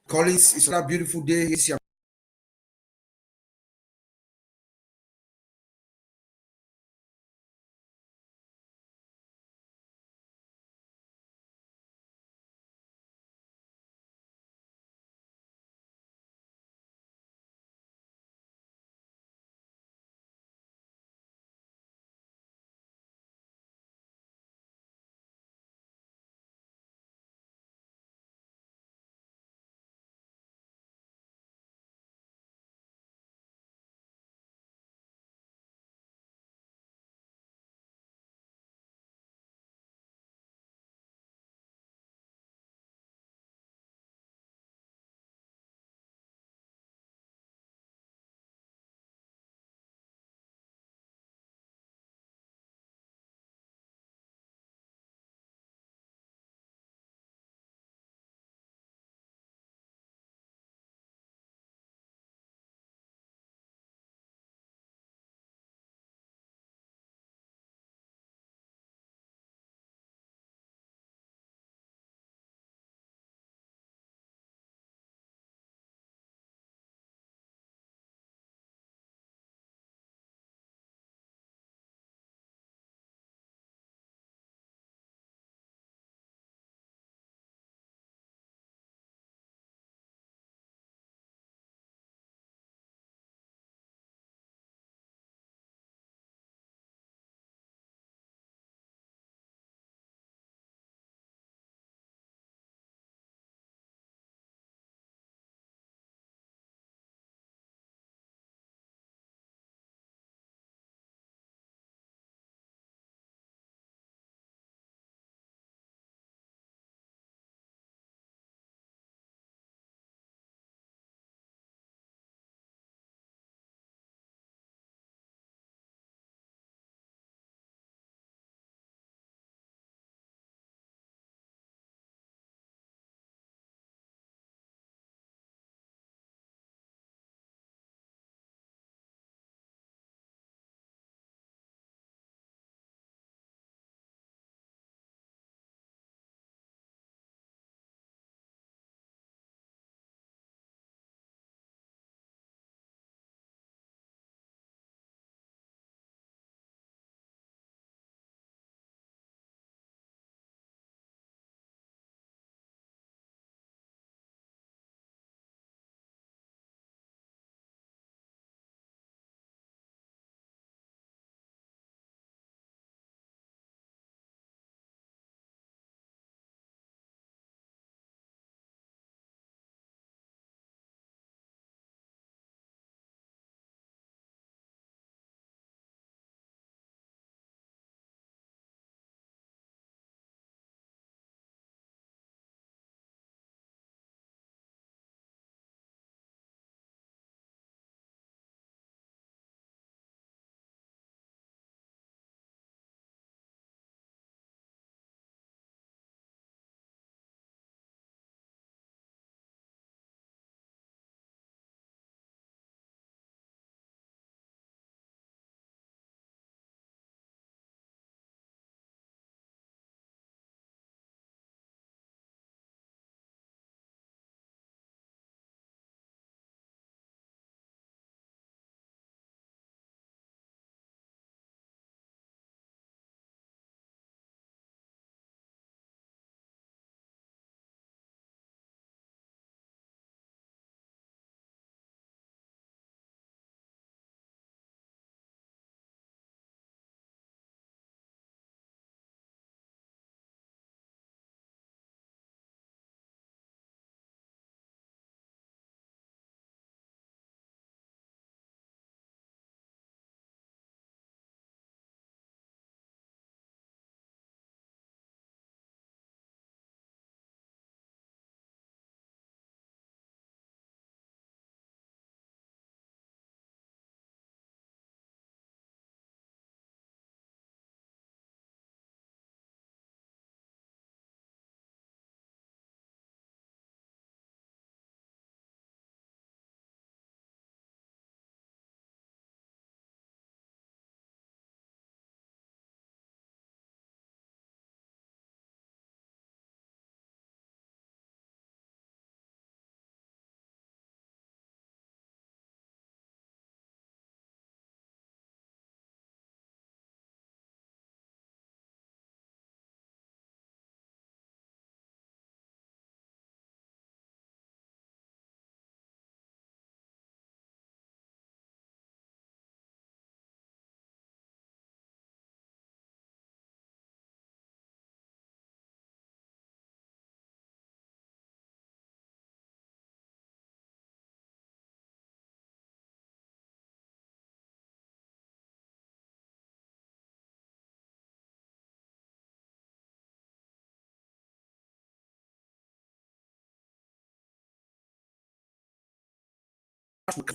Collins, it's a beautiful day here.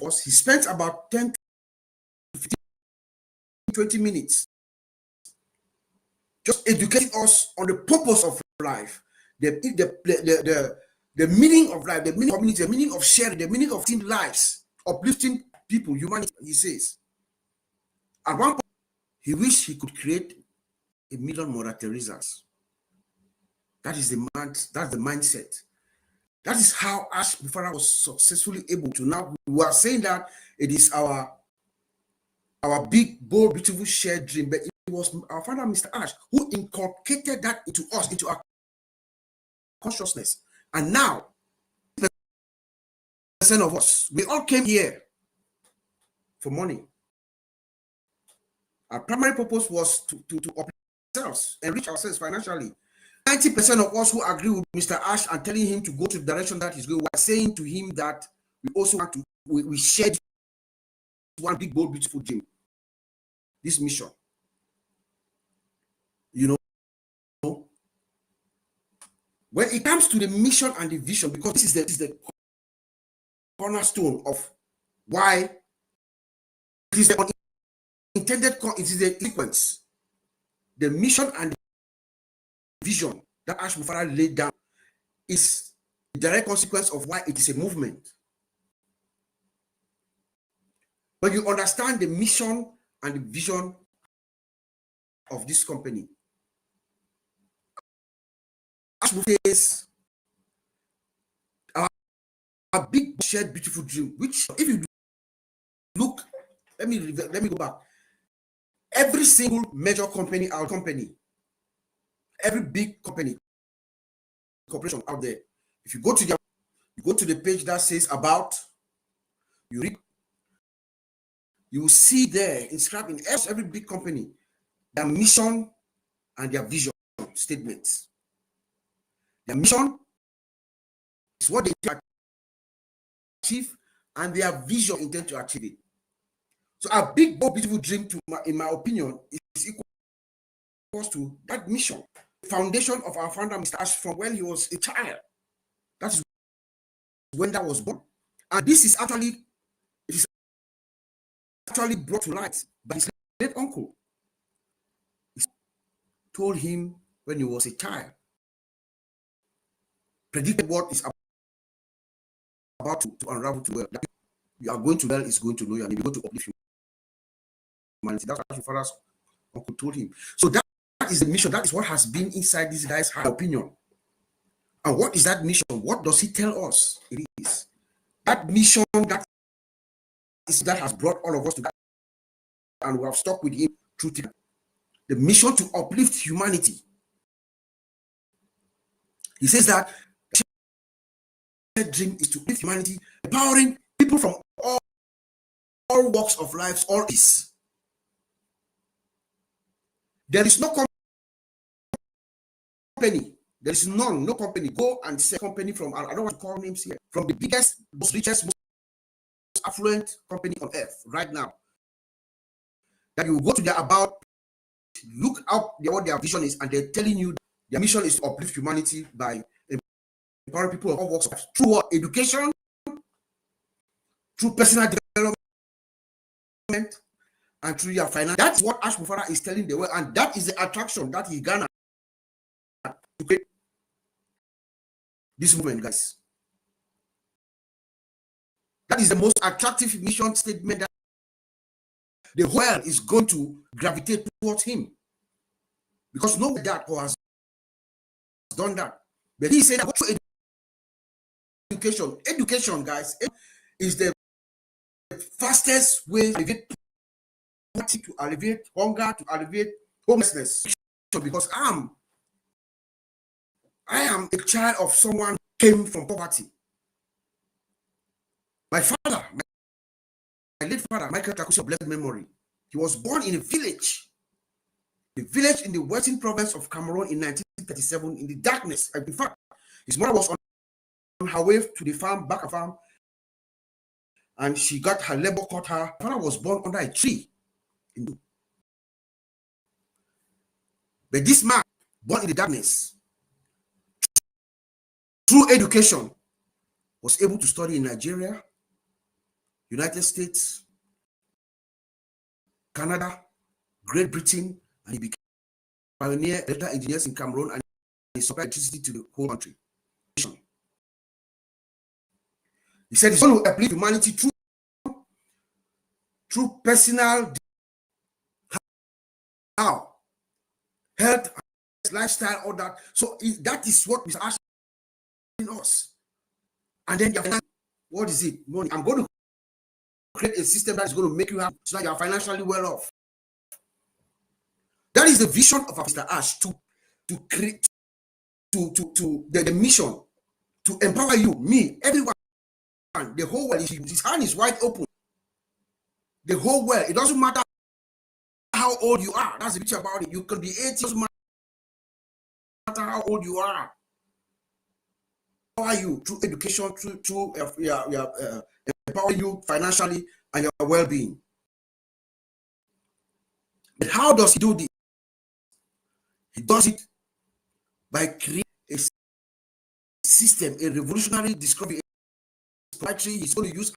was he spent about 10 to 15, 20 minutes just educating us on the purpose of life, the meaning of life, the meaning of community, the meaning of sharing, the meaning of team lives, uplifting people, humanity. He says, at one point, he wished he could create 1,000,000 Mother Teresas. That is that's the mindset. That is how ASH MUfreh was successfully able to now. We are saying that it is our big, bold, beautiful shared dream, but it was our founder, Mr. Ash, who inculcated that into us, into our consciousness. And now, percent of us, we all came here for money. Our primary purpose was to uplift ourselves, enrich ourselves financially. 90% of us who agree with Mr. Ash and telling him to go to the direction that he's going, we're saying to him that we also want to, we shared one big, bold, beautiful dream. This mission. You know, when it comes to the mission and the vision, because this is the cornerstone of why it is the intended, it is the sequence, the mission and the vision that ASH MUfreh laid down is the direct consequence of why it is a movement. When you understand the mission and the vision of this company, ASH MUfreh is a big shared beautiful dream, which if you look, let me go back. Every single major company, our company, every big company, corporation out there, if you go to the page that says about, you read, you will see there inscribed in every big company their mission and their vision statements. Their mission is what they achieve, and their vision intend to achieve it. So a big, bold, beautiful dream, in my opinion, is equal to that mission. The foundation of our founder, Mr. Ash, from when he was a child. That is when that was born. And this is actually, brought to light by his late uncle. He told him when he was a child, predicted what is about to unravel to well. That you are going to well is going to know you, and you're going to uplift humanity. That's what father's uncle told him. So that is the mission. That is what has been inside this guy's opinion. And what is that mission? What does he tell us? It is that mission that has brought all of us together, and we have stuck with him through the mission to uplift humanity. He says that the dream is to uplift humanity, empowering people from all walks of life, all is. There is no company. There is no company. Go and say company from, I don't want to call names here, from the biggest, most richest, most affluent company on earth right now, that you go to their about, look up what their vision is, and they're telling you their mission is to uplift humanity by empowering people of all walks of life through what? Education, through personal development, and through your finance. That's what ASH MUfreh is telling the world, and that is the attraction that he garnered to create this movement, guys. That is the most attractive mission statement that the world is going to gravitate towards him, because no one has done that. But he said that education, guys, is the fastest way to alleviate poverty, to alleviate hunger, to alleviate homelessness. Because I am a child of someone who came from poverty. My father, my late father, Michael Takusi, blessed memory, he was born in a village in the western province of Cameroon in 1937, in the darkness. In fact, his mother was on her way to the farm, back a farm, and she got her labor caught her. Her father was born under a tree. But this man, born in the darkness, through education, was able to study in Nigeria, United States, Canada, Great Britain, and he became pioneer electrical engineers in Cameroon, and he supplied electricity to the whole country. He said he's going to uplift humanity through personal, how, health, lifestyle, all that. So that is what Mr. Ash in us. And then what is it? Money. I'm going to create a system that is going to make you happy so that you are financially well off. That is the vision of Mr. Ash to create the mission to empower you, me, everyone, the whole world. His hand is wide open. The whole world. It doesn't matter how old you are. That's the beauty about it. You can be 80. It doesn't matter how old you are. How are you through education, through empower you financially and your well-being? But how does he do this? He does it by creating a system, a revolutionary discovery. He's going to use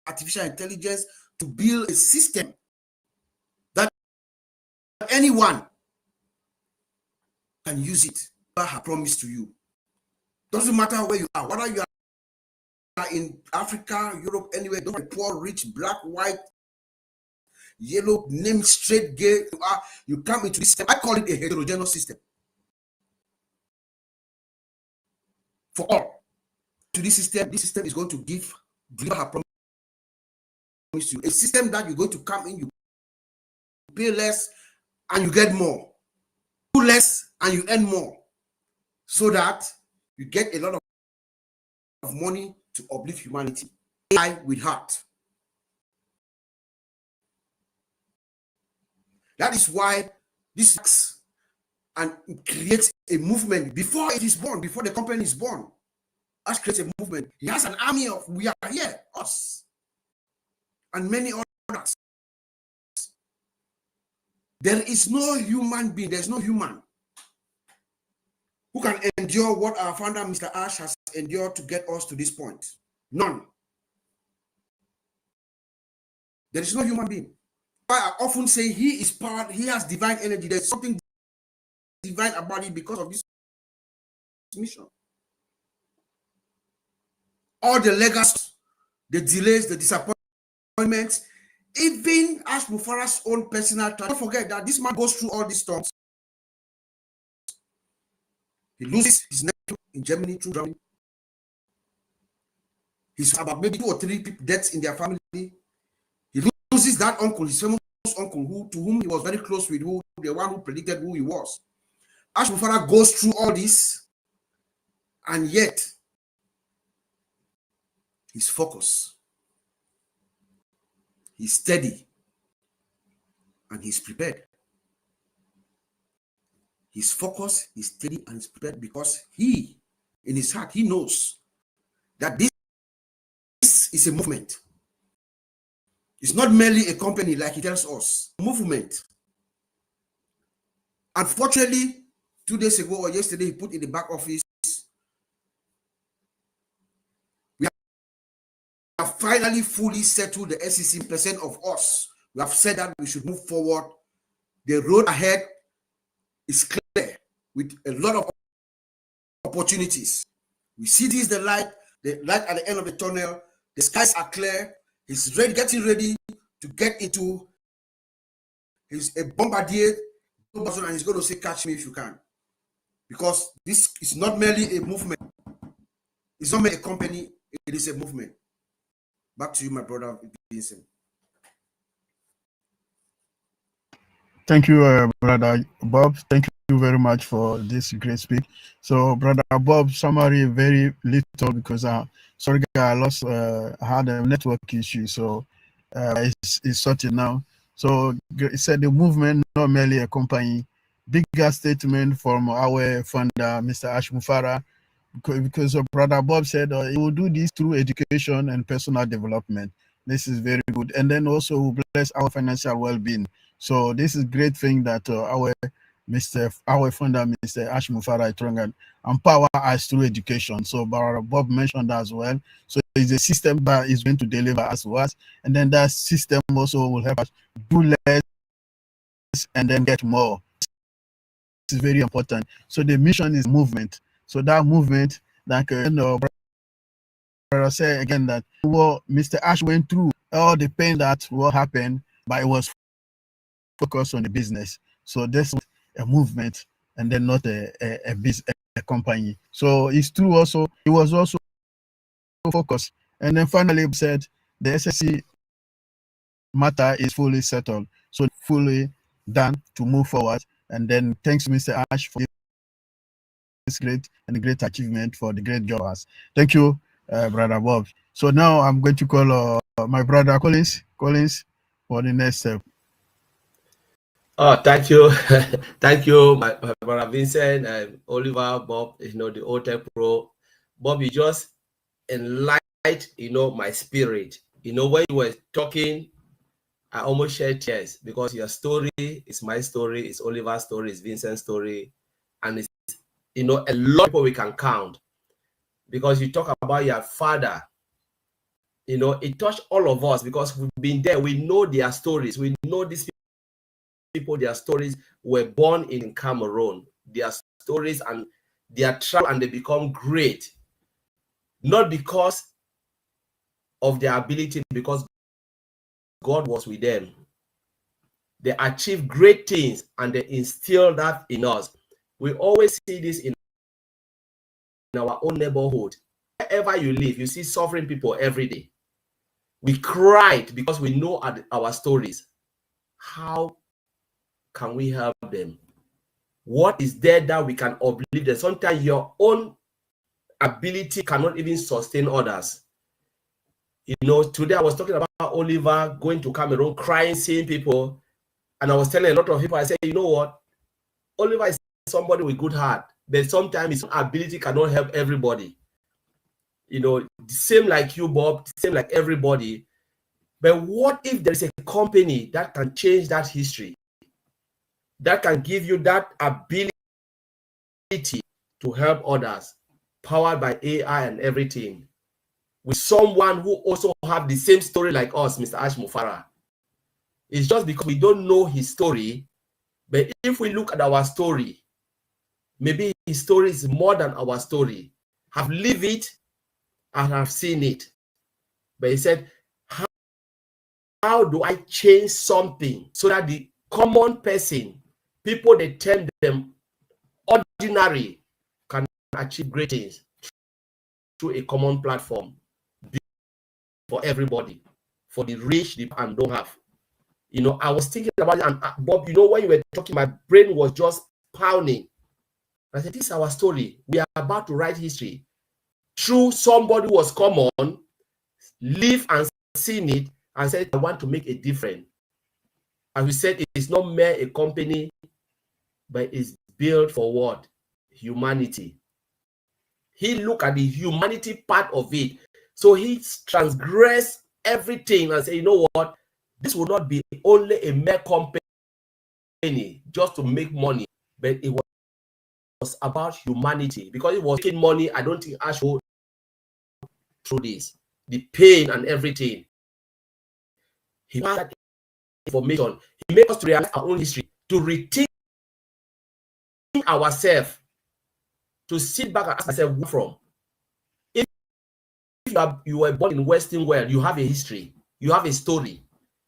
artificial intelligence to build a system that anyone can use it. I have promised to you. Doesn't matter where you are, whether you are in Africa, Europe, anywhere, don't be poor, rich, black, white, yellow, name, straight, gay, you come into this system. I call it a heterogeneous system. For all. To this system is going to deliver her promise to you. A system that you're going to come in, you pay less and you get more. Do less and you earn more. So that you get a lot of money to uplift humanity. AI with heart. That is why this works and creates a movement before it is born, before the company is born. Ash creates a movement. He has an army of, we are here, us, and many others. There is no human being, there's no human who can endure what our founder, Mr. Ash, has endured to get us to this point. None. There is no human being. I often say he is powered, he has divine energy. There's something divine about it because of this mission. All the legacy, the delays, the disappointments, even ASH MUfreh's own personal time. Don't forget that this man goes through all these storms. He loses his nephew in Germany through drowning. He's about maybe 2 or 3 people deaths in their family. He loses that uncle, his famous uncle, to whom he was very close with, the one who predicted who he was. ASH MUfreh goes through all this, and yet he's focused, he's steady, and he's prepared. He's focused, he's steady, and he's prepared because he, in his heart, he knows that this is a movement. It's not merely a company like he tells us. Movement. Unfortunately, 2 days ago or yesterday, he put in the back office, we have finally fully settled the SEC percent of us. We have said that we should move forward. The road ahead is clear with a lot of opportunities. We see this, the light at the end of the tunnel. The skies are clear. He's ready, getting ready to get into a bombardier, and he's going to say, catch me if you can. Because this is not merely a movement. It's not merely a company. It is a movement. Back to you, my brother Vincent. Thank you, Brother Bob. Thank you very much for this great speech. So, Brother Bob, summary very little because sorry, I lost. I had a network issue, so it's sorted now. So, he said the movement, not merely a company. Bigger statement from our founder, Mr. ASH MUfreh, because Brother Bob said he will do this through education and personal development. This is very good, and then also will bless our financial well-being. So this is great thing that our our founder, Mr. ASH MUfreh, and empower us through education. So Bob mentioned that as well. So it's a system that is going to deliver as well. And then that system also will help us do less and then get more. This is very important. So the mission is movement. So that movement, like brother say again, that what Mr. Ash went through, all the pain that will happen, but it was focused on the business. So this was a movement and then not a business, a company. So it's true also, it was also focused. And then finally said the SSC matter is fully settled. So fully done to move forward. And then thanks Mr. Ash for this great achievement for the great job. Thank you, Brother Bob. So now I'm going to call my brother Collins for the next step. Oh, thank you. Thank you, my brother Vincent and Oliver, Bob, the old tech pro. Bob, you just enlightened, my spirit. When you were talking, I almost shed tears because your story is my story, it's Oliver's story, it's Vincent's story, and it's, a lot of people we can count. Because you talk about your father, it touched all of us because we've been there. We know their stories. We know these people, their stories were born in Cameroon. Their stories and their travel, and they become great. Not because of their ability, because God was with them. They achieved great things and they instilled that in us. We always see this in our own neighborhood. Wherever you live, you see suffering people every day. We cried because we know our stories. How can we help them? What is there that we can uplift them? Sometimes your own ability cannot even sustain others. Today I was talking about Oliver going to Cameroon, crying, seeing people, and I was telling a lot of people, I said, you know what? Oliver is somebody with good heart, but sometimes his ability cannot help everybody. Same like you, Bob, same like everybody. But what if there is a company that can change that history, that can give you that ability to help others, powered by AI and everything, with someone who also have the same story like us, Mr. ASH MUfreh? It's just because we don't know his story. But if we look at our story, maybe his story is more than our story. Have lived it and have seen it. But he said, how do I change something so that the common person, people they term them ordinary, can achieve great things through a common platform for everybody, for the rich, the and don't have. I was thinking about it, and Bob, when you were talking, my brain was just pounding. I said, this is our story. We are about to write history through somebody who was common, live and seen it, and said, I want to make a difference. As we said, it's not mere a company, but it's built for what? Humanity. He looked at the humanity part of it. So he transgressed everything and said, you know what? This will not be only a mere company just to make money, but it was about humanity. Because it was making money, I don't think Ash would through this, the pain and everything. He had that information. He made us to realize our own history, to rethink ourselves, to sit back and ask ourselves where from. If you were born in Western world, you have a history, you have a story.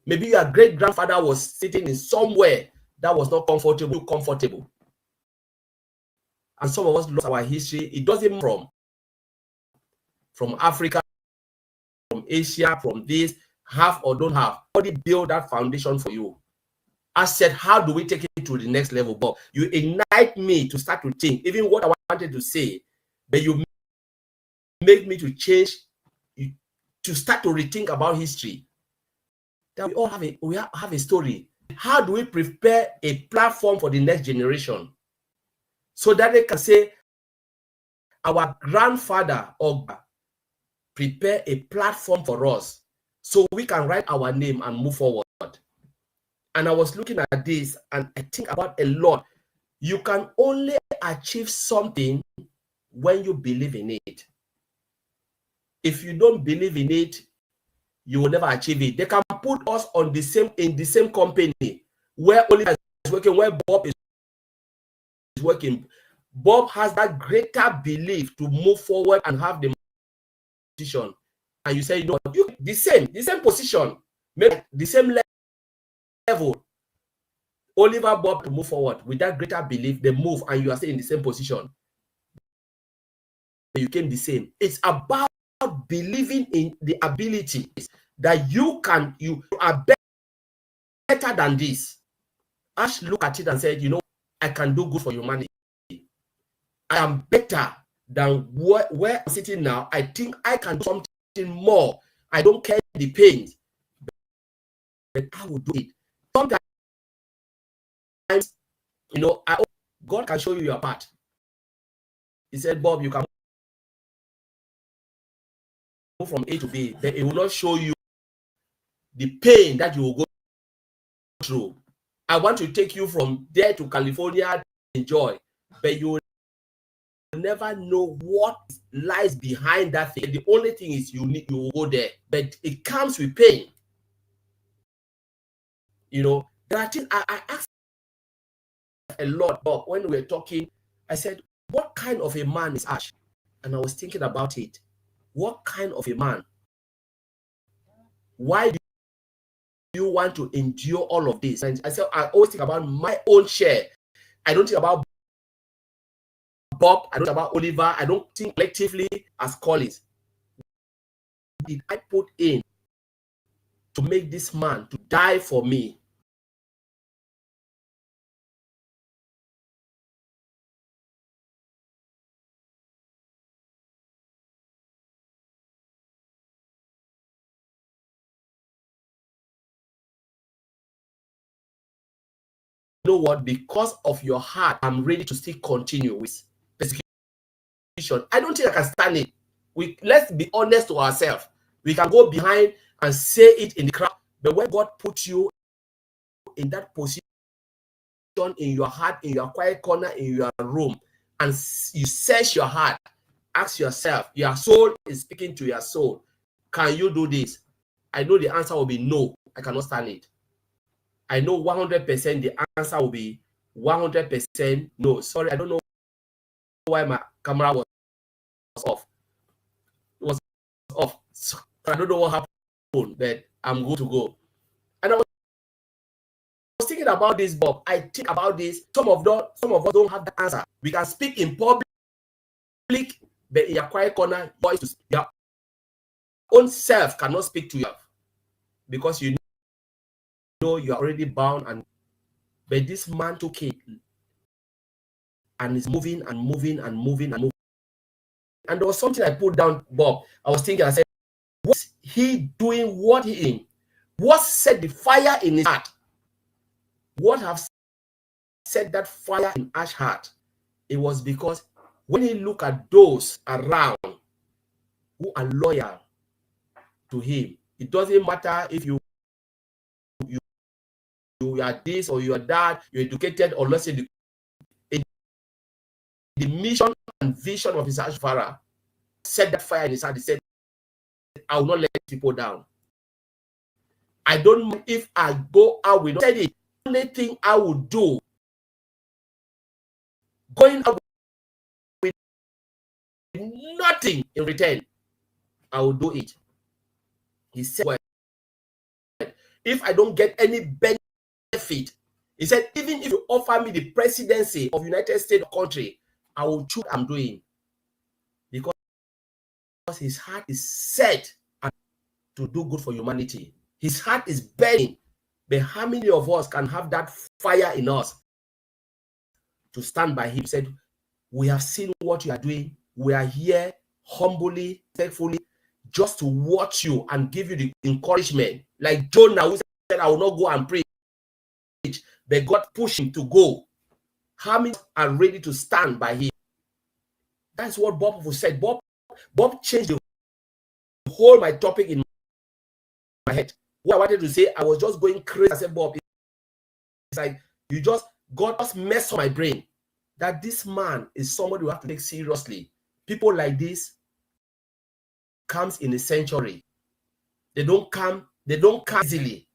Maybe your great grandfather was sitting in somewhere that was not comfortable. And some of us lost our history. It doesn't from Africa, from Asia, from this, have or don't have. Somebody build that foundation for you. I said, how do we take it to the next level? But you ignite me to start to think, even what I wanted to say, but you make me to change, to start to rethink about history. That we all have a story. How do we prepare a platform for the next generation so that they can say, our grandfather or prepare a platform for us so we can write our name and move forward? And I was looking at this and I think about a lot. You can only achieve something when you believe in it. If you don't believe in it, you will never achieve it. They can put us on the same company where Oliver is working, where Bob is working. Bob has that greater belief to move forward and have the position. And you say, no, you the same position, maybe the same level. Oliver, Bob to move forward with that greater belief, they move and you are still in the same position. You came the same. It's about believing in the ability that you are better than this. Ash looked at it and said, you know, I can do good for humanity. I am better than where I'm sitting now. I think I can do something more. I don't care the pain, but I will do it. Sometimes, you know, God can show you your part. He said, Bob, you can move from A to B, but it will not show you the pain that you will go through. I want to take you from there to California to enjoy, but you will never know what lies behind that thing. The only thing is you will go there, but it comes with pain. You know, there are things I asked a lot, but when we were talking, I said, what kind of a man is Ash? And I was thinking about it. What kind of a man? Why do you want to endure all of this? And I said, I always think about my own share. I don't think about Bob, I don't think about Oliver, I don't think collectively as colleagues. What did I put in to make this man to die for me? You know what? Because of your heart, I'm ready to still continue with persecution. I don't think I can stand it. Let's be honest to ourselves. We can go behind and say it in the crowd, but when God puts you in that position, in your heart, in your quiet corner, in your room, and you search your heart, ask yourself, your soul is speaking to your soul, can you do this? I know the answer will be no, I cannot stand it. I know 100% the answer will be 100% no. Sorry, I don't know why my camera was off. It was off. So I don't know what happened, but I'm good to go. And I was thinking about this, Bob. I think about this. Some of us don't have the answer. We can speak in public, but in your quiet corner, your own self cannot speak to you because you know you're already bound. But this man took it and is moving and moving and moving and moving. And there was something I put down, Bob. I was thinking, I said, what's he doing? What set the fire in his heart? What have set that fire in Ash's heart? It was because when he looked at those around who are loyal to him, it doesn't matter if you are this or you are that, you're educated or less educated. The mission and vision of his Ash MUfreh set that fire in his heart. He said, I will not let people down. I don't know if I go out with the only thing I will do, going out with nothing in return, I will do it. He said, well, if I don't get any benefit, he said, even if you offer me the presidency of United States country, I will choose what I'm doing. Because his heart is set to do good for humanity. His heart is burning. But how many of us can have that fire in us to stand by him? He said, we have seen what you are doing. We are here humbly, faithfully, just to watch you and give you the encouragement. Like Jonah, who said, I will not go and preach, but God pushed him to go. How many are ready to stand by him? That's what Bob said. Bob changed the whole my topic in my head. What I wanted to say, I was just going crazy. I said, Bob, it's like God just messed up my brain. that this man is somebody we have to take seriously. People like this comes in a century. They don't come easily.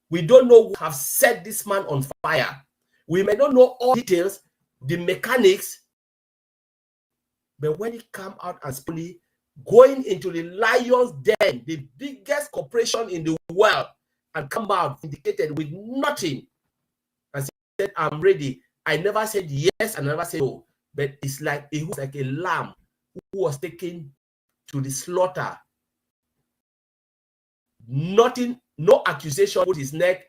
We don't know who have set this man on fire. We may not know all details, the mechanics, but when he come out as fully going into the lion's den, the biggest corporation in the world, and come out indicated with nothing and said, I'm ready. I never said yes, I never said no, but it's like it was like a lamb who was taken to the slaughter. Nothing, no accusation put his neck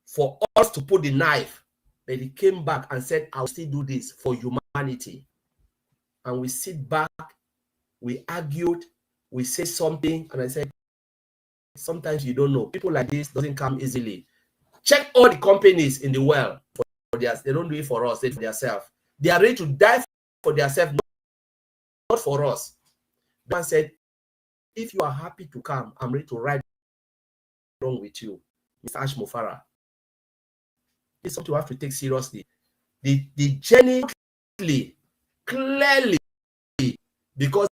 for us to put the knife, but he came back and said, I'll still do this for humanity. And we sit back, we argued, we say something, and I said, sometimes you don't know. People like this doesn't come easily. Check all the companies in the world for theirs. They don't do it for us, they do it for themselves. They are ready to die for themselves, not for us. The man said, if you are happy to come, I'm ready to ride along with you. Mr. ASH MUfreh. It's something you have to take seriously. The journey clearly, because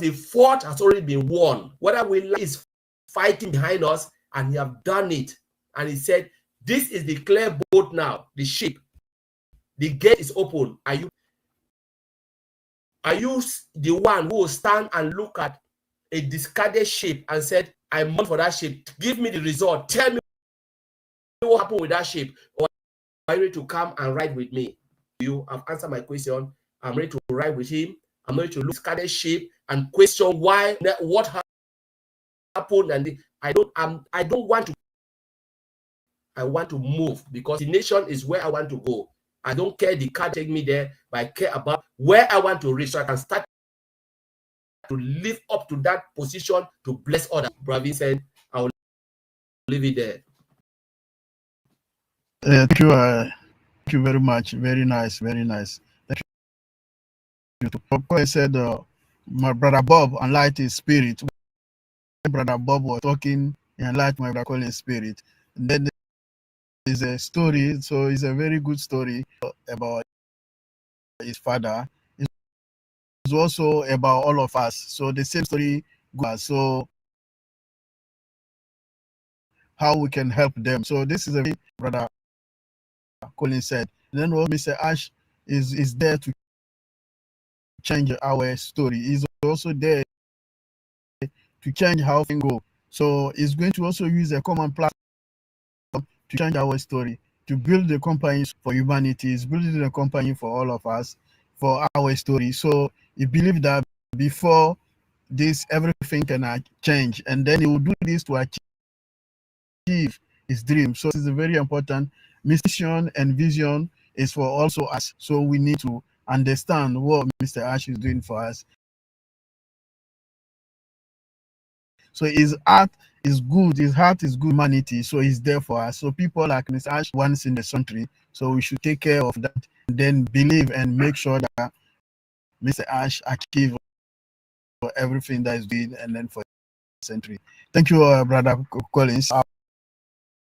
the fort has already been won. Whether we like is fighting behind us, and he have done it. And he said, this is the clear boat now, the ship. The gate is open. Are you the one who will stand and look at a discarded ship and said, I'm on for that ship. Give me the result. Tell me what happened with that ship. Or are you ready to come and ride with me? You have answered my question. I'm ready to ride with him. I'm ready to look at discarded ship and question why, what happened. And I don't want to. I want to move because the nation is where I want to go. I don't care the car take me there, but I care about where I want to reach so I can start to live up to that position to bless others. Bravin said, I will leave it there. Thank you very much. Very nice, very nice. Thank you. I said, my brother Bob enlightened his spirit. When brother Bob was talking, he enlightened my brother Colin's spirit. And then there's a story, so it's a very good story about his father. It's also about all of us. So the same story goes. So how we can help them. So this is a very brother Colin said. And then what Mr. Ash is there to change our story. He's also there to change how things go. So he's going to also use a common platform to change our story, to build the company for humanity. He's building a company for all of us, for our story. So he believes that before this, everything can change. And then he will do this to achieve his dream. So it's a very important mission and vision is for also us. So we need to understand what Mr. Ash is doing for us. So his art is good, his heart is good humanity, so he's there for us. So people like Mr. Ash once in the country, so we should take care of that, and then believe and make sure that Mr. Ash achieves everything that is doing, and then for the century. Thank you, Brother Collins.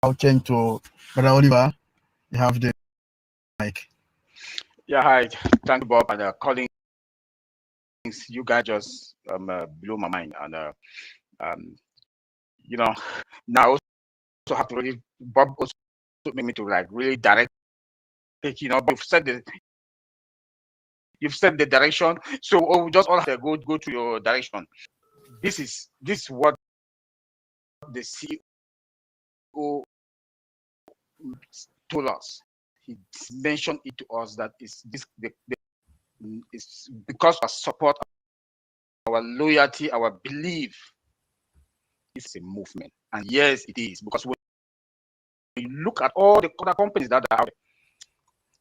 I'll change to Brother Oliver. You have the mic. Yeah, hi. Thank you, Bob, and Collins. You guys just blew my mind, and you know, now I also have to really, Bob also made me to like really direct it. You know, you've set the direction, so we just all have to go to your direction. This is what the CEO told us. He mentioned it to us that it's because of our support, our loyalty, our belief. It's a movement, and yes, it is, because when you look at all the other companies that are out there,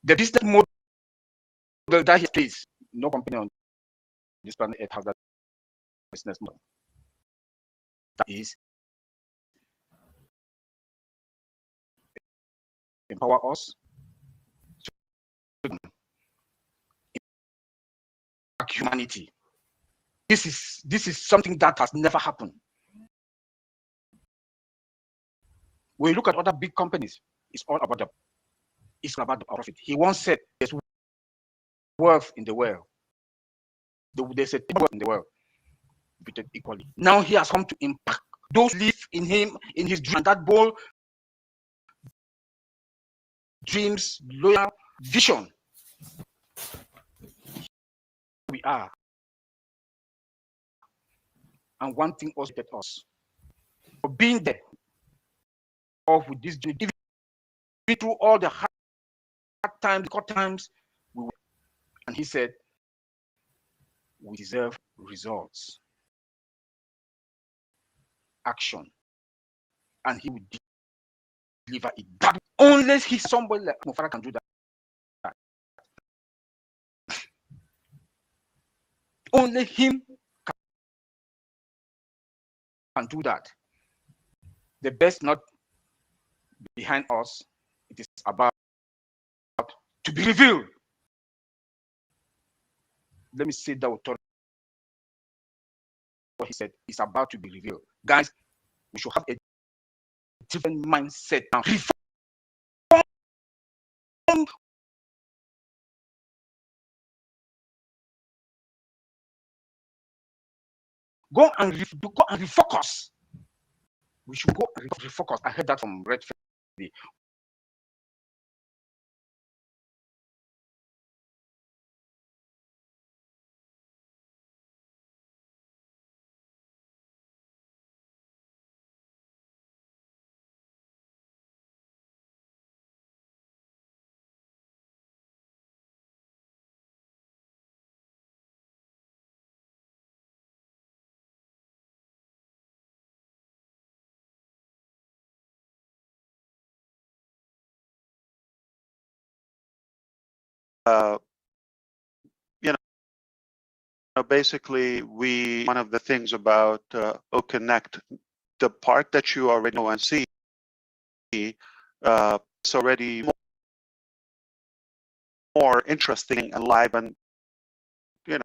the business model that he plays, no company on this planet Earth has that business model. That is empower us to impact humanity. This is something that has never happened. When you look at other big companies, it's all about the profit. He once said there's worth in the world. There's a worth in the world, treated equally. Now he has come to impact those who live in him, in his dream, and that bold dreams, loyal vision. We are. And one thing also that us for being there, off with this dream, even through all the hard times, good times, we will. And he said, we deserve results, action, and he will deliver it. That only somebody like Mufareh can do that. Only him can do that. The best not behind us, it is about to be revealed. Let me say that with what he said is about to be revealed. Guys, we should have a different mindset now. Reform. Go and refocus. We should go and refocus. I heard that from Red. You know, basically, one of the things about OConnect, the part that you already know and see, it's already more interesting and live, and you know,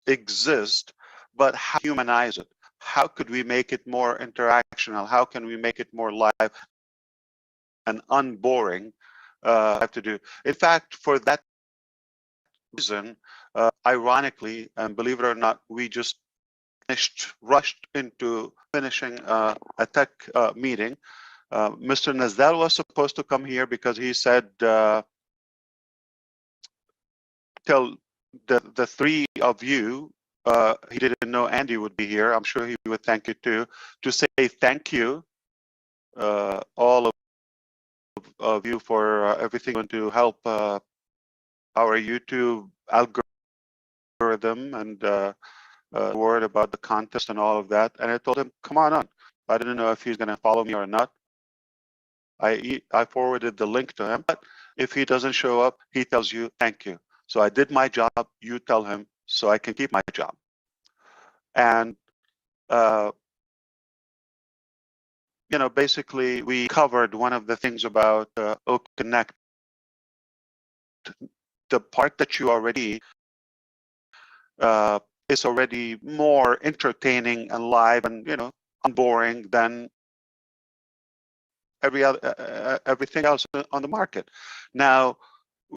exist, but how to humanize it? How could we make it more interactional? How can we make it more live and unboring? Have to do. In fact, for that reason, ironically, and believe it or not, we just rushed into finishing a tech meeting. Mr. Nazdal was supposed to come here because he said tell the three of you, he didn't know Andy would be here. I'm sure he would thank you too, to say thank you, all of you for everything to help our YouTube algorithm and word about the contest and all of that. And I told him, come on. I didn't know if he's going to follow me or not. I forwarded the link to him, but if he doesn't show up, he tells you thank you. So I did my job, you tell him, so I can keep my job. And you know, basically we covered one of the things about OConnect, the part that you already is already more entertaining and live and, you know, unboring than everything else on the market. Now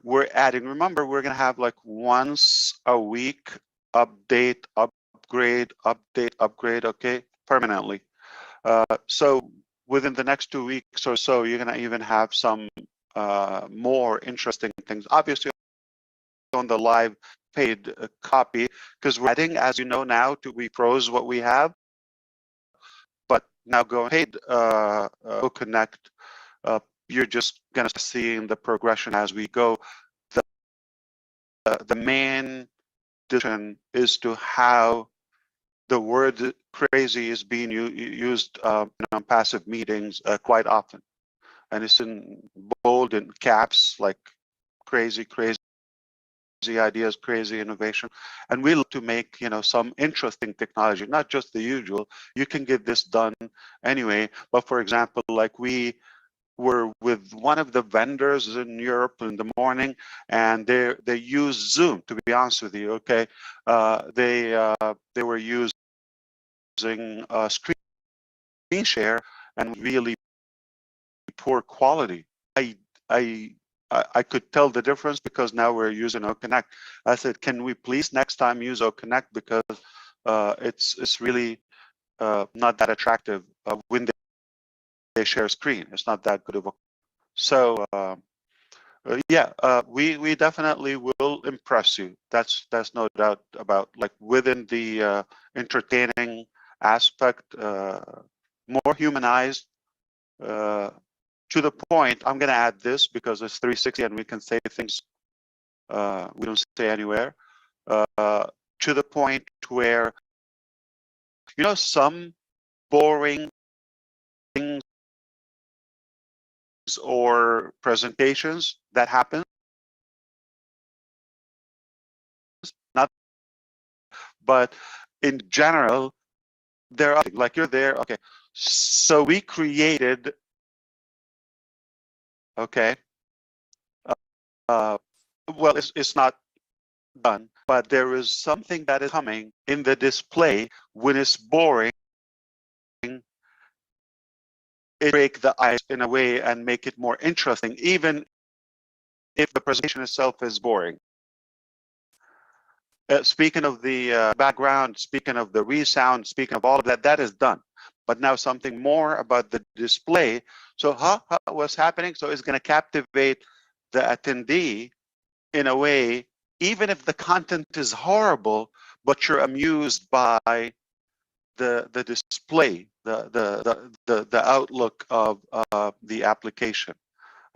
we're adding, remember, we're going to have like once a week update, upgrade, okay, permanently. So within the next 2 weeks or so, you're going to even have some more interesting things. Obviously, on the live paid copy, because we're adding, as you know now, we froze what we have. But now going paid Connect, you're just going to see in the progression as we go. The main decision is to how the word crazy is being used in Onpassive meetings quite often. And it's in bold in caps, like crazy ideas, crazy innovation. And we look to make, you know, some interesting technology, not just the usual. You can get this done anyway. But for example, like we were with one of the vendors in Europe in the morning, and they use Zoom, to be honest with you, okay? They were using screen share and really poor quality. I could tell the difference because now we're using OConnect. I said, can we please next time use OConnect, because it's really not that attractive when they share a screen. It's not that good of a. So yeah, we definitely will impress you. That's no doubt about. Like within the entertaining aspect, more humanized. To the point, I'm going to add this because it's 360 and we can say things we don't say anywhere. To the point where, you know, some boring things or presentations that happen, not, but in general, they're like you're there. Okay, so we created. Okay. Well, it's not done, but there is something that is coming in the display. When it's boring, it break the ice in a way and make it more interesting, even if the presentation itself is boring. Speaking of the background, speaking of the resound, speaking of all of that, that is done. But now something more about the display. So what's happening? So it's going to captivate the attendee in a way, even if the content is horrible, but you're amused by the display, the outlook of the application.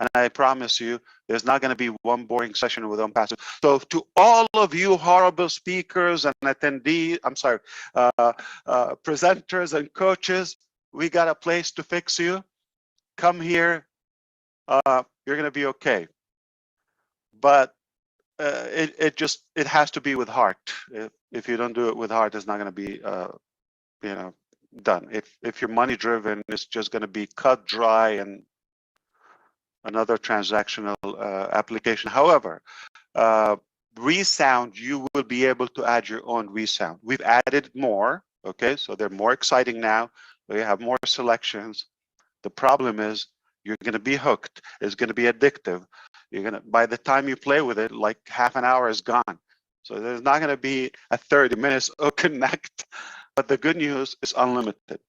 And I promise you, there's not going to be one boring session with Onpassive. So to all of you horrible speakers and attendees, I'm sorry, presenters and coaches, we got a place to fix you. Come here, you're going to be okay. But it has to be with heart. If you don't do it with heart, it's not going to be you know, done. If you're money driven, it's just going to be cut dry and another transactional application. However, resound, you will be able to add your own resound. We've added more, okay? So they're more exciting now. We have more selections. The problem is you're going to be hooked. It's going to be addictive. You're going to, by the time you play with it, like half an hour is gone. So there's not going to be a 30 minutes connect. But the good news is unlimited.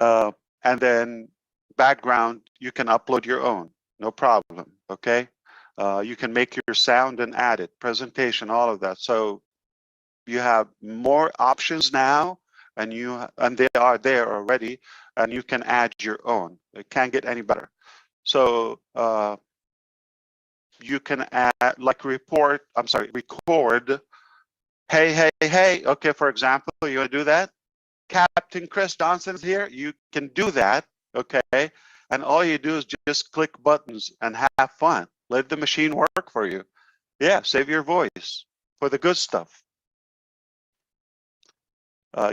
And then background, you can upload your own, no problem, okay? You can make your sound and add it, presentation, all of that. So you have more options now, and they are there already, and you can add your own. It can't get any better. So you can add, like record. Hey, okay, for example, you want to do that? Captain Chris Johnson's here. You can do that, okay? And all you do is just click buttons and have fun. Let the machine work for you. Yeah, save your voice for the good stuff.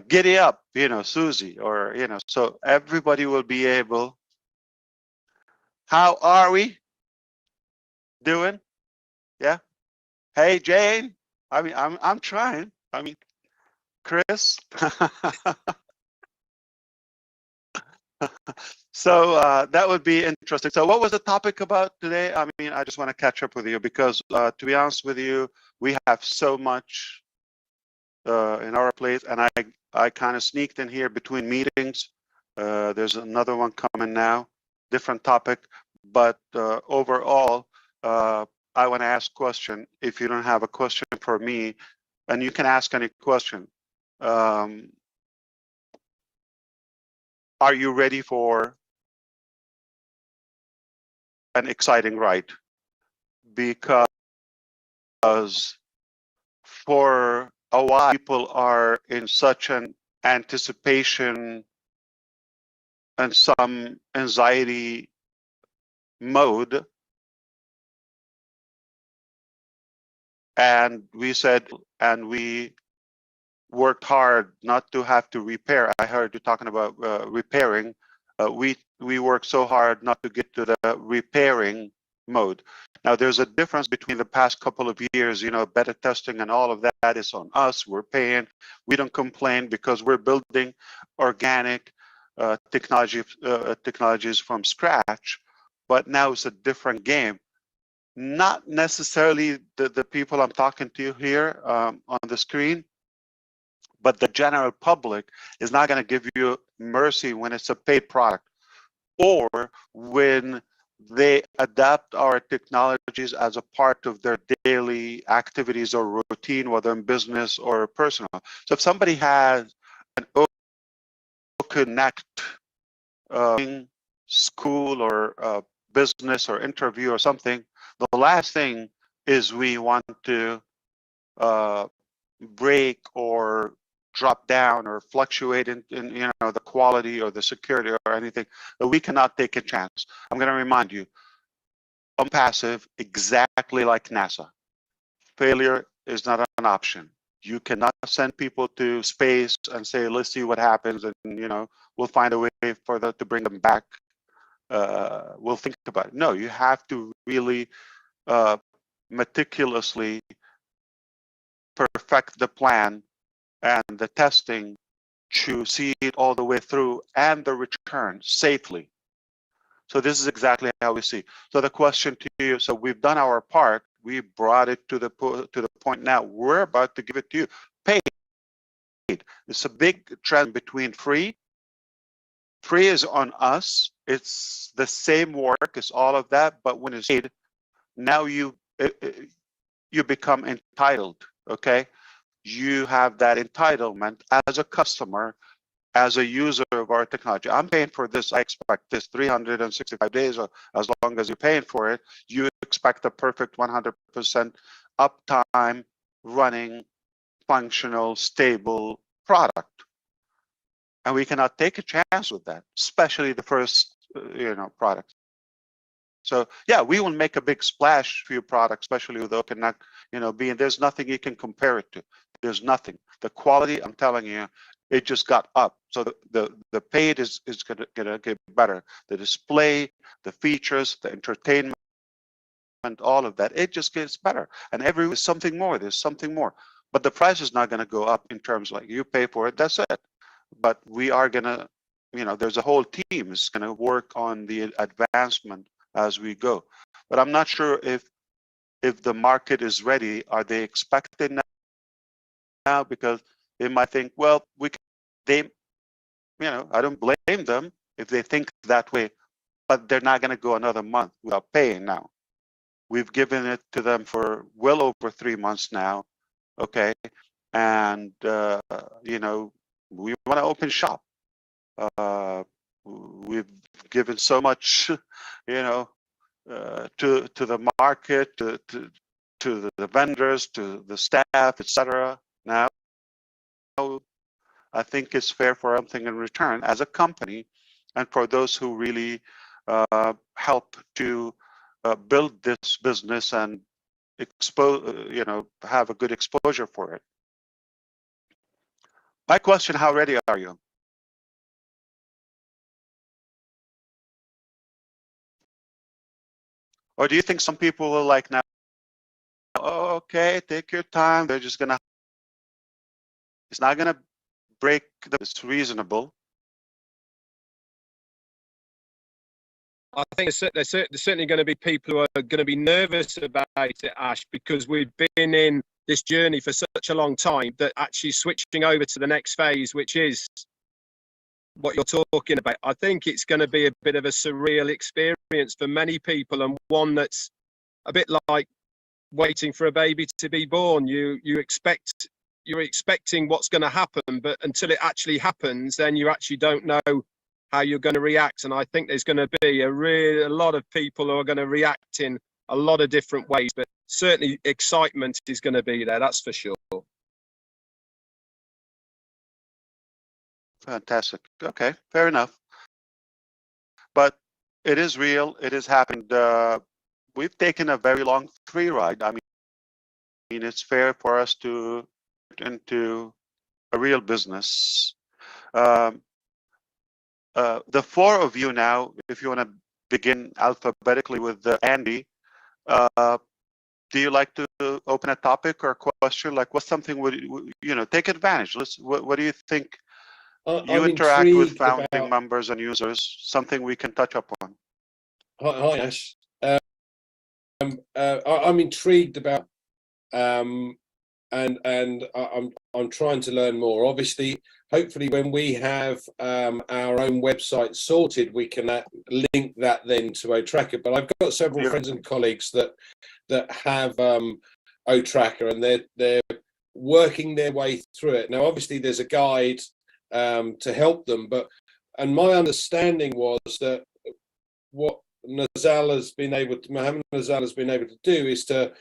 Giddy up, Susie, or, so everybody will be able. How are we doing? Yeah. Hey, Jane. I mean, I'm trying. I mean, Chris. So that would be interesting. So what was the topic about today? I mean, I just want to catch up with you because to be honest with you, we have so much in our plate, and I kind of sneaked in here between meetings. There's another one coming now, different topic, but overall, I want to ask a question. If you don't have a question for me, and you can ask any question. Are you ready for an exciting ride? Because for a while, people are in such an anticipation and some anxiety mode. And we said, and we worked hard not to have to repair. I heard you talking about repairing. We worked so hard not to get to the repairing mode. Now, there's a difference between the past couple of years, beta testing and all of that is on us. We're paying. We don't complain because we're building organic technologies from scratch. But now it's a different game. Not necessarily the people I'm talking to here on the screen, but the general public is not going to give you mercy when it's a paid product or when they adapt our technologies as a part of their daily activities or routine, whether in business or personal. So if somebody has an connect school or business or interview or something, the last thing is we want to break or drop down or fluctuate in the quality or the security or anything. We cannot take a chance. I'm going to remind you, Onpassive, exactly like NASA, failure is not an option. You cannot send people to space and say, let's see what happens, and we'll find a way to bring them back. We'll think about it. No, you have to really meticulously perfect the plan and the testing to see it all the way through and the return safely. So this is exactly how we see. So the question to you, so we've done our part. We brought it to the point now. We're about to give it to you. Paid. It's a big trend between free. Free is on us. It's the same work. It's all of that. But when it's paid, now you become entitled. Okay. You have that entitlement as a customer, as a user of our technology. I'm paying for this. I expect this 365 days, or as long as you're paying for it, you expect a perfect 100% uptime, running, functional, stable product. And we cannot take a chance with that, especially the first, product. So yeah, we will make a big splash for your product, especially with OpenNet, being there's nothing you can compare it to. There's nothing. The quality, I'm telling you, it just got up. So the paid is gonna get better. The display, the features, the entertainment, all of that, it just gets better. And every week something more, there's something more. But the price is not going to go up in terms like you pay for it, that's it. But we are going to, there's a whole team is going to work on the advancement as we go. But I'm not sure if the market is ready. Are they expecting now? Because they might think, well, I don't blame them if they think that way, but they're not going to go another month without paying now. We've given it to them for well over 3 months now, okay? And, we want to open shop. We've given so much, to the market, to the vendors, to the staff, etc. Now, I think it's fair for something in return as a company, and for those who really help to build this business and have a good exposure for it. My question: how ready are you? Or do you think some people will like now? Oh, okay, take your time. They're just gonna. It's not gonna break. It's reasonable. I think there's certainly going to be people who are going to be nervous about it, Ash, because we've been in this journey for such a long time that actually switching over to the next phase, which is what you're talking about, I think it's going to be a bit of a surreal experience for many people, and one that's a bit like waiting for a baby to be born. You're expecting what's going to happen, but until it actually happens, then you actually don't know how you're going to react. And I think there's going to be a lot of people who are going to react in a lot of different ways, but certainly excitement is going to be there, that's for sure. Fantastic. Okay, fair enough. But it is real. It is happening. We've taken a very long free ride. I mean, it's fair for us to get into a real business. The four of you now, if you want to begin alphabetically with Andy, do you like to open a topic or a question? Like, what's something take advantage? What do you think? You interact with founding members and users. Something we can touch upon. Hi Ash. I'm intrigued about, and I'm trying to learn more. Obviously, hopefully, when we have our own website sorted, we can link that then to OTracker. But I've got several friends and colleagues that have OTracker, and they're working their way through it. Now, obviously, there's a guide to help them, and my understanding was that what Mohammed Nazal has been able to do is to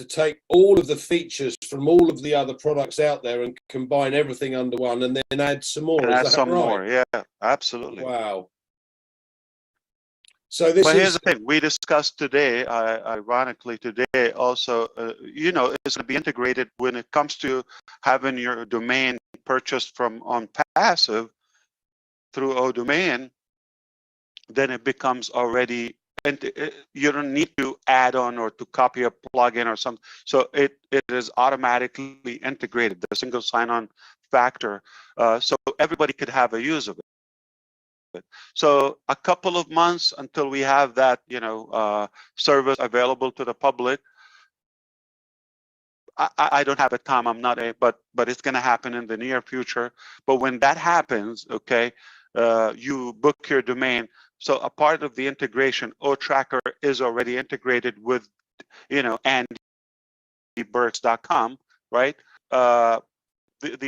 take all of the features from all of the other products out there and combine everything under one, and then add some more. And add some more, yeah, absolutely. Wow. So this here's the thing we discussed today, ironically today also, it's going to be integrated when it comes to having your domain purchased from Onpassive through ODomain, then it becomes already, you don't need to add on or to copy a plugin or something. So it is automatically integrated, the single sign-on factor, so everybody could have a use of it. So a couple of months until we have that, service available to the public. I don't have a time. I'm not but it's going to happen in the near future. But when that happens, okay, you book your domain. So a part of the integration, OTracker is already integrated with, andyburks.com, right? The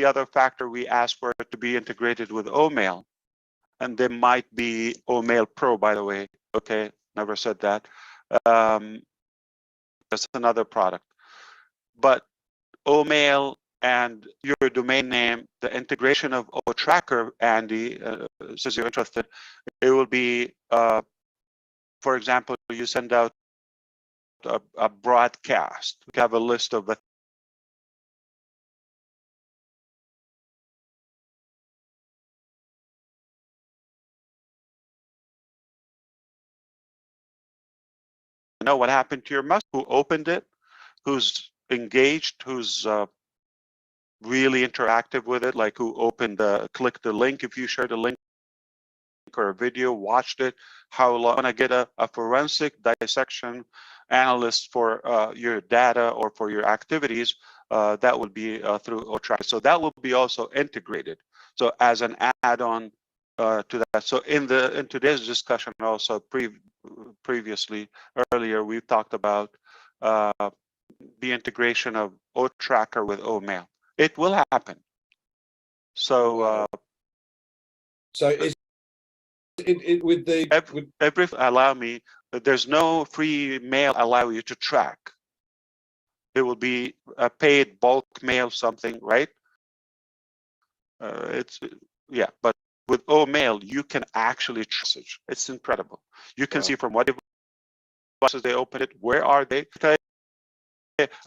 other factor, we asked for it to be integrated with Omail. And there might be Omail Pro, by the way. Okay, never said that. That's another product. But Omail and your domain name, the integration of OTracker, Andy, since you're interested, it will be, for example, you send out a broadcast. We have a list of know what happened to your message, who opened it, who's engaged, who's really interactive with it, like who opened clicked the link if you shared a link or a video, watched it, how long. When I get a forensic dissection analyst for your data or for your activities, that would be through OTracker. So that will be also integrated. So as an add-on to that. So in today's discussion, also previously earlier, we've talked about the integration of OTracker with OMail. It will happen. So so is it with the every allow me, there's no free mail allow you to track. It will be a paid bulk mail something, right? It's yeah, but with OMail you can actually message. It's incredible. You can see from what devices they open it, where are they. I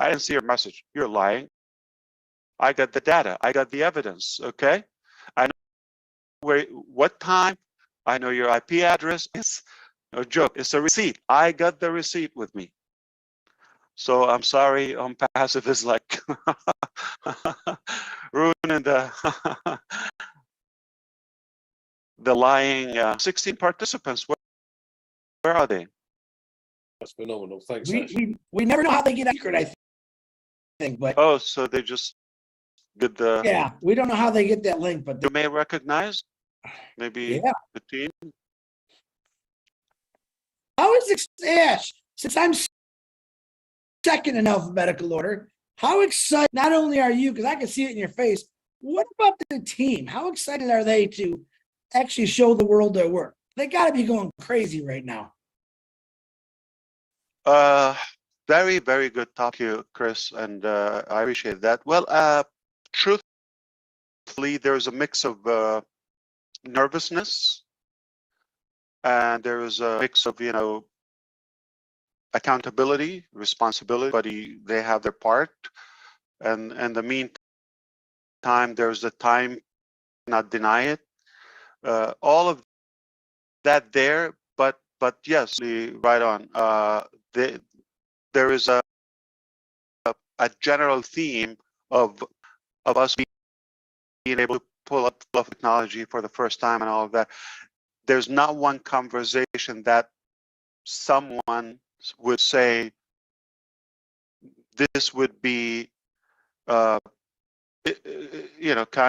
didn't see your message. You're lying. I got the data. I got the evidence. Okay, I know what time. I know your IP address. It's no joke. It's a receipt. I got the receipt with me. So I'm sorry, Onpassive is like ruining the lying 16 participants. Where are they? That's phenomenal. Thanks. We never know how they get secret, I think, but oh, so they just did the yeah, we don't know how they get that link, but you may recognize maybe the team. How is it, Ash? Since I'm second in alphabetical order, how excited not only are you, because I can see it in your face, what about the team? How excited are they to actually show the world their work? They got to be going crazy right now. Very, very good talk to you, Chris, and I appreciate that. Well, truthfully, there's a mix of nervousness, and there is a mix of, accountability, responsibility. They have their part, and in the meantime, there's the time, not deny it. All of that there, but yes, right on. There is a general theme of us being able to pull up technology for the first time and all of that. There's not one conversation that someone would say this would be kind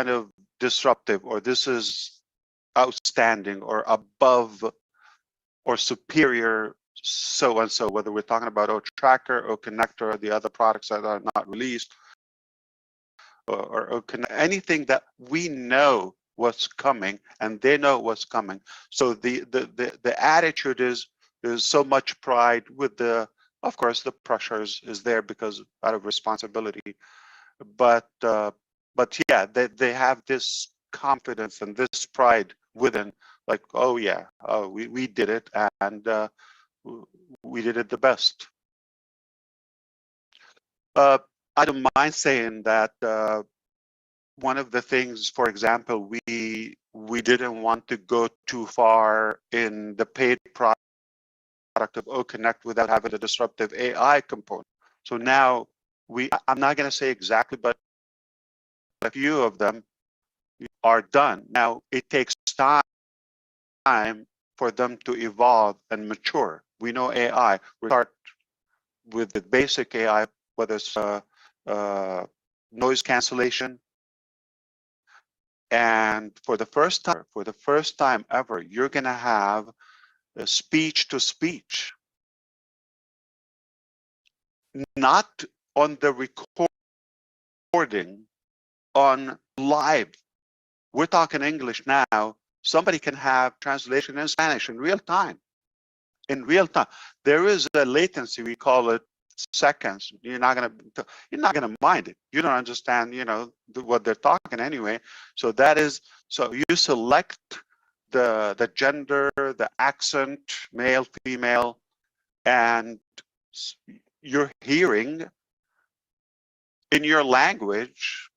of disruptive, or this is outstanding or above or superior so and so, whether we're talking about OTracker or Connector or the other products that are not released, or anything that we know what's coming and they know what's coming. So the attitude is there's so much pride with of course the pressure is there because out of responsibility, but yeah, they have this confidence and this pride within, like, oh yeah, we did it, and we did it the best. I don't mind saying that one of the things, for example, we didn't want to go too far in the paid product of OConnect without having a disruptive AI component. So now I'm not going to say exactly, but a few of them are done. Now it takes time for them to evolve and mature. We know AI. We start with the basic AI, whether it's noise cancellation, and for the first time ever, you're going to have a speech to speech, not on the recording, on live. We're talking English now. Somebody can have translation in Spanish in real time. In real time, there is a latency. We call it seconds. You're not gonna mind it. You don't understand, what they're talking anyway. So you select the gender, the accent, male, female, and you're hearing in your language.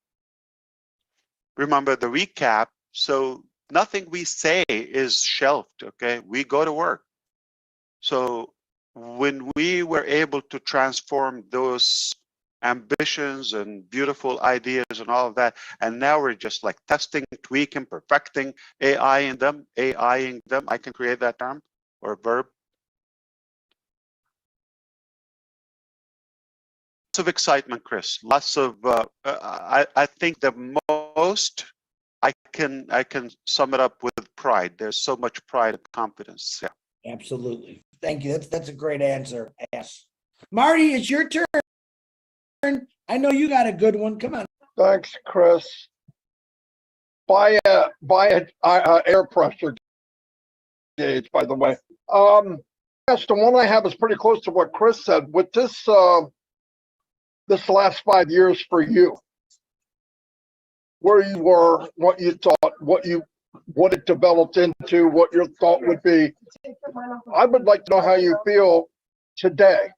Remember the recap. So nothing we say is shelved. Okay, we go to work. So when we were able to transform those ambitions and beautiful ideas and all of that, and now we're just like testing, tweaking, perfecting AIing them, I can create that term or verb. Lots of excitement, Chris. Lots of I think the most I can sum it up with pride. There's so much pride and confidence. Yeah. Absolutely. Thank you. That's a great answer. Yes. Marty, it's your turn. I know you got a good one. Come on. Thanks, Chris. Buy a air pressure gauge, by the way. Yes, the one I have is pretty close to what Chris said. With this this last 5 years for you, where you were, what you thought, what it developed into, what your thought would be. I would like to know how you feel today.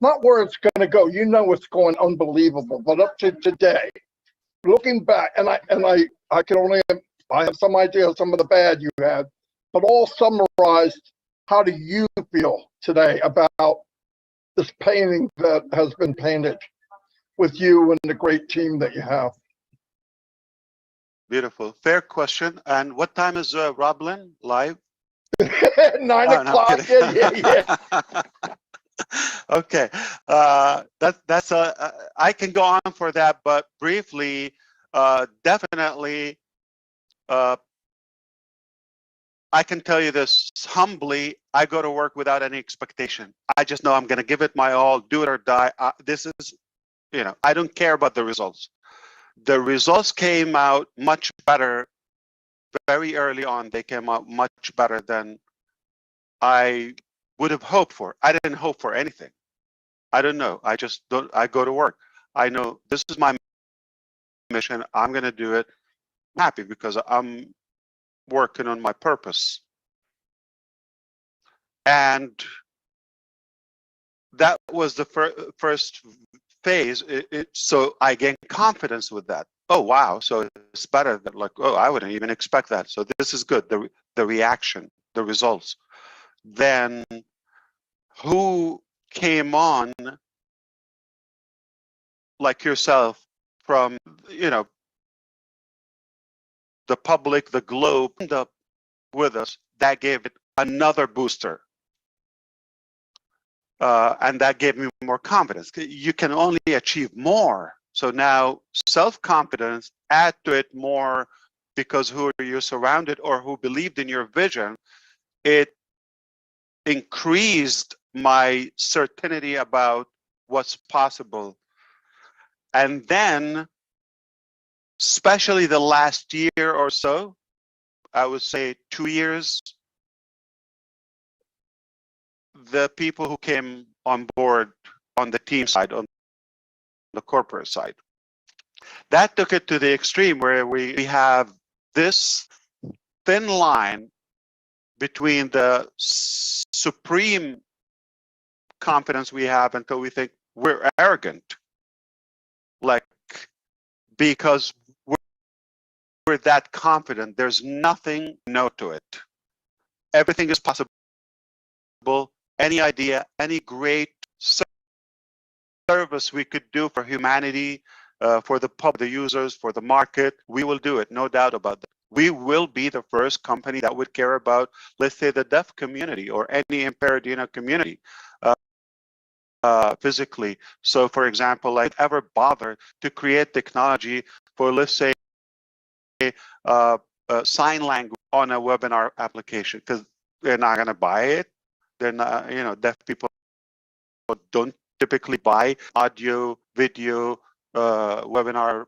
Not where it's going to go. You know it's going unbelievable, but up to today. Looking back, and I can only I have some idea of some of the bad you had, but all summarized. How do you feel today about this painting that has been painted with you and the great team that you have? Beautiful. Fair question. And what time is Roblin live? 9 o'clock. Yeah. Okay. That's I can go on for that, but briefly, definitely, I can tell you this humbly. I go to work without any expectation. I just know I'm going to give it my all, do it or die. This is, I don't care about the results. The results came out much better very early on. They came out much better than I would have hoped for. I didn't hope for anything. I don't know. I just don't. I go to work. I know this is my mission. I'm going to do it. I'm happy because I'm working on my purpose. And that was the first phase. So I gained confidence with that. Oh, wow. So it's better than like, oh, I wouldn't even expect that. So this is good. The reaction, the results. Then who came on like yourself from, the public, the globe, up with us, that gave it another booster. And that gave me more confidence. You can only achieve more. So now self-confidence, add to it more because who are you surrounded or who believed in your vision, it increased my certainty about what's possible. And then, especially the last year or so, I would say 2 years, the people who came on board on the team side, on the corporate side, that took it to the extreme where we have this thin line between the supreme confidence we have until we think we're arrogant, like because we're that confident. There's nothing no to it. Everything is possible. Any idea, any great service we could do for humanity, for the public, the users, for the market, we will do it, no doubt about that. We will be the first company that would care about, let's say, the deaf community or any impaired community physically. So, for example, I'd ever bother to create technology for, let's say, sign language on a webinar application because they're not going to buy it. They're not, deaf people don't typically buy audio, video, webinar,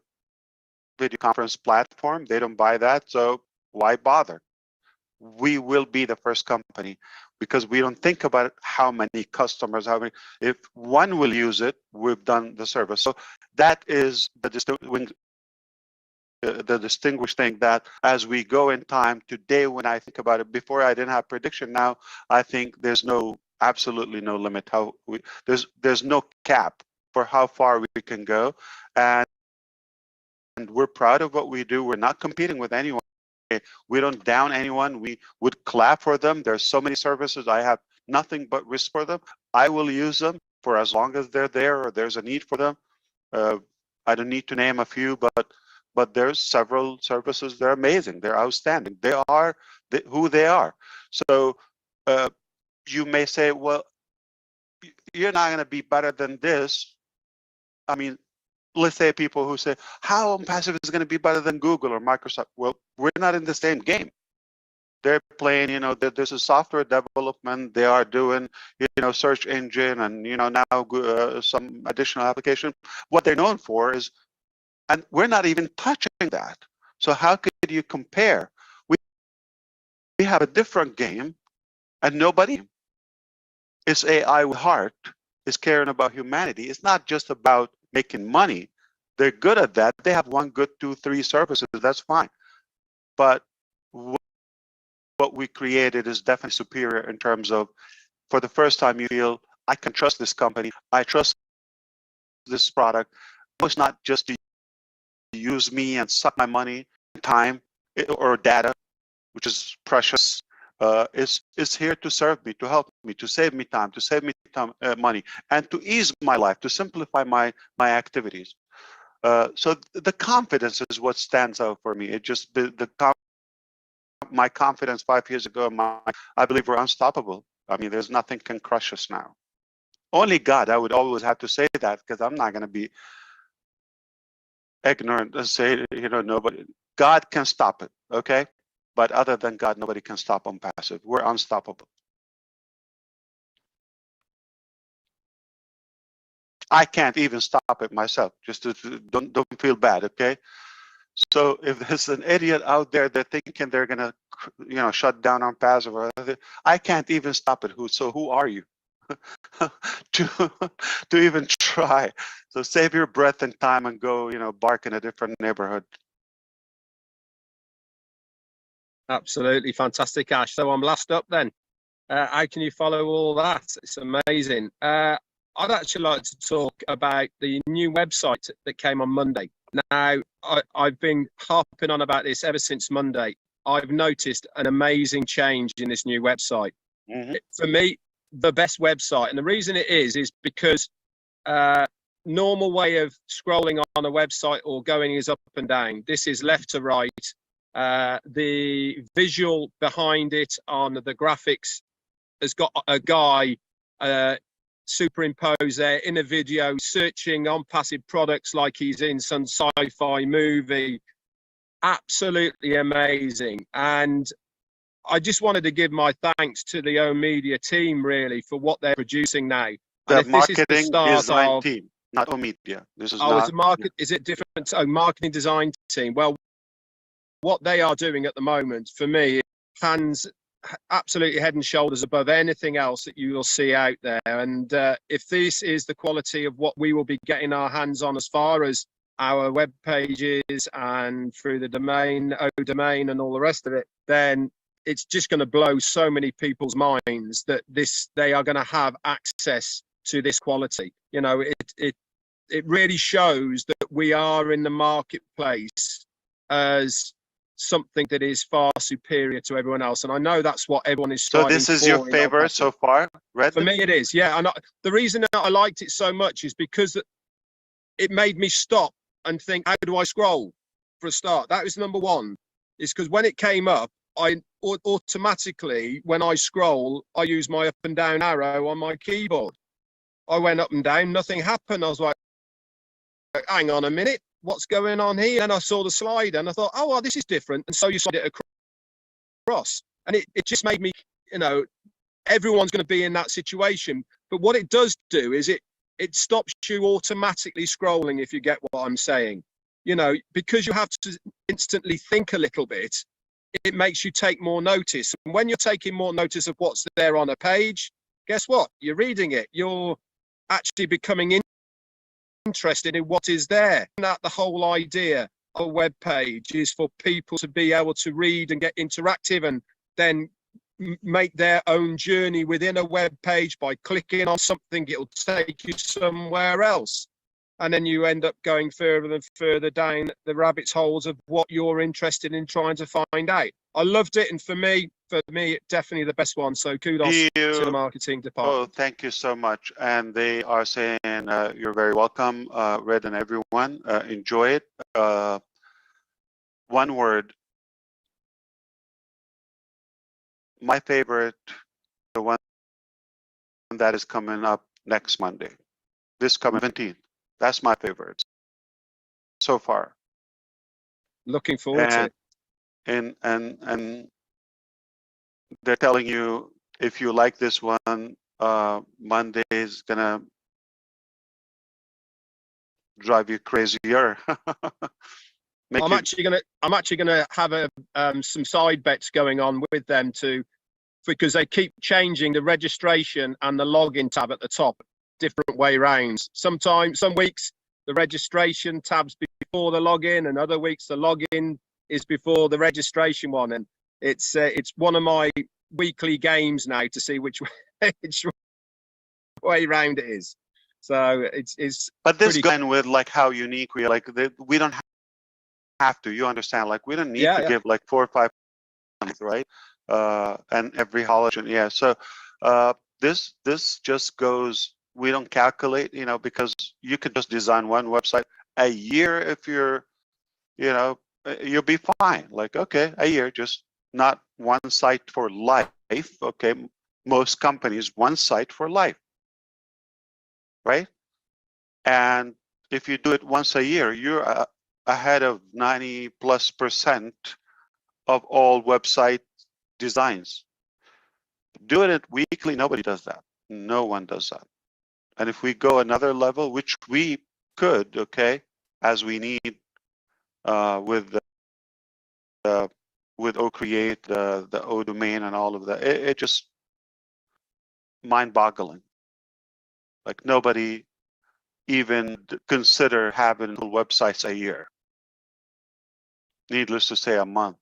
video conference platform. They don't buy that. So why bother? We will be the first company because we don't think about how many customers, if one will use it, we've done the service. So that is the distinguished thing that as we go in time today, when I think about it, before I didn't have prediction. Now I think there's absolutely no limit. There's no cap for how far we can go, and we're proud of what we do. We're not competing with anyone. We don't down anyone. We would clap for them. There's so many services. I have nothing but respect for them. I will use them for as long as they're there or there's a need for them. I don't need to name a few, but there's several services. They're amazing. They're outstanding. They are who they are. So you may say, well, you're not going to be better than this. I mean, let's say people who say, how Onpassive is going to be better than Google or Microsoft? Well, we're not in the same game. They're playing, this is software development. They are doing, search engine and, now some additional application. What they're known for is, and we're not even touching that. So how could you compare? We have a different game, and nobody is AI with heart, is caring about humanity. It's not just about making money. They're good at that. They have 1, good 2, 3 services. That's fine. But what we created is definitely superior in terms of, for the first time, you feel, I can trust this company. I trust this product. It's not just to use me and suck my money, time, or data, which is precious. Is here to serve me, to help me, to save me time, to save me money, and to ease my life, to simplify my activities. So the confidence is what stands out for me. It just my confidence 5 years ago. I believe we're unstoppable. I mean, there's nothing can crush us now. Only God. I would always have to say that, because I'm not going to be ignorant and say, nobody. God can stop it. Okay. But other than God, nobody can stop Onpassive. We're unstoppable. I can't even stop it myself. Just don't feel bad, okay? So if there's an idiot out there that thinking they're gonna, shut down Onpassive, or I can't even stop it. Who are you to even try? So save your breath and time and go, bark in a different neighborhood. Absolutely fantastic, Ash. So I'm last up then. How can you follow all that? It's amazing. I'd actually like to talk about the new website that came on Monday. Now, I've been harping on about this ever since Monday. I've noticed an amazing change in this new website. Mm-hmm. For me, the best website. And the reason it is because normal way of scrolling on a website or going is up and down. This is left to right. The visual behind it on the graphics has got a guy superimposed there in a video searching Onpassive products like he's in some sci-fi movie. Absolutely amazing. And I just wanted to give my thanks to the O Media team, really, for what they're producing now. The marketing design team, not O Media. This is it's a market. Is it different? Oh, marketing design team. Well, what they are doing at the moment, for me, hands absolutely head and shoulders above anything else that you will see out there. And if this is the quality of what we will be getting our hands on as far as our web pages and through the domain, domain and all the rest of it, then it's just going to blow so many people's minds that they are going to have access to this quality. It really shows that we are in the marketplace as something that is far superior to everyone else, and I know that's what everyone is striving for. So this is your favorite so far, right? For me, it is, yeah. And the reason that I liked it so much is because it made me stop and think, how do I scroll for a start? That was number one. Is because when it came up, I automatically, when I scroll, I use my up and down arrow on my keyboard. I went up and down, nothing happened. I was like, hang on a minute. What's going on here? And I saw the slide and I thought, oh, well, this is different. And so you slide it across. And it just made me, everyone's going to be in that situation. But what it does do is it stops you automatically scrolling, if you get what I'm saying. Because you have to instantly think a little bit, it makes you take more notice. And when you're taking more notice of what's there on a page, guess what? You're reading it. You're actually becoming interested in what is there. And that the whole idea of a web page is for people to be able to read and get interactive and then make their own journey within a web page by clicking on something. It'll take you somewhere else. and then you end up going further and further down the rabbit's holes of what you're interested in trying to find out. I loved it, and for me, definitely the best one. So kudos to the marketing department. Oh, thank you so much. And they are saying you're very welcome, Red and everyone. Enjoy it. One word. My favorite, the one that is coming up next Monday, this coming 17th. That's my favorite so far. Looking forward to it. And they're telling you, if you like this one, Monday is gonna drive you crazier. I'm actually gonna have some side bets going on with them too, because they keep changing the registration and the login tab at the top, different way rounds. Some weeks the registration tab's before the login, and other weeks the login is before the registration one. And it's one of my weekly games now to see which way round it is. So it's. But this going with like how unique we are, like we don't have to. You understand? Like we don't need to give like 4 or 5 months, right? And every holiday, yeah. So this just goes. We don't calculate, you know, because you could just design one website a year if you're, you know, you'll be fine. Like, okay, a year, just not one site for life. Okay, most companies, one site for life, right? And if you do it once a year, you're ahead of 90+% of all website designs. Doing it weekly, nobody does that. No one does that. And if we go another level, which we could, okay, as we need with OCreate, the O domain, and all of that, it just mind-boggling. Like nobody even consider having websites a year. Needless to say, a month.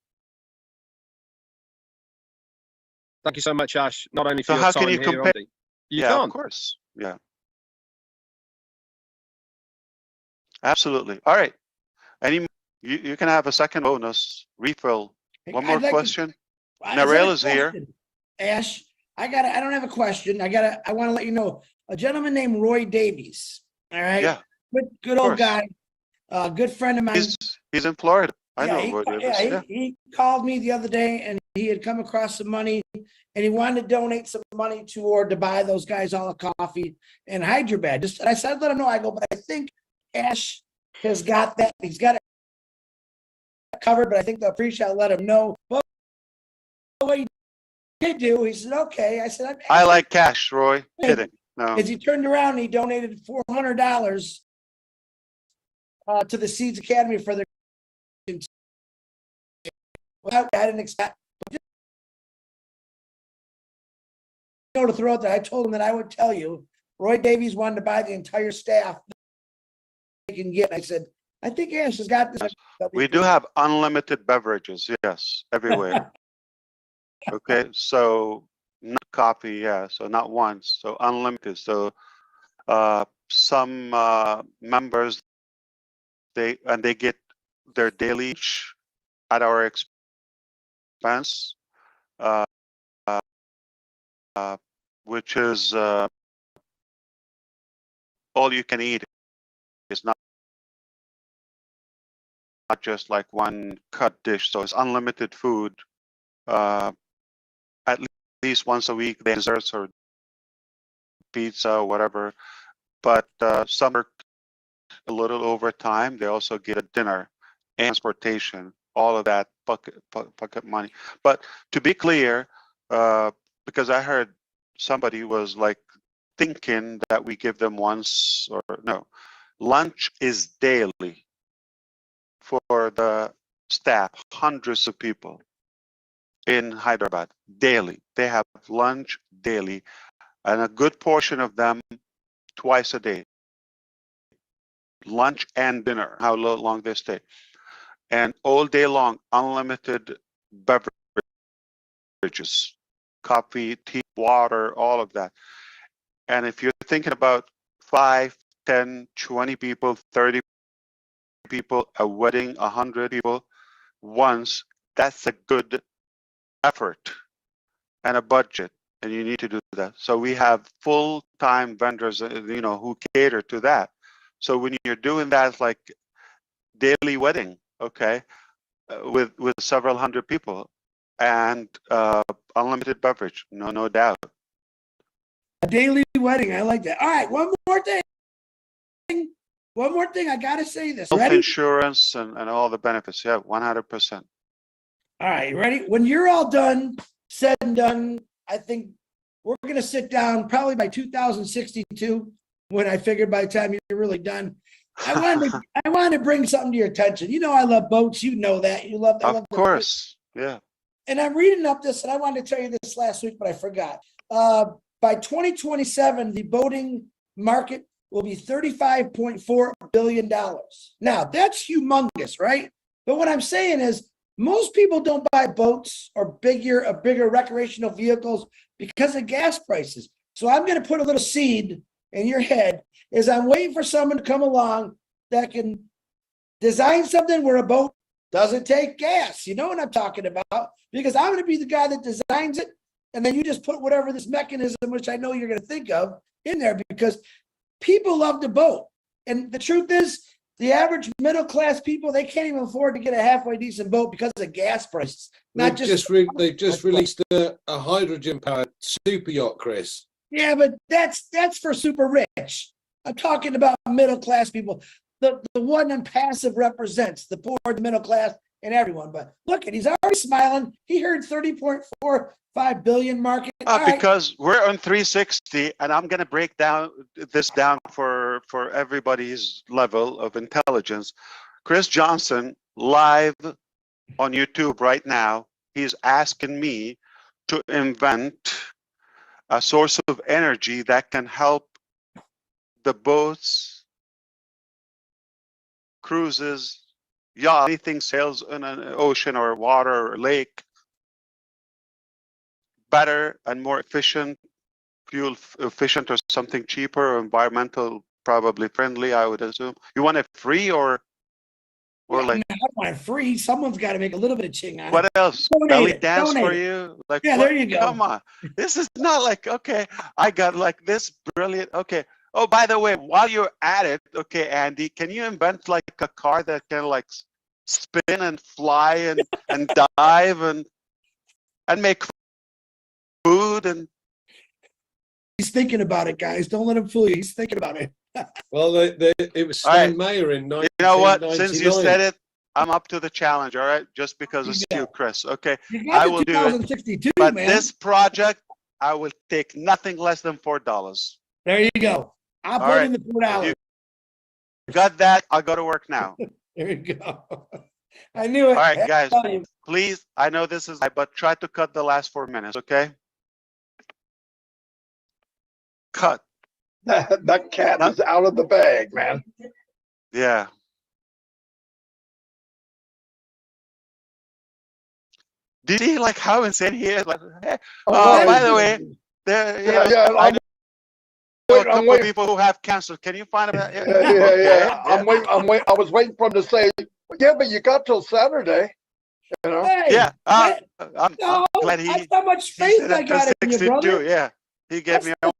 Thank you so much, Ash. Not only for So your how time can you here, compare? You Yeah, can't. of course. Yeah. Absolutely. All right. Any you can have a second bonus refill. One more question. Narelle is here. Ash, I don't have a question. I want to let you know a gentleman named Roy Davies. All right. Yeah. Good old guy. Good friend of mine. He's in Florida. I know Roy Davies. Yeah, he called me the other day and he had come across some money and he wanted to donate some money to buy those guys all a coffee in Hyderabad. And I said, let him know. I go, but I think Ash has got that. He's got it covered, but I think they'll appreciate. I'll let him know. But what he did do, he said, okay. I said, I like cash, Roy. Kidding. No. As he turned around, and he donated $400 to the Seeds Academy for their. I didn't expect. To throw out there, I told him that I would tell you. Roy Davies wanted to buy the entire staff they can get. I said, I think Ash has got this. We do have unlimited beverages, yes, everywhere. Okay, so not coffee, yeah, so not once, so unlimited. So some members, they get their daily at our expense, which is all you can eat. It's not just like one cut dish, so it's unlimited food. At least once a week, they desserts or pizza or whatever. But some work a little overtime. They also get a dinner, transportation, all of that pocket money. But to be clear, because I heard somebody was like thinking that we give them once or no, lunch is daily for the staff, hundreds of people in Hyderabad daily. They have lunch daily, and a good portion of them twice a day. Lunch and dinner, how long they stay. And all day long, unlimited beverages, coffee, tea, water, all of that. And if you're thinking about 5, 10, 20 people, 30 people, a wedding, 100 people once, that's a good effort and a budget, and you need to do that. So we have full-time vendors, you know, who cater to that. So when you're doing that, like daily wedding, okay, with several hundred people, and unlimited beverage, no doubt. A daily wedding. I like that. All right, one more thing. One more thing. I gotta say this. Health Ready? insurance and all the benefits. Yeah, 100%. All right, ready? When you're all done, said and done, I think we're gonna sit down probably by 2062. When I figured by the time you're really done, I wanted to bring something to your attention. You know, I love boats. You know that. You love. I love Of course, yeah. And I'm reading up this, and I wanted to tell you this last week, but I forgot. By 2027, the boating market will be $35.4 billion. Now, that's humongous, right? But what I'm saying is most people don't buy boats or bigger recreational vehicles because of gas prices. So I'm going to put a little seed in your head is I'm waiting for someone to come along that can design something where a boat doesn't take gas. You know what I'm talking about? Because I'm going to be the guy that designs it. And then you just put whatever this mechanism, which I know you're going to think of, in there because people love to boat. And the truth is, the average middle class people, they can't even afford to get a halfway decent boat because of gas prices. They've just released a hydrogen powered super yacht, Chris. Yeah, but that's for super rich. I'm talking about middle class people. The one Onpassive represents the poor, the middle class, and everyone. But look at, he's already smiling. He heard 30.45 billion market. Because we're on 360, and I'm going to break this down for everybody's level of intelligence. Chris Johnson, live on YouTube right now, he's asking me to invent a source of energy that can help the boats, cruises, yacht, anything sails in an ocean or water or lake, better and more efficient, fuel efficient, or something cheaper, or environmental, probably friendly, I would assume. You want it free or like? I want it free. Someone's got to make a little bit of ching on it. What else? Belly dance for you? Like, yeah, there you go. Come on. This is not like, okay, I got like this brilliant, okay. Oh, by the way, while you're at it, okay, Andy, can you invent like a car that can like spin and fly and dive and make food? And he's thinking about it, guys. Don't let him fool you. He's thinking about it. Well, it was Stan Mayer in 1999. You know what? Since you said it, I'm up to the challenge. All right, just because it's you, Chris. Okay, I will do it. But man, this project, I will take nothing less than $4. There you go. I'll put in the $4. You got that? I'll go to work now. There you go. I knew it. All right, guys, please. I know this is, but try to cut the last 4 minutes, okay? Cut. That cat is out of the bag, man. Yeah. Did he like how insane he is? Like, hey, by the way, there. I know a couple of people who have cancer. Can you find them? Yeah. I'm waiting. I was waiting for him to say, yeah, but you got till Saturday. You know? Hey, yeah. I'm glad that's how much faith I got in you, brother. Yeah. He gave me a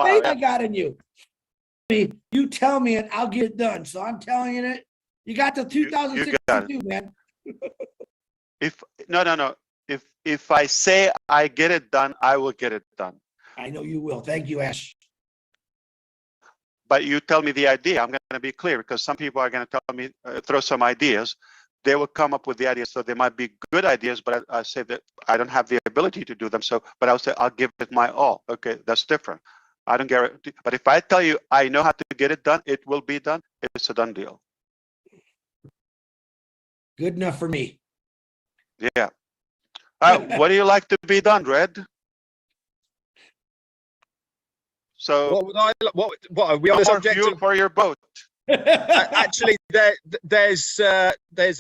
faith I got in you. You tell me and I'll get it done. So I'm telling you that you got till 2062, man. No. If I say I get it done, I will get it done. I know you will. Thank you, Ash. But you tell me the idea. I'm going to be clear because some people are going to tell me, throw some ideas. They will come up with the ideas. So they might be good ideas, but I say that I don't have the ability to do them. So, but I'll say I'll give it my all. Okay, that's different. I don't guarantee. But if I tell you I know how to get it done, it will be done. It's a done deal. Good enough for me. Yeah. What do you like to be done, Red? So what would I? What are we on the subject fuel for your boat? Actually, there's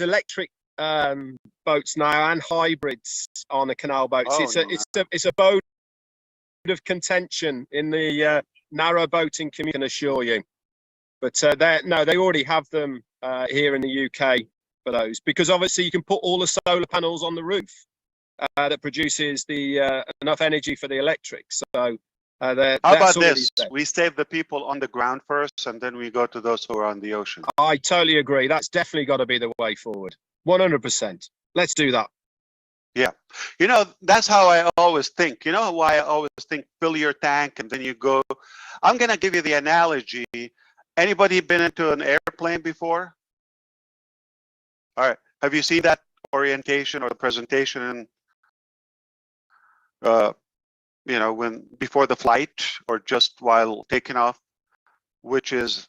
electric boats now and hybrids on the canal boats. It's a bone of contention in the narrow boating community, can assure you. But they already have them here in the UK for those, because obviously you can put all the solar panels on the roof that produces the enough energy for the electric. So how about this? We save the people on the ground first, and then we go to those who are on the ocean. I totally agree. That's definitely got to be the way forward. 100%. Let's do that. Yeah, you know, that's how I always think. You know why I always think fill your tank and then you go. I'm gonna give you the analogy. Anybody been into an airplane before? All right, have you seen that orientation or the presentation you know, when before the flight or just while taking off, which is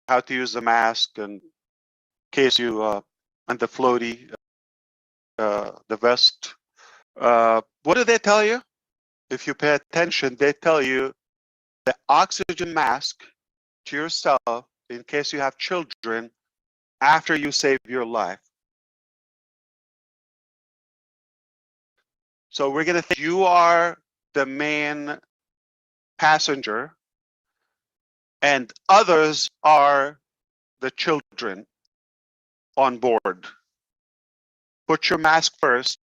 how to use the mask and in case you and the floaty, the vest. What do they tell you? If you pay attention, they tell you the oxygen mask to yourself in case you have children after you save your life. So we're going to think you are the main passenger and others are the children on board. Put your mask first,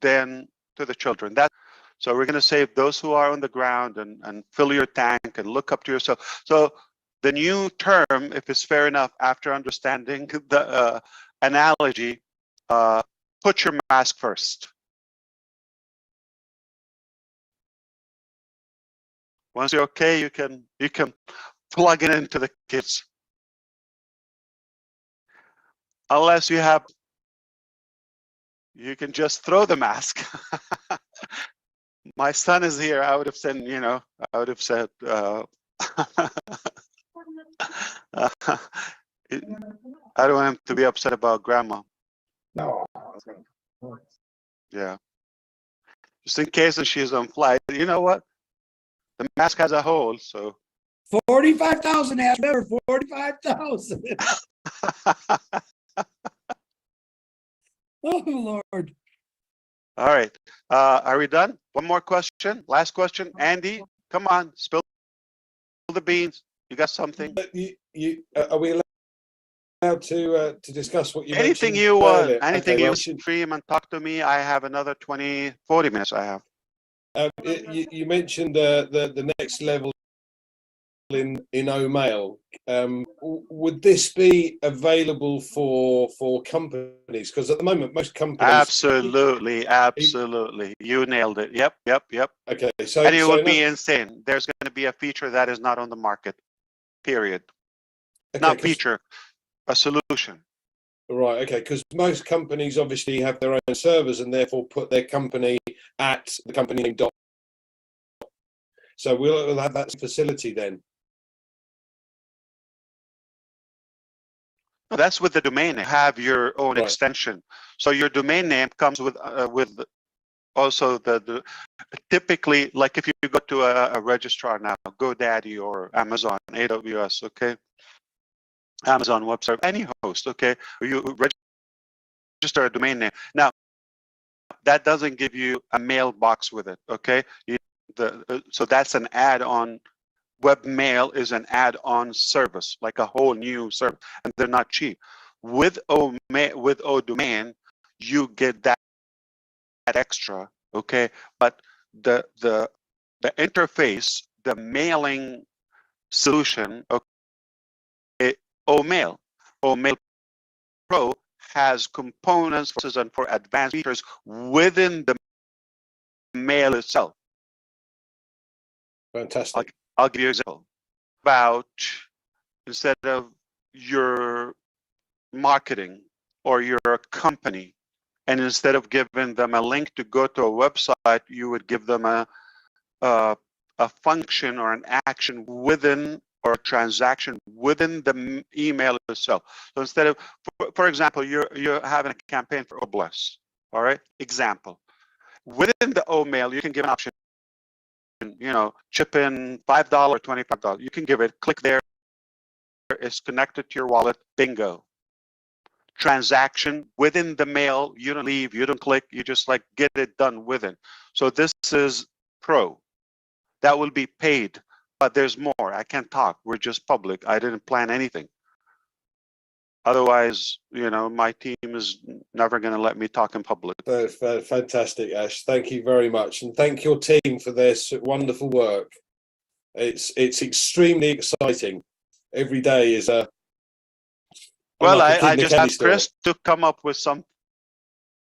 then to the children. So we're going to save those who are on the ground and fill your tank and look up to yourself. So the new term, if it's fair enough, after understanding the analogy, put your mask first. Once you're okay, you can plug it into the kids. Unless you have, you can just throw the mask. My son is here. I would have said, you know, I would have said, I don't want him to be upset about grandma. No. Yeah. Just in case she's on flight, you know what? The mask has a hole, so. 45,000, ASH MUfreh, 45,000. Oh, Lord. All right. Are we done? One more question. Last question. Andy, come on. Spill the beans. You got something? Are we allowed to discuss what you Anything mentioned you want. earlier? Anything Okay, you well, stream and talk to me. I have another 20, 40 minutes I have. You mentioned the next level in OMail. Would this be available for companies? Because at the moment, most companies. Absolutely. You nailed it. Yep. Okay, so and it would be insane. There's going to be a feature that is not on the market. Period. Okay, not feature, a solution. Right. Okay. Because most companies obviously have their own servers and therefore put their company at the company name. So we'll have that facility then. No, that's with the domain name. Have your own extension. So your domain name comes with also the typically, like if you go to a registrar now, GoDaddy or Amazon, AWS, okay, Amazon Web Service, any host, okay, you register a domain name. Now, that doesn't give you a mailbox with it, okay? So that's an add-on. Webmail is an add-on service, like a whole new service, and they're not cheap. With ODomain, you get that extra, okay? But the interface, the mailing solution, okay, OMail Pro has components for advanced features within the mail itself. Fantastic. I'll give you an example. About instead of your marketing or your company, and instead of giving them a link to go to a website, you would give them a function or an action within or a transaction within the email itself. So instead of, for example, you're having a campaign for Obless, all right? Example. Within the OMail, you can give an option, you know, chip in $5 or $25. You can give it, click there, it's connected to your wallet, bingo. Transaction within the mail, you don't leave, you don't click, you just like get it done with it. So this is Pro. that will be paid. But there's more. I can't talk. We're just public. I didn't plan anything. Otherwise, you know, my team is never going to let me talk in public. Fantastic, Ash. Thank you very much, and thank your team for this wonderful work. It's extremely exciting. Every day is a well, like I just asked Chris to come up with some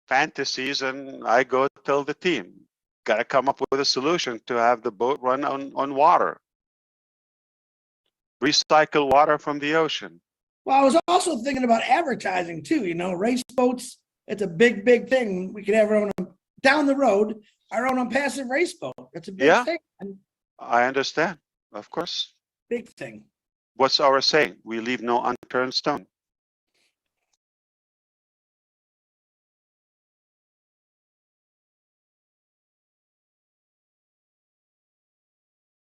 fantasies, and I go tell the team, got to come up with a solution to have the boat run on water. Recycle water from the ocean. Well, I was also thinking about advertising too. You know, race boats. It's a big, big thing. We could have our own down the road, our own Onpassive race boat. It's a big thing. I understand. Of course. Big thing. What's our saying? We leave no unturned stone.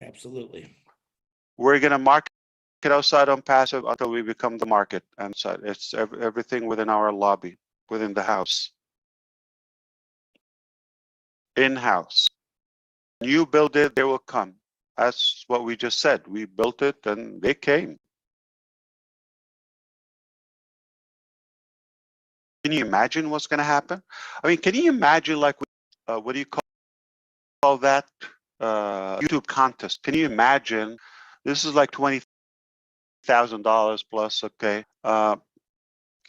Absolutely. We're going to market outside Onpassive until we become the market. And so it's everything within our lobby, within the house. In-house. You build it, they will come. That's what we just said. We built it and they came. Can you imagine what's going to happen? I mean, can you imagine, like, what do you call that? YouTube contest. Can you imagine? This is like $20,000 plus. Okay. Can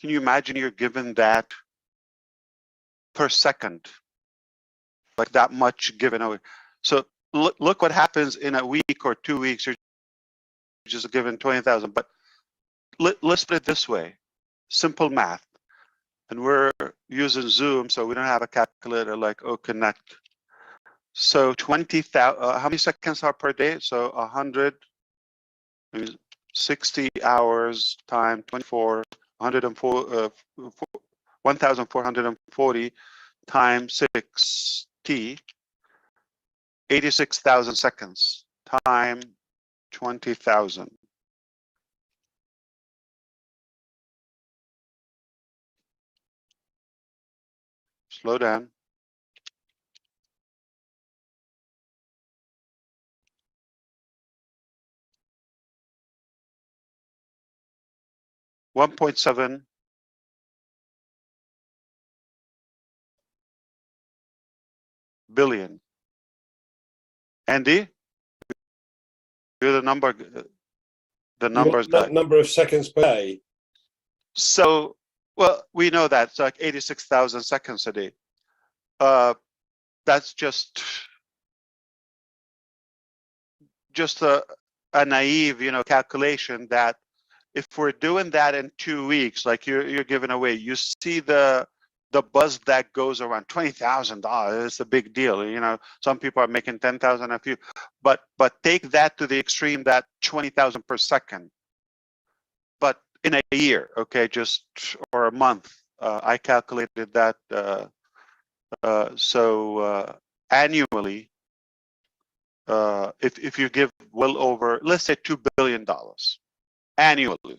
you imagine you're given that per second? Like that much given away. So look what happens in a week or 2 weeks. You're just given 20,000. But let's put it this way: simple math. And we're using Zoom, so we don't have a calculator like Connect. So 20,000. How many seconds are per day? So 160 hours times 24, 1,440 times 60. 86,000 seconds times 20,000. Slow down. $1.7 billion. Andy, you're the numbers guy. Number of seconds per day. So, well, we know that it's like 86,000 seconds a day. That's just a naive, you know, calculation that if we're doing that in 2 weeks, like you're giving away, you see the buzz that goes around. $20,000. It's a big deal. You know, some people are making 10,000 a few, but take that to the extreme, that 20,000 per second. But in a year, okay, or a month, I calculated that. So annually, if you give well over, let's say $2 billion annually,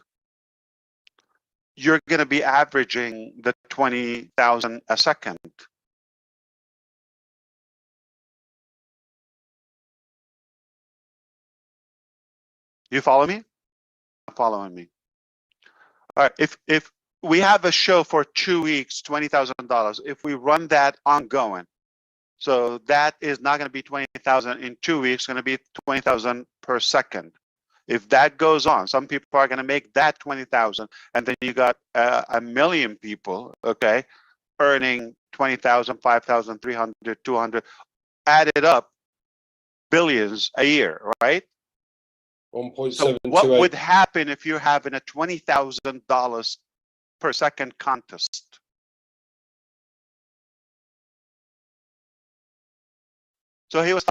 you're going to be averaging the 20,000 a second. You follow me? Following me? All right. If we have a show for 2 weeks, $20,000. If we run that ongoing, so that is not going to be 20,000 in 2 weeks. Going to be 20,000 per second. If that goes on, some people are going to make that 20,000, and then you got 1 million people, okay, earning 20,000, 5,000, 300, 200, added up, billions a year, right? 1.7. So what would happen if you're having a $20,000 per second contest? So he was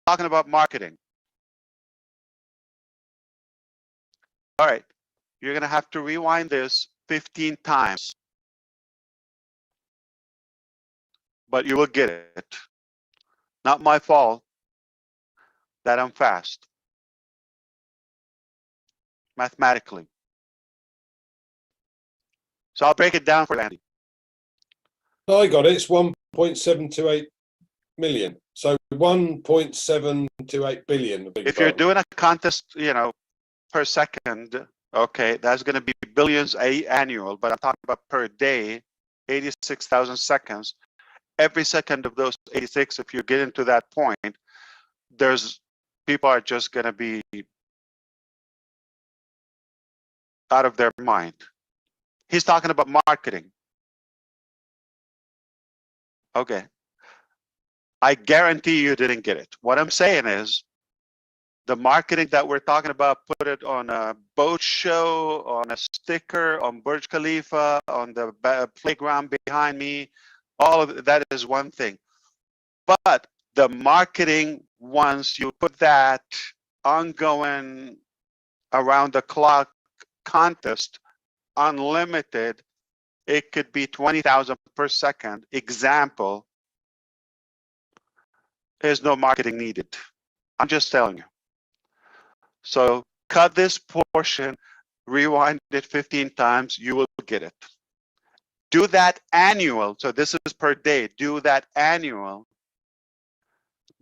talking about marketing. All right, you're going to have to rewind this 15 times, but you will get it. Not my fault that I'm fast mathematically. So I'll break it down for Andy. I got it. It's 1.728 million. So 1.728 billion. If you're doing a contest, you know, per second, okay, that's going to be billions annual, but I'm talking about per day, 86,000 seconds. Every second of those 86, if you get into that point, there's people are just going to be out of their mind. He's talking about marketing. Okay. I guarantee you didn't get it. What I'm saying is the marketing that we're talking about, put it on a boat show, on a sticker, on Burj Khalifa, on the playground behind me. All of that is one thing. But the marketing, once you put that ongoing around the clock contest, unlimited, it could be 20,000 per second. Example, there's no marketing needed. I'm just telling you. So cut this portion, rewind it 15 times, you will get it. Do that annual. So this is per day. Do that annual.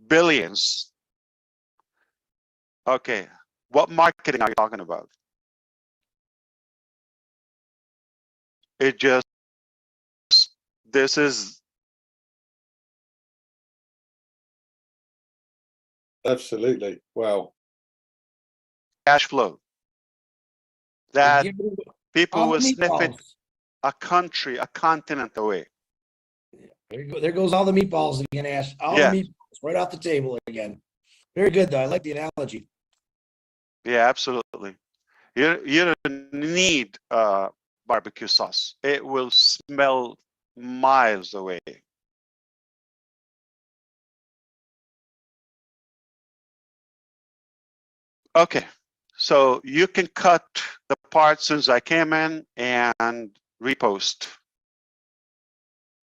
Billions. Okay. What marketing are you talking about? It just, this is. Absolutely. Wow. Cash flow. That people all will the sniff it meatballs. a country, a continent away. There goes all the meatballs again, Ash. All Yeah. the meatballs right off the table again. Very good, though. I like the analogy. Yeah, absolutely. You don't need barbecue sauce. It will smell miles away. Okay, so you can cut the part since I came in and repost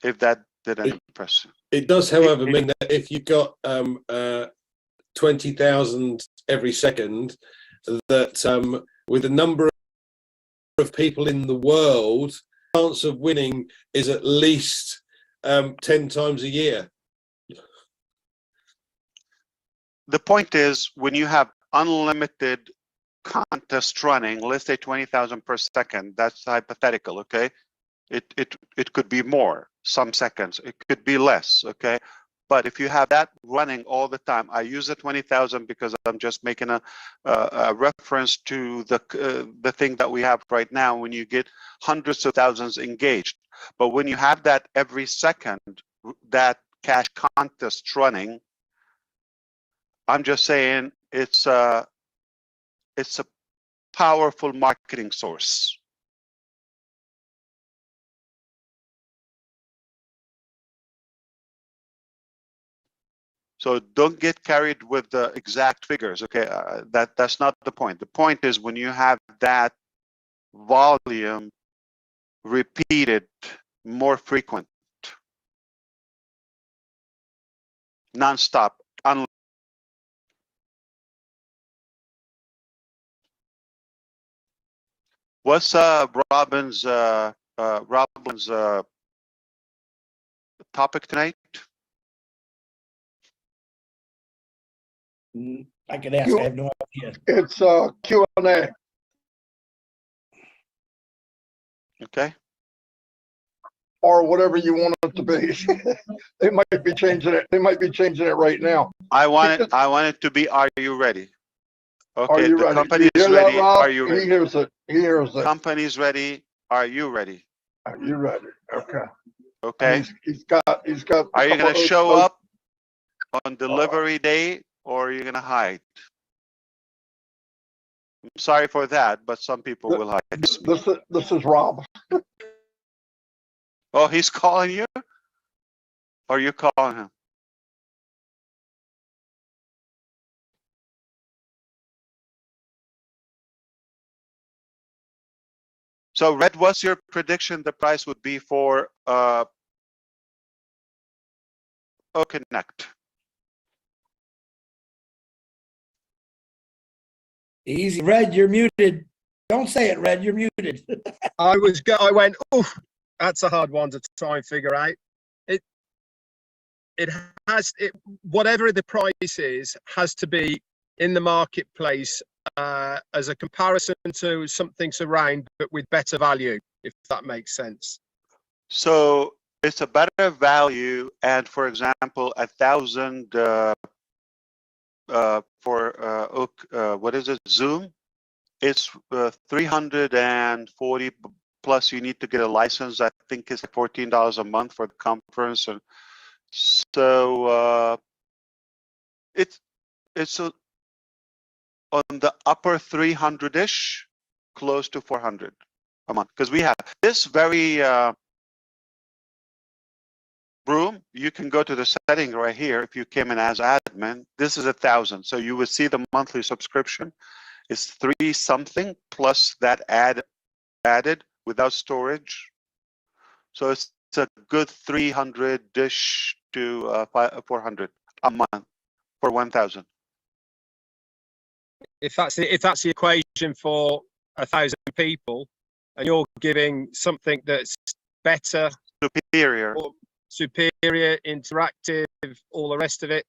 if that didn't impress you. It does, however, mean that if you've got 20,000 every second, that with the number of people in the world, chance of winning is at least 10 times a year. The point is, when you have unlimited contest running, let's say 20,000 per second, that's hypothetical, okay? It could be more, some seconds, it could be less, okay? But if you have that running all the time, I use the 20,000 because I'm just making a reference to the thing that we have right now when you get hundreds of thousands engaged. But when you have that every second, that cash contest running, I'm just saying it's a powerful marketing source. So don't get carried with the exact figures, okay? That's not the point. The point is when you have that volume repeated, more frequent, non-stop. What's Robin's topic tonight? I could ask. I have no idea. It's Q&A. Okay. Or whatever you want it to be. They might be changing it. They might be changing it right now. I want it to be, are you ready? Okay, Are you the ready? company You is hear that, ready. Rob? Are you ready? He hears it. He hears it. Company's ready. Are you ready? Are you ready? Okay. Okay. He's got. Are you going to show up on delivery day, or are you going to hide? I'm sorry for that, but some people will hide. This is Rob. Oh, he's calling you? Or you calling him? So, Red, what's your prediction the price would be for Connect? Easy. Red, you're muted. Don't say it, Red. You're muted. I went, oh, that's a hard one to try and figure out. it has it whatever the price is has to be in the marketplace as a comparison to something around, but with better value, if that makes sense. So it's a better value, and for example, 1,000 for what is it, Zoom? It's 340 plus. You need to get a license. I think it's $14 a month for the conference, and so it's on the upper 300-ish, close to 400 a month, because we have this very room. You can go to the setting right here. If you came in as admin, this is 1,000. So you would see the monthly subscription is 3 something plus that added without storage. So it's a good 300-ish to 400 a month for 1,000. If that's the equation for 1,000 people, and you're giving something that's better, superior, interactive, all the rest of it,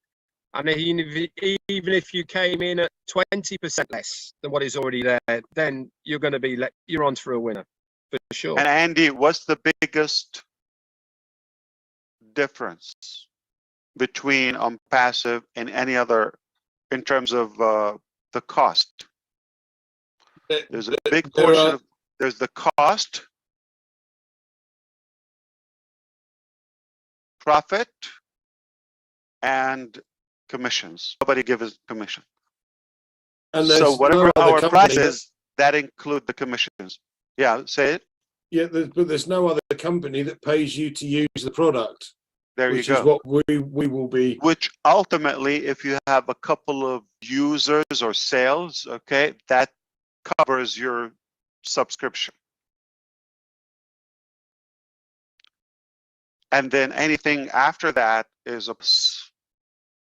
and even if you came in at 20% less than what is already there, then you're going to be you're on for a winner for sure. And Andy, what's the biggest difference between Onpassive and any other in terms of the cost? There's a big portion of there's the cost, profit, and commissions. Nobody gives us commission. And so whatever our price is, that include the commissions. Yeah, say it. Yeah, but there's no other company that pays you to use the product. There you go. Which is what we will be. Which ultimately, if you have a couple of users or sales, okay, that covers your subscription. And then anything after that is a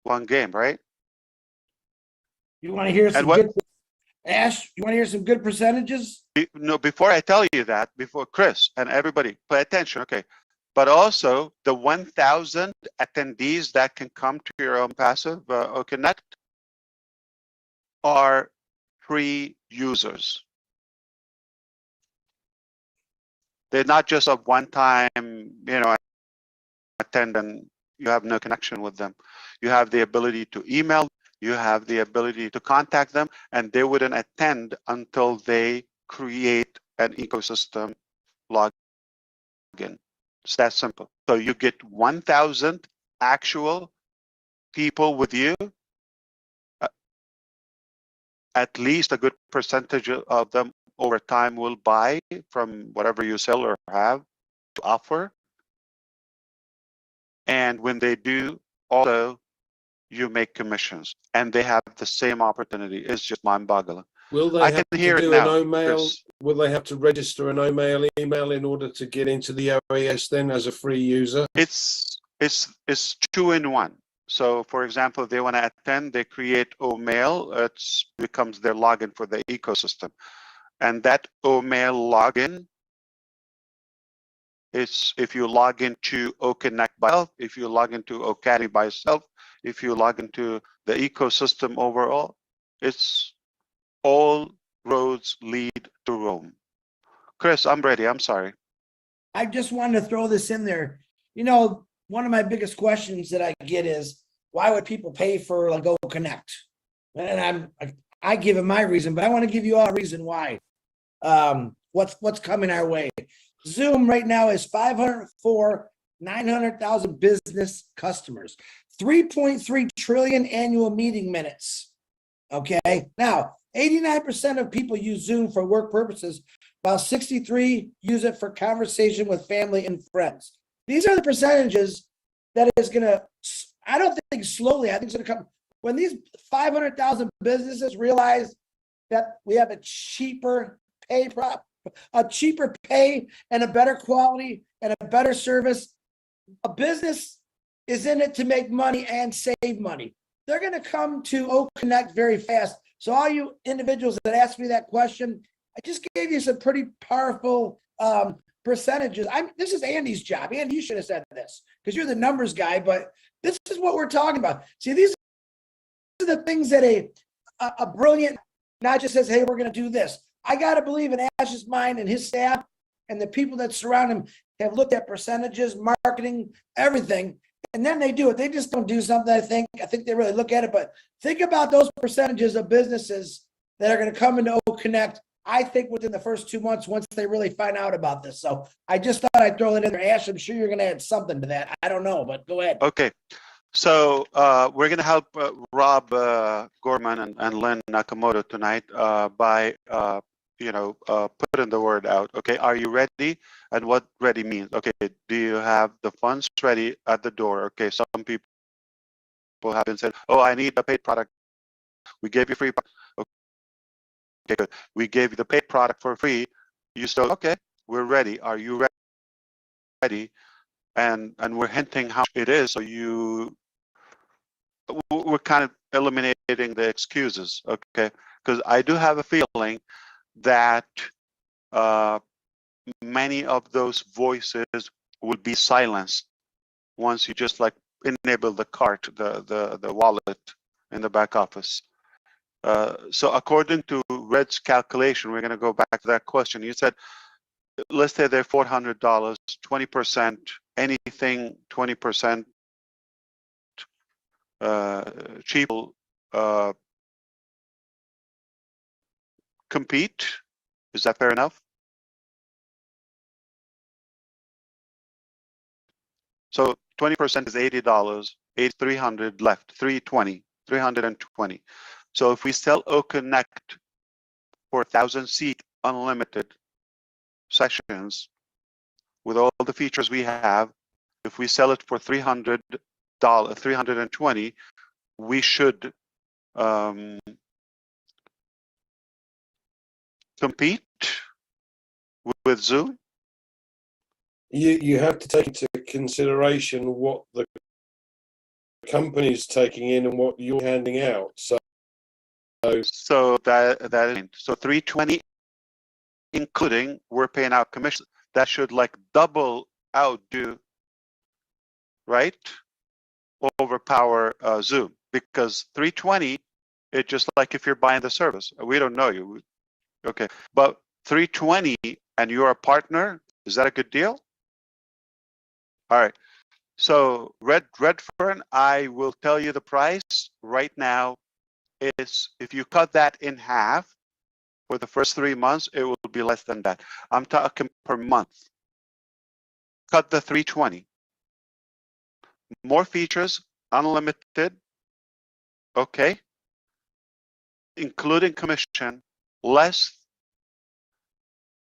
one game, right? You want to hear some good, Ash? You want to hear some good percentages? No, before I tell you that, before Chris and everybody, pay attention, okay? But also the 1,000 attendees that can come to your Onpassive Connect are free users. They're not just a one-time, attend and you have no connection with them. You have the ability to email, you have the ability to contact them, and they wouldn't attend until they create an ecosystem login. It's that simple. So you get 1,000 actual people with you. At least a good percentage of them over time will buy from whatever you sell or have to offer. And when they do, also, you make commissions. And they have the same opportunity. It's just mind-boggling. Will they have to do an OMail? Will they have to register an OMail email in order to get into the OAS then as a free user? It's 2-in-1. So, for example, if they want to attend, they create OMail. It becomes their login for the ecosystem. And that OMail login is if you log into OConnect by itself, if you log into OCademy by itself, if you log into the ecosystem overall, it's all roads lead to Rome. Chris, I'm ready. I'm sorry. I just wanted to throw this in there. One of my biggest questions that I get is, why would people pay for like OConnect? And I give it my reason, but I want to give you all a reason why. What's coming our way? Zoom right now is 900,000 business customers, 3.3 trillion annual meeting minutes. Okay, now 89% of people use Zoom for work purposes, while 63% use it for conversation with family and friends. These are the percentages that is going to, I don't think slowly, I think it's going to come. When these 500,000 businesses realize that we have a cheaper pay and a better quality and a better service, a business is in it to make money and save money. They're going to come to OConnect very fast. So all you individuals that asked me that question, I just gave you some pretty powerful percentages. This is Andy's job. Andy, you should have said this because you're the numbers guy, but this is what we're talking about. See, these are the things that a brilliant not just says, hey, we're going to do this. I got to believe in Ash's mind and his staff and the people that surround him have looked at percentages, marketing, everything, and then they do it. They just don't do something. I think they really look at it, but think about those percentages of businesses that are going to come into Connect. I think within the first 2 months, once they really find out about this. So I just thought I'd throw it in there. Ash, I'm sure you're going to add something to that. I don't know, but go ahead. Okay. So we're going to help Rob Gorman and Lynn Nakamoto tonight by, putting the word out. Okay. Are you ready? And what ready means? Okay. Do you have the funds ready at the door? Okay. Some people have been said, oh, I need a paid product. We gave you free. Okay, good. We gave you the paid product for free. You still, okay, we're ready. Are you ready? And we're hinting how it is. So we're kind of eliminating the excuses, okay? Because I do have a feeling that many of those voices will be silenced once you just like enable the cart, the wallet in the back office. So according to Red's calculation, we're going to go back to that question. You said, let's say they're $400, 20%, anything 20% cheap, compete. Is that fair enough? So 20% is $80, 300 left, 320. So if we sell OConnect for 1,000 seat unlimited sessions with all the features we have, if we sell it for $300, 320, we should compete with Zoom. You have to take into consideration what the company's taking in and what you're handing out. So that is so 320, including we're paying out commission. That should like double outdo, right? Overpower Zoom, because 320, it's just like if you're buying the service. We don't know you, okay? But 320 and you're a partner, is that a good deal? All right. So Redfern, I will tell you the price right now. Is if you cut that in half for the first 3 months, it will be less than that. I'm talking per month. Cut the 320. More features, unlimited, okay, including commission, less.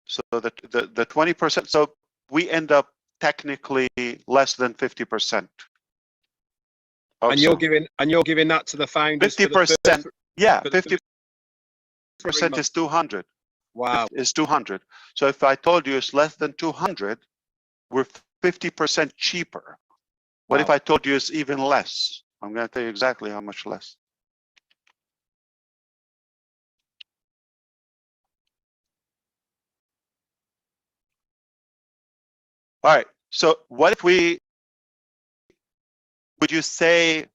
So the 20%. So we end up technically less than 50%. And you're giving that to the founders. 50%. Yeah, 50% is 200. Wow. Is 200. So if I told you it's less than 200, we're 50% cheaper. What if I told you it's even less? I'm going to tell you exactly how much less. All right. So what if would you say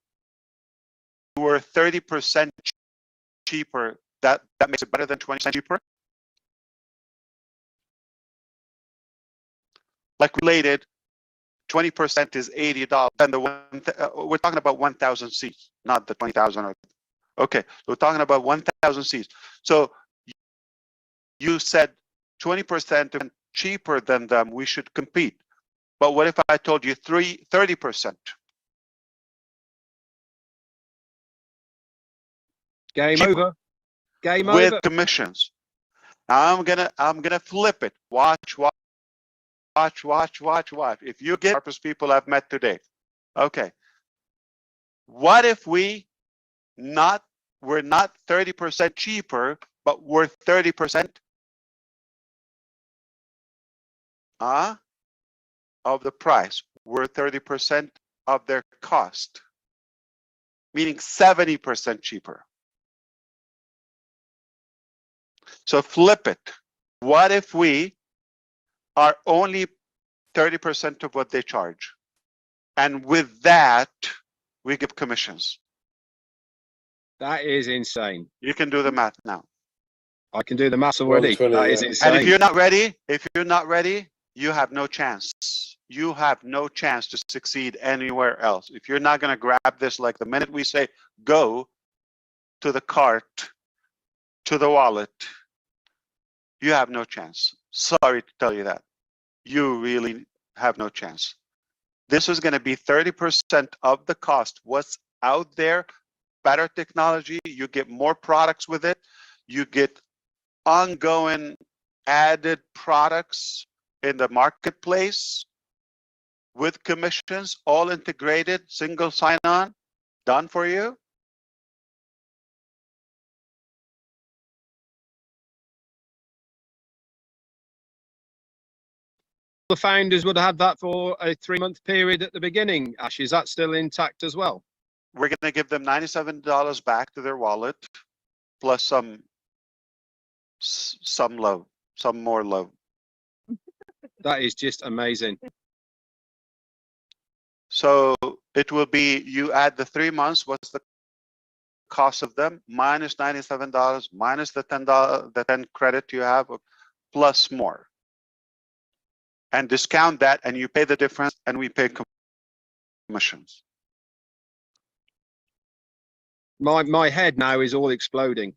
we're 30% cheaper? That makes it better than 20% cheaper? Like related, 20% is $80, and we're talking about 1,000 seats, not the 20,000. Okay, so we're talking about 1,000 seats. So you said 20% cheaper than them, we should compete. But what if I told you 30%? Game cheaper. over. Game with over. Commissions. I'm gonna flip it. Watch. If you get purpose people I've met today, okay. What if we're not 30% cheaper, but we're 30% of the price? We're 30% of their cost, meaning 70% cheaper. So flip it. What if we are only 30% of what they charge. And with that, we give commissions. That is insane. You can do the math now. I can do the maths already. 120, That is yeah. insane. And if you're not ready, you have no chance. You have no chance to succeed anywhere else. If you're not going to grab this, like the minute we say, go to the cart, to the wallet, you have no chance. Sorry to tell you that. You really have no chance. This is going to be 30% of the cost. What's out there, better technology, you get more products with it, you get ongoing added products in the marketplace with commissions, all integrated, single sign-on, done for you. The founders would have had that for a 3-month period at the beginning. Ash, is that still intact as well? We're going to give them $97 back to their wallet, plus some love, some more love. That is just amazing. So it will be, you add the 3 months, what's the cost of them, minus $97, minus the $10, the 10 credit you have, plus more. And discount that, and you pay the difference, and we pay commissions. My head now is all exploding.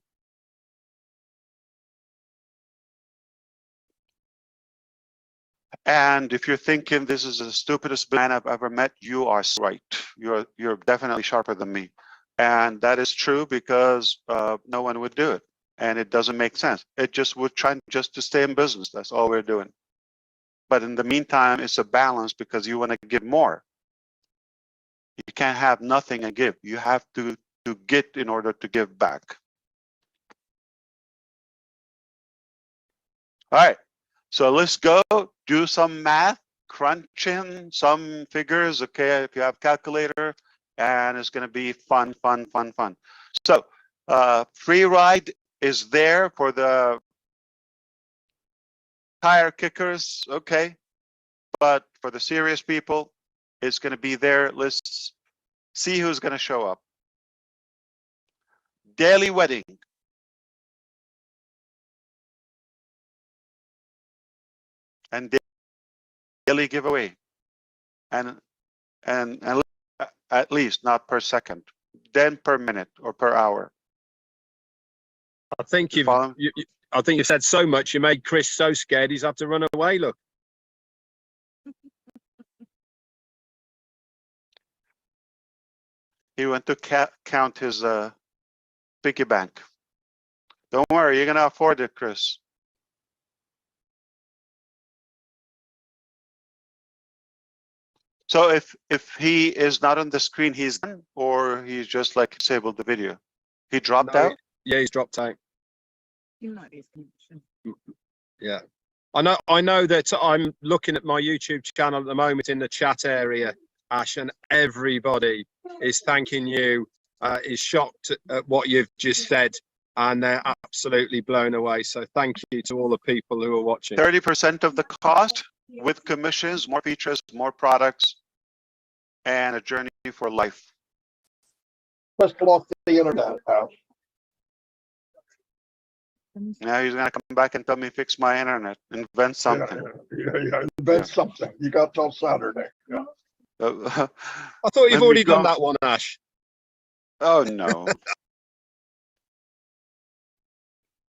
And if you're thinking this is the stupidest man I've ever met, you are right. You're definitely sharper than me. And that is true because no one would do it. And it doesn't make sense. It just would try just to stay in business. That's all we're doing. But in the meantime, it's a balance because you want to give more. You can't have nothing and give. You have to get in order to give back. All right. So let's go do some math, crunching some figures, okay, if you have calculator, and it's going to be fun, fun, fun, fun. So free ride is there for the tire kickers, okay, but for the serious people, it's going to be there. Let's see who's going to show up. Daily wedding. And daily giveaway, and at least not per second, then per minute or per hour. I think I think you've said so much. You made Chris so scared he's had to run away. Look. He went to count his piggy bank. Don't worry, you're gonna afford it, Chris. So if he is not on the screen, he's done, or he's just like disabled the video. He dropped out. Yeah, he's dropped out. Yeah, I know that I'm looking at my YouTube channel at the moment in the chat area, Ash, and everybody is thanking you, is shocked at what you've just said, and they're absolutely blown away. So thank you to all the people who are watching. 30% of the cost with commissions, more features, more products, and a journey for life. Just off the internet, pal. Now he's gonna come back and tell me fix my internet, invent something. Yeah. Invent something. You got till Saturday. Yeah. I thought you've already done that one, Ash. Oh no.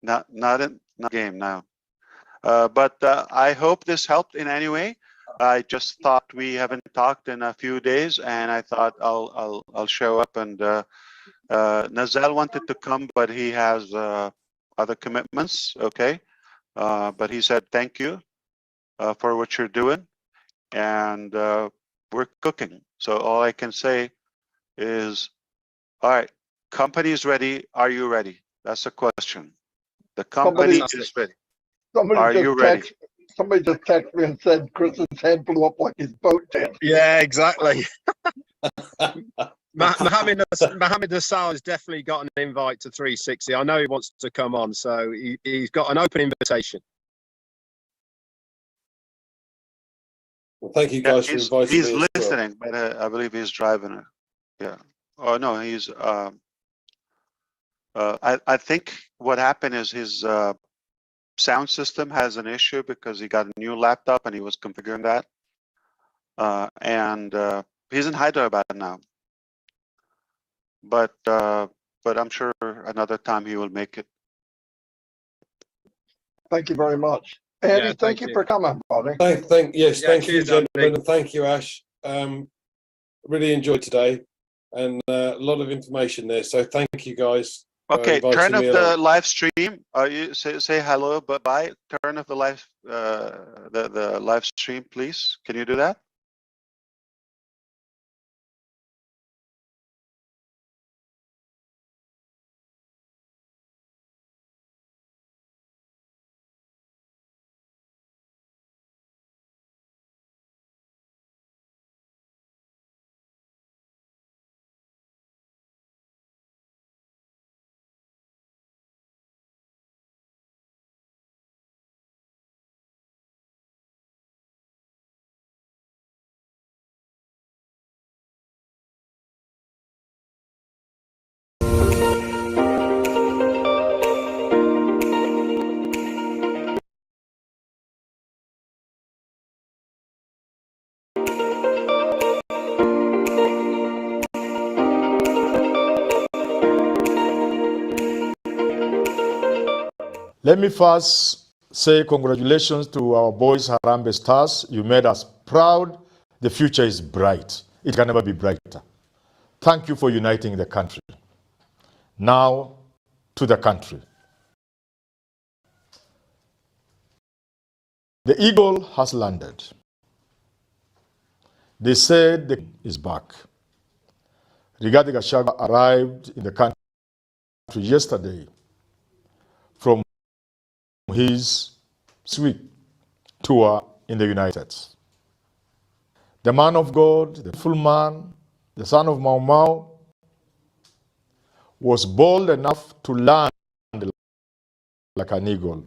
not in the game now. But I hope this helped in any way. I just thought we haven't talked in a few days, and I thought I'll show up. And Nazal wanted to come, but he has other commitments. Okay, but he said thank you for what you're doing, and we're cooking. So all I can say is, all right, company's ready. Are you ready? That's the question. The company is ready. Are you ready? Somebody just texted me and said Chris's head blew up like his boat did. Yeah, exactly. Mohammed Nassau has definitely got an invite to 360. I know he wants to come on, so he's got an open invitation. Well, thank you Yeah, guys for inviting he's me as well. listening, but I believe he's driving. Yeah. Oh no, he's. I think what happened is his sound system has an issue because he got a new laptop and he was configuring that. And he's in Hyderabad now. But I'm sure another time he will make it. Thank you very much. Andy, Yeah, thank you for coming, buddy. Thank you, cheers, gentlemen, Andy. and thank you, Ash. Really enjoyed today, and a lot of information there. So thank you, guys. Okay, turn off me the along. live stream. You say hello, bye. Turn off the live the live stream, please. Can you do that? Let me first say congratulations to our boys, Harambee Stars. You made us proud. The future is bright. It can never be brighter. Thank you for uniting the country. Now to the country. The eagle has landed. They said the king is back. Rigathi Gachagua arrived in the country yesterday from his sweet tour in the United States. The man of God, the full man, the son of Mau Mau, was bold enough to land like an eagle.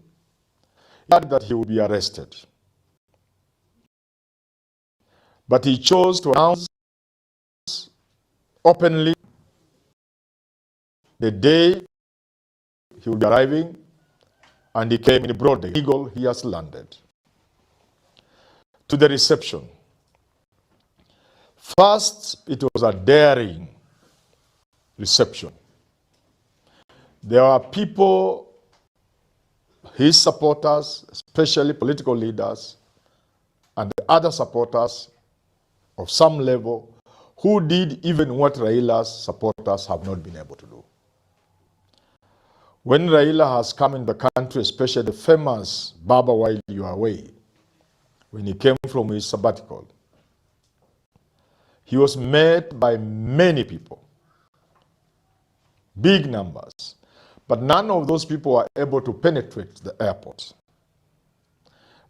He had that he would be arrested. But he chose to announce openly the day he would be arriving, and he came in broad day. Eagle, he has landed. To the reception. First, it was a daring reception. There are people, his supporters, especially political leaders, and the other supporters of some level, who did even what Raila's supporters have not been able to do. When Raila has come in the country, especially the famous Baba While You Are Away, when he came from his sabbatical, he was met by many people, big numbers, but none of those people were able to penetrate the airport.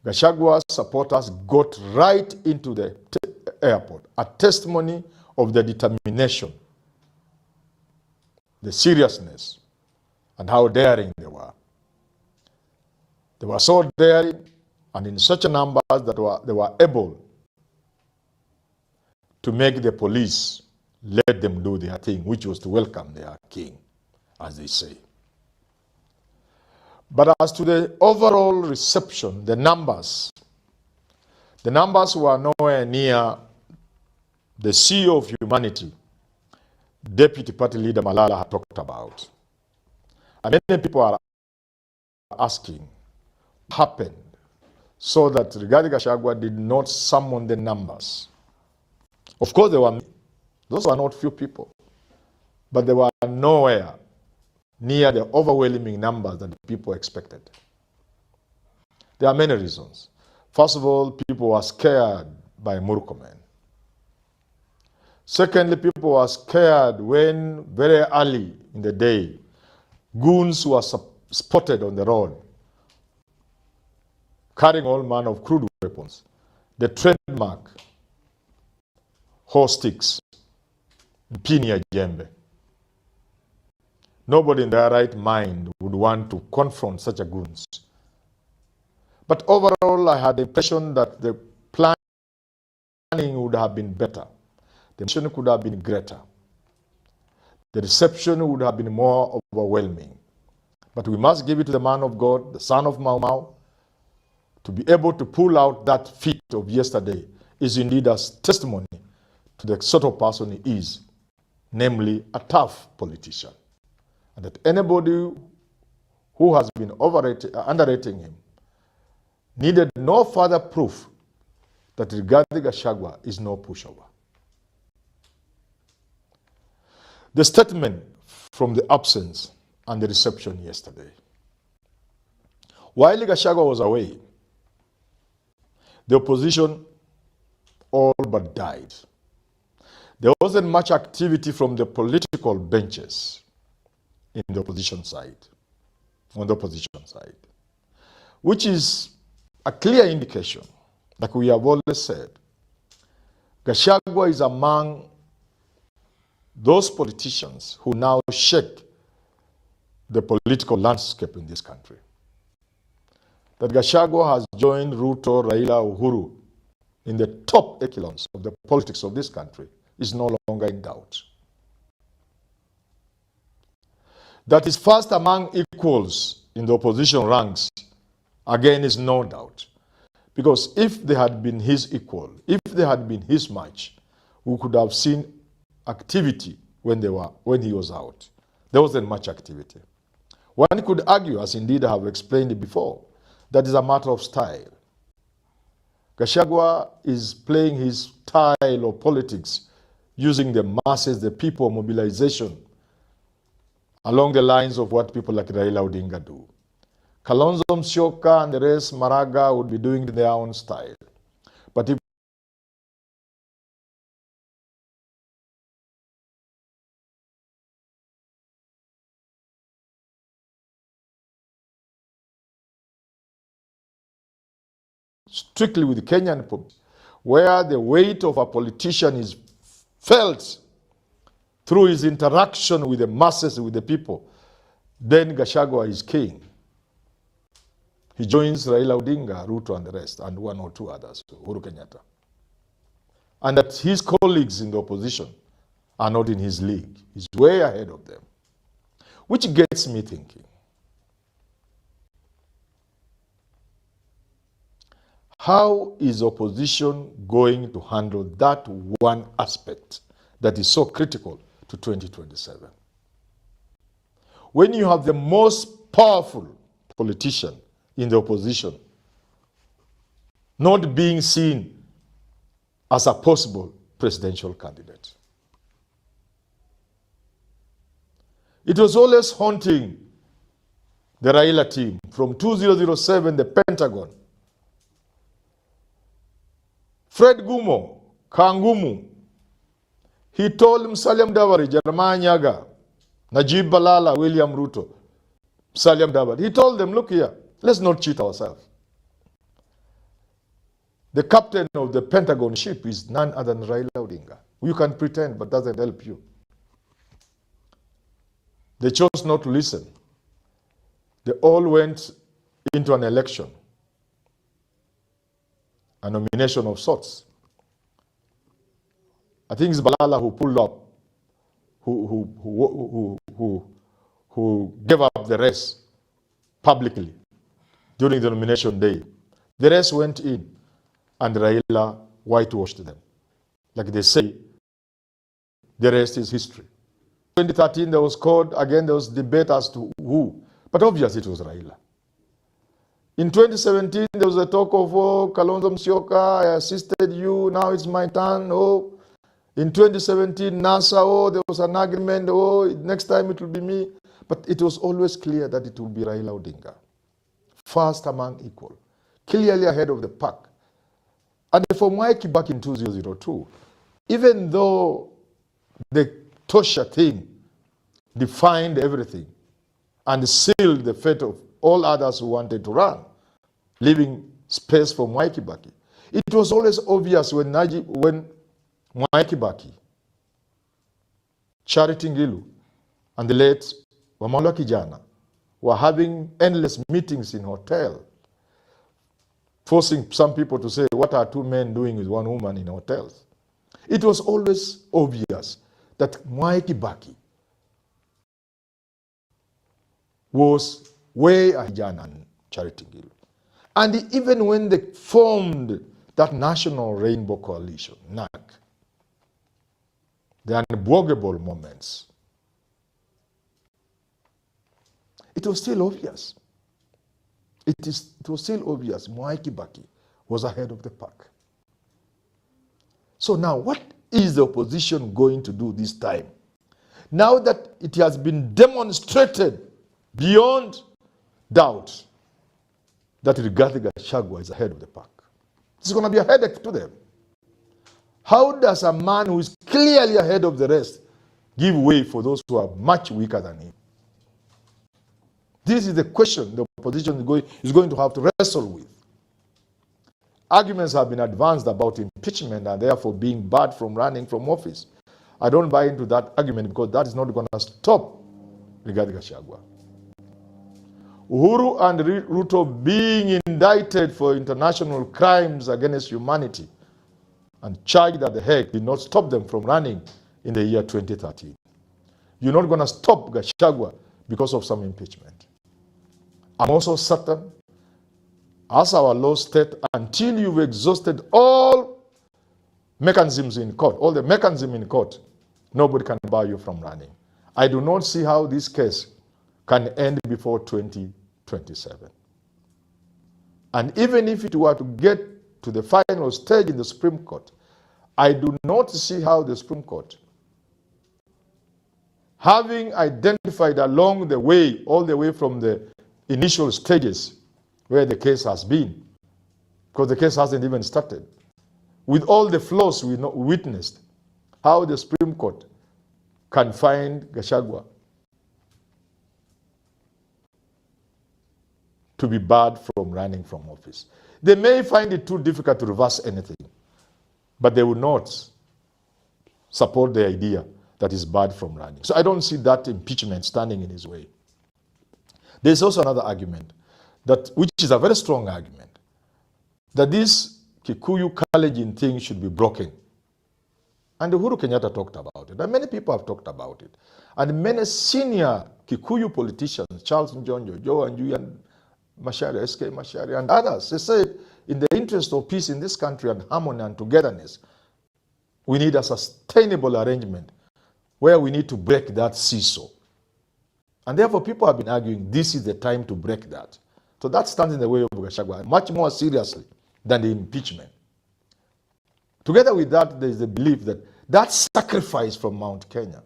Gachagua's supporters got right into the airport, a testimony of the determination, the seriousness, and how daring they were. They were so daring and in such a numbers that they were able to make the police let them do their thing, which was to welcome their king, as they say. But as to the overall reception, the numbers were nowhere near the CEO of humanity, Deputy Party Leader Malala had talked about. And many people are asking what happened so that Rigathi Gachagua did not summon the numbers. Of course, those were not few people, but they were nowhere near the overwhelming numbers that people expected. There are many reasons. First of all, people were scared by Murkomen. Secondly, people were scared when very early in the day, goons were spotted on the road carrying all manner of crude weapons. The trademark horse sticks, Pinia Jembe. Nobody in their right mind would want to confront such a goons. But overall, I had the impression that the plan planning would have been better. The mission could have been greater. The reception would have been more overwhelming. But we must give it to the man of God, the son of Mau Mau, to be able to pull out that feat of yesterday is indeed a testimony to the sort of person he is, namely a tough politician. And that anybody who has been underrating him needed no further proof that Rigathi Gachagua is no pushover. The statement from the absence and the reception yesterday. While Gachagua was away, the opposition all but died. There wasn't much activity from the political benches in the opposition side, on the opposition side, which is a clear indication, like we have always said, Gachagua is among those politicians who now shake the political landscape in this country. That Gachagua has joined Ruto, Raila, Uhuru in the top echelons of the politics of this country is no longer in doubt. That is first among equals in the opposition ranks, again, is no doubt. Because if they had been his equal, if they had been his match, we could have seen activity when he was out. There wasn't much activity. One could argue, as indeed I have explained it before, that is a matter of style. Gachagua is playing his style of politics using the masses, the people mobilization, along the lines of what people like Raila Odinga do. Kalonzo Musyoka and the rest, Maraga, would be doing their own style. But if strictly with the Kenyan people, where the weight of a politician is felt through his interaction with the masses, with the people, then Gachagua is king. He joins Raila Odinga, Ruto and the rest, and one or two others, Uhuru Kenyatta. And that his colleagues in the opposition are not in his league. He's way ahead of them. Which gets me thinking, how is opposition going to handle that one aspect that is so critical to 2027? When you have the most powerful politician in the opposition not being seen as a possible presidential candidate. It was always haunting the Raila team from 2007, the Pentagon. Fred Gumo, Kangumu, he told Musalia Mudavadi, Jeremiah Nyaga, Najib Balala, William Ruto, Musalia Mudavadi, he told them, look here, let's not cheat ourselves. The captain of the Pentagon ship is none other than Raila Odinga. You can pretend, but doesn't help you. They chose not to listen. They all went into an election, a nomination of sorts. I think it's Balala who pulled up, who gave up the race publicly during the nomination day. The rest went in, and Raila whitewashed them. Like they say, the rest is history. 2013, there was called, again, there was debate as to who, but obviously it was Raila. In 2017, there was a talk of, oh, Kalonzo Musyoka, I assisted you, now it's my turn, oh. In 2017, NASA, oh, there was an agreement, oh, next time it will be me. But it was always clear that it will be Raila Odinga. First among equal, clearly ahead of the pack. And for Mwai back in 2002, even though the Tosha thing defined everything and sealed the fate of all others who wanted to run, leaving space for Mwai Kibaki, it was always obvious when Mwai Kibaki, Charity Ngilu, and the late Wamalwa Kijana were having endless meetings in hotel, forcing some people to say, what are two men doing with one woman in hotels? It was always obvious that Mwai Kibaki was way ahead and Charity Gill. And even when they formed that National Rainbow Coalition, NAC, the unbogable moments, it was still obvious. It was still obvious Mwai Kibaki was ahead of the pack. So now, what is the opposition going to do this time? Now that it has been demonstrated beyond doubt that Rigathi Gachagua is ahead of the pack. It's going to be a headache to them. How does a man who is clearly ahead of the rest give way for those who are much weaker than him? This is the question the opposition is going to have to wrestle with. Arguments have been advanced about impeachment and therefore being barred from running from office. I don't buy into that argument because that is not going to stop Rigathi Gachagua. Uhuru and Ruto being indicted for international crimes against humanity and charged at the Hague did not stop them from running in the year 2013. You're not going to stop Gachagua because of some impeachment. I'm also certain, as our law state, until you've exhausted all mechanisms in court, all the mechanisms in court, nobody can bar you from running. I do not see how this case can end before 2027. And even if it were to get to the final stage in the Supreme Court, I do not see how the Supreme Court, having identified along the way, all the way from the initial stages where the case has been, because the case hasn't even started, with all the flaws we witnessed, how the Supreme Court can find Gachagua to be barred from running from office. They may find it too difficult to reverse anything, but they will not support the idea that is barred from running. So I don't see that impeachment standing in his way. There's also another argument, which is a very strong argument, that this Kikuyu Kalenjin thing should be broken. And Uhuru Kenyatta talked about it, and many people have talked about it. And many senior Kikuyu politicians, Charles Njonjo, Joe Anjui, and Macharia, SK Macharia, and others, they said, in the interest of peace in this country and harmony and togetherness, we need a sustainable arrangement where we need to break that seesaw. And therefore, people have been arguing this is the time to break that. So that stands in the way of Gachagua much more seriously than the impeachment. Together with that, there is the belief that that sacrifice from Mount Kenya,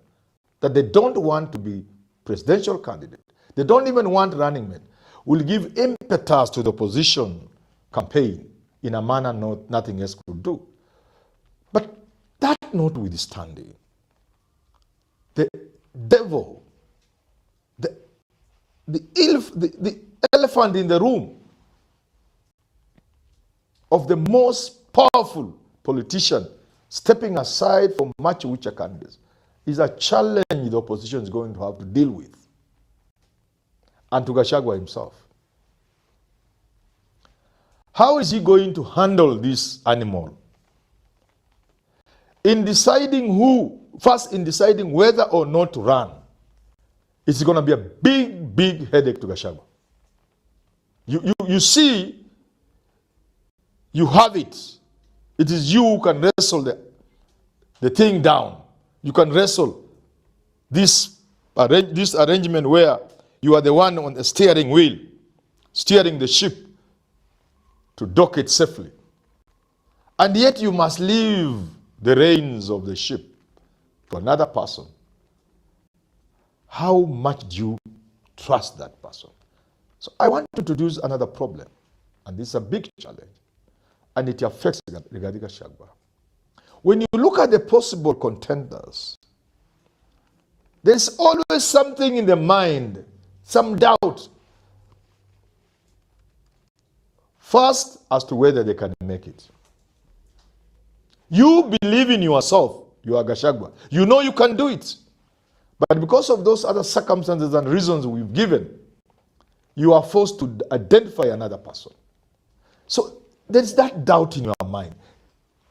that they don't want to be presidential candidate, they don't even want running mate, will give impetus to the opposition campaign in a manner nothing else could do. But that notwithstanding, the devil, the elephant in the room of the most powerful politician stepping aside from much weaker candidates is a challenge the opposition is going to have to deal with. And to Gachagua himself. How is he going to handle this animal? In deciding in deciding whether or not to run, it's going to be a big, big headache to Gachagua. You see, you have it. It is you who can wrestle the thing down. You can wrestle this arrangement where you are the one on the steering wheel, steering the ship to dock it safely. And yet you must leave the reins of the ship to another person. How much do you trust that person? So I want to introduce another problem, and this is a big challenge, and it affects Rigathi Gachagua. When you look at the possible contenders, there's always something in the mind, some doubt. First, as to whether they can make it. You believe in yourself, you are Gachagua. You know you can do it. But because of those other circumstances and reasons we've given, you are forced to identify another person. So there's that doubt in your mind.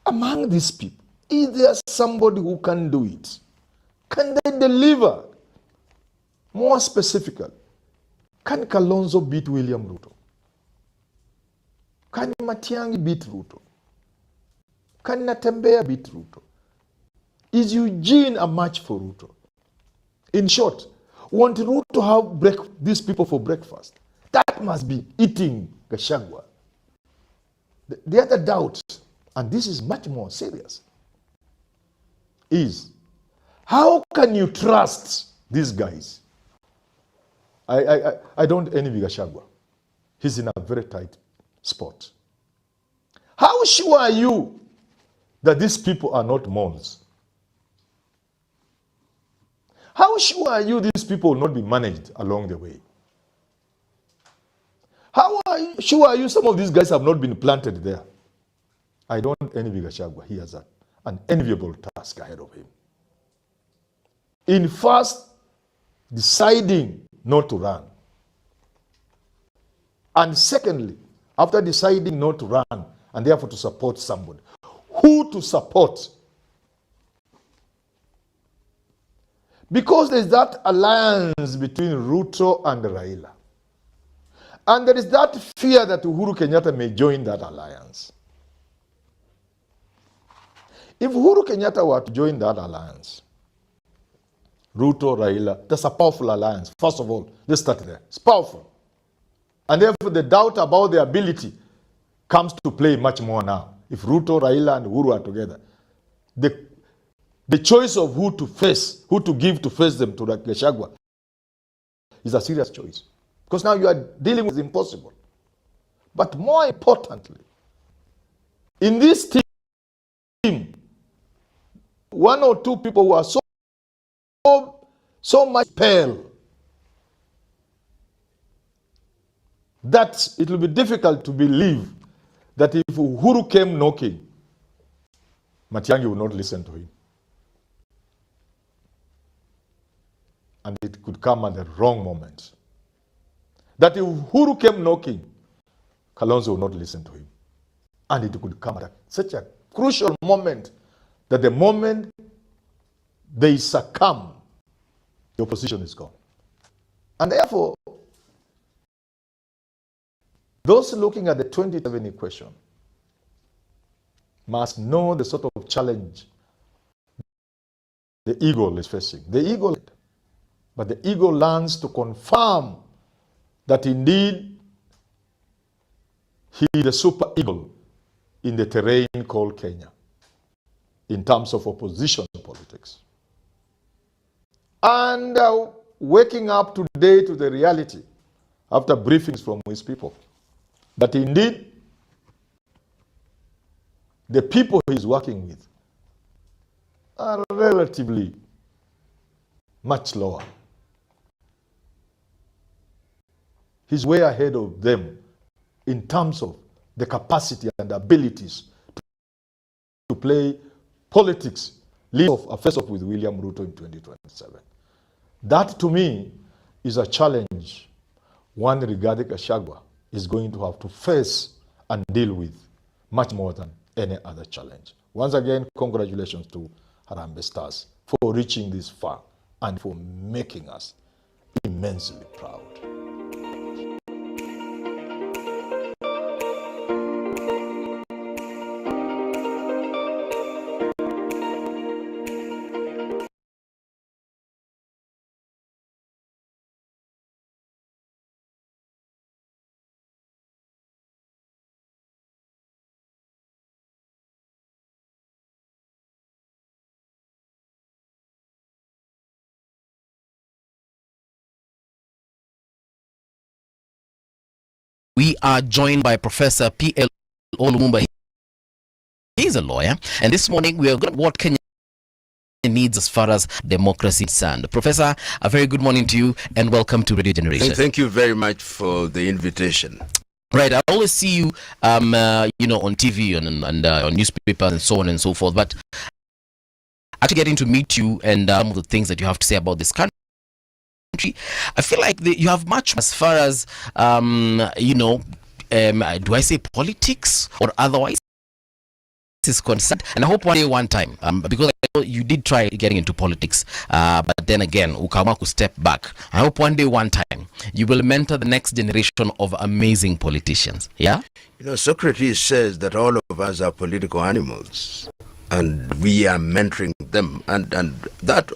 Among these people, is there somebody who can do it? Can they deliver? More specifically, can Kalonzo beat William Ruto? Can Matiang'i beat Ruto? Can Natembeya beat Ruto? Is Eugene a match for Ruto? In short, want Ruto to have these people for breakfast? That must be eating Gachagua. The other doubt, and this is much more serious, is how can you trust these guys? I don't envy Gachagua. He's in a very tight spot. How sure are you that these people are not moles? How sure are you these people will not be managed along the way? How sure are you some of these guys have not been planted there? I don't envy Gachagua. He has an enviable task ahead of him. In first deciding not to run. And secondly, after deciding not to run and therefore to support somebody, who to support? Because there's that alliance between Ruto and Raila. And there is that fear that Uhuru Kenyatta may join that alliance. If Uhuru Kenyatta were to join that alliance, Ruto, Raila, that's a powerful alliance. First of all, let's start there. It's powerful. And therefore the doubt about their ability comes to play much more now. If Ruto, Raila, and Uhuru are together, the choice of who to face, who to give to face them to Gachagua is a serious choice. Because now you are dealing with impossible. But more importantly, in this team, one or two people who are so much pale that it will be difficult to believe that if Uhuru came knocking, Matiang'i will not listen to him. And it could come at the wrong moment. That if Uhuru came knocking, Kalonzo will not listen to him. And it could come at such a crucial moment that the moment they succumb, the opposition is gone. And therefore, those looking at the 2027 equation must know the sort of challenge the eagle is facing. But the eagle learns to confirm that indeed he is the super eagle in the terrain called Kenya in terms of opposition politics. And waking up today to the reality after briefings from his people that indeed the people he's working with are relatively much lower. He's way ahead of them in terms of the capacity and abilities to play politics, face off with William Ruto in 2027. That to me is a challenge one regarding Gachagua is going to have to face and deal with much more than any other challenge. Once again, congratulations to Harambee Stars for reaching this far and for making us immensely proud. We are joined by Professor P.L. Olumumba. He's a lawyer, and this morning we are going to what Kenya needs as far as democracy is concerned. Professor, a very good morning to you, and welcome to Radio Generation. Thank you very much for the invitation. Right, I always see you, on TV and on newspapers and so on and so forth. But actually getting to meet you and some of the things that you have to say about this country, I feel like you have much as far as do I say politics or otherwise is concerned? And I hope one day, one time, because I know you did try getting into politics, but then again, ukamaku step back. I hope one day, one time, you will mentor the next generation of amazing politicians. Yeah? You know, Socrates says that all of us are political animals, and we are mentoring them, and that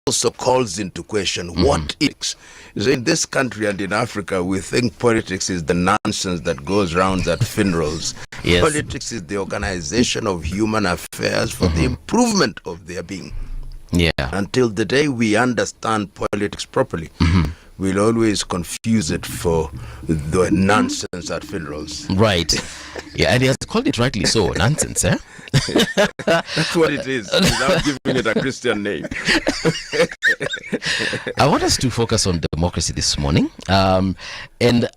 also calls into question what ethics. So in this country and in Africa, we think politics is the nonsense that goes round at funerals. Yes. Politics is the organization of human affairs for the improvement of their being. Yeah. Until the day we understand politics properly, we'll always confuse it for the nonsense at funerals. Right. Yeah, and he has called it rightly so, nonsense, eh? That's what it is, without giving it a Christian name. I want us to focus on democracy this morning. And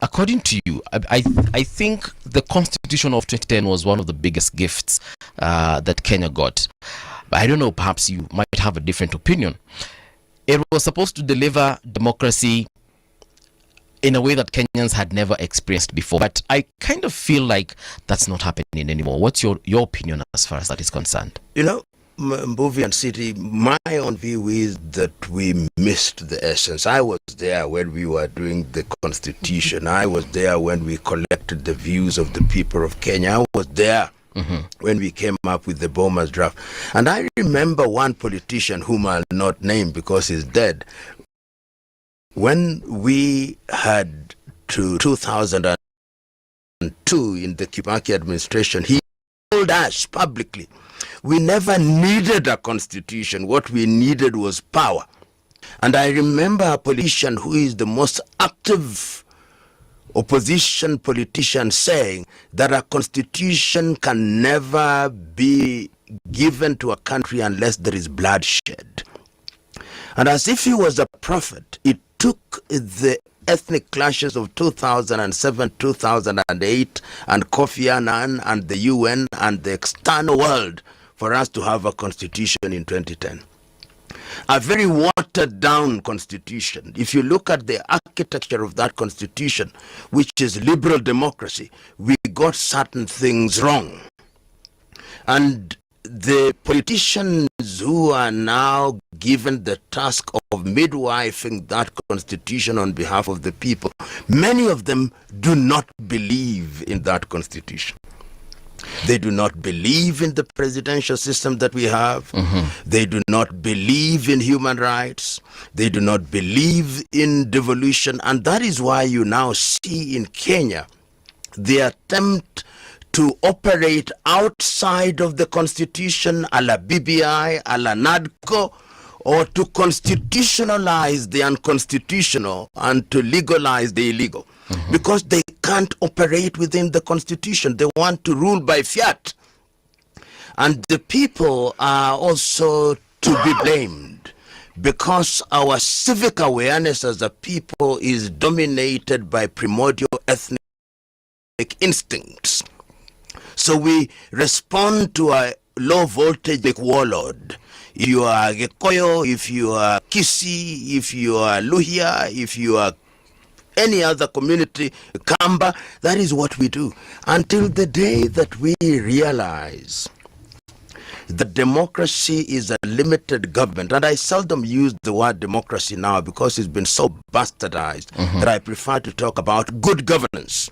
according to you, I think the Constitution of 2010 was one of the biggest gifts that Kenya got. But I don't know, perhaps you might have a different opinion. It was supposed to deliver democracy in a way that Kenyans had never experienced before. But I kind of feel like that's not happening anymore. What's your opinion as far as that is concerned? You know, Mbuvi and City, my own view is that we missed the essence. I was there when we were doing the Constitution. I was there when we collected the views of the people of Kenya. I was there when we came up with the Bomas draft. And I remember one politician whom I'll not name because he's dead. When we had to 2002 in the Kibaki administration, he told us publicly, we never needed a constitution. What we needed was power. And I remember a politician who is the most active opposition politician saying that a constitution can never be given to a country unless there is bloodshed. And as if he was a prophet, it took the ethnic clashes of 2007, 2008, and Kofi Annan and the UN and the external world for us to have a constitution in 2010. A very watered down constitution. If you look at the architecture of that constitution, which is liberal democracy, we got certain things wrong. And the politicians who are now given the task of midwifing that constitution on behalf of the people, many of them do not believe in that constitution. They do not believe in the presidential system that we have. They do not believe in human rights. They do not believe in devolution. And that is why you now see in Kenya the attempt to operate outside of the constitution a la BBI, a la NADCO, or to constitutionalize the unconstitutional and to legalize the illegal. Because they can't operate within the constitution. They want to rule by fiat. And the people are also to be blamed because our civic awareness as a people is dominated by primordial ethnic instincts. So we respond to a low voltage warlord. If you are Gekoyo, if you are Kisi, if you are Luhia, if you are any other community, Kamba, that is what we do. Until the day that we realize that democracy is a limited government, and I seldom use the word democracy now because it's been so bastardized that I prefer to talk about good governance.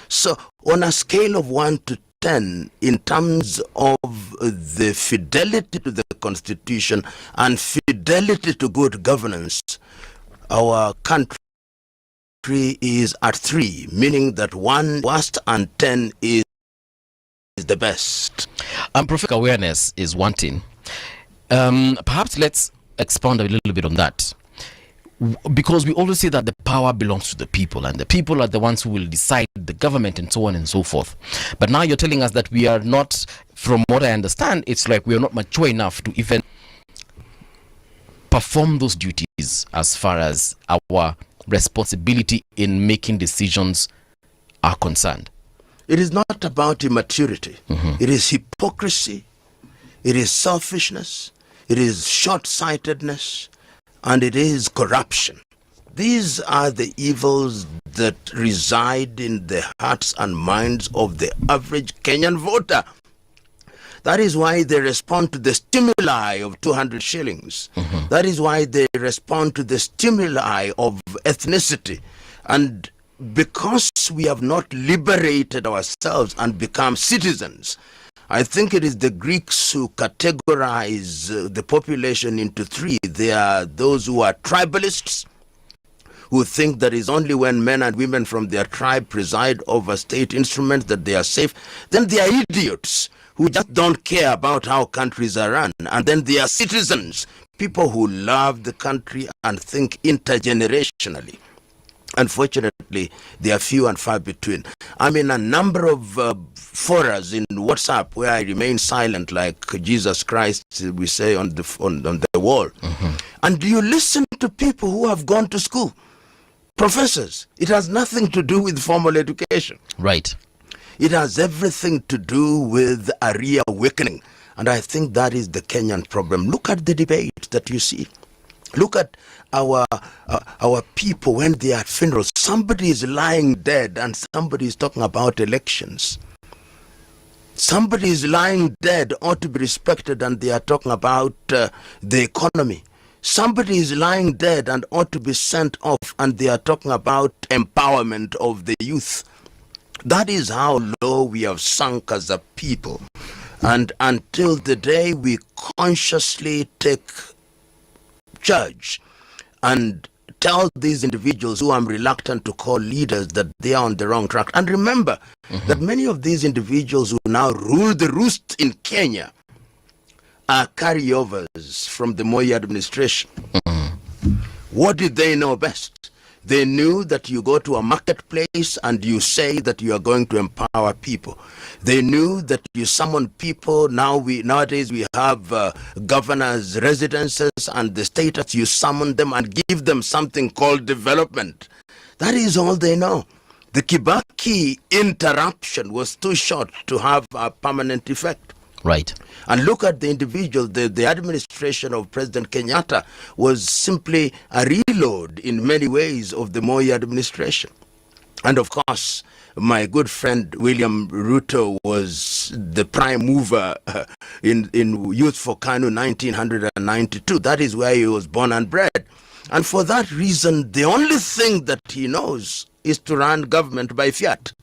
So on a scale of 1 to 10, in terms of the fidelity to the Constitution and fidelity to good governance, our country is at 3, meaning that 1 worst and 10 is the best. Prophetic awareness is one thing. Perhaps let's expound a little bit on that. Because we always say that the power belongs to the people and the people are the ones who will decide the government and so on and so forth. But now you're telling us that we are not, from what I understand, it's like we are not mature enough to even perform those duties as far as our responsibility in making decisions are concerned. It is not about immaturity. It is hypocrisy. It is selfishness. It is short-sightedness. And it is corruption. these are the evils that reside in the hearts and minds of the average Kenyan voter. That is why they respond to the stimuli of 200 shillings. That is why they respond to the stimuli of ethnicity. And because we have not liberated ourselves and become citizens, I think it is the Greeks who categorize the population into three. There are those who are tribalists, who think that it's only when men and women from their tribe preside over state instruments that they are safe. Then there are idiots who just don't care about how countries are run. And then there are citizens, people who love the country and think intergenerationally. Unfortunately, they are few and far between. I'm in a number of forums in WhatsApp where I remain silent like Jesus Christ, we say on the wall. And do you listen to people who have gone to school? Professors. It has nothing to do with formal education. Right. It has everything to do with a reawakening. And I think that is the Kenyan problem. Look at the debate that you see. Look at our people when they are at funerals. Somebody is lying dead and somebody is talking about elections. Somebody is lying dead, ought to be respected, and they are talking about the economy. Somebody is lying dead and ought to be sent off, and they are talking about empowerment of the youth. That is how low we have sunk as a people. And until the day we consciously take charge and tell these individuals who I'm reluctant to call leaders that they are on the wrong track. And remember that many of these individuals who now rule the roost in Kenya are carryovers from the Moi administration. What did they know best? They knew that you go to a marketplace and you say that you are going to empower people. They knew that you summon people. Nowadays we have governors' residences and the status. You summon them and give them something called development. That is all they know. The Kibaki interruption was too short to have a permanent effect. Right. And look at the individual. The administration of President Kenyatta was simply a reload in many ways of the Moi administration. And of course, my good friend William Ruto was the prime mover in Youth for KANU 1992. That is where he was born and bred. And for that reason, the only thing that he knows is to run government by fiat.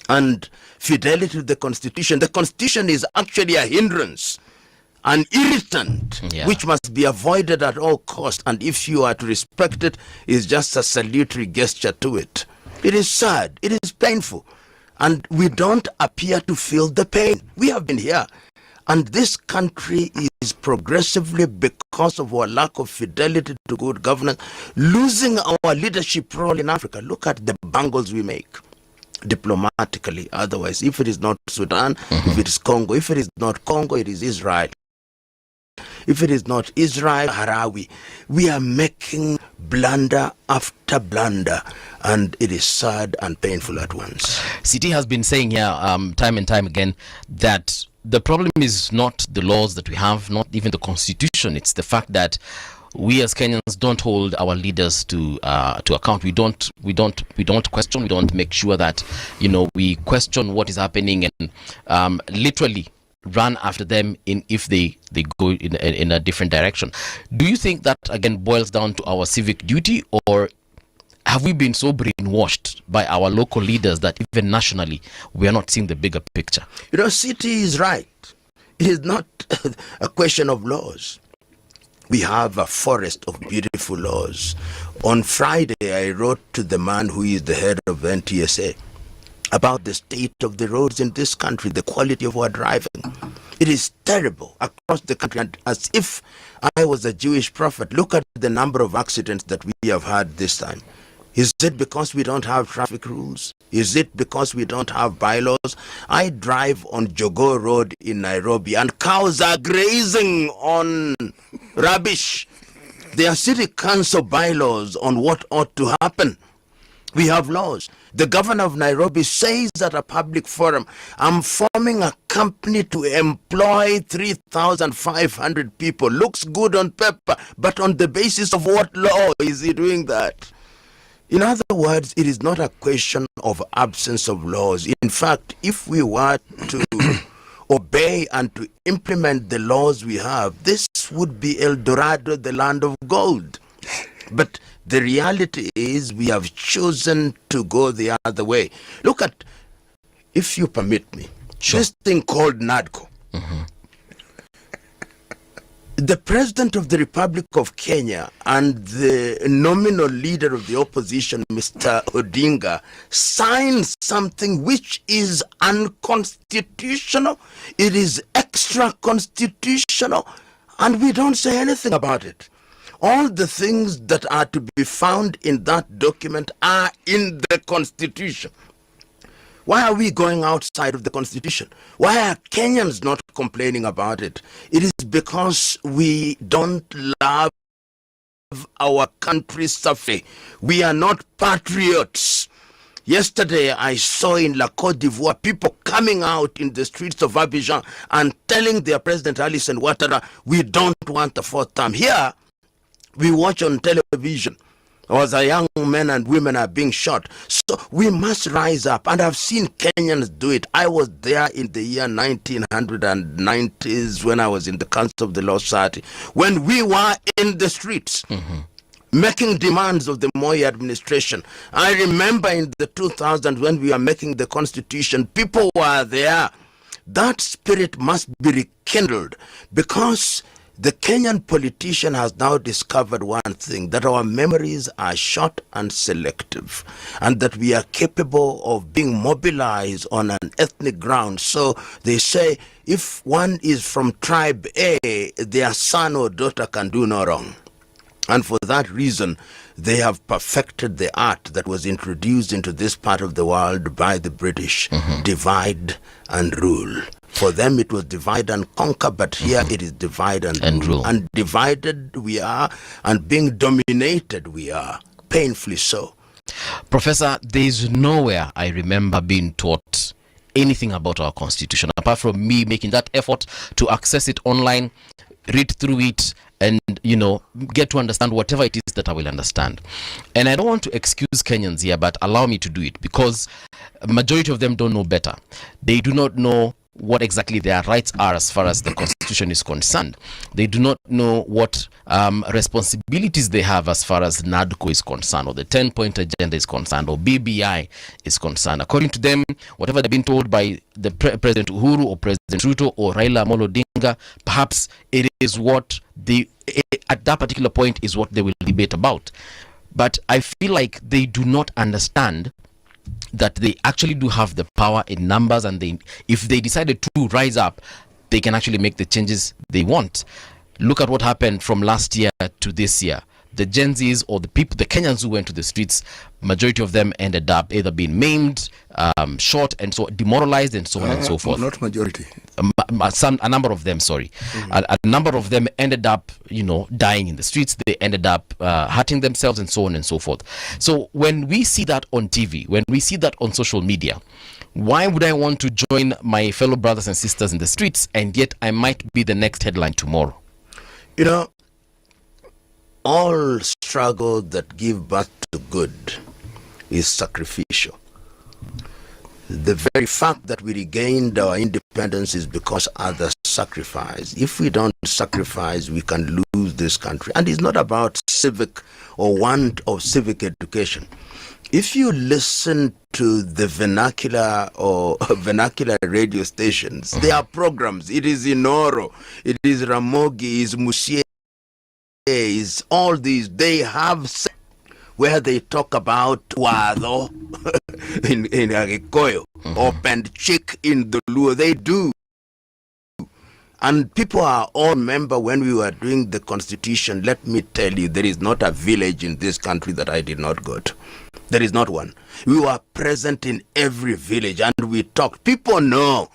And fidelity to the Constitution. The Constitution is actually a hindrance, an irritant, which must be avoided at all costs. And if you are to respect it, it's just a salutary gesture to it. It is sad. It is painful. And we don't appear to feel the pain. We have been here. And this country is progressively, because of our lack of fidelity to good governance, losing our leadership role in Africa. Look at the bangles we make diplomatically. Otherwise, if it is not Sudan, if it is Congo, if it is not Congo, it is Israel. If it is not Israel, Harawi. We are making blunder after blunder, and it is sad and painful at once. CT has been saying here time and time again that the problem is not the laws that we have, not even the Constitution. It's the fact that we as Kenyans don't hold our leaders to account. We don't question. We don't make sure that we question what is happening and literally run after them if they go in a different direction. Do you think that again boils down to our civic duty, or have we been so brainwashed by our local leaders that even nationally we are not seeing the bigger picture? City is right. It is not a question of laws. We have a forest of beautiful laws. On Friday, I wrote to the man who is the head of NTSA about the state of the roads in this country, the quality of our driving. It is terrible across the country. And as if I was a Jewish prophet, look at the number of accidents that we have had this time. Is it because we don't have traffic rules? Is it because we don't have bylaws? I drive on Jogoo Road in Nairobi and cows are grazing on rubbish. There are city council bylaws on what ought to happen. We have laws. The governor of Nairobi says at a public forum, I'm forming a company to employ 3,500 people. Looks good on paper, but on the basis of what law is he doing that? In other words, it is not a question of absence of laws. In fact, if we were to obey and to implement the laws we have, this would be El Dorado, the land of gold. But the reality is we have chosen to go the other way. Look at, if you permit me, this thing called NADCO. The President of the Republic of Kenya and the nominal leader of the opposition, Mr. Odinga, signed something which is unconstitutional. It is extra-constitutional, and we don't say anything about it. All the things that are to be found in that document are in the Constitution. Why are we going outside of the Constitution? Why are Kenyans not complaining about it? It is because we don't love our country suffering. We are not patriots. Yesterday, I saw in La Côte d'Ivoire people coming out in the streets of Abidjan and telling their President Alassane Ouattara, we don't want a fourth term. Here, we watch on television as our young men and women are being shot. So we must rise up, and I've seen Kenyans do it. I was there in the year 1990s when I was in the Council of the Law Society, when we were in the streets making demands of the Moi administration. I remember in the 2000s when we were making the Constitution, people were there. That spirit must be rekindled, because the Kenyan politician has now discovered one thing, that our memories are short and selective, and that we are capable of being mobilized on an ethnic ground. So they say, if one is from tribe A, their son or daughter can do no wrong. And for that reason, they have perfected the art that was introduced into this part of the world by the British, divide and rule. For them, it was divide and conquer, but here it is divide and rule. And divided we are, and being dominated we are, painfully so. Professor, there is nowhere I remember being taught anything about our Constitution, apart from me making that effort to access it online, read through it, and, you know, get to understand whatever it is that I will understand. And I don't want to excuse Kenyans here, but allow me to do it, because a majority of them don't know better. They do not know what exactly their rights are as far as the Constitution is concerned. They do not know what responsibilities they have as far as NADCO is concerned, or the 10-point agenda is concerned, or BBI is concerned. According to them, whatever they've been told by the President Uhuru or President Ruto or Raila Amolo Odinga, perhaps it is what they, at that particular point, is what they will debate about. But I feel like they do not understand that they actually do have the power in numbers, and they, if they decided to rise up, they can actually make the changes they want. Look at what happened from last year to this year. The Gen Zs, or the people, the Kenyans who went to the streets, majority of them ended up either being maimed, shot, and so demoralized, and so on and so forth. Not majority. A number of them, sorry. A number of them ended up, you know, dying in the streets. They ended up hurting themselves, and so on and so forth. So when we see that on TV, when we see that on social media, why would I want to join my fellow brothers and sisters in the streets, and yet I might be the next headline tomorrow? You know, all struggle that give birth to good is sacrificial. The very fact that we regained our independence is because others sacrificed. If we don't sacrifice, we can lose this country. And it's not about civic or want of civic education. If you listen to the vernacular or vernacular radio stations, there are programs. It is Inoro, it is Ramogi, it is Musie, is all these. They have where they talk about Wado in Agikoyo or Pendchik in the Luo. They do. And people are all remember when we were doing the Constitution. Let me tell you, there is not a village in this country that I did not go to. There is not one. We were present in every village and we talked. People know.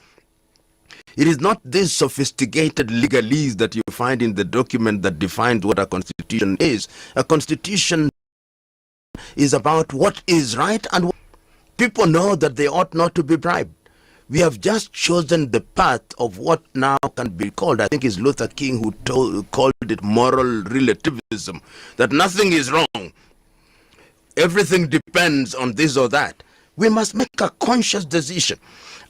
It is not this sophisticated legalese that you find in the document that defines what a constitution is. A constitution is about what is right, and people know that they ought not to be bribed. We have just chosen the path of what now can be called, I think it's Luther King who called it moral relativism, that nothing is wrong. Everything depends on this or that. We must make a conscious decision.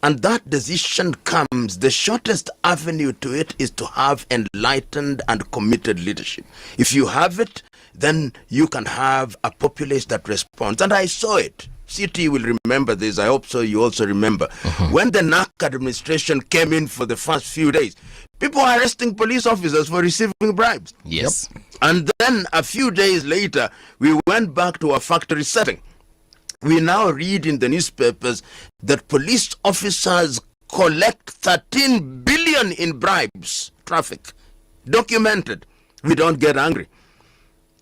And that decision comes, the shortest avenue to it is to have enlightened and committed leadership. If you have it, then you can have a populace that responds. And I saw it. CT will remember this. I hope so you also remember. When the NAC administration came in for the first few days, people were arresting police officers for receiving bribes. Yes. And then a few days later, we went back to a factory setting. We now read in the newspapers that police officers collect 13 billion in bribes, traffic, documented. We don't get angry.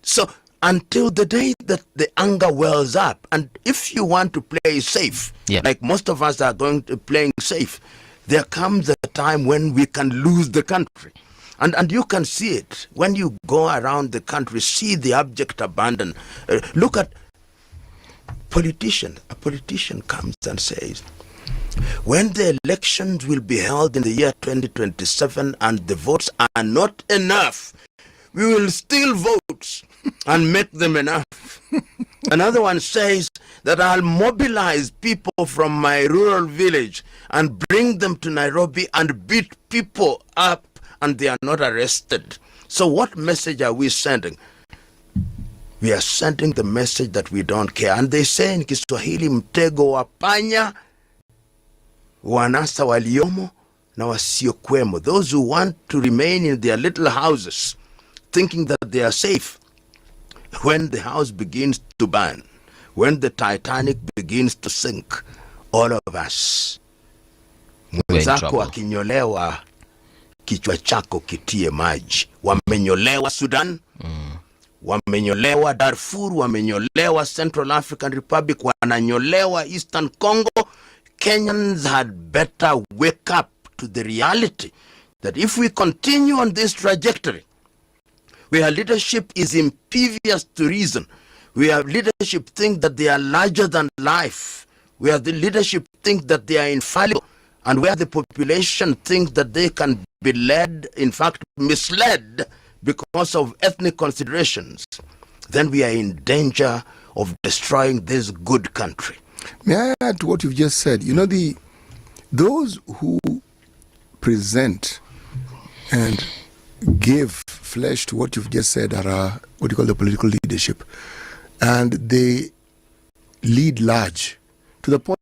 So until the day that the anger wells up, and if you want to play safe, like most of us are going to playing safe, there comes a time when we can lose the country. And you can see it when you go around the country, see the abject abandon. Look at politician. A politician comes and says, when the elections will be held in the year 2027 and the votes are not enough, we will steal votes and make them enough. Another one says that I'll mobilize people from my rural village and bring them to Nairobi and beat people up and they are not arrested. So what message are we sending? We are sending the message that we don't care. And they say in Kiswahili, mtego wa panya wanasa waliomo na wasiokuwemo. Those who want to remain in their little houses, thinking that they are safe, when the house begins to burn, when the Titanic begins to sink, all of us, mwenzako akinyolewa, kichwa chako kitie maji. Wamenyolewa Sudan, wamenyolewa Darfur, wamenyolewa Central African Republic, wananyolewa Eastern Congo. Kenyans had better wake up to the reality that if we continue on this trajectory, where leadership is impervious to reason, where leadership think that they are larger than life, where the leadership think that they are infallible, and where the population thinks that they can be led, in fact misled, because of ethnic considerations, then we are in danger of destroying this good country. May I add to what you've just said? You know, those who present and give flesh to what you've just said are what you call the political leadership, and they lead large to the point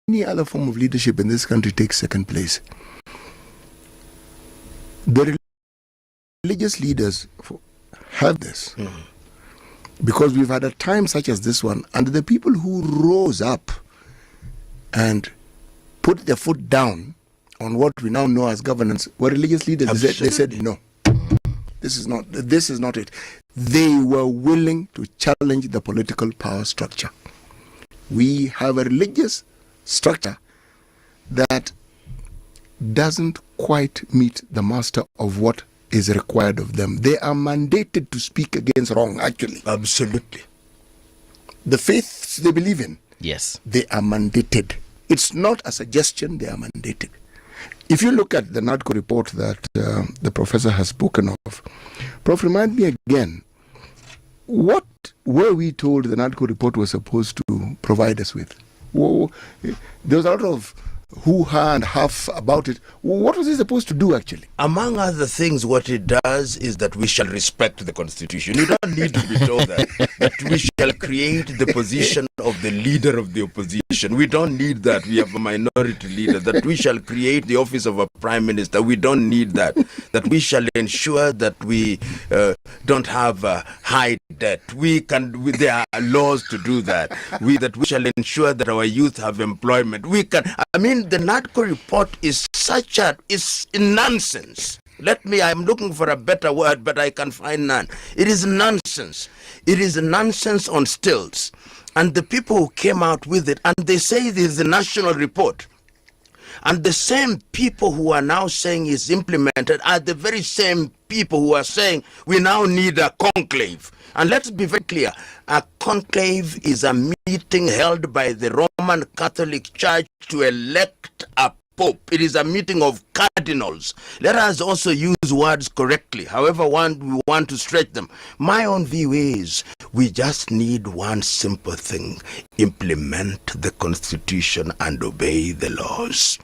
any other form of leadership in this country takes second place. The religious leaders have this because we've had a time such as this one, and the people who rose up and put their foot down on what we now know as governance were religious leaders. They said no, this is not it. They were willing to challenge the political power structure. We have a religious structure that doesn't quite meet the master of what is required of them. They are mandated to speak against wrong, actually. Absolutely. The faiths they believe in, yes, they are mandated. It's not a suggestion, they are mandated. If you look at the NADCO report that the professor has spoken of, Prof, remind me again, what were we told the NADCO report was supposed to provide us with? Well, there was a lot of hoo-ha and huff about it. What was it supposed to do, actually? Among other things, what it does is that we shall respect the Constitution. You don't need to be told that we shall create the position of the leader of the opposition. We don't need that. We have a minority leader. That we shall create the office of a prime minister. We don't need that. That we shall ensure that we don't have high debt. There are laws to do that. That we shall ensure that our youth have employment. The NADCO report is is nonsense. I'm looking for a better word, but I can find none. It is nonsense. It is nonsense on stilts. And the people who came out with it, and they say this is a national report. And the same people who are now saying it's implemented are the very same people who are saying we now need a conclave. And let's be very clear, a conclave is a meeting held by the Roman Catholic Church to elect a pope. It is a meeting of cardinals. Let us also use words correctly, however we want to stretch them. My own view is we just need one simple thing: implement the Constitution and obey the laws.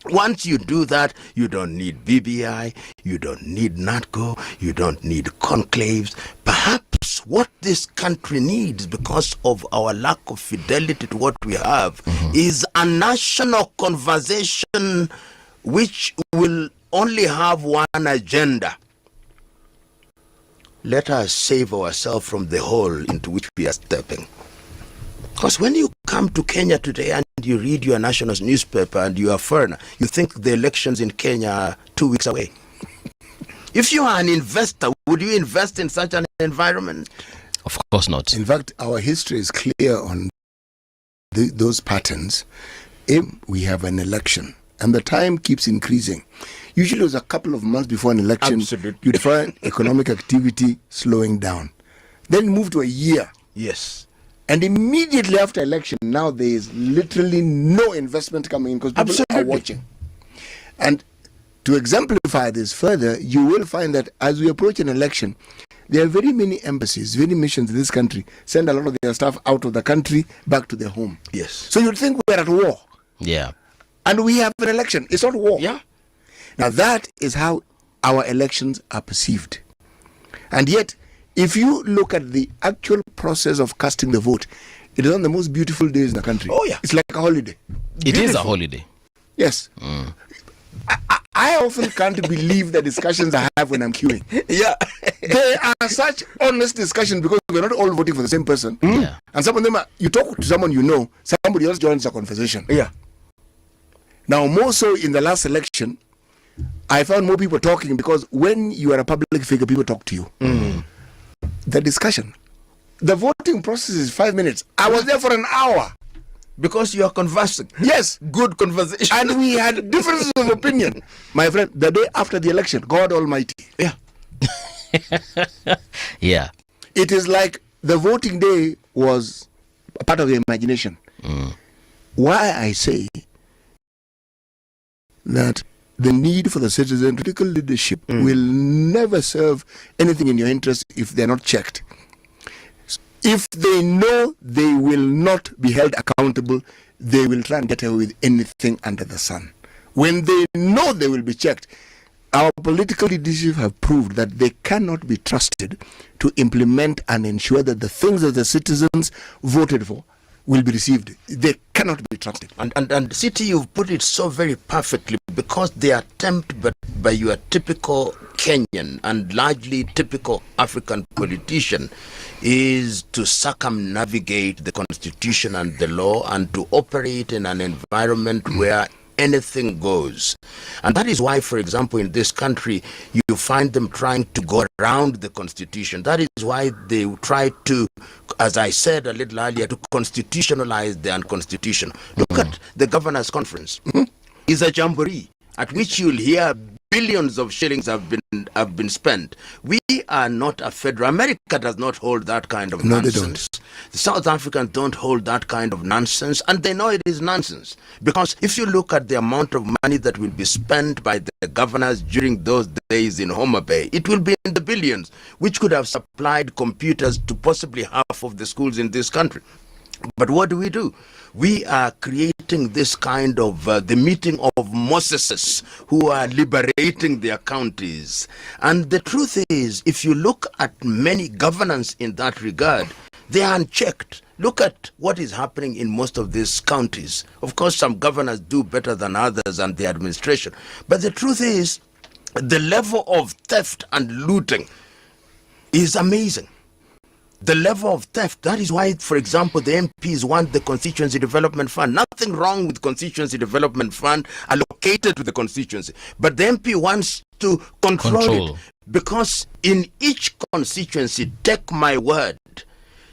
Once you do that, you don't need BBI, you don't need NATCO, you don't need conclaves. Perhaps what this country needs, because of our lack of fidelity to what we have, is a national conversation which will only have one agenda. Let us save ourselves from the hole into which we are stepping. Because when you come to Kenya today and you read your national newspaper and you are a foreigner, you think the elections in Kenya are 2 weeks away. If you are an investor, would you invest in such an environment? Of course not. In fact, our history is clear on those patterns. If we have an election and the time keeps increasing, usually it was a couple of months before an election, you'd find economic activity slowing down. Then move to a year. Yes. And immediately after election, now there is literally no investment coming in because people are watching. And to exemplify this further, you will find that as we approach an election, there are very many embassies, very missions in this country send a lot of their staff out of the country back to their home. Yes. So you'd think we're at war. Yeah. And we have an election. It's not war. Yeah. Now that is how our elections are perceived. And yet, if you look at the actual process of casting the vote, it is one of the most beautiful days in the country. Oh, yeah. It's like a holiday. It is a holiday. Yes. I often can't believe the discussions I have when I'm queuing. Yeah. They are such honest discussions because we're not all voting for the same person. Yeah. And some of them are, you talk to someone you know, somebody else joins the conversation. Yeah. Now, more so in the last election, I found more people talking because when you are a public figure, people talk to you. The discussion. The voting process is 5 minutes. I was there for an hour. Because you are conversing. Yes. Good conversation. And we had differences of opinion. My friend, the day after the election, God Almighty. Yeah. Yeah. It is like the voting day was a part of the imagination. Why I say that the need for the citizen, critical leadership will never serve anything in your interest if they're not checked. If they know they will not be held accountable, they will try and get away with anything under the sun. When they know they will be checked, our political leadership have proved that they cannot be trusted to implement and ensure that the things that the citizens voted for will be received. They cannot be trusted. And City, you've put it so very perfectly, because the attempt by your typical Kenyan and largely typical African politician is to circumnavigate the constitution and the law and to operate in an environment where anything goes. And that is why, for example, in this country, you find them trying to go around the constitution. That is why they try to, as I said a little earlier, to constitutionalize the unconstitutional. Look at the Governors' Conference. It's a jamboree at which you'll hear billions of shillings have been spent. We are not a federal. America does not hold that kind of nonsense. The South Africans don't hold that kind of nonsense, and they know it is nonsense. Because if you look at the amount of money that will be spent by the governors during those days in Homa Bay, it will be in the billions, which could have supplied computers to possibly half of the schools in this country. But what do? We are creating this kind of the meeting of Moseses who are liberating their counties. And the truth is, if you look at many governance in that regard, they are unchecked. Look at what is happening in most of these counties. Of course, some governors do better than others and the administration. But the truth is, the level of theft and looting is amazing. The level of theft. That is why, for example, the MPs want the Constituency Development Fund. Nothing wrong with Constituency Development Fund allocated to the constituency. But the MP wants to control it. Because in each constituency, take my word,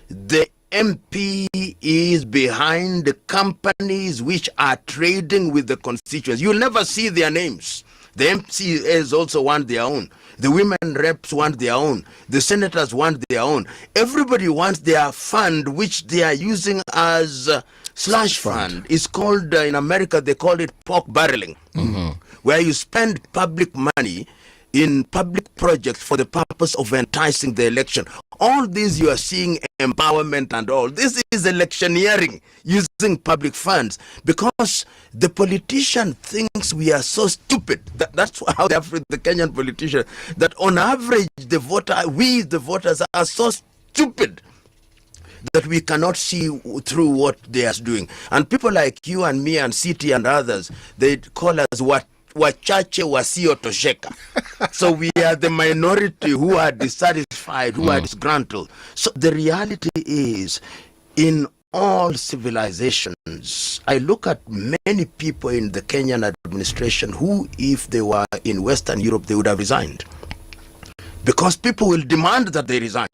the MP is behind the companies which are trading with the constituents. You'll never see their names. The MCAs also want their own. The women reps want their own. The senators want their own. Everybody wants their fund, which they are using as slush fund. It's called, in America, they call it pork barreling, where you spend public money in public projects for the purpose of enticing the election. All this you are seeing, empowerment and all, this is electioneering using public funds, because the politician thinks we are so stupid. That's how the Kenyan politician, that on average we the voters are so stupid that we cannot see through what they are doing. And people like you and me and City and others, they call us wachache wasiotosheka. So we are the minority who are dissatisfied, who are disgruntled. So the reality is, in all civilizations, I look at many people in the Kenyan administration who, if they were in Western Europe, they would have resigned. Because people will demand that they resign.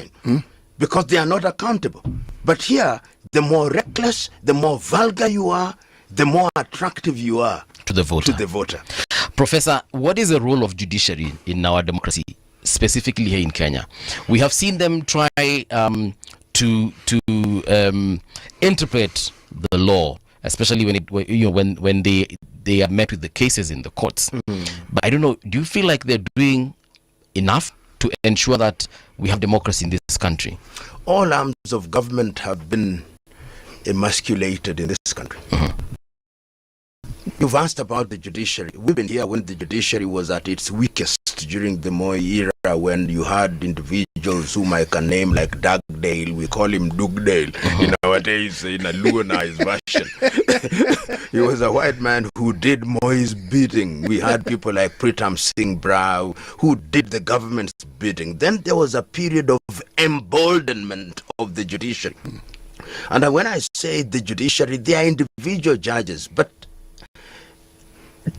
Because they are not accountable. But here, the more reckless, the more vulgar you are, the more attractive you are to the voter. Professor, what is the role of judiciary in our democracy, specifically here in Kenya? We have seen them try to interpret the law, especially when they are met with the cases in the courts. But I don't know, do you feel like they're doing enough to ensure that we have democracy in this country? All arms of government have been emasculated in this country. You've asked about the judiciary. We've been here when the judiciary was at its weakest during the Moi era, when you had individuals whom I can name like Dugdale. We call him Dugdale in our days, in a Luanized version. He was a white man who did Moi's bidding. We had people like Pritam Singh Brau who did the government's bidding. Then there was a period of emboldenment of the judiciary. And when I say the judiciary, they are individual judges, but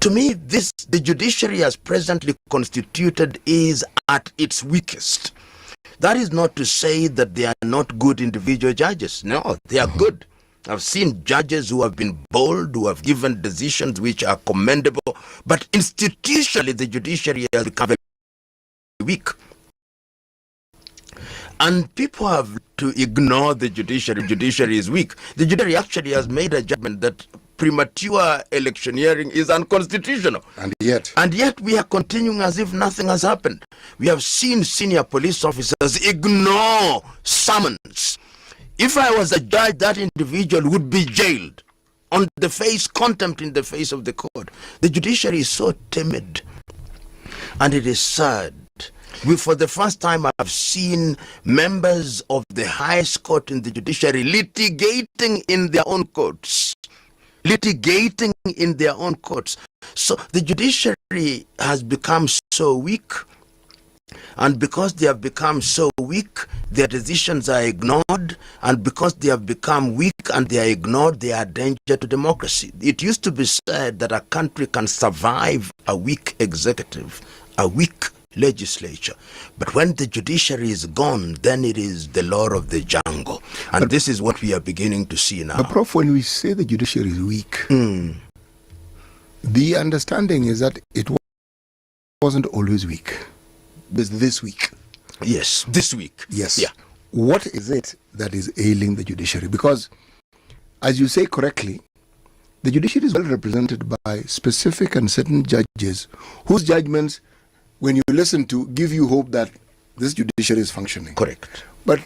to me, the judiciary as presently constituted is at its weakest. That is not to say that they are not good individual judges. No, they are good. I've seen judges who have been bold, who have given decisions which are commendable, but institutionally the judiciary has become very weak. And people have to ignore the judiciary. The judiciary is weak. The judiciary actually has made a judgment that premature electioneering is unconstitutional. And yet we are continuing as if nothing has happened. We have seen senior police officers ignore summons. If I was a judge, that individual would be jailed on the face, contempt in the face of the court. The judiciary is so timid, and it is sad. For the first time, I've seen members of the highest court in the judiciary litigating in their own courts. So the judiciary has become so weak, and because they have become so weak, their decisions are ignored, and because they have become weak and they are ignored, they are a danger to democracy. It used to be said that a country can survive a weak executive, a weak legislature, but when the judiciary is gone, then it is the law of the jungle, and this is what we are beginning to see now. But Prof, when we say the judiciary is weak, the understanding is that it wasn't always weak. It's this week. Yes, this week. Yes. Yeah. What is it that is ailing the judiciary? Because, as you say correctly, the judiciary is well represented by specific and certain judges whose judgments, when you listen to, give you hope that this judiciary is functioning. Correct. But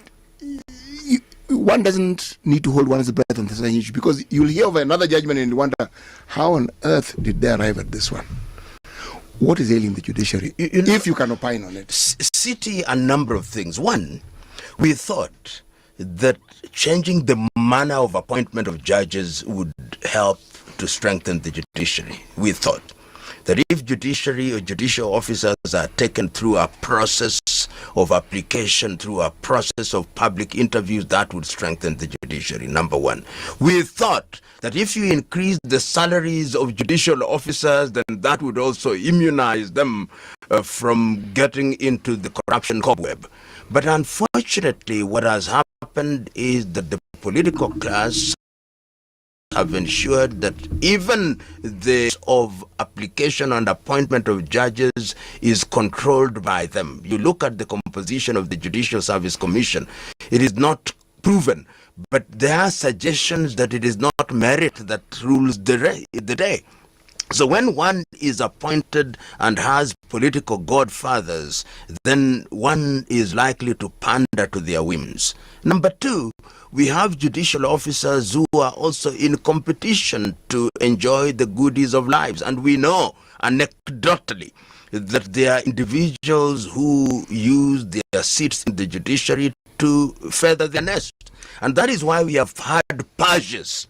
one doesn't need to hold one's breath on this issue, because you'll hear of another judgment and you wonder, how on earth did they arrive at this one? What is ailing the judiciary, if you can opine on it? City, a number of things. One, we thought that changing the manner of appointment of judges would help to strengthen the judiciary. We thought that if judiciary or judicial officers are taken through a process of application, through a process of public interviews, that would strengthen the judiciary, number one. We thought that if you increase the salaries of judicial officers, then that would also immunize them from getting into the corruption cobweb. But unfortunately, what has happened happened is that the political class have ensured that even the of application and appointment of judges is controlled by them. You look at the composition of the Judicial Service Commission, it is not proven, but there are suggestions that it is not merit that rules the day. So when one is appointed and has political godfathers, then one is likely to pander to their whims. Number two, we have judicial officers who are also in competition to enjoy the goodies of lives. And we know anecdotally that there are individuals who use their seats in the judiciary to feather their nest. And that is why we have had purges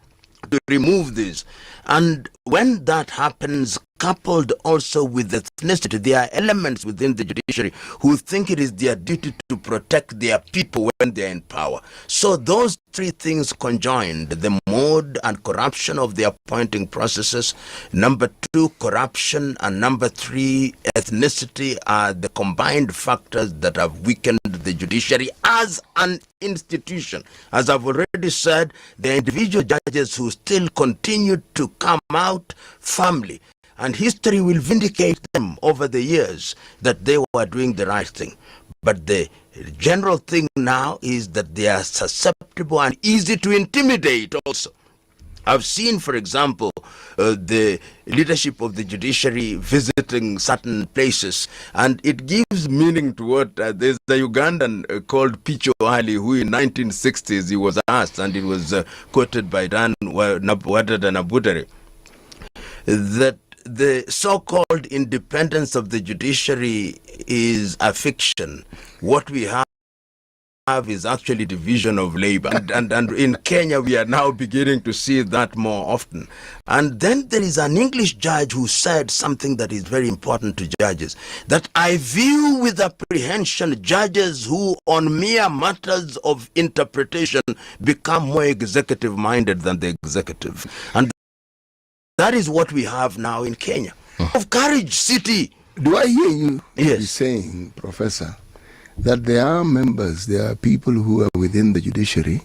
to remove this. And when that happens, coupled also with ethnicity, there are elements within the judiciary who think it is their duty to protect their people when they're in power. So those three things conjoined, the mode and corruption of the appointing processes, number two, corruption, and number three, ethnicity, are the combined factors that have weakened the judiciary as an institution. As I've already said, the individual judges who still continue to come out firmly, and history will vindicate them over the years that they were doing the right thing. But the general thing now is that they are susceptible and easy to intimidate also. I've seen, for example, the leadership of the judiciary visiting certain places, and it gives meaning to what there's a Ugandan called Picho Ali, who in 1960s he was asked, and it was quoted by Dan Wadada, that the so-called independence of the judiciary is a fiction. What we have is actually division of labor. And in Kenya, we are now beginning to see that more often. And then there is an English judge who said something that is very important to judges, that I view with apprehension judges who on mere matters of interpretation become more executive-minded than the executive. And that is what we have now in Kenya. Of courage city. Do I hear you Yes. saying, Professor, that there are members, there are people who are within the judiciary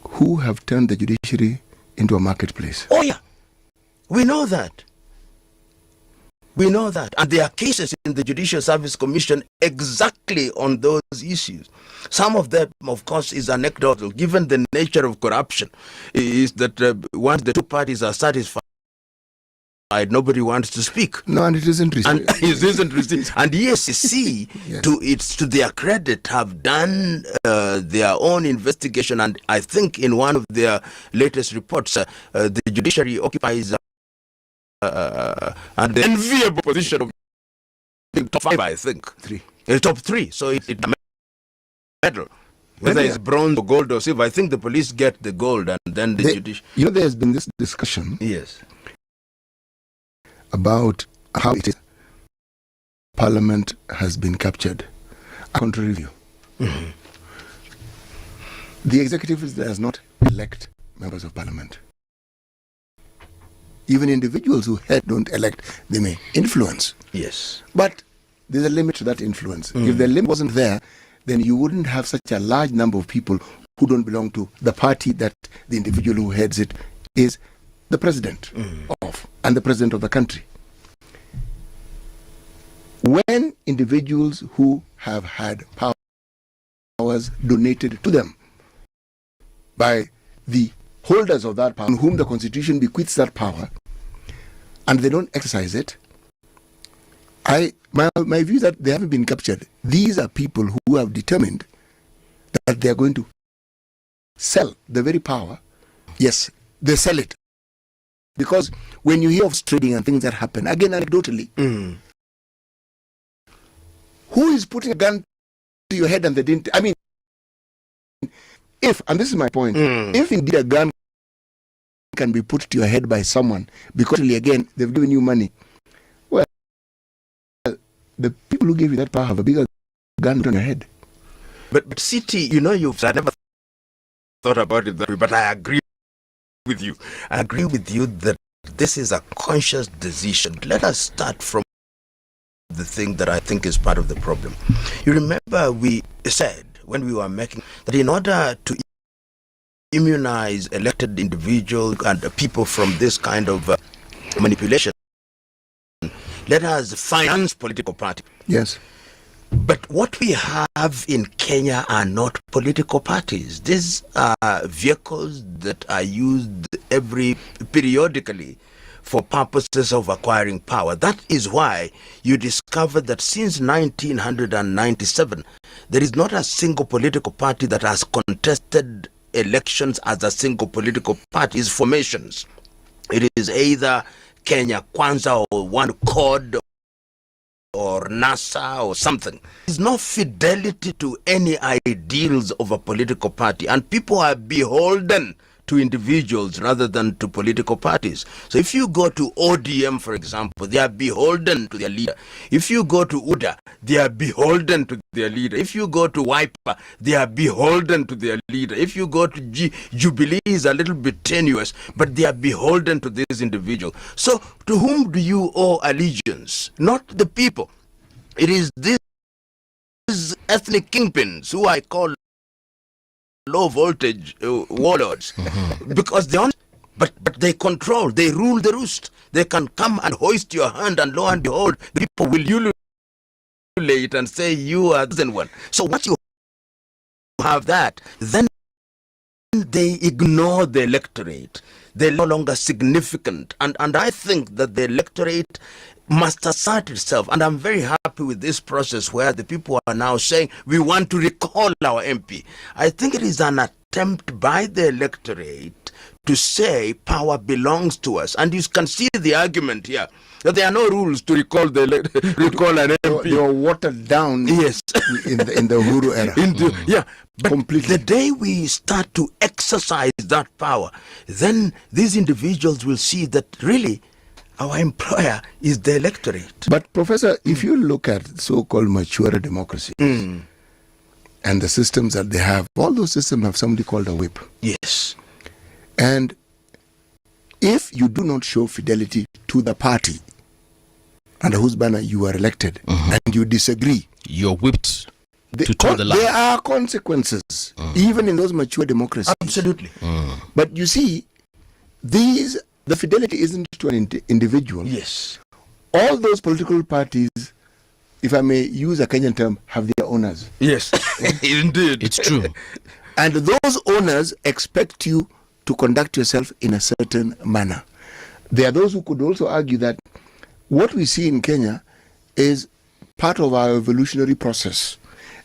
who have turned the judiciary into a marketplace? Oh yeah, we know that. We know that. And there are cases in the Judicial Service Commission exactly on those issues. Some of them, of course, is anecdotal, given the nature of corruption, is that once the two parties are satisfied, nobody wants to speak. No, and it isn't received. And it isn't received. And ESCC, Yes. to their credit, have done their own investigation. And I think in one of their latest reports, the judiciary occupies an enviable position of top 5, I think. Top 3. So it's a medal. Whether it's bronze or gold or silver, I think the police get the gold, and then the judiciary. You know, there's been this discussion. Yes. About how it is Parliament has been captured. A contrary view. Mm-hmm. The executive does not elect members of Parliament. Even individuals who don't elect, they may influence. Yes. But there's a limit to that influence. If the limit wasn't there, then you wouldn't have such a large number of people who don't belong to the party that the individual who heads it is the president of, and the president of the country. When individuals who have had powers donated to them by the holders of that power, on whom the Constitution bequeaths that power, and they don't exercise it, my view is that they haven't been captured. These are people who have determined that they are going to sell the very power. Yes, they sell it. Because when you hear of trading and things that happen, again, anecdotally, who is putting a gun to your head and they didn't? I mean, and this is my point, if indeed a gun can be put to your head by someone, because again, they've given you money, well, the people who gave you that power have a bigger gun on your head. But City, I never thought about it that way, but I agree with you. I agree with you that this is a conscious decision. Let us start from the thing that I think is part of the problem. You remember we said when we were making that in order to immunize elected individuals and people from this kind of manipulation, let us finance political parties. Yes. But what we have in Kenya are not political parties. These are vehicles that are used periodically for purposes of acquiring power. That is why you discover that since 1997, there is not a single political party that has contested elections as a single political party. It's formations. It is either Kenya Kwanza or one CORD or NASA or something. There's no fidelity to any ideals of a political party, and people are beholden to individuals rather than to political parties. So if you go to ODM, for example, they are beholden to their leader. If you go to UDA, they are beholden to their leader. If you go to WIPA, they are beholden to their leader. If you go to Jubilee, is a little bit tenuous, but they are beholden to this individual. So to whom do you owe allegiance? Not the people. It is these ethnic kingpins who I call low voltage warlords, because but they control, they rule the roost. They can come and hoist your hand, and lo and behold, the people will ululate and say you are the one. So once you have that, then they ignore the electorate. They're no longer significant, and I think that the electorate must assert itself, and I'm very happy with this process where the people are now saying we want to recall our MP. I think it is an attempt by the electorate to say power belongs to us, and you can see the argument here that there are no rules to recall an MP. They were watered down. Yes, in the Uhuru era. Yeah, but completely. The day we start to exercise that power, then these individuals will see that really our employer is the electorate. But Professor, if you look at so-called mature democracies and the systems that they have, all those systems have somebody called a whip. Yes. And if you do not show fidelity to the party under whose banner you were elected and you disagree, you're whipped to toe the line. There are consequences, even in those mature democracies. Absolutely. But you see, the fidelity isn't to an individual. Yes. All those political parties, if I may use a Kenyan term, have their owners. Yes, indeed. It's true. And those owners expect you to conduct yourself in a certain manner. There are those who could also argue that what we see in Kenya is part of our evolutionary process.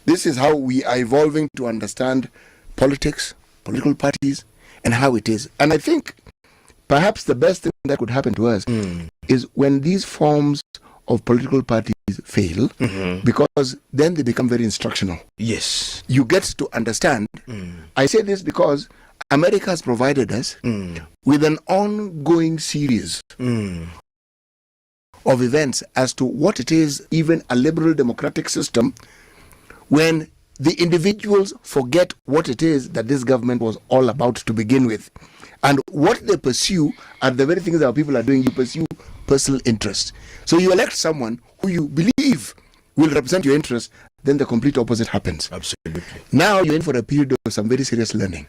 This is how we are evolving to understand politics, political parties, and how it is. And I think perhaps the best thing that could happen to us is when these forms of political parties fail, because then they become very instructional. Yes. You get to understand. I say this because America has provided us with an ongoing series of events as to what it is, even a liberal democratic system, when the individuals forget what it is that this government was all about to begin with. And what they pursue are the very things that our people are doing. You pursue personal interest. So you elect someone who you believe will represent your interests, then the complete opposite happens. Absolutely. Now you're in for a period of some very serious learning.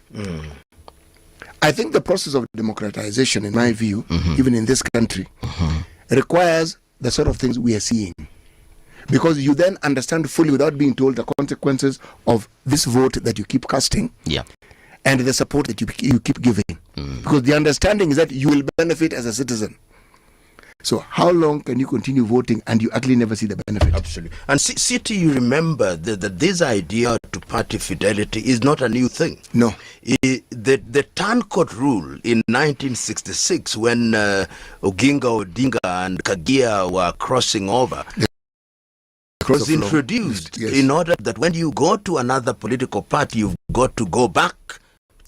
I think the process of democratization, in my view, even in this country, requires the sort of things we are seeing. Because you then understand fully, without being told, the consequences of this vote that you keep casting. Yeah. And the support that you keep giving. Because the understanding is that you will benefit as a citizen. So how long can you continue voting and you actually never see the benefit? Absolutely. And City, you remember that this idea to party fidelity is not a new thing. No. The turncoat rule in 1966, when Oginga Odinga and Kagia were crossing over, was introduced in order that when you go to another political party, you've got to go back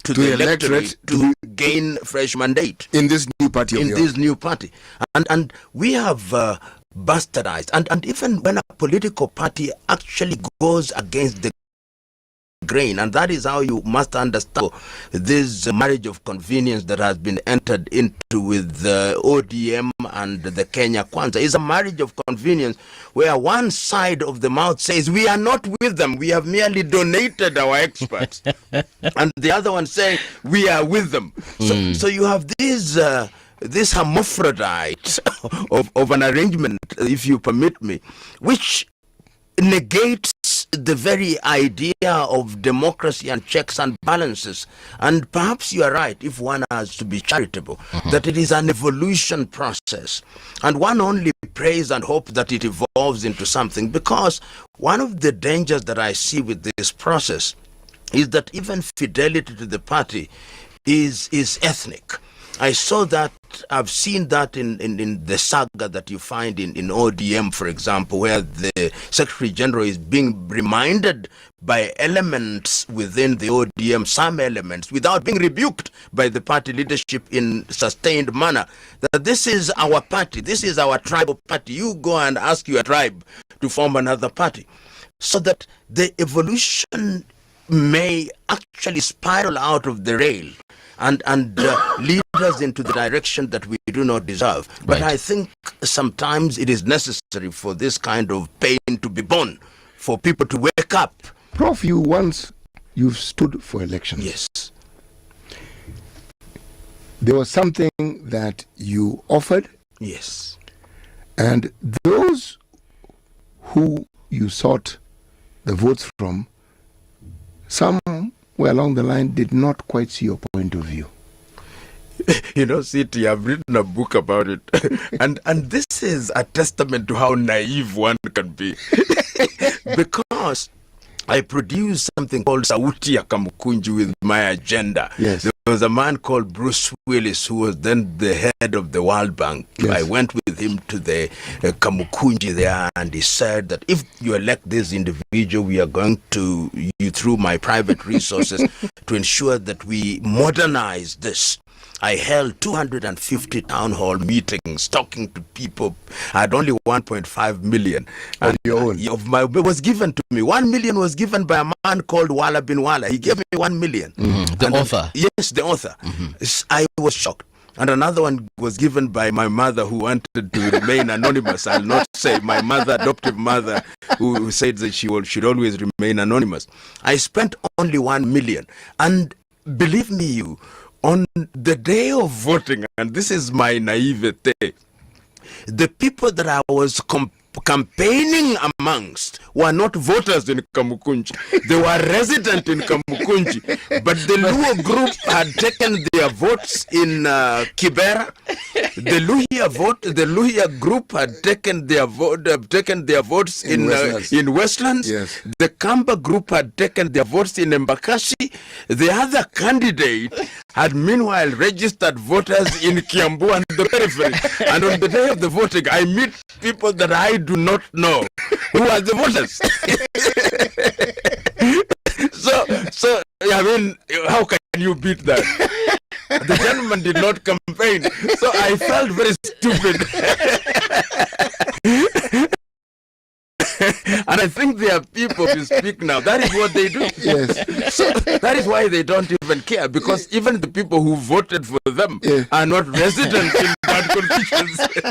to the electorate to gain fresh mandate in this new party. And we have bastardized, and even when a political party actually goes against the grain. And that is how you must understand this marriage of convenience that has been entered into with the ODM and the Kenya Kwanza. Is a marriage of convenience where one side of the mouth says, we are not with them, we have merely donated our experts. And the other one saying, we are with them. So you have this hermaphrodite of an arrangement, if you permit me, which negates the very idea of democracy and checks and balances. And perhaps you are right, if one has to be charitable, that it is an evolution process. And one only prays and hopes that it evolves into something, because one of the dangers that I see with this process is that even fidelity to the party is ethnic. I saw that, I've seen that in the saga that you find in ODM, for example, where the Secretary General is being reminded by elements within the ODM, some elements, without being rebuked by the party leadership in sustained manner, that this is our party, this is our tribal party. You go and ask your tribe to form another party. So that the evolution may actually spiral out of the rail and lead us into the direction that we do not deserve. But I think sometimes it is necessary for this kind of pain to be borne, for people to wake up. Prof, you've stood for elections. Yes. There was something that you offered. Yes. And those who you sought the votes from, somewhere along the line did not quite see your point of view. You know, City, I've written a book about it. and this is a testament to how naive one can be. Because I produced something called Sauti ya Kamukunji with my agenda. Yes. There was a man called Bruce Willis, who was then the head of the World Bank. Yes. I went with him to the Kamukunji there, and he said that if you elect this individual, we are going to, through my private resources, to ensure that we modernize this. I held 250 town hall meetings talking to people. I had only 1.5 million. And your own? Was given to me. 1 million was given by a man called Wala bin Wala. He gave me 1 million. The author? Yes, the author. I was shocked. And another one was given by my mother, who wanted to remain anonymous. I'll not say my mother, adoptive mother, who said that she should always remain anonymous. I spent only 1 million. And believe me, on the day of voting, and this is my naivete, the people that I was campaigning amongst were not voters in Kamukunji. They were resident in Kamukunji. But the Luo group had taken their votes in Kibera. The Luhia group had taken their votes in Westlands. Yes. The Kamba group had taken their votes in Embakashi. The other candidate had meanwhile registered voters in Kiambu and the periphery. And on the day of the voting, I meet people that I do not know who are the voters. so I mean, how can you beat that? The gentleman did not campaign, so I felt very stupid. And I think there are people who speak now. That is what they do. Yes. So that is why they don't even care, because even the people who voted for them are not resident in that constituency.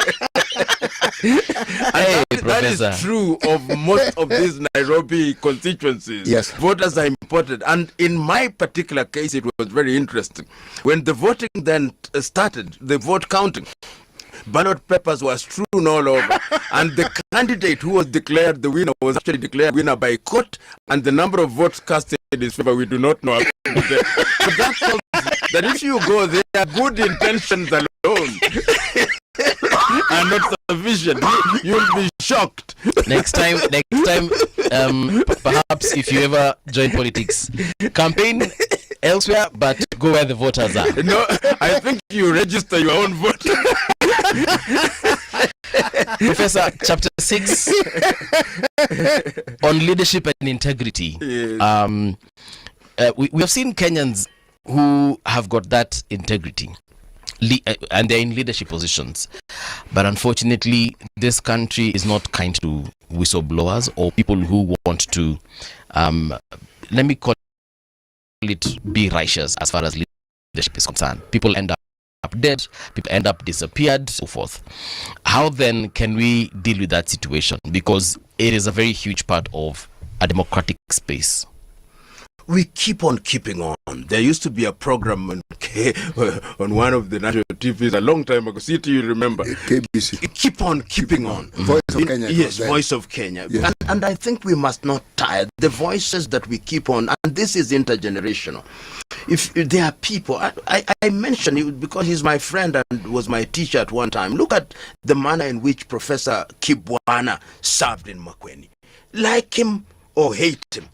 That is true of most of these Nairobi constituencies. Yes. Voters are imported. And in my particular case, it was very interesting. When the voting then started, the vote counting, ballot papers were strewn all over, and the candidate who was declared the winner was actually declared winner by court, and the number of votes cast in his favor we do not know. But that tells that if you go there, good intentions alone are not sufficient. You'll be shocked. Next time, perhaps if you ever join politics, campaign elsewhere, but go where the voters are. No, I think you register your own vote. Professor, chapter 6 on leadership and integrity. Yes. We have seen Kenyans who have got that integrity, and they're in leadership positions. But unfortunately, this country is not kind to whistleblowers or people who want to, let me call it, be righteous as far as leadership is concerned. People end up dead, people end up disappeared, so forth. How then can we deal with that situation? Because it is a very huge part of a democratic space. We keep on keeping on. There used to be a program on, on one of the national TVs a long time ago. See, you remember? KBC. Keep on keeping on. Voice of Kenya. Yes, Voice of Kenya. Yes. And I think we must not tire. The voices that we keep on, and this is intergenerational. If there are people, I mentioned it because he's my friend and was my teacher at one time. Look at the manner in which Professor Kibwana served in Makueni. Like him or hate him,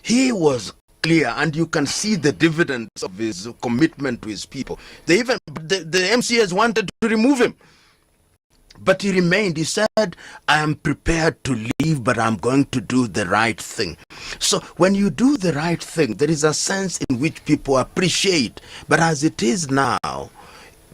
he was clear, and you can see the dividends of his commitment to his people. They even the MCAs wanted to remove him, but he remained. He said, I am prepared to leave, but I'm going to do the right thing. So when you do the right thing, there is a sense in which people appreciate. But as it is now,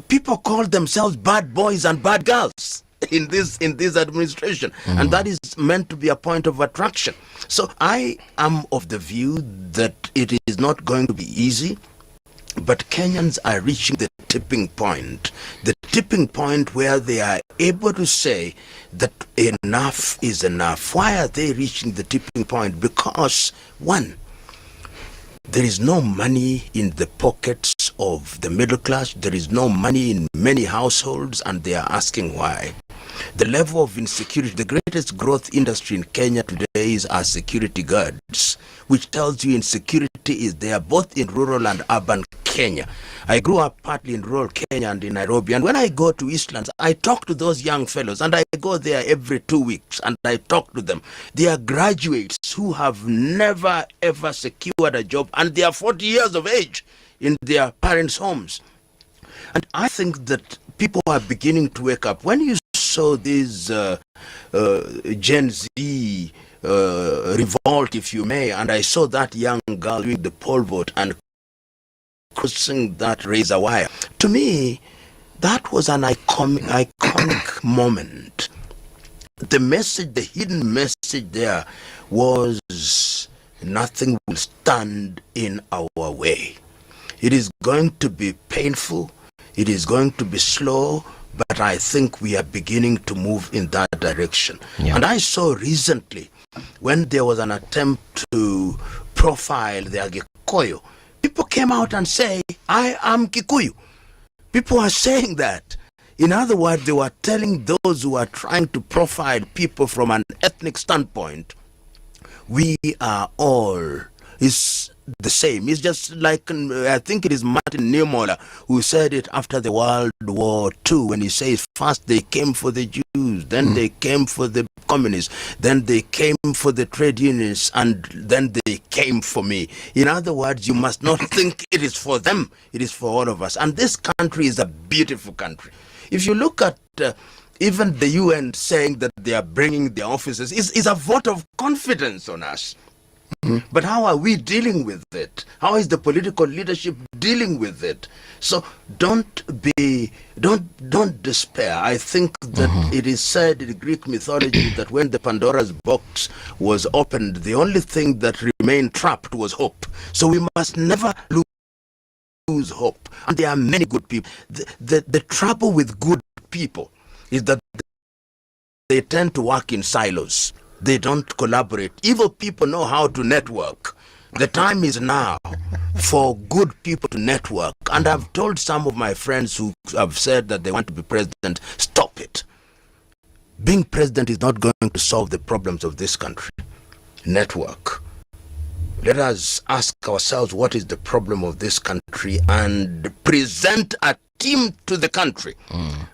people call themselves bad boys and bad girls in this administration, and that is meant to be a point of attraction. So I am of the view that it is not going to be easy, but Kenyans are reaching the tipping point where they are able to say that enough is enough. Why are they reaching the tipping point? Because, one, there is no money in the pockets of the middle class. There is no money in many households, and they are asking why. The level of insecurity, the greatest growth industry in Kenya today is our security guards, which tells you insecurity is there both in rural and urban Kenya. I grew up partly in rural Kenya and in Nairobi, and when I go to Eastlands, I talk to those young fellows, and I go there every 2 weeks, and I talk to them. They are graduates who have never ever secured a job, and they are 40 years of age in their parents' homes. And I think that people are beginning to wake up. When you saw this Gen Z revolt, if you may, and I saw that young girl doing the poll vote and crossing that razor wire, to me, that was an iconic moment. The message, the hidden message there was, nothing will stand in our way. It is going to be painful. It is going to be slow, but I think we are beginning to move in that direction. Yeah. And I saw recently, when there was an attempt to profile the Agikoyo, people came out and say, I am Kikuyu. People are saying that. In other words, they were telling those who are trying to profile people from an ethnic standpoint, we are all is the same. It's just like, I think it is Martin Niemöller who said it after the World War II, when he says, first they came for the Jews, then they came for the communists, then they came for the trade unions, and then they came for me. In other words, you must not think it is for them, it is for all of us. And this country is a beautiful country. If you look at even the UN saying that they are bringing their officers, is a vote of confidence on us. But how are we dealing with it? How is the political leadership dealing with it? So don't despair. I think that it is said in Greek mythology that when the Pandora's box was opened, the only thing that remained trapped was hope. So we must never lose hope. And there are many good people. The trouble with good people is that they tend to work in silos. They don't collaborate. Evil people know how to network. The time is now for good people to network. And I've told some of my friends who have said that they want to be president, stop it. Being president is not going to solve the problems of this country. Network. Let us ask ourselves what is the problem of this country and present a team to the country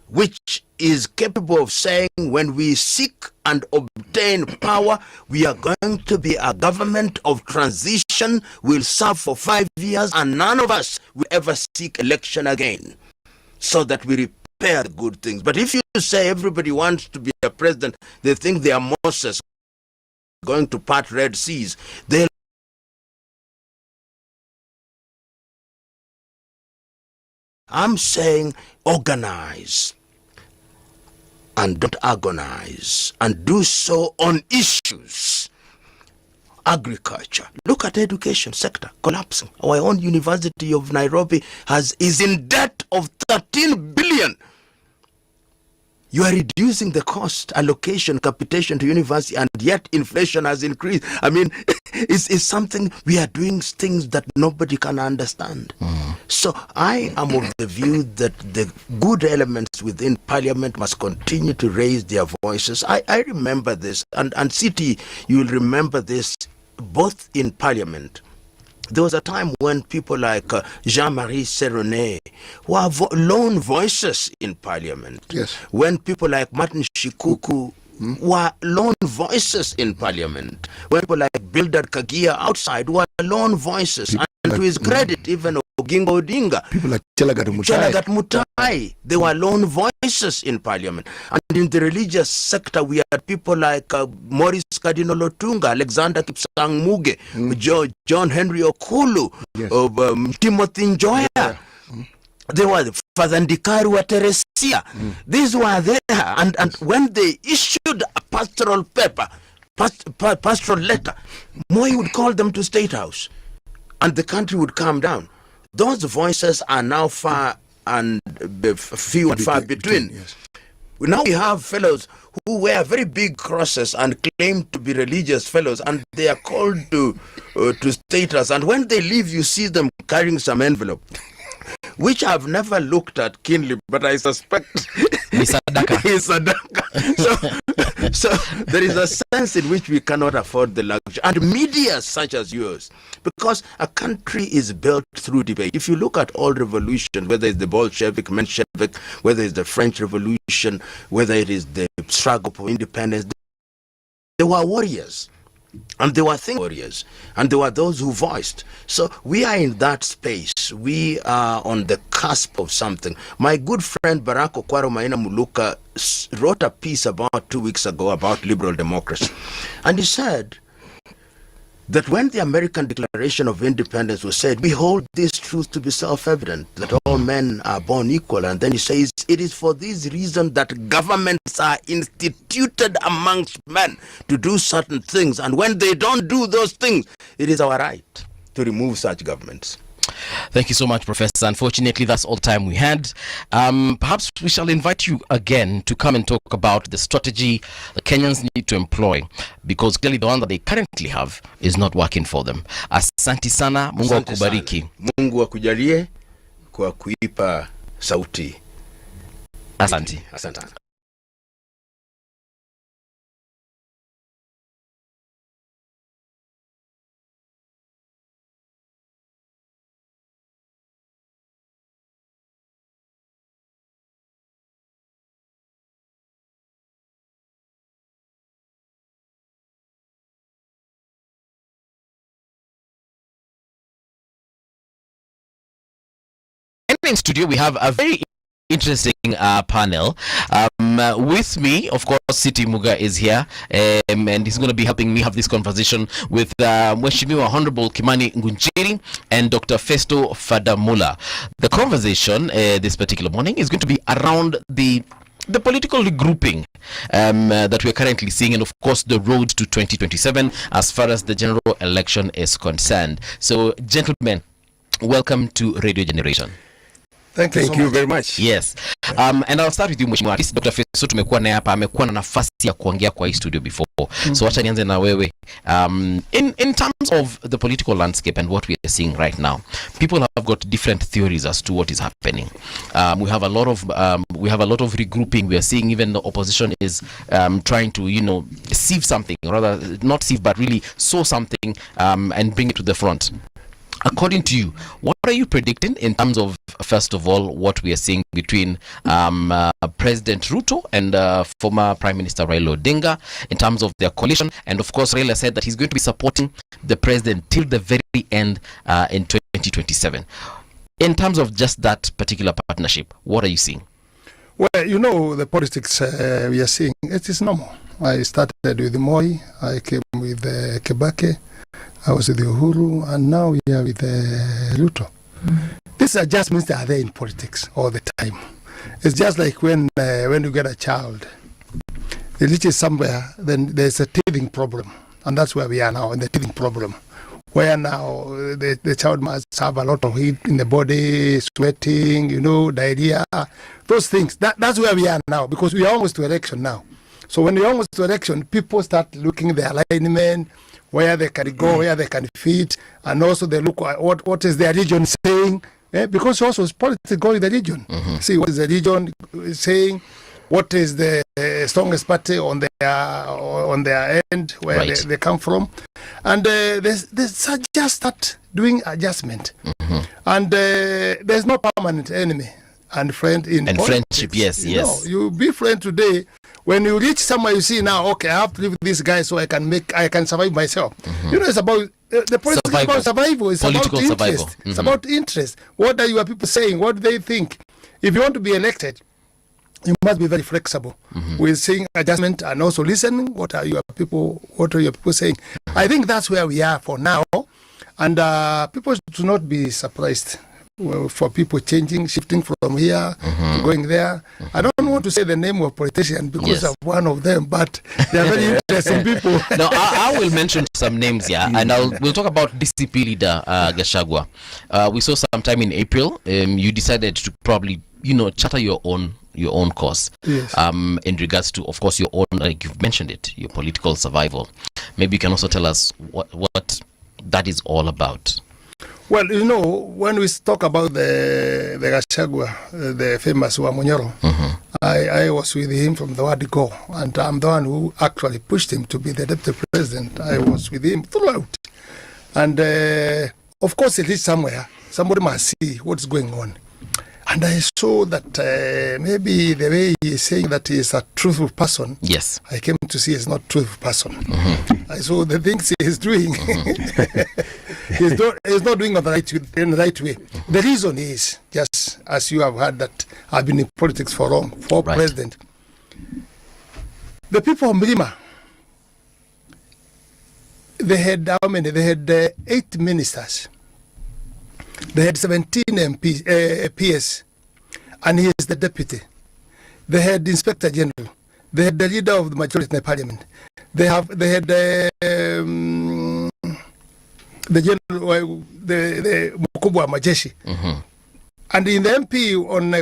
which is capable of saying, when we seek and obtain power, we are going to be a government of transition, we'll serve for 5 years, and none of us will ever seek election again, so that we repair good things. But if you say everybody wants to be a president, they think they are Moses going to part Red Seas. I'm saying organize and don't agonize, and do so on issues. agriculture. Look at the education sector collapsing. Our own University of Nairobi is in debt of 13 billion. You are reducing the cost, allocation, capitation to university, and yet inflation has increased. I mean, it's something, we are doing things that nobody can understand. So I am of the view that the good elements within parliament must continue to raise their voices. I remember this, and City, you will remember this, both in parliament. There was a time when people like Jean-Marie Seronnet were lone voices in parliament. Yes. When people like Martin Shikuku were lone voices in parliament. When people like Bildad Kagia outside were lone voices. And to his credit, even Oginga Odinga, people like Chelagat Mutai, they were lone voices in parliament. And in the religious sector, we had people like Maurice Cardinal Otunga, Alexander Kipsang Muge, John Henry Okulu, Timothy Njoya. They were Father Ndikaru wa Teresia. These were there. And when they issued a pastoral paper, pastoral letter, Moi would call them to State House. And the country would calm down. Those voices are now far and few and far between. Yes. Now we have fellows who wear very big crosses and claim to be religious fellows, and they are called to status. And when they leave, you see them carrying some envelope, which I've never looked at keenly, but I suspect it's Sadaka. So there is a sense in which we cannot afford the luxury. And media such as yours, because a country is built through debate. If you look at all revolutions, whether it's the Bolshevik, Menshevik, whether it's the French Revolution, whether it is the struggle for independence, there were warriors. And there were warriors, and there were those who voiced. So we are in that space. We are on the cusp of something. My good friend Barack Okwaro Maina Muluka wrote a piece about 2 weeks ago about liberal democracy. And he said that when the American Declaration of Independence was said, we hold this truth to be self-evident, that all men are born equal. And then he says, it is for this reason that governments are instituted amongst men to do certain things. And when they don't do those things, it is our right to remove such governments. Thank you so much, Professor. Unfortunately, that's all time we had. Perhaps we shall invite you again to come and talk about the strategy the Kenyans need to employ, because clearly the one that they currently have is not working for them. Asante sana, Mungu akubariki. Mungu akujalie kwa kuipa sauti. Asante. Asante. In studio, we have a very interesting panel. With me, of course, City Muga is here, and he's going to be helping me have this conversation with Mheshimiwa Honorable Kimani Ngunjiri and Dr. Festo Fadamula. The conversation this particular morning is going to be around the political regrouping that we're currently seeing, and of course the road to 2027 as far as the general election is concerned. So, gentlemen, welcome to Radio Generation. Thank you very much. Yes. And I'll start with you, Mheshimiwa. Dr. Festo tumekuwa naye hapa, amekuwa na nafasi ya kuongea kwa hii studio before. So acha nianze na wewe. In terms of the political landscape and what we are seeing right now, people have got different theories as to what is happening. We have a lot of regrouping. We are seeing even the opposition is trying to, sieve something, rather not sieve, but really sow something and bring it to the front. According to you, what are you predicting in terms of, first of all, what we are seeing between President Ruto and former Prime Minister Raila Odinga in terms of their coalition? And of course, Raila said that he's going to be supporting the president till the very end in 2027. In terms of just that particular partnership, what are you seeing? Well, the politics we are seeing, it is normal. I started with Moi, I came with Kebake, I was with Uhuru, and now we are with Ruto. These adjustments are there in politics all the time. It's just like when you get a child, it reaches somewhere, then there's a teething problem, And that's where we are now in the teething problem, where now the child must have a lot of heat in the body, sweating, diarrhea, those things. That's where we are now, because we are almost to election now. So when you're almost to election, people start looking at their alignment, where they can go, where they can fit, and also they look at what is their region saying, because also politics go in the region. See what is the region saying, what is the strongest party on their end, where they come from, and they just start doing adjustment. And there's no permanent enemy and friend in and politics. friendship. Yes. You be friend today. When you reach somewhere, you see now, okay, I have to live with this guy so I can survive myself. It's about the politics is about survival. It's Political about survival. interest. It's about interest. What are your people saying? What do they think? If you want to be elected, you must be very flexible with saying adjustment and also listening. What are your people saying? I think that's where we are for now, and people should not be surprised for people shifting from here to going there. I don't want to say the name of politician because I'm one of them, but they are very interesting people. Now, I will mention some names here, and we'll talk about DCP leader Gachagua. We saw sometime in April, you decided to probably, charter your own course. Yes. In regards to, of course, your own, like you've mentioned it, your political survival. Maybe you can also tell us what that is all about. Well, when we talk about the Gachagua, the famous Wamunyoro, I was with him from the word go, and I'm the one who actually pushed him to be the deputy president. I was with him throughout. And of course, it is somewhere. Somebody must see what's going on. And I saw that maybe the way he is saying that he is a truthful person, yes, I came to see he's not a truthful person. I saw the things he is doing. He's not doing it in the right way. The reason is, just as you have heard, that I've been in politics for long, president. The people of Mlima, they had how many? They had 8 ministers. They had 17 PS, and he is the deputy. They had the inspector general. They had the leader of the majority in the parliament. They had the general, the mkubwa wa majeshi. And in the MP on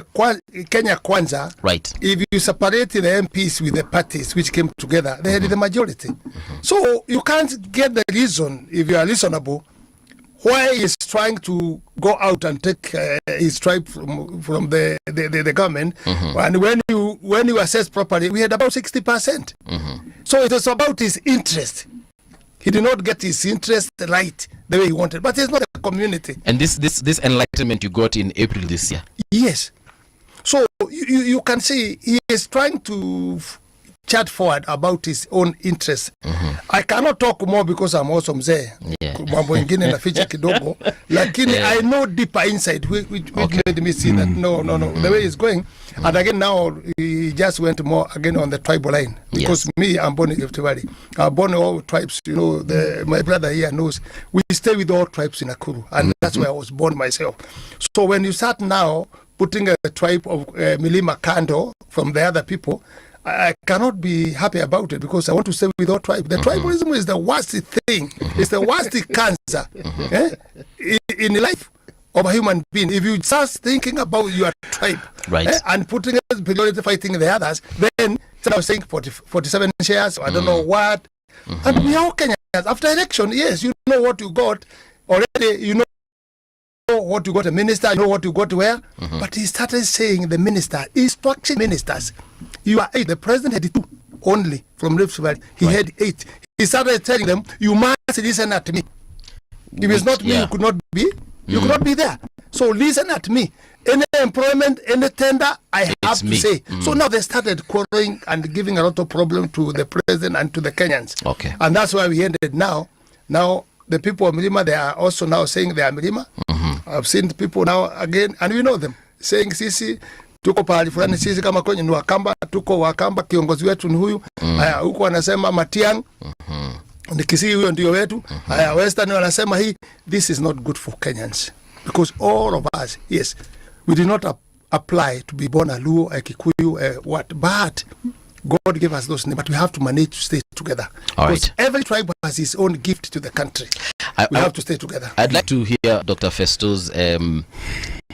Kenya Kwanza, if you separate the MPs with the parties which came together, they had the majority. So you can't get the reason, if you are listenable, why he's trying to go out and take his tribe from the government. And when you assess properly, we had about 60%. So it was about his interest. He did not get his interest right the way he wanted, but it's not a community. And this enlightenment you got in April this year. Yes. So you can see he is trying to chat forward about his own interests. I cannot talk more because I'm also mzee. Mambo ingine na ficha kidogo, lakini I know deeper inside which made me see that no, the way he's going. And again now he just went more again on the tribal line, because me, I'm born in Rift Valley. I'm born in all tribes. My brother here knows we stay with all tribes in Nakuru, and that's where I was born myself. So when you start now putting a tribe of Milima Kando from the other people, I cannot be happy about it, because I want to stay with our tribe. The tribalism is the worst thing. It's the worst cancer in the life of a human being. If you start thinking about your tribe and putting as priority fighting the others, then instead of saying 47 shares, or I don't know what, and we are all Kenyans. After election, yes, you know what you got already. You know what you got a minister. You know what you got where. But he started saying the minister, instruction ministers. You are 8. The president had 2 only from Rift Valley. He had 8. He started telling them, you must listen at me. If it's not me, you could not be. You could not be there. So listen at me. Any employment, any tender, I have to say. So now they started quarreling and giving a lot of problem to the president and to the Kenyans. And that's why we ended now. Now the people of Milima, they are also now saying they are Milima. I've seen people now again, and we know them, saying sisi tuko pahali fulani, sisi kama kwenye ni Wakamba, tuko Wakamba, kiongozi wetu ni huyu. Haya, huku wanasema Matiang, ni Kisii, huyo ndio wetu. Haya, Western wanasema hii. This is not good for Kenyans, because all of us, yes, we did not apply to be born a Luo, a Kikuyu, what, but God gave us those names, but we have to manage to stay together. All because right. every tribe has its own gift to the country. We have to stay together. I'd like to hear Dr. Festo's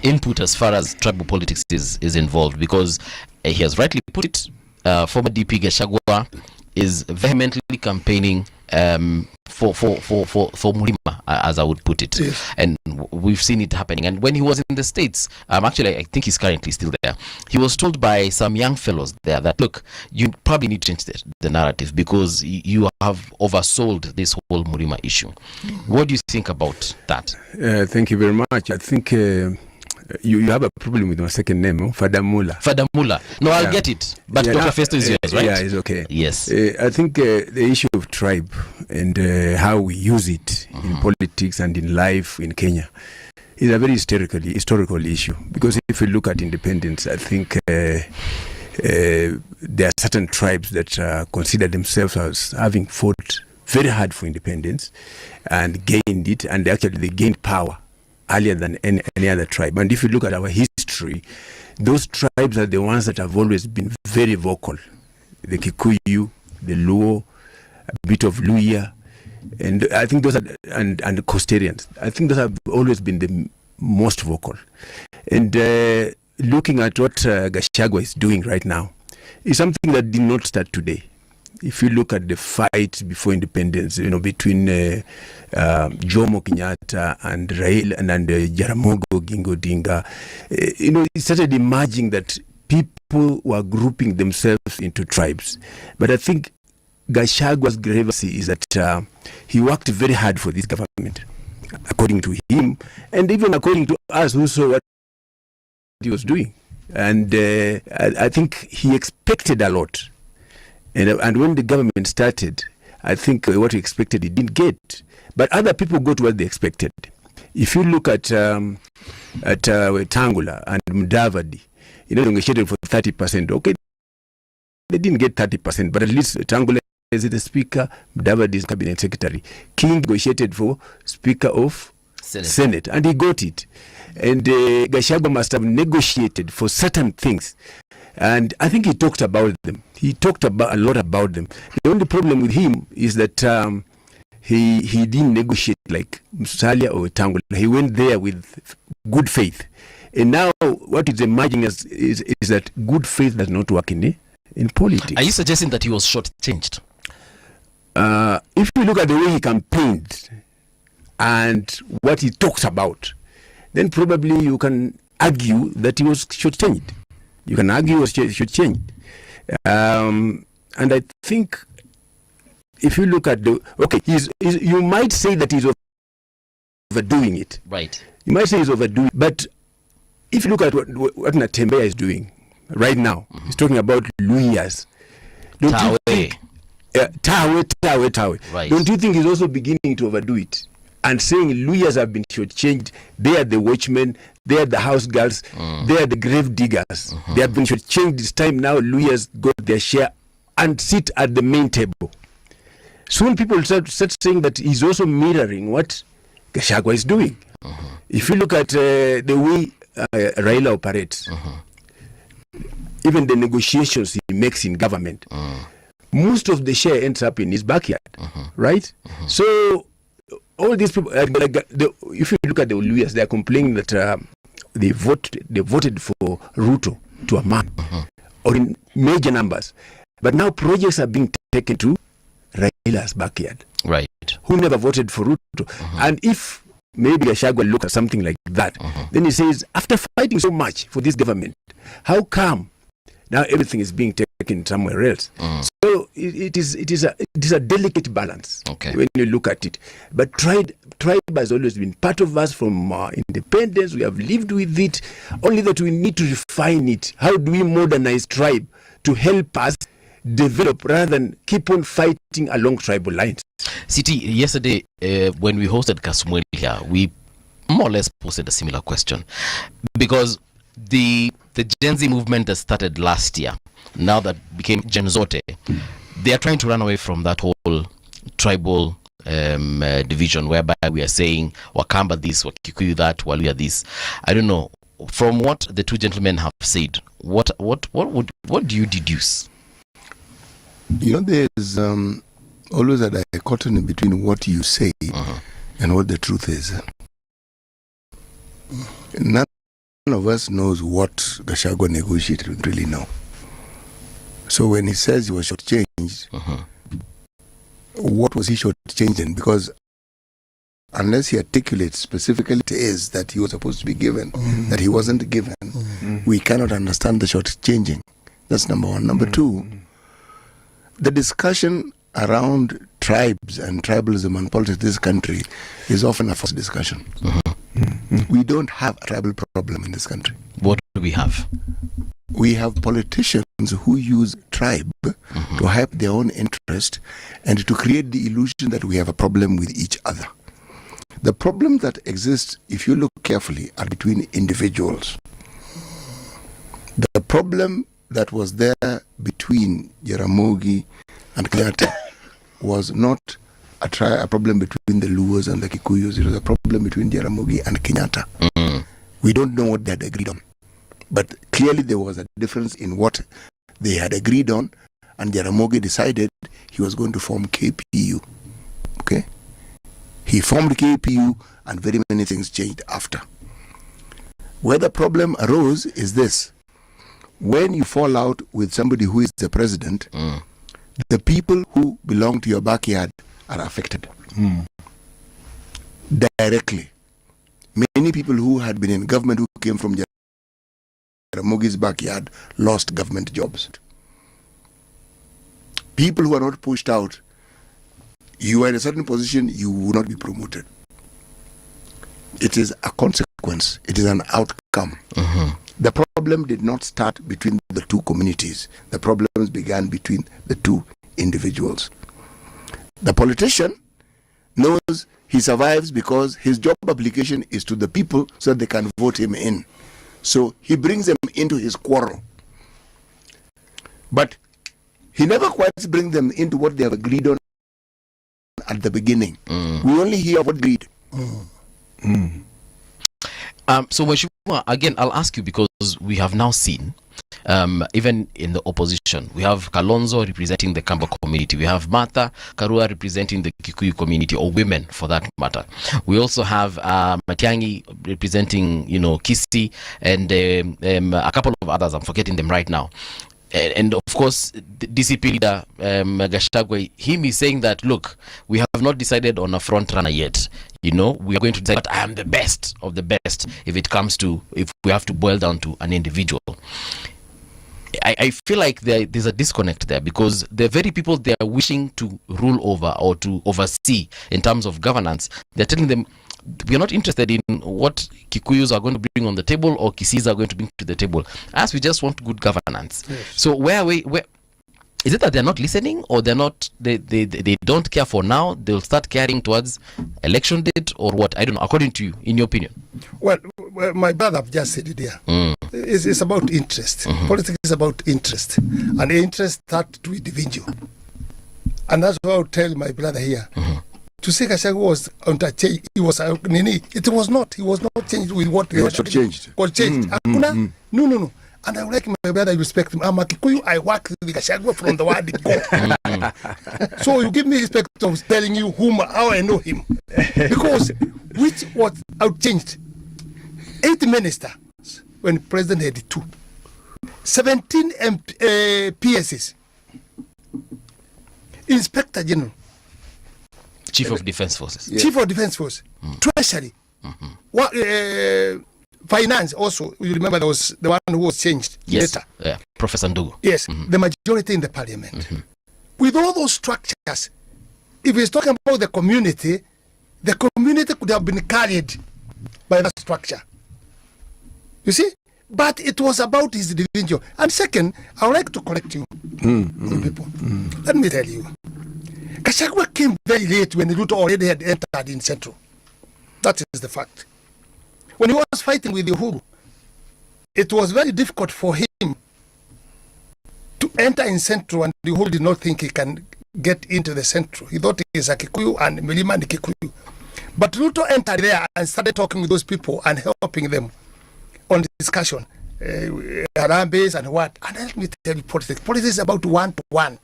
input as far as tribal politics is involved, because he has rightly put it. Former DP Gachagua is vehemently campaigning for Murima, as I would put it. Yes. And we've seen it happening. And when he was in the States, actually, I think he's currently still there, he was told by some young fellows there that, look, you probably need to change the narrative because you have oversold this whole Murima issue. What do you think about that? Thank you very much. I think you have a problem with my second name, Fadamula. Fadamula. No, I'll get it. But Dr. Festo is yours, right? Yeah, it's okay. Yes. I think the issue of tribe and how we use it in politics and in life in Kenya is a very historical issue. Because if you look at independence, I think there are certain tribes that consider themselves as having fought very hard for independence and gained it, and actually they gained power earlier than any other tribe. And if you look at our history, those tribes are the ones that have always been very vocal. The Kikuyu, the Luo, a bit of Luya, and I think those are, and the Costarians. I think those have always been the most vocal. And looking at what Gachagua is doing right now is something that did not start today. If you look at the fight before independence, between Jomo Kenyatta and Raila and Jaramogi Oginga Odinga, it started emerging that people were grouping themselves into tribes. But I think Gachagua's grievancy is that he worked very hard for this government, according to him, and even according to us who saw what he was doing. And I think he expected a lot. And when the government started, I think what he expected he didn't get. But other people got what they expected. If you look at Tangula and Mudavadi, negotiated for 30%. Okay, they didn't get 30%, but at least Tangula is the speaker, Mudavadi is cabinet secretary. King negotiated for speaker of Senate, and he got it. And Gachagua must have negotiated for certain things. And I think he talked about them. He talked about a lot about them. The only problem with him is that he didn't negotiate like Musalia or Tangula. He went there with good faith. And now what is emerging is that good faith does not work in politics. Are you suggesting that he was shortchanged? If you look at the way he campaigned and what he talks about, then probably you can argue that he was shortchanged. You can argue he was shortchanged. And I think if you look at you might say that he's overdoing it. Right. You might say he's overdoing it. But if you look at what Natembeya is doing right now, he's talking about Luyas. Tawe. Right. Don't you think he's also beginning to overdo it? And saying Luyas have been shortchanged, they are the watchmen, they are the house girls, they are the grave diggers. They have been shortchanged this time. Now Luyas got their share and sit at the main table. Soon people start saying that he's also mirroring what Gachagua is doing. If you look at the way Raila operates, even the negotiations he makes in government, most of the share ends up in his backyard, right? So all these people, if you look at the Luyas, they are complaining that they voted for Ruto to a man, or in major numbers. But now projects are being taken to Raila's backyard. Right. Who never voted for Ruto. And if maybe Gachagua look at something like that, then he says, after fighting so much for this government, how come now everything is being taken somewhere else? So it is a delicate balance when you look at it. But tribe has always been part of us from independence. We have lived with it. Only that we need to refine it. How do we modernize tribe to help us develop rather than keep on fighting along tribal lines? City, yesterday when we hosted Kasmuel here, we more or less posted a similar question, because the Gen Z movement that started last year, now that became Gen Zote, they are trying to run away from that whole tribal division, whereby we are saying Wakamba this, Wakikuyu that, Waluya this. I don't know. From what the two gentlemen have said, what do you deduce? There's always a dichotomy between what you say and what the truth is. None of us knows what Gachagua negotiated with, really know. So when he says he was shortchanged, what was he shortchanged in? Because unless he articulates specifically it is that he was supposed to be given, that he wasn't given, we cannot understand the shortchanging. That's number one. Number two, the discussion around tribes and tribalism and politics in this country is often a false discussion. We don't have a tribal problem in this country. What do we have? We have politicians who use tribe to hype their own interest and to create the illusion that we have a problem with each other. The problem that exists, if you look carefully, are between individuals. The problem that was there between Jaramogi and Kenyatta was not a problem between the Luos and the Kikuyus. It was a problem between Jaramogi and Kenyatta. We don't know what they had agreed on. But clearly there was a difference in what they had agreed on, and Jaramogi decided he was going to form KPU. Okay? He formed KPU, and very many things changed after. Where the problem arose is this. When you fall out with somebody who is the president, the people who belong to your backyard are affected directly. Many people who had been in government who came from Jaramogi's backyard lost government jobs. People who are not pushed out, you are in a certain position, you will not be promoted. It is a consequence. It is an outcome. The problem did not start between the two communities. The problems began between the two individuals. The politician knows he survives because his job application is to the people so that they can vote him in. So he brings them into his quarrel. But he never quite brings them into what they have agreed on at the beginning. We only hear what agreed. So Mheshimiwa, again, I'll ask you because we have now seen, even in the opposition, we have Kalonzo representing the Kamba community. We have Martha Karua representing the Kikuyu community, or women for that matter. We also have Matiang'i representing, Kisii, and a couple of others. I'm forgetting them right now. And of course, the DCP leader, Gachagua, him is saying that, look, we have not decided on a front runner yet. We are going to decide that I am the best of the best if we have to boil down to an individual. I feel like there's a disconnect there, because the very people they are wishing to rule over or to oversee in terms of governance, they're telling them, we are not interested in what Kikuyus are going to bring on the table or Kisiis are going to bring to the table. As we just want good governance. Yes. So where is it that they're not listening, or they're not they don't care for now? They'll start caring towards election date, or what? I don't know. According to you, in your opinion. Well, my brother just said it here. It's about interest. Politics is about interest, and the interest starts to individual. And that's what I would tell my brother here. To say Gachagua was change, it was not. He was not changed with what he was changed. Was changed. No. And I would like my brother, I respect him. I'm a Kikuyu, I work with Gachagua from the word go. So you give me respect of telling you how I know him. Because which was outchanged. 8 ministers when President had 2. 17 PSs. Inspector General. Chief of Defense Forces. Yeah. Chief of Defense Force. Treasury. Finance also. You remember there was the one who was changed later. Yeah. Professor Ndugu. Yes. The majority in the parliament. With all those structures, if he's talking about the community could have been carried by that structure. You see? But it was about his individual. And second, I would like to correct you, people. Let me tell you. Gachagua came very late when Ruto already had entered in Central. That is the fact. When he was fighting with Uhuru, it was very difficult for him to enter in Central, and Uhuru did not think he can get into the Central. He thought he is a Kikuyu and Milima and Kikuyu. But Ruto entered there and started talking with those people and helping them on the discussion. Harambes and what. And let me tell you, politics is about 1-to-1.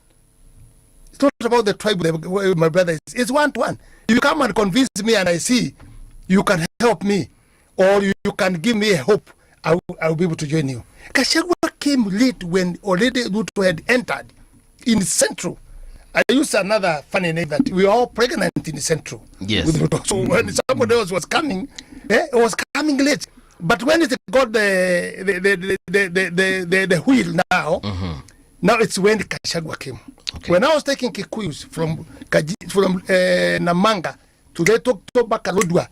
It's not about the tribe where my brother is. It's one-to-one. If you come and convince me and I see you can help me or you can give me a hope, I will be able to join you. Gachagua came late when already Ruto had entered in Central. I used another funny name that we were all pregnant in Central. Yes. With Ruto. So when somebody else was coming, it was coming late. But when it got the wheel now, now it's when Gachagua came. Okay. When I was taking Kikuyus from Namanga to get to Bakalodwa,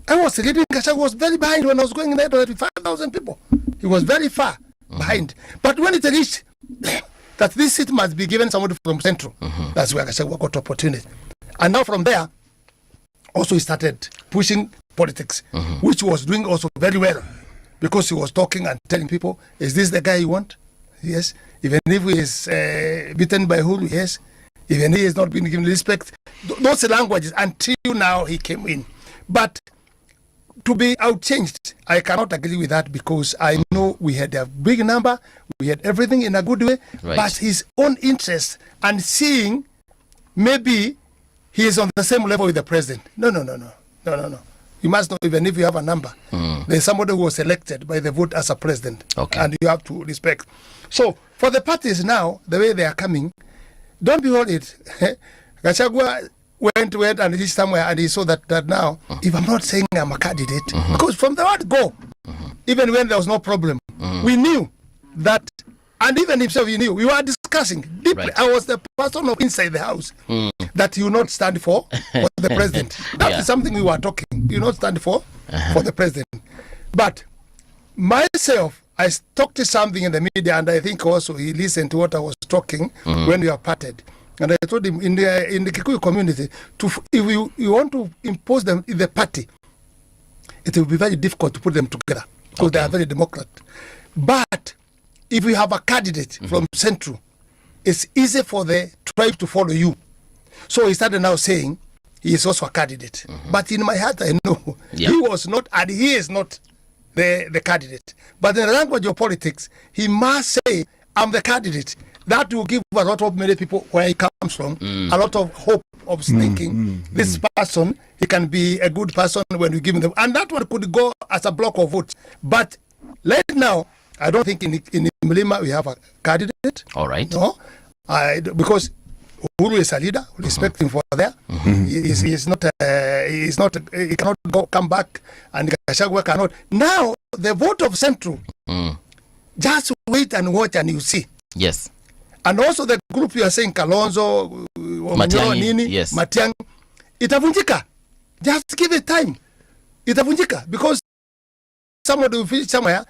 I was leading. Gachagua was very behind when I was going there to 5,000 people. He was very far behind. But when it reached that this seat must be given somebody from Central, that's where Gachagua got opportunity. And now from there, also he started pushing politics, which was doing also very well because he was talking and telling people, is this the guy you want? Yes. Even if he is beaten by Hulu, yes. Even if he has not been given respect, those languages until now he came in. But to be outchanged, I cannot agree with that because I know we had a big number, we had everything in a good way, but his own interest and seeing maybe he is on the same level with the president. No. You must know, even if you have a number, there's somebody who was elected by the vote as a president, and you have to respect. So for the parties now, the way they are coming, don't be worried. Gachagua went and reached somewhere and he saw that now, if I'm not saying I'm a candidate, because from the word go, even when there was no problem, we knew that, and even himself he knew, we were discussing deeply. I was the person of inside the house that you not stand for the president. That is something we were talking. You not stand for the president. But myself, I talked to something in the media, and I think also he listened to what I was talking when we were parted. And I told him in the Kikuyu community, if you want to impose them in the party, it will be very difficult to put them together because they are very democrat. But if you have a candidate from Central, it's easy for the tribe to follow you. So he started now saying he is also a candidate. But in my heart, I know he was not, and he is not the candidate. But in the language of politics, he must say, I'm the candidate. That will give a lot of many people where he comes from, a lot of hope of thinking this person, he can be a good person when we give him them. And that one could go as a block of votes. But right now, I don't think in Mlima we have a candidate. All right. No, because Uhuru is a leader. We respect him for there. He cannot come back, and Gachagua cannot. Now the vote of Central. Just wait and watch, and you see. Yes. And also the group you are saying Kalonzo, Matiang'i, itavunjika. Just give it time. Itavunjika because somebody will finish somewhere.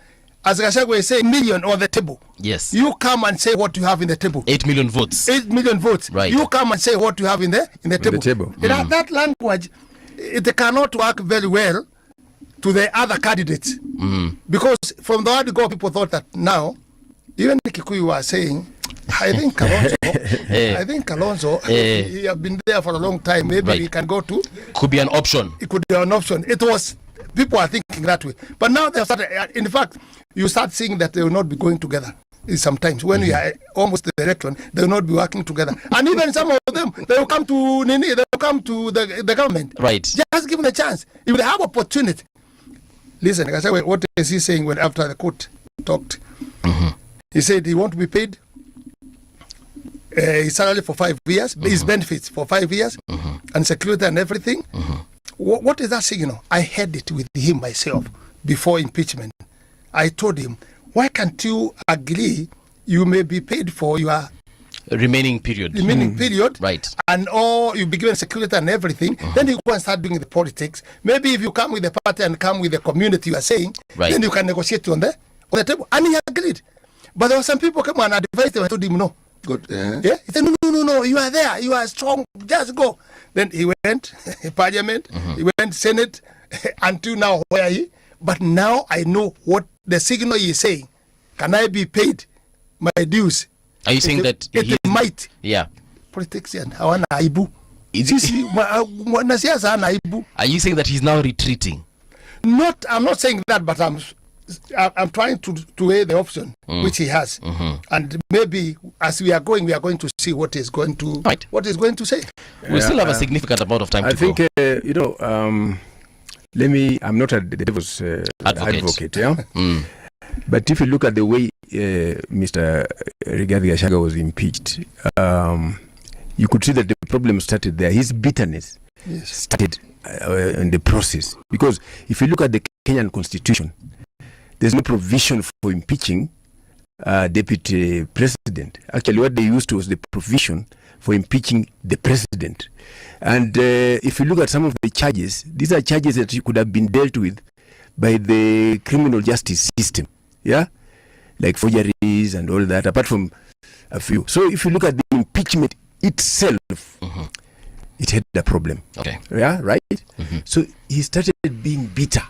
As Gachagua is saying, million on the table. Yes. You come and say what you have in the table. 8 million votes. 8 million votes. Right. You come and say what you have in the table. That language, it cannot work very well to the other candidates. Because from the word go, people thought that now, even Kikuyu was saying, I think Kalonzo, he has been there for a long time. Maybe he can go to. Could be an option. It could be an option. It was. People are thinking that way. But now they have started, in fact, you start seeing that they will not be going together sometimes. When we are almost the election, they will not be working together. And even some of them, they will come to the government. Right. Just give them a chance. If they have opportunity. Listen, what is he saying when after the court talked? He said he want to be paid his salary for 5 years, his benefits for 5 years, and security and everything. What is that signal? I heard it with him myself before impeachment. I told him, why can't you agree you may be paid for your remaining period? Right. And or you be given security and everything. Then you go and start doing the politics. Maybe if you come with the party and come with the community you are saying, then you can negotiate on the table. And he agreed. But there were some people come and advised him. I told him no. Good. Yeah. He said, no, you are there. You are strong. Just go. Then he went Parliament. He went Senate until now where he. But now I know what the signal he is saying. Can I be paid my dues? Are you saying that it might? Yeah. Politics and hawana aibu. Are you saying that he's now retreating? I'm not saying that, but I'm trying to weigh the option which he has, and maybe as we are going to see what is going to say. We still have a significant amount of time. I think I'm not a devil's advocate, yeah. But if you look at the way Mr. Rigathi Gachagua was impeached, you could see that the problem started there. His bitterness started in the process. Because if you look at the Kenyan constitution, there's no provision for impeaching deputy president. Actually, what they used was the provision for impeaching the president. And if you look at some of the charges, these are charges that could have been dealt with by the criminal justice system. Yeah, like forgeries and all that, apart from a few. So if you look at the impeachment itself, it had a problem. Okay. Yeah, right? So he started being bitter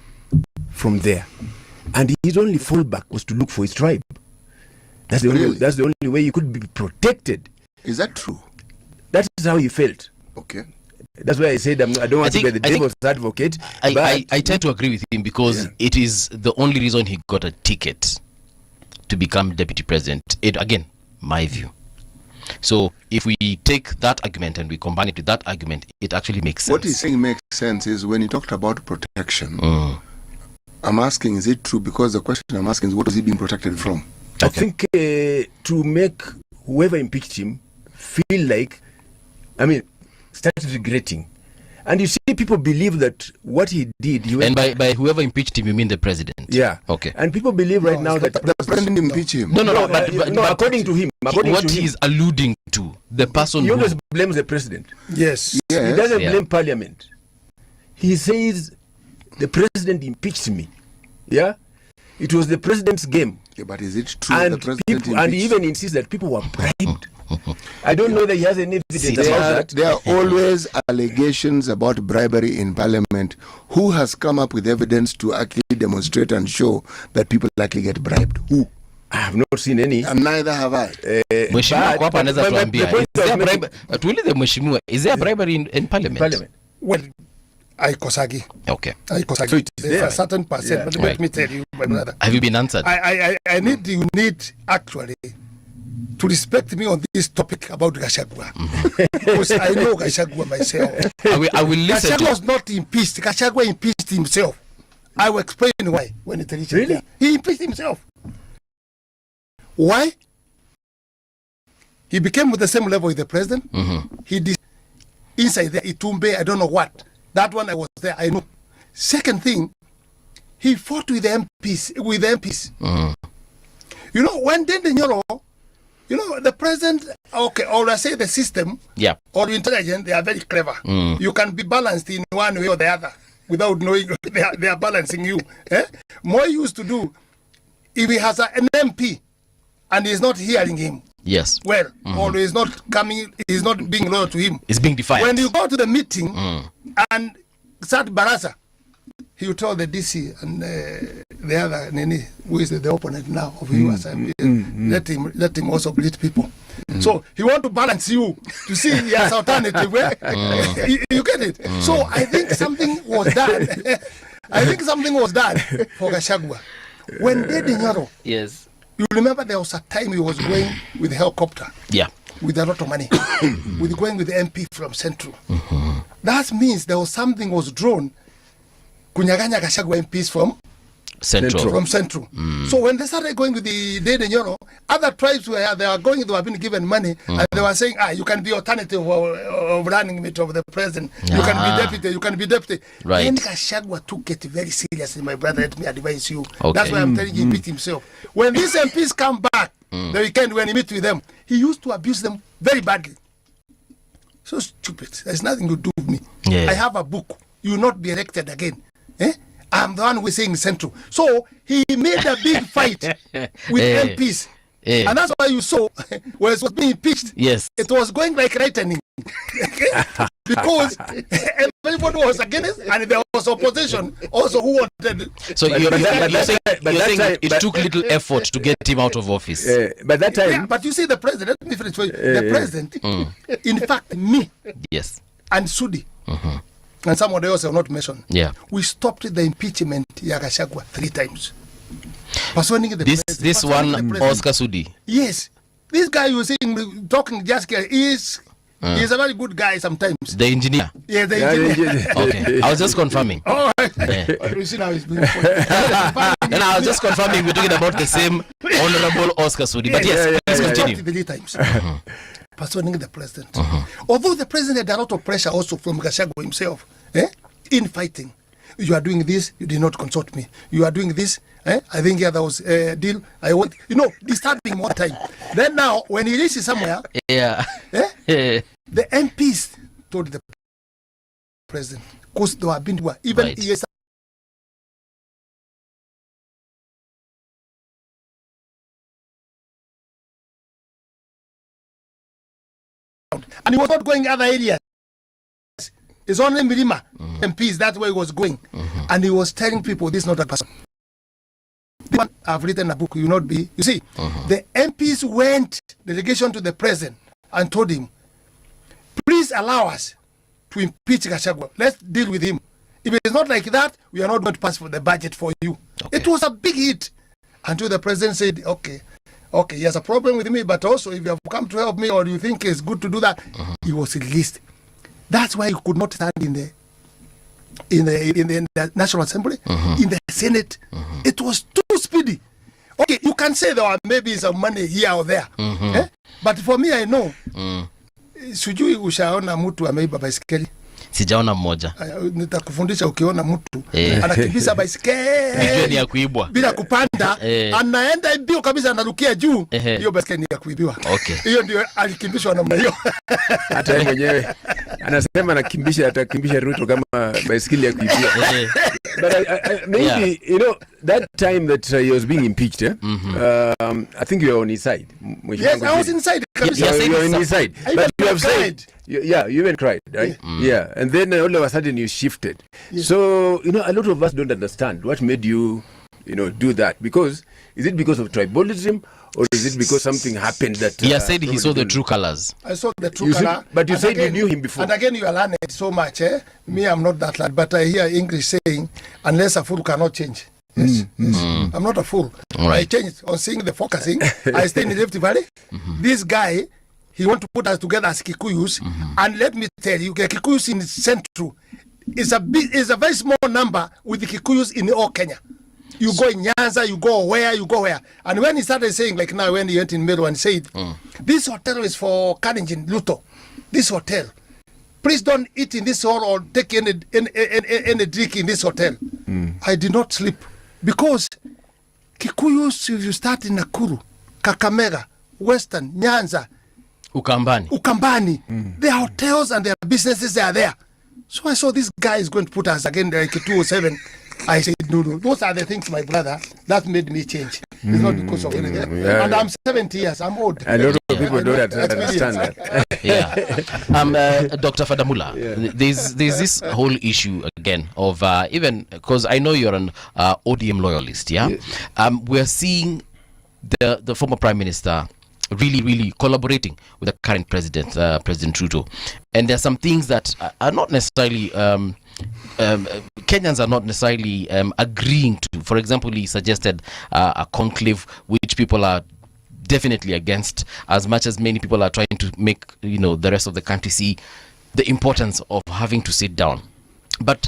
from there. And his only fallback was to look for his tribe. That's the only way he could be protected. Is that true? That is how he felt. Okay. That's why I said I don't want to be the devil's advocate. I tend to agree with him because it is the only reason he got a ticket to become deputy president. Again, my view. So if we take that argument and we combine it with that argument, it actually makes sense. What he's saying makes sense is when he talked about protection. I'm asking, is it true? Because the question I'm asking is, what is he being protected from? I think to make whoever impeached him feel like, started regretting. And you see, people believe that what he did... And by whoever impeached him, you mean the president? Yeah. Okay. And people believe right now that... The president impeached him. No, but according to him. What he's alluding to, the person he always blames the president. Yes. He doesn't blame parliament. He says, the president impeached me. Yeah? It was the president's game. Yeah, but is it true and the president and he even insists that people were bribed. I don't know that he has any evidence about that. There are always allegations about bribery in parliament. Who has come up with evidence to actually demonstrate and show that people actually get bribed? Who? I have not seen any. And neither have I. Is there bribery in parliament? Well, I Kosagi. Okay. I Kosagi. So There's a certain percent, but let me tell you, my brother. Have you been answered? You need actually to respect me on this topic about Gachagua. Because I know Gachagua myself. I will listen. Gachagua was not impeached. Gachagua impeached himself. I will explain why when it reaches Really? there. He impeached himself. Why? He became with the same level with the president. He did inside there, Itumbe, I don't know what. That one I was there, I know. Second thing, he fought with the MPs. You know, when Nyoro, the president, okay, or I say the system, or intelligence, they are very clever. You can be balanced in one way or the other without knowing they are balancing you. More used to do, if he has an MP and he's not hearing him, well, or he's not coming, he's not being loyal to him. It's being defiant. When you go to the meeting and start Barasa, he will tell the DC and the other Nene, who is the opponent now of yours, let him also bleed people. So he want to balance you to see he has alternative way. You get it? So I think something was done. For Gachagua. When Nyoro, you remember there was a time he was going with a helicopter. With a lot of money. With going with the MP from Central. That means there was something was drawn. Kunyaganya Gachagua MPs from Central. So when they started going with the Nyoro, other tribes were been given money, and they were saying, you can be alternative of running mate of the president. You can be deputy. Right. Then Gachagua took it very seriously, my brother. Let me advise you. Okay. That's why I'm telling you, he beat himself. When these MPs come back the weekend when he meet with them, he used to abuse them very badly. So stupid. There's nothing to do with me. I have a book. You will not be elected again. I'm the one who is saying Central. So he made a big fight with MPs. And that's why you saw when it was being impeached, it was going like lightning. Because everybody was against it, and there was opposition also who wanted. So you're saying it took little effort to get him out of office. But that time, but you see the president, let me finish for you. The president, in fact, me, and Sudi, and someone else have not mentioned. Yeah. We stopped the impeachment of Gachagua 3 times. persuading the This president, this persuading one, the president. Oscar Sudi. Yes, this guy you were saying talking just is he's a very good guy sometimes. The engineer. Yeah, the engineer. Okay, I was just confirming. All right. Yeah. You see now he's being And I was just confirming we're talking about the same Honorable Oscar Sudi. But yes, please continue. Many times. Persuading the president. Although the president had a lot of pressure also from Gachagua himself, in fighting. You are doing this, you did not consult me. You are doing this, I think there was a deal. I want, disturbing more time. Then now, when he reaches somewhere, the MPs told the president, because they have been even Right. yes. And he was not going other areas. It's only Mirima MPs, that's where he was going. And he was telling people, this is not a person. I've written a book, you not be. You see, the MPs went delegation to the president and told him, please allow us to impeach Gachagua. Let's deal with him. If it's not like that, we are not going to pass for the budget for you. Okay. It was a big hit. Until the president said, okay, he has a problem with me, but also if you have come to help me or you think it's good to do that, he was released. That's why he could not stand in the National Assembly, in the Senate. It was too speedy. Okay, you can say there are maybe some money here or there. But for me, I know. Sijui ushaona mtu ameiba baisikeli? Sijaona mmoja. Nitakufundisha ukiona mtu anakimbiza baisikeli ni ya kuibwa bila kupanda, anaenda mbio kabisa, anarukia juu, hiyo baisikeli ni ya kuibiwa. Okay. Hiyo ndio alikimbishwa namna hiyo. Hata yeye mwenyewe anasema atakimbisha Ruto kama baisikeli ya kuibiwa. But maybe that time that he was being impeached, I think you were on his side. Yes, I was inside. Yes, you were on his side. But you have said, you even cried, right? Yeah. And then all of a sudden you shifted. So, a lot of us don't understand what made you, do that. Because, is it because of tribalism or is it because something happened that... He said he saw the true colors. I saw the true color. But you said you knew him before. And again, you are learned so much. Me, I'm not that lad. But I hear English saying, unless a fool cannot change. Yes. I'm not a fool. Right. I changed on seeing the focusing. I stay in the Rift Valley. This guy, he want to put us together as Kikuyus. And let me tell you, Kikuyus in Central is a very small number with the Kikuyus in all Kenya. You go in Nyanza, you go where. And when he started saying, like now when he went in Meru and said, this hotel is for Kalenjin, Luto. This hotel. Please don't eat in this hall or take any drink in this hotel. I did not sleep. Because Kikuyus, if you start in Nakuru, Kakamega, Western, Nyanza, Ukambani, their hotels and their businesses are there. So I saw this guy is going to put us again like 207. I said, no, those are the things, my brother, that made me change. It's not because of anything. And I'm 70 years, I'm old. A lot of people don't understand that. Dr. Fadamula, there's this whole issue again of even, because I know you're an ODM loyalist, we're seeing the former Prime Minister really collaborating with the current president, President Ruto. And there's some things that are not necessarily... Kenyans are not necessarily agreeing to. For example, he suggested a conclave, which people are definitely against, as much as many people are trying to make the rest of the country see the importance of having to sit down. But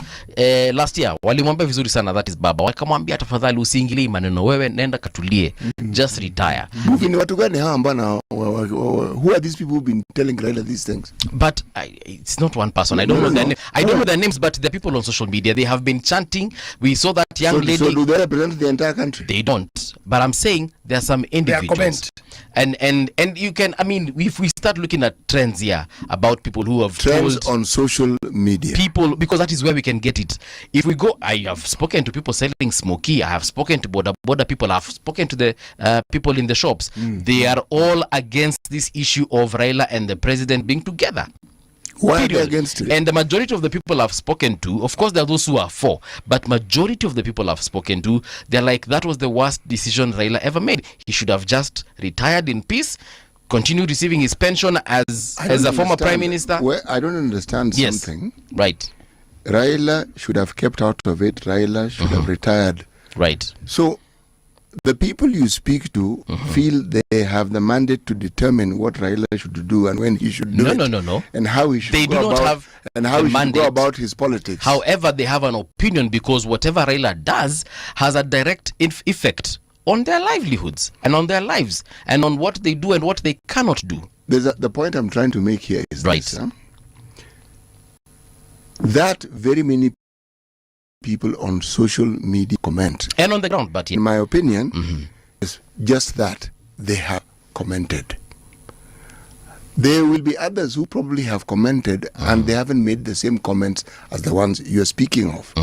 last year walimwambia vizuri sana, that is baba, wakamwambia tafadhali usiingilie maneno, wewe nenda katulie, just retire. Ni watu gani hawa ambao who are these people who've been telling Raila these things? But it's not one person. I don't know their name. I don't know their names, but the people on social media, they have been chanting. We saw that young lady. So do they represent the entire country? They don't. But I'm saying there are some individuals. And you can, if we start looking at trends here about people who have trends on social media, people, because that is where we can get it. If we go, I have spoken to people selling smoky, I have spoken to border people, I have spoken to the people in the shops. They are all against this issue of Raila and the president being together. Why are they against it? And the majority of the people I've spoken to, of course there are those who are for, but majority of the people I've spoken to, they're like, that was the worst decision Raila ever made. He should have just retired in peace, continue receiving his pension as a former prime minister. Well, I don't understand something. Right. Raila should have kept out of it. Raila should have retired. Right. So the people you speak to feel they have the mandate to determine what Raila should do and when he should do it. No. And how he should They go do not about, have and how the he should mandate. go about his politics. However, they have an opinion because whatever Raila does has a direct effect on their livelihoods and on their lives and on what they do and what they cannot do. The point I'm trying to make here is this, that very many people on social media comment. And on the ground, but in my opinion, is just that they have commented. There will be others who probably have commented and they haven't made the same comments as the ones you're speaking of.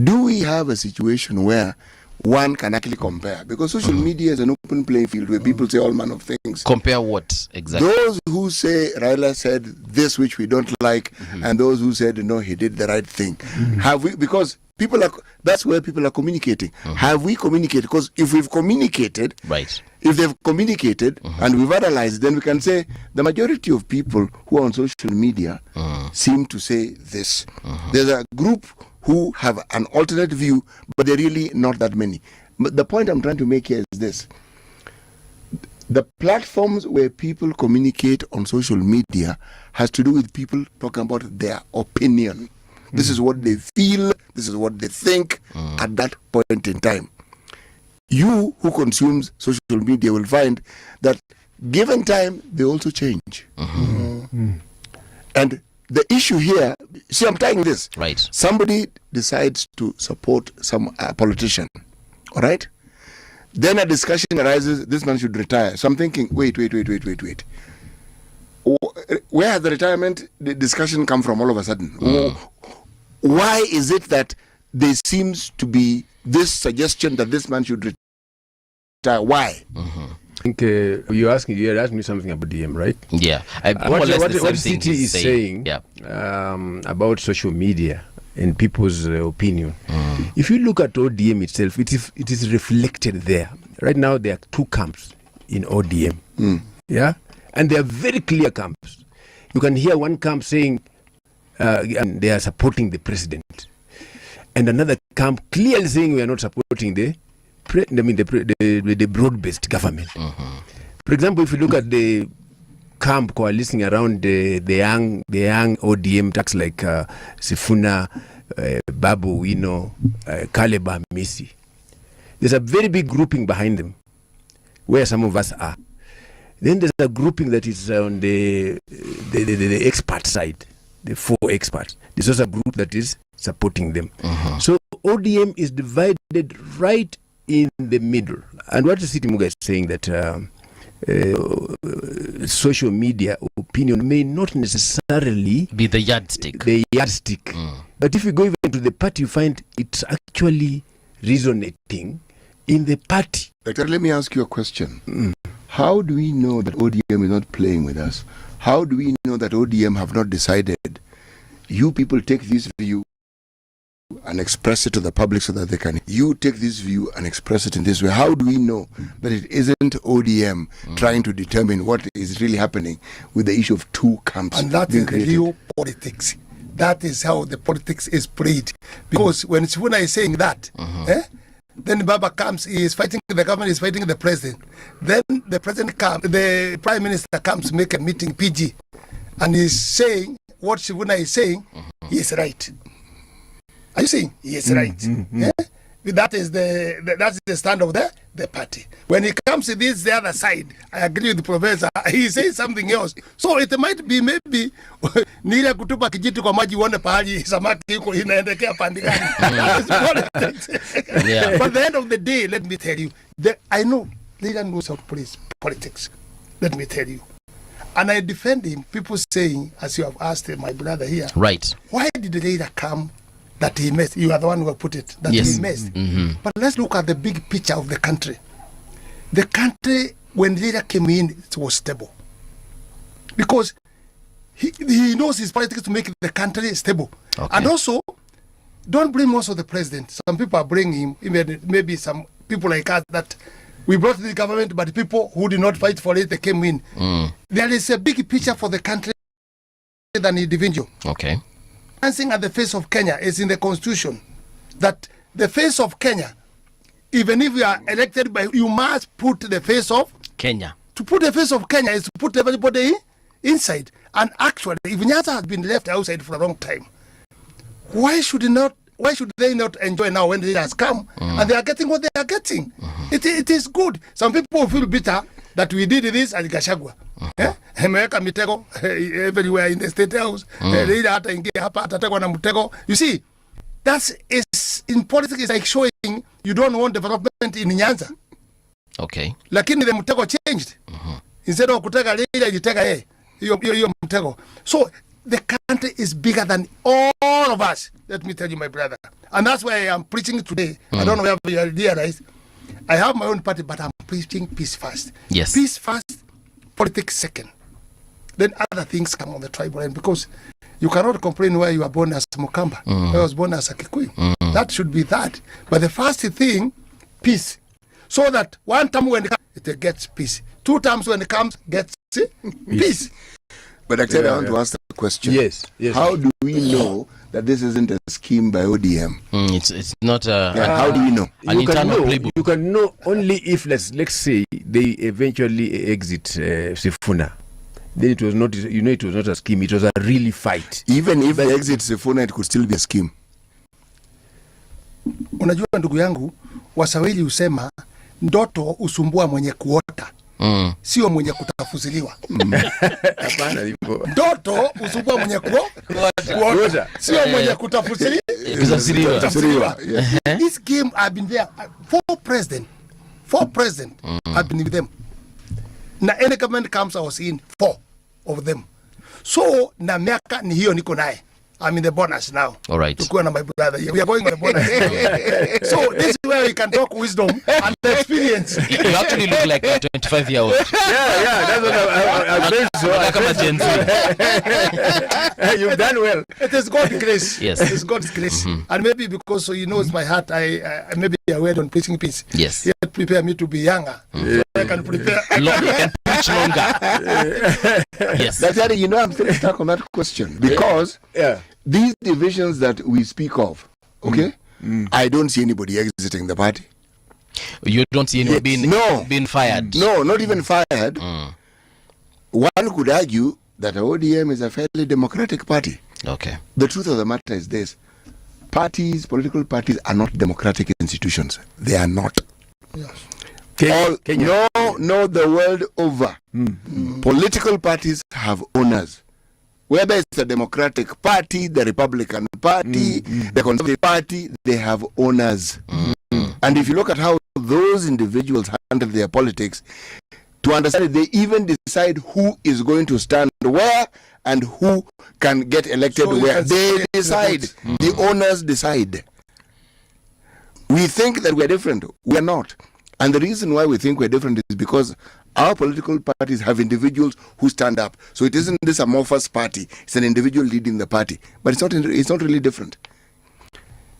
Do we have a situation where one can actually compare? Because social media is an open playing field where people say all manner of things. Compare what exactly? Those who say Raila said this which we don't like, and those who said no, he did the right thing. Have we? Because people are. That's where people are communicating. Have we communicated? Because if we've communicated, right. If they've communicated and we've analyzed, then we can say the majority of people who are on social media seem to say this. There's a group who have an alternate view, but they're really not that many. But the point I'm trying to make here is this. The platforms where people communicate on social media has to do with people talking about their opinion. This is what they feel, this is what they think at that point in time. You who consumes social media will find that given time, they also change. And the issue here, see, I'm tying this. Right. Somebody decides to support some politician, all right? Then a discussion arises, this man should retire. So I'm thinking, wait. Where has the retirement discussion come from all of a sudden? Why is it that there seems to be this suggestion that this man should retire? Why? I think you're asking me something about DM, right? Yeah. What City is saying about social media and people's opinion. If you look at ODM itself, it is reflected there. Right now, there are two camps in ODM. Yeah, and they are very clear camps. You can hear one camp saying they are supporting the president, and another camp clearly saying we are not supporting the broad-based government. For example, if you look at the camp coalescing around the young ODM tax like Sifuna, Babu Wino, Kaleba Misi, there's a very big grouping behind them, where some of us are. Then there's a grouping that is on the expert side, the four experts. There's also a group that is supporting them. So ODM is divided right in the middle. And what the City Muga is saying that social media opinion may not necessarily be the yardstick. But if you go even to the party, you find it's actually resonating in the party. Doctor, let me ask you a question. How do we know that ODM is not playing with us? How do we know that ODM have not decided, you people take this view and express it to the public so that they can, you take this view and express it in this way? How do we know that it isn't ODM trying to determine what is really happening with the issue of two camps? And that is the real politics. That is how the politics is played. Because when Sifuna is saying that, then Baba comes, he is fighting the government, is fighting the president. Then the president comes, the prime minister comes to make a meeting, PG, and he's saying what Sifuna is saying, he is right. Are you saying he is right? That is that's the stand of the party. When he comes to this, the other side, I agree with the professor, he says something else. So it might be maybe nila kutupa kijiti kwa maji uone pahali samaki iko inaendekea pande gani. That is politics. But at the end of the day, let me tell you, I know Leader knows how to play politics. Let me tell you. And I defend him, people saying, as you have asked my brother here, right? Why did the leader come that he missed? You are the one who put it, that he missed. But let's look at the big picture of the country. The country, when the leader came in, it was stable. Because he knows his politics to make the country stable. And also, don't blame also the president. Some people are blaming him, maybe some people like us, that we brought the government, but people who did not fight for it, they came in. There is a big picture for the country than individual. Okay. Dancing at the face of Kenya is in the constitution, that the face of Kenya even if you are elected by, you must put the face of Kenya. To put the face of Kenya is to put everybody inside. And actually, if Nyanza has been left outside for a long time, why should they not enjoy now when it has come and they are getting what they are getting? It is good. Some people feel bitter that we did this at Gachagua. Hemeweka mitego everywhere in the state house. Leader hata ingia hapa atategwa na mtego. You see, that is in politics is like showing you don't want development in Nyanza. Okay. Lakini the mtego changed. Instead of kutega leader, ilitega yeye. Hiyo mtego. So the country is bigger than all of us. Let me tell you, my brother. And that's why I am preaching today. I don't know if you realize. I have my own party, but I'm preaching peace first. Yes. Peace first, politics second. Then other things come on the tribal line, because you cannot complain where you are born as Mukamba. I was born as a Kikuyu. That should be that. But the first thing, peace. So that one time when it gets peace. 2 times when it comes, gets peace. But actually, I want to ask the question. Yes. How do we know that this isn't a scheme by ODM? It's not a. How do we know? You can know only if let's say they eventually exit Sifuna. Then it was not. It was not a scheme. It was a really fight. Even if they exit Sifuna, it could still be a scheme. Unajua ndugu yangu, Waswahili husema ndoto usumbua mwenye kuota. Sio mwenye kutafusiliwa. Ndoto usumbua mwenye kuota. Sio mwenye kutafusiliwa. This game I've been there. 4 presidents I've been with them. Na any government comes, I was in 4 of them. So na miaka ni hiyo niko naye. I'm in the bonus now. All right. My brother. We are going on the bonus. So this is where we can talk wisdom and experience. You actually look like a 25-year-old. Yeah, that's what I meant. So like a Gen Z. You've done well. It is God's grace. Yes. It is God's grace. And maybe because he knows my heart, I maybe aware on preaching peace. Yes. He had prepare me to be younger. So I can prepare. And preach longer. Yes. That's why, I'm still stuck on that question. Because these divisions that we speak of, okay, I don't see anybody exiting the party. You don't see anyone being fired? No, not even fired. One could argue that ODM is a fairly democratic party. Okay. The truth of the matter is this. Political parties are not democratic institutions. They are not. Yes. Kenya. No, the world over. Political parties have owners. Whether it's the Democratic Party, the Republican Party, the Conservative Party, they have owners. And if you look at how those individuals handle their politics, to understand it, they even decide who is going to stand where and who can get elected where. They decide. The owners decide. We think that we're different. We're not. And the reason why we think we're different is because our political parties have individuals who stand up. So it isn't this amorphous party. It's an individual leading the party. But it's not really different.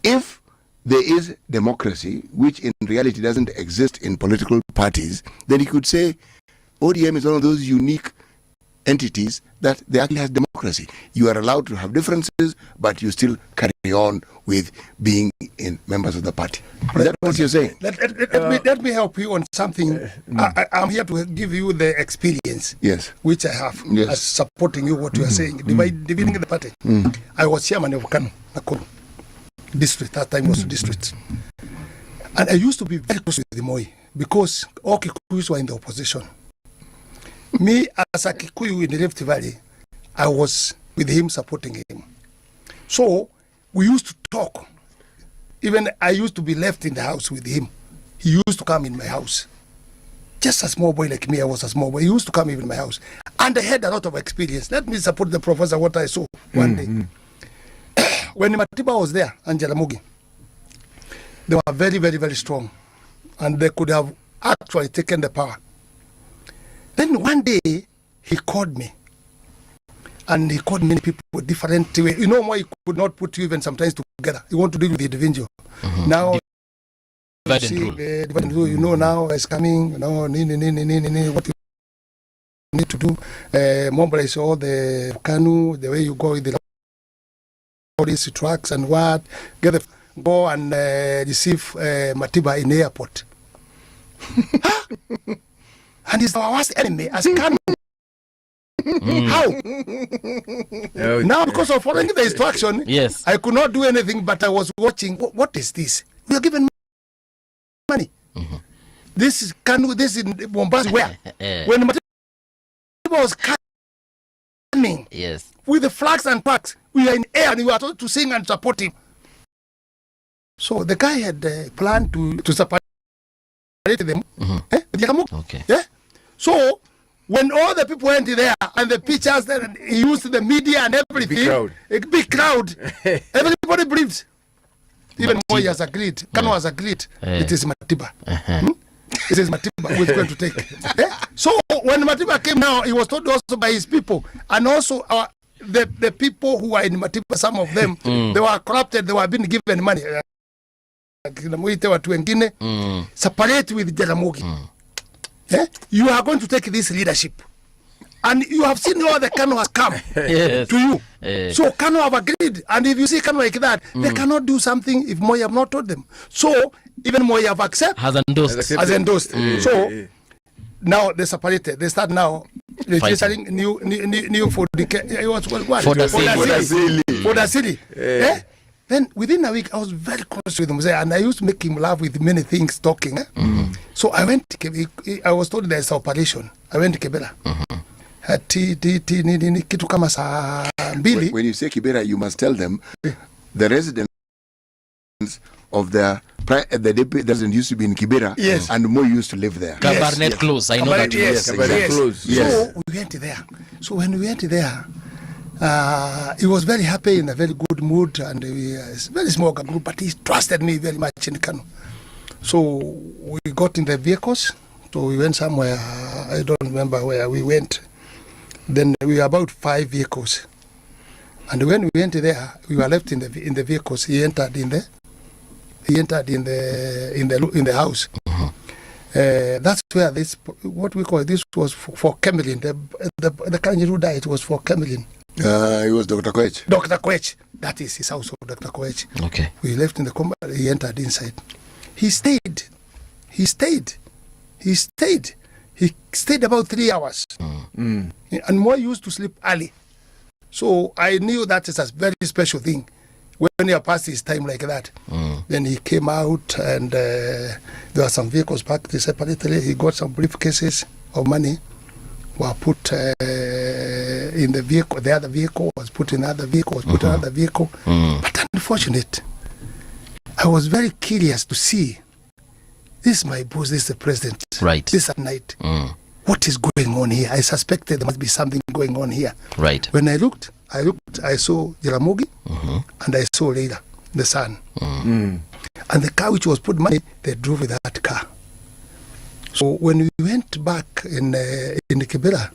If there is democracy, which in reality doesn't exist in political parties, then you could say ODM is one of those unique entities that they actually has democracy. You are allowed to have differences, but you still carry on with being in members of the party. Is that what you're saying? Let me help you on something. I'm here to give you the experience, which I have, as supporting you what you are saying, dividing the party. I was chairman of Kano, Nakuru district. That time was district. And I used to be very close with Moi because all Kikuyus were in the opposition. Me, as a Kikuyu in the Rift Valley, I was with him, supporting him. So we used to talk. Even I used to be left in the house with him. He used to come in my house. Just a small boy like me, I was a small boy. He used to come even in my house. And I had a lot of experience. Let me support the professor what I saw one day. When Matiba was there, and Jaramogi, they were very, very, very strong. And they could have actually taken the power. Then one day, he called me. And he called many people different way. You know why he could not put you even sometimes together. He want to deal with the individual. Now, you know now it's coming, what you need to do. Mobilize all the Kanu, the way you go with the all these trucks and what. go and receive Matiba in the airport. And he's our worst enemy as Kanu. How? Now, because of following the instruction, yes, I could not do anything, but I was watching. What is this? We are given money. This is Kanu. This is Mombasa. Where? When Matiba was coming, yes, with the flags and packs, we are in air and we are told to sing and support him. So the guy had planned to separate them. Okay. Yeah. So when all the people went there and the pictures, then he used the media and everything. A big crowd. Everybody breathes. Even Moi has agreed. Kanu has agreed. It is Matiba. It is Matiba who is going to take. So when Matiba came now, he was told also by his people, and also the people who are in Matiba, some of them, they were corrupted, they were being given money. Separate with Jaramogi. You are going to take this leadership. And you have seen all the Kanu has come to you. So Kanu have agreed. And if you see Kanu like that, they cannot do something if Moi have not told them. So even Moi have accepted. Has endorsed. So now they separated. They start now registering new for the city. Then within a week, I was very close with him, and I used to make him laugh with many things, talking. So I went to Kibera. I was told there's an operation. I went to Kibera. When you say Kibera, you must tell them the residents of the deputy resident used to be in Kibera, yes, and Moi used to live there. Cabernet Close, I know that. Yes. So we went there. So when we went there, he was very happy, in a very good mood, and it's a very small group, but he trusted me very much in Kanu. So we got in the vehicles. So we went somewhere, I don't remember where we went. Then we were about 5 vehicles. And when we went there, we were left in the vehicles. He entered in the house. That's where this, what we call this, was for Camelin. The Kanjiru died, it was for Camelin. It was Dr. Koech. Dr. Koech. That is his house of Dr. Koech. Okay. We left in the combat. He entered inside. He stayed about 3 hours. And Moi used to sleep early. So I knew that is a very special thing when he passed his time like that. Then he came out, and there were some vehicles parked separately. He got some briefcases of money, were put in the vehicle. The other vehicle was put in another vehicle, another vehicle. But unfortunate, I was very curious to see, this is my boss, this is the president. Right. This at night. What is going on here? I suspected there must be something going on here. Right. When I looked, I saw Jaramogi, and I saw Leila, the son. And the car which was put money, they drove with that car. So when we went back in Kibera,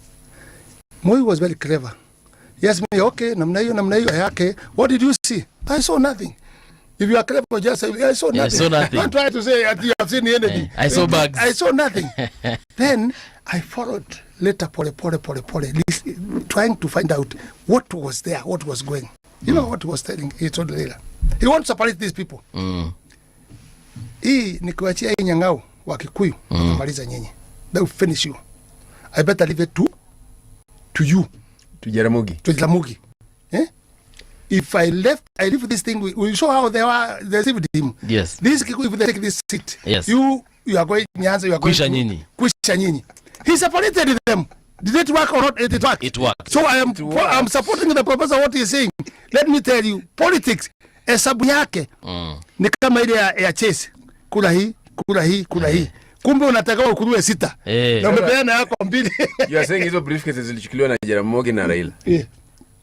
Moi was very clever. He asked me, okay, okay, what did you see? I saw nothing. If you are clever, just say, I saw nothing. I saw nothing. Don't try to say you have seen anything. I saw bugs. I saw nothing. Then I followed later, trying to find out what was there, what was going. You know what he was telling? He told Leila, he wants to separate these people. Hii ni kuachia hii nyang'au wa Kikuyu, kumaliza nyinyi. They will finish you. I better leave it to you. To Jaramogi. If I leave this thing, we saw how they received him. Yes. This Kikuyu, if they take this seat, yes, you are going, Nyanza, you are going Kwisha nyinyi. He separated them. Did it work or not? It worked. It worked. So I'm supporting the professor what he's saying. Let me tell you, politics, hesabu yake ni kama ile ya chess. Kula hii. Kumbe unataka ukunue 6. Na umepeana yako 2. You are saying hizo briefcases zilichukuliwa na Jaramogi na Raila.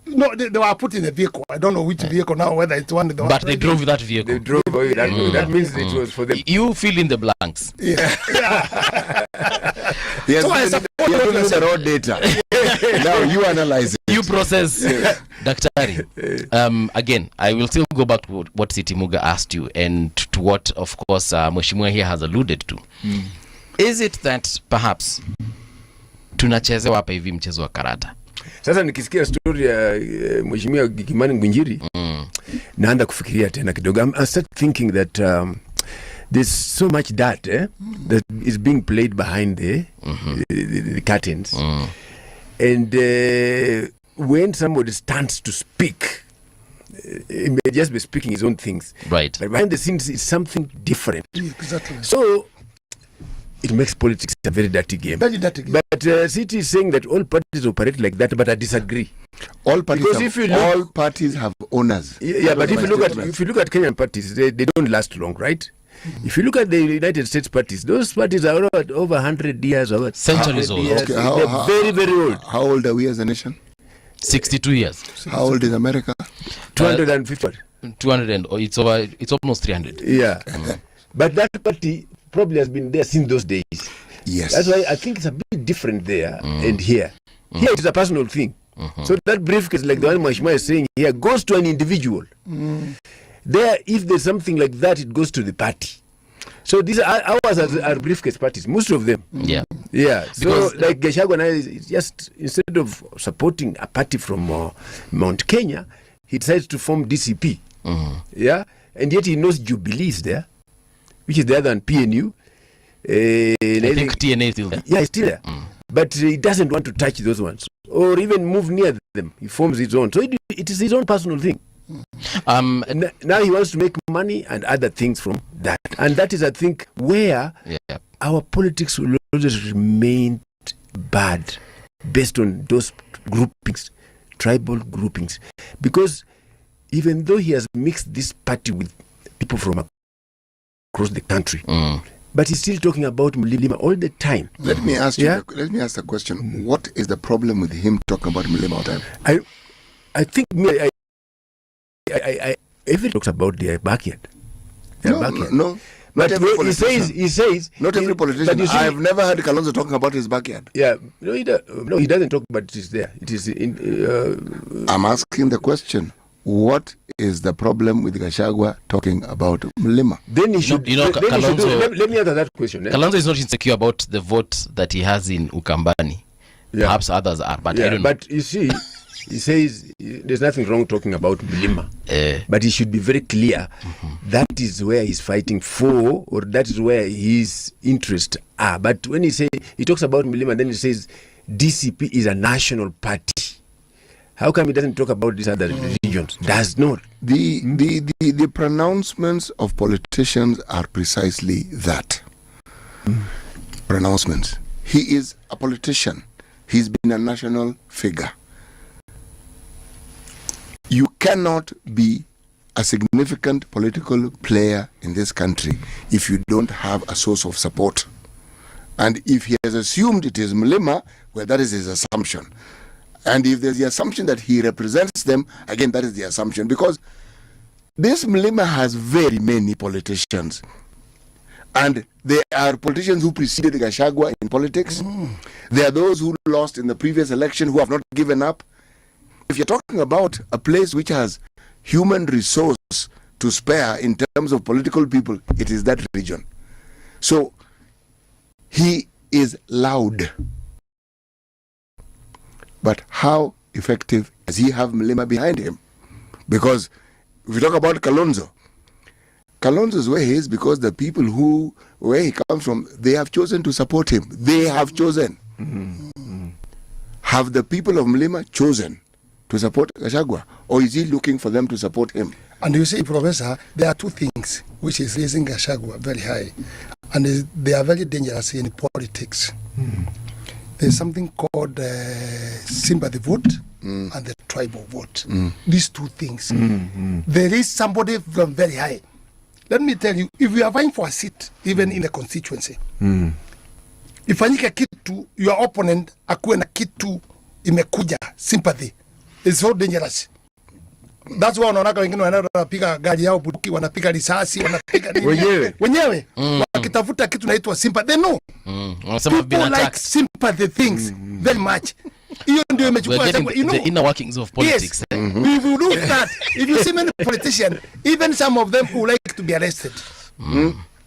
No, they were put in the vehicle. I don't know which vehicle now, whether it's one. But they drove that vehicle. They drove that means it was for them. You fill in the blanks. Yes, so I support the raw data. Now you analyze it. You process. Daktari. Again, I will still go back to what Siti Muga asked you, and to what, of course, Mheshimiwa here has alluded to. Is it that perhaps tunachezewa hapa hivi mchezo wa karata? Sasa nikisikia story ya Mheshimiwa Kimani Ngunjiri, naanza kufikiria tena kidogo. I start thinking that there's so much that that is being played behind the curtains. And when somebody stands to speak, he may just be speaking his own things. Right. But behind the scenes, it's something different. Yeah, exactly. So it makes politics a very dirty game. Very dirty game. But City is saying that all parties operate like that, but I disagree. All parties, Because have, if you look, all parties have owners. Yeah, but if you look at Kenyan parties, they don't last long, right? If you look at the United States parties, those parties are over 100 years, over Centuries old. Years. Okay, They're very, very old. How old are we as a nation? 62 years. How old is America? 250. 200 and it's almost 300. Yeah. But that party probably has been there since those days. Yes. That's why I think it's a bit different there and here. Here it is a personal thing. So that briefcase, like the one Mashma is saying here, goes to an individual. There, if there's something like that, it goes to the party. So these are ours are briefcase parties, most of them. Yeah. Yeah. Because, so like Gachagua now is just, instead of supporting a party from Mount Kenya, he decides to form DCP. Yeah. And yet he knows Jubilee is there, which is the other than PNU. I think TNA is still there. Yeah, it's still there. But he doesn't want to touch those ones or even move near them. He forms his own. So it is his own personal thing. Now he wants to make money and other things from that. And that is, I think, where our politics will always remain bad based on those groupings, tribal groupings. Because even though he has mixed this party with people from across the country, but he's still talking about Mlima all the time. Let me ask you. Let me ask the question. What is the problem with him talking about Mlima all the time? I think everyone talks about their backyard. No. But he says not every politician. I have never heard Kalonzo talking about his backyard. Yeah, no, he doesn't talk about it. It's there. It is I'm asking the question. What is the problem with Gachagua talking about Mlima? Then he should. Let me answer that question. Kalonzo is not insecure about the vote that he has in Ukambani. Yeah. Perhaps others are, but I don't know. But you see, he says there's nothing wrong talking about Mlima. But he should be very clear that is where he's fighting for, or that is where his interests are. But when he talks about Mlima, then he says DCP is a national party. How come he doesn't talk about these other regions? Does not. The pronouncements of politicians are precisely that. Pronouncements. He is a politician. He's been a national figure. You cannot be a significant political player in this country if you don't have a source of support. And if he has assumed it is Mlima, well, that is his assumption. And if there's the assumption that he represents them, again, that is the assumption. Because this Mlima has very many politicians. And there are politicians who preceded Gachagua in politics. There are those who lost in the previous election who have not given up. If you're talking about a place which has human resource to spare in terms of political people, it is that region. So he is loud. But how effective does he have Mlima behind him? Because if we talk about Kalonzo's way is because the people where he comes from, they have chosen to support him. They have chosen. Have the people of Mlima chosen to support Gachagua? Or is he looking for them to support him? And you see, Professor, there are two things which is raising Gachagua very high. And they are very dangerous in politics. There's something called sympathy vote and the tribal vote. These two things. There is somebody from very high. Let me tell you, if you are vying for a seat, even in the constituency, ifanyike kitu, your opponent akuwe na kitu imekuja, sympathy, it's so dangerous. That's why unaonaka wengine wanapiga gari yao buduki, wanapiga risasi, wanapiga wenyewe wakitafuta kitu naitwa sympathy. They know. People like sympathy things very much. Hiyo ndio imechukua, you know, the inner workings of politics. Yes. If you look at, if you see many politicians, even some of them who like to be arrested.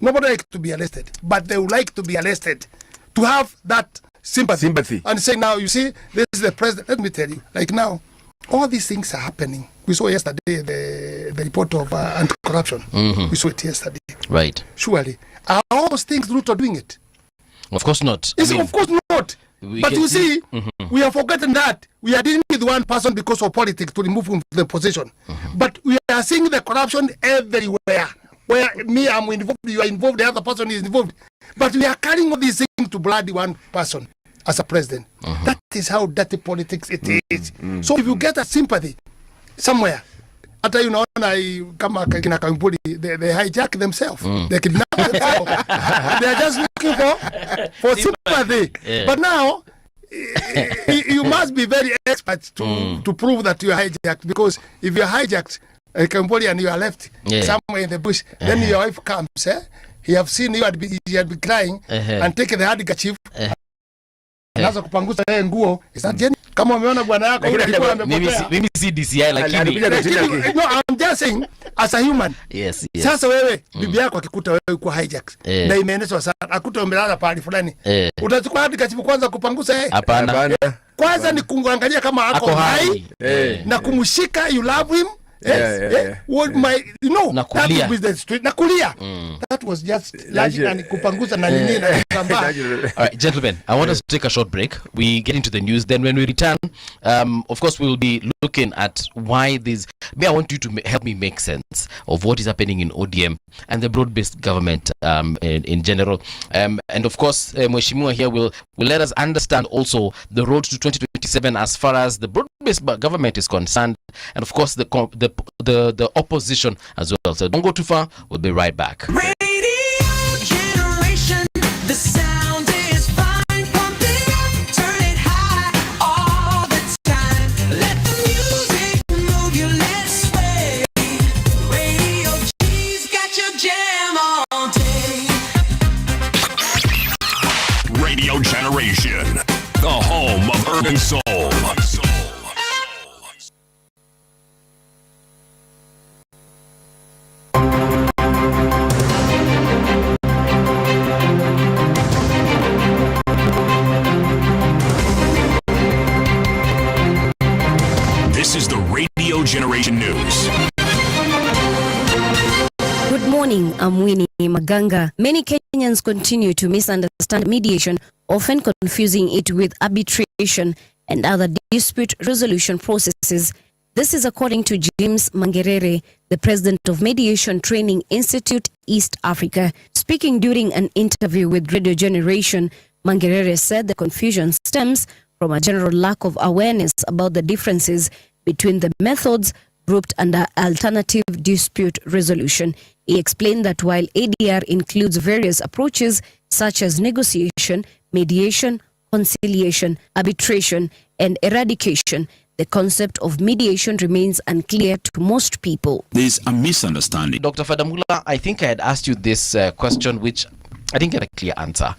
Nobody likes to be arrested, but they would like to be arrested to have that sympathy. And say, now, you see, this is the president. Let me tell you, like now, all these things are happening. We saw yesterday the the report of anti-corruption. We saw it yesterday. Right. Surely, are all those things root of doing it? Of course not. Of course not. But you see, we have forgotten that we are dealing with one person because of politics to remove him from the position. But we are seeing the corruption everywhere. Where me, I'm involved, you are involved, the other person is involved. But we are carrying all these things to bloody one person as a president. That is how dirty politics it is. So if you get a sympathy somewhere, hata unaona kama kina Kampuli, they hijack themselves. They kidnap themselves. They are just looking for sympathy. But now you must be very expert to prove that you are hijacked, because if you are hijacked Kampuli and you are left somewhere in the bush, then your wife comes, he have seen you had been crying and take the handkerchief. Anaanza kupangusa yeye nguo. Is that Jenny? Kama umeona bwana yako mimi si DCI lakini no, I'm just saying as a human. Yes. Sasa wewe bibi yako akikuta wewe uko hijack na imeenezwa sana, akuta umelala pahali fulani, utachukua hadi kachifu kwanza kupangusa yeye? Hapana. Kwanza ni kuangalia kama ako hai na kumshika, you love him. What my that was the street nakulia. That was just and kupanguza na nini na kamba. All right, gentlemen, I want us to take a short break. We get into the news, then when we return, of course we'll be looking at why this. I want you to help me make sense of what is happening in ODM and the broad-based government in general, and of course Mheshimiwa here will let us understand also the road to 2027 as far as the broad-based government is concerned, and of course the opposition as well. So don't go too far. We'll be right back. Radio generation, the sound is fine. Pump it up, turn it high all the time. Let the music move you, let's sway. Radio G's got your jam all day. Radio Generation, the home of urban soul. This is the Radio Generation News. Good morning, I'm Winnie Maganga. Many Kenyans continue to misunderstand mediation, often confusing it with arbitration and other dispute resolution processes. This is according to James Mangerere, the president of Mediation Training Institute East Africa. Speaking during an interview with Radio Generation, Mangerere said the confusion stems from a general lack of awareness about the differences between the methods grouped under alternative dispute resolution. He explained that while ADR includes various approaches such as negotiation, mediation, conciliation, arbitration, and eradication, the concept of mediation remains unclear to most people. There's a misunderstanding. Dr. Fadamula, I think I had asked you this question, which I didn't get a clear answer.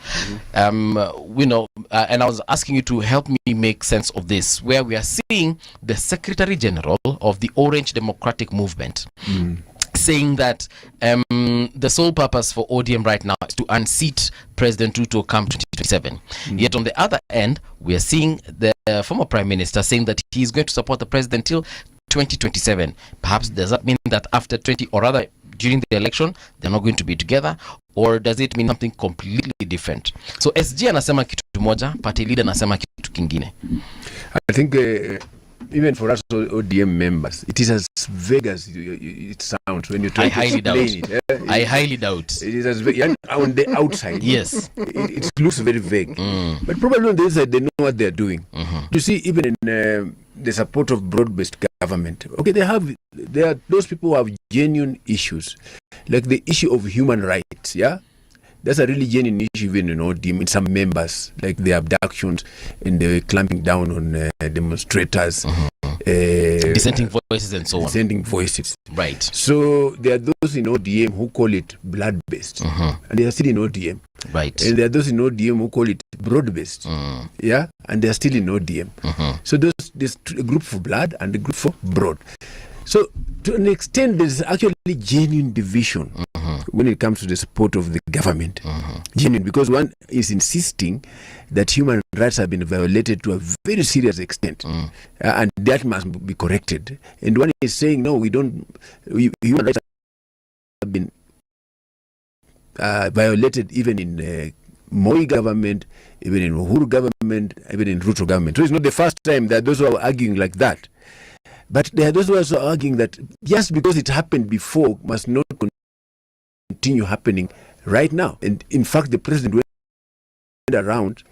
And I was asking you to help me make sense of this, where we are seeing the Secretary General of the Orange Democratic Movement saying that the sole purpose for ODM right now is to unseat President Ruto come 2027. Yet on the other end, we are seeing the former Prime Minister saying that he is going to support the president till 2027. Perhaps does that mean that after 20, or rather during the election, they're not going to be together? Or does it mean something completely different? So SG anasema kitu moja, party leader anasema kitu kingine. I think even for us ODM members, it is as vague as it sounds when you try to explain it. I highly doubt. It is as vague on the outside. Yes. It looks very vague. But probably on the inside, they know what they're doing. You see, even in the support of broad-based government, okay, there are those people who have genuine issues, like the issue of human rights, yeah? That's a really genuine issue even in ODM, in some members, like the abductions and the clamping down on demonstrators. Dissenting voices and so on. Dissenting voices. Right. So there are those in ODM who call it blood-based, and they are still in ODM. Right. And there are those in ODM who call it broad-based, yeah, and they are still in ODM. So there's a group for blood and a group for broad. So to an extent, there's actually genuine division when it comes to the support of the government. Genuine, because one is insisting that human rights have been violated to a very serious extent, and that must be corrected. And one is saying, no, human rights have been violated even in Moi government, even in Uhuru government, even in Ruto government. So it's not the first time that those who are arguing like that. But there are those who are also arguing that just because it happened before must not continue happening right now. And in fact, the president went around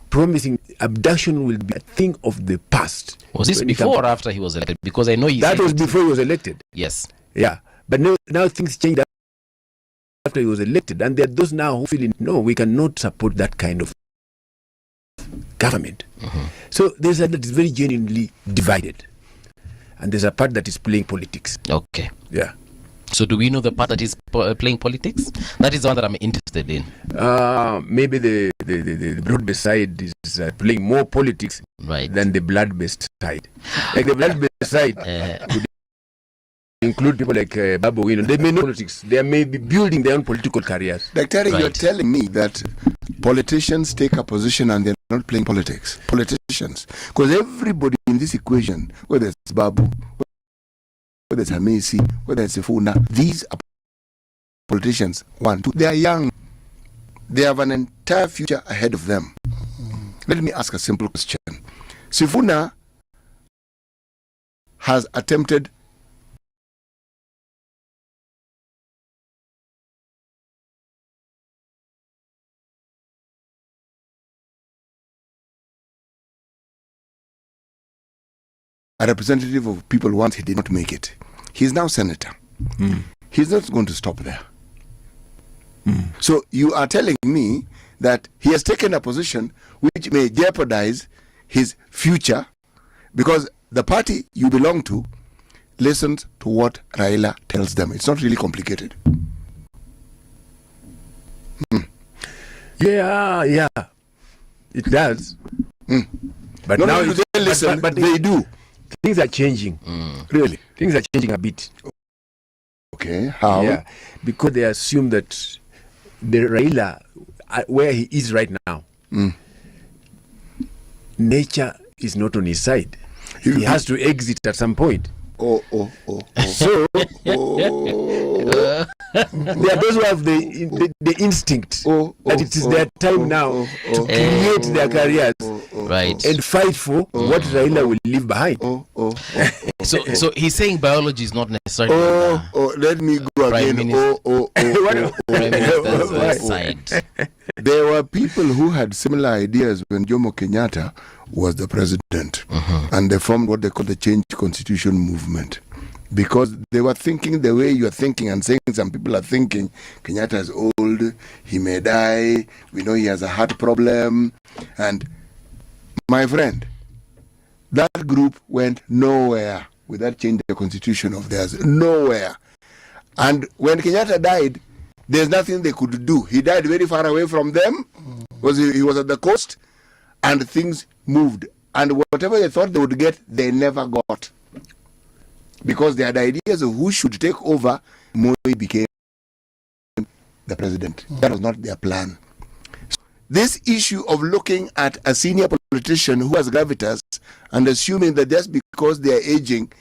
promising abduction will be a thing of the past. Was this before or after he was elected? Because I know that was before he was elected. Yes. Yeah. But now things changed after he was elected. And there are those now who feel, no, we cannot support that kind of government. So there's a that is very genuinely divided. And there's a part that is playing politics. Okay. Yeah. So do we know the part that is playing politics? That is the one that I'm interested in. Maybe the broad-based side is playing more politics than the blood-based side. Like the blood-based side could include people like Babu Wino. They may know politics. They may be building their own political careers. Dr. You're telling me that politicians take a position and they're not playing politics. Politicians. Because everybody in this equation, whether it's Babu, whether it's Hamisi, whether it's Sifuna, these are politicians. 1, 2, they are young. They have an entire future ahead of them. Let me ask a simple question. Sifuna has attempted a representative of people once he did not make it. He's now senator. He's not going to stop there. So you are telling me that he has taken a position which may jeopardize his future because the party you belong to listens to what Raila tells them. It's not really complicated. Yeah. It does. But Not now only do they listen, but they do. Things are changing. Really? Things are changing a bit. Okay, how? Yeah, because they assume that the Raila, where he is right now, nature is not on his side. He has to exit at some point. So there are those who have the instinct that it is their time now to create their careers and fight for what Raila will leave behind. So he's saying biology is not necessarily let me go again. Prime Minister's side. There were people who had similar ideas when Jomo Kenyatta was the president, and they formed what they call the Change Constitution movement, because they were thinking the way you are thinking and saying some people are thinking. Kenyatta is old, he may die, we know he has a heart problem, and my friend, that group went nowhere with that change the constitution of theirs, nowhere. And when Kenyatta died, there's nothing they could do. He died very far away from them, because he was at the coast, and things moved. And whatever they thought they would get, they never got. Because they had ideas of who should take over. Moi became the president. That was not their plan. So this issue of looking at a senior politician who has gravitas and assuming that just because they are aging,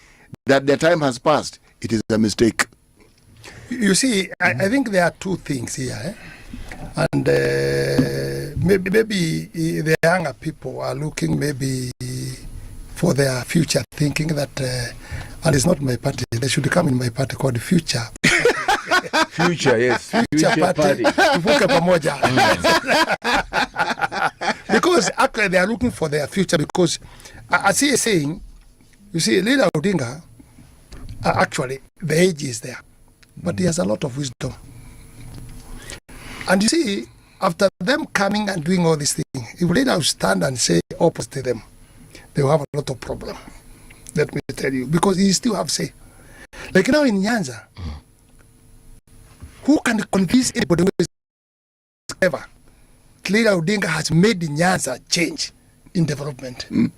that their time has passed, it is a mistake. You see, I think there are two things here. And maybe the younger people are looking maybe for their future, thinking that, and it's not my party, they should come in my party called Future. Future, yes. Future party. Tuvuke pamoja. Because actually they are looking for their future, because as he is saying, you see, Leader Odinga, actually, the age is there, but he has a lot of wisdom. And you see, after them coming and doing all these things, if Leader stand and say opposite to them, they will have a lot of problem. Let me tell you, because he still have say. Like now in Nyanza, who can convince anybody who is clever? Leader Odinga has made the Nyanza change in development. You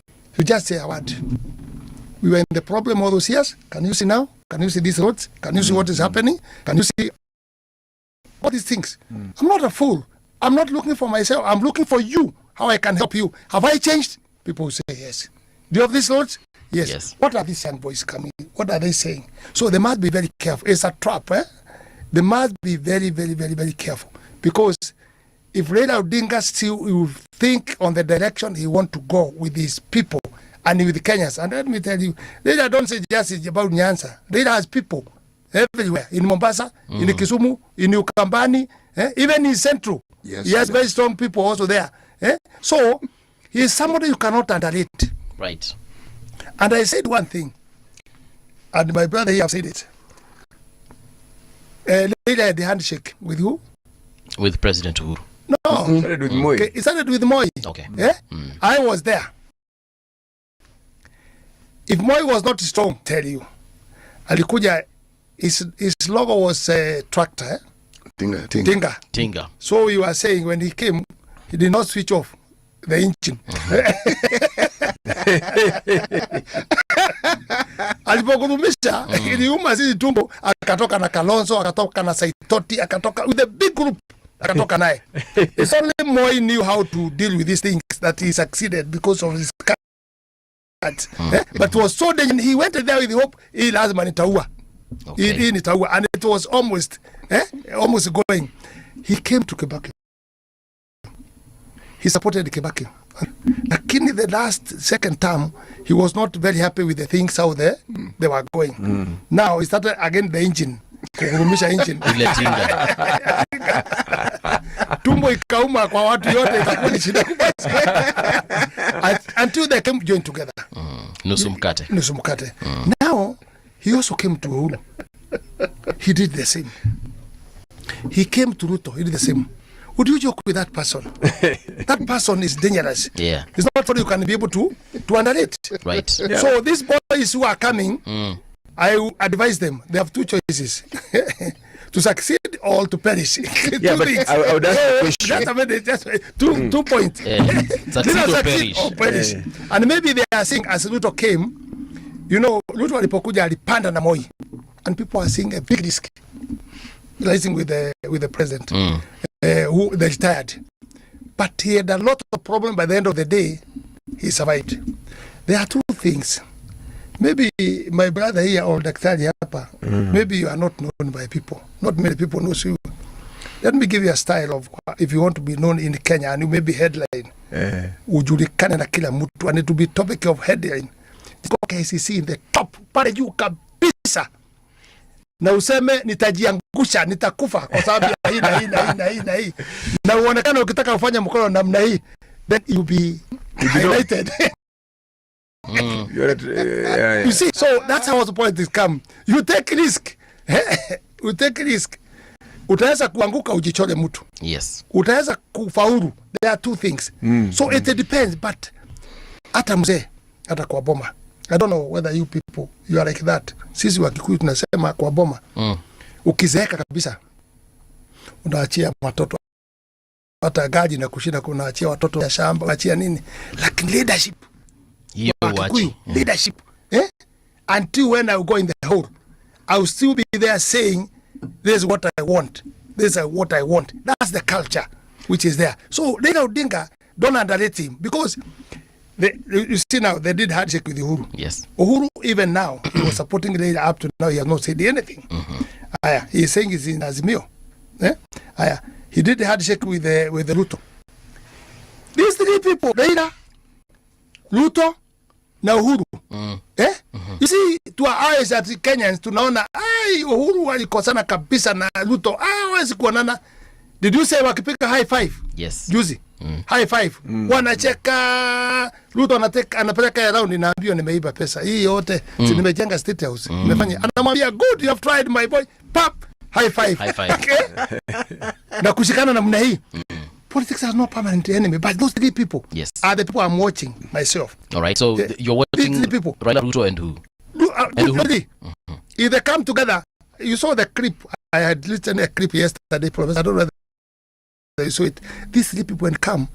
just say a word. We were in the problem all those years. Can you see now? Can you see these roads? Can you see what is happening? Can you see all these things. I'm not a fool. I'm not looking for myself. I'm looking for you, how I can help you. Have I changed? People say yes. Do you have these thoughts? Yes. What are these young boys coming? What are they saying? So they must be very careful. It's a trap. They must be very, very, very, very careful. Because if Raila Odinga still will think on the direction he want to go with his people and with the Kenyans, and let me tell you, Raila don't say just about Nyanza. Raila has people everywhere, in Mombasa, in Kisumu, in Ukambani, even in Central. Yes, he has very strong people also there. So he is somebody you cannot underrate. Right. And I said one thing, and my brother here have said it. Raila had the handshake with who? With President Uhuru. No. It started with Moi. Okay, it started with Moi. Okay. I was there. If Moi was not strong, tell you, alikuja, his logo was tractor. Tinga. So you are saying when he came, he did not switch off the engine. Alipokurumisha iliuma sisi tumbo, akatoka na Kalonzo, akatoka na Saitoti, akatoka with a big group, akatoka naye. It's only Moi knew how to deal with these things that he succeeded because of his cards. But it was so dangerous. He went there with the hope he lazima nitaua. He nitaua, and it was almost going. He came to Kibaki. He supported Kibaki. Lakini the second term, he was not very happy with the things how they were going. Now he started again the engine. Kugurumisha engine. Tumbo ikauma kwa watu yote ikakuwa ni shida. Until they came join together. Nusu mkate. Now he also came to Uhuru. He did the same. He came to Ruto. He did the same. Would you joke with that person? That person is dangerous. Yeah. It's not something you can be able to underrate. Right. Yeah. So these boys who are coming, I advise them. They have two choices: to succeed or to perish. Yeah, but I would ask the question. Two points. Succeed or perish. And maybe they are saying, as Ruto came, you know, Ruto alipokuja alipanda na Moi, and people are seeing a big risk rising with the president. Who they retired, but he had a lot of problem. By the end of the day, he survived. There are two things. Maybe my brother here or Daktari hapa, maybe you are not known by people. Not many people know you. Let me give you a style of if you want to be known in Kenya and you may be headline. Ujulikane na kila mtu, and it will be topic of headline. KCC in the top, pale juu kabisa. Na useme nitajiangusha, nitakufa kwa sababu ya hii na hii. Na uonekana ukitaka kufanya mkono namna hii, then you be highlighted. You see, so that's how the politics come. You take risk. You take risk. Utaweza kuanguka ujichole mtu. Yes. Utaweza kufaulu. There are two things. So it depends, but hata mzee, hata kwa boma. I don't know whether you people, you are like that. Sisi wa Kikuyu tunasema kwa boma. Ukizeeka kabisa, unaachia watoto. Hata gaji na kushinda kunaachia watoto ya shamba, unaachia nini? Like leadership. Leadership. Until when I go in the hole, I will still be there saying, this is what I want. This is what I want. That's the culture which is there. So Raila Odinga, don't underrate him, because you see now, they did handshake with Uhuru. Yes. Uhuru, even now, he was supporting Raila up to now. He has not said anything. He is saying he's in Azimio. He did the handshake with the Ruto. These three people, Raila, Ruto, na Uhuru. You see, to our eyes as Kenyans, tunaona, Uhuru walikosana kabisa na Ruto. Hawezi kuonana. Did you say wakipiga high five? Yes. Juzi. High five. Wanacheka. Ruto anapeleka around, inaambia nimeiba pesa. Hii yote, si nimejenga State House. Nimefanya. Anamwambia, good, you have tried my boy. Pap, high five. Okay? Na kushikana namna hii. Politics are not permanent enemy, but those three people are the people I'm watching myself. All right, so you're watching three people. Raila, Ruto, and who? If they come together, you saw the clip. I had listened to a clip yesterday, Professor. I don't know whether you saw it. These three people will come,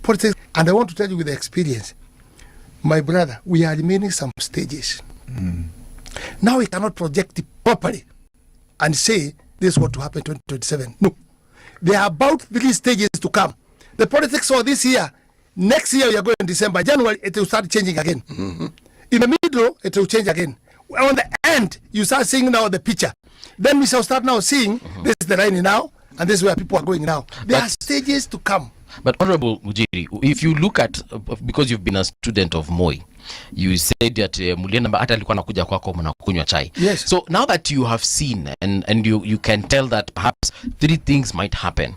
politics, and I want to tell you with the experience, my brother, we are remaining some stages. Now we cannot project it properly and say this is what will happen in 2027. No. There are about 3 stages to come. The politics for this year, next year we are going in December, January, it will start changing again. In the middle, it will change again. On the end, you start seeing now the picture. Then we shall start now seeing this is the line now, and this is where people are going now. There are stages to come. But Honorable Ujiri, if you look at, because you've been a student of Moi, you said that Mulienda hata alikuwa anakuja kwako mnakunywa chai. Yes. So now that you have seen and you can tell that perhaps 3 things might happen,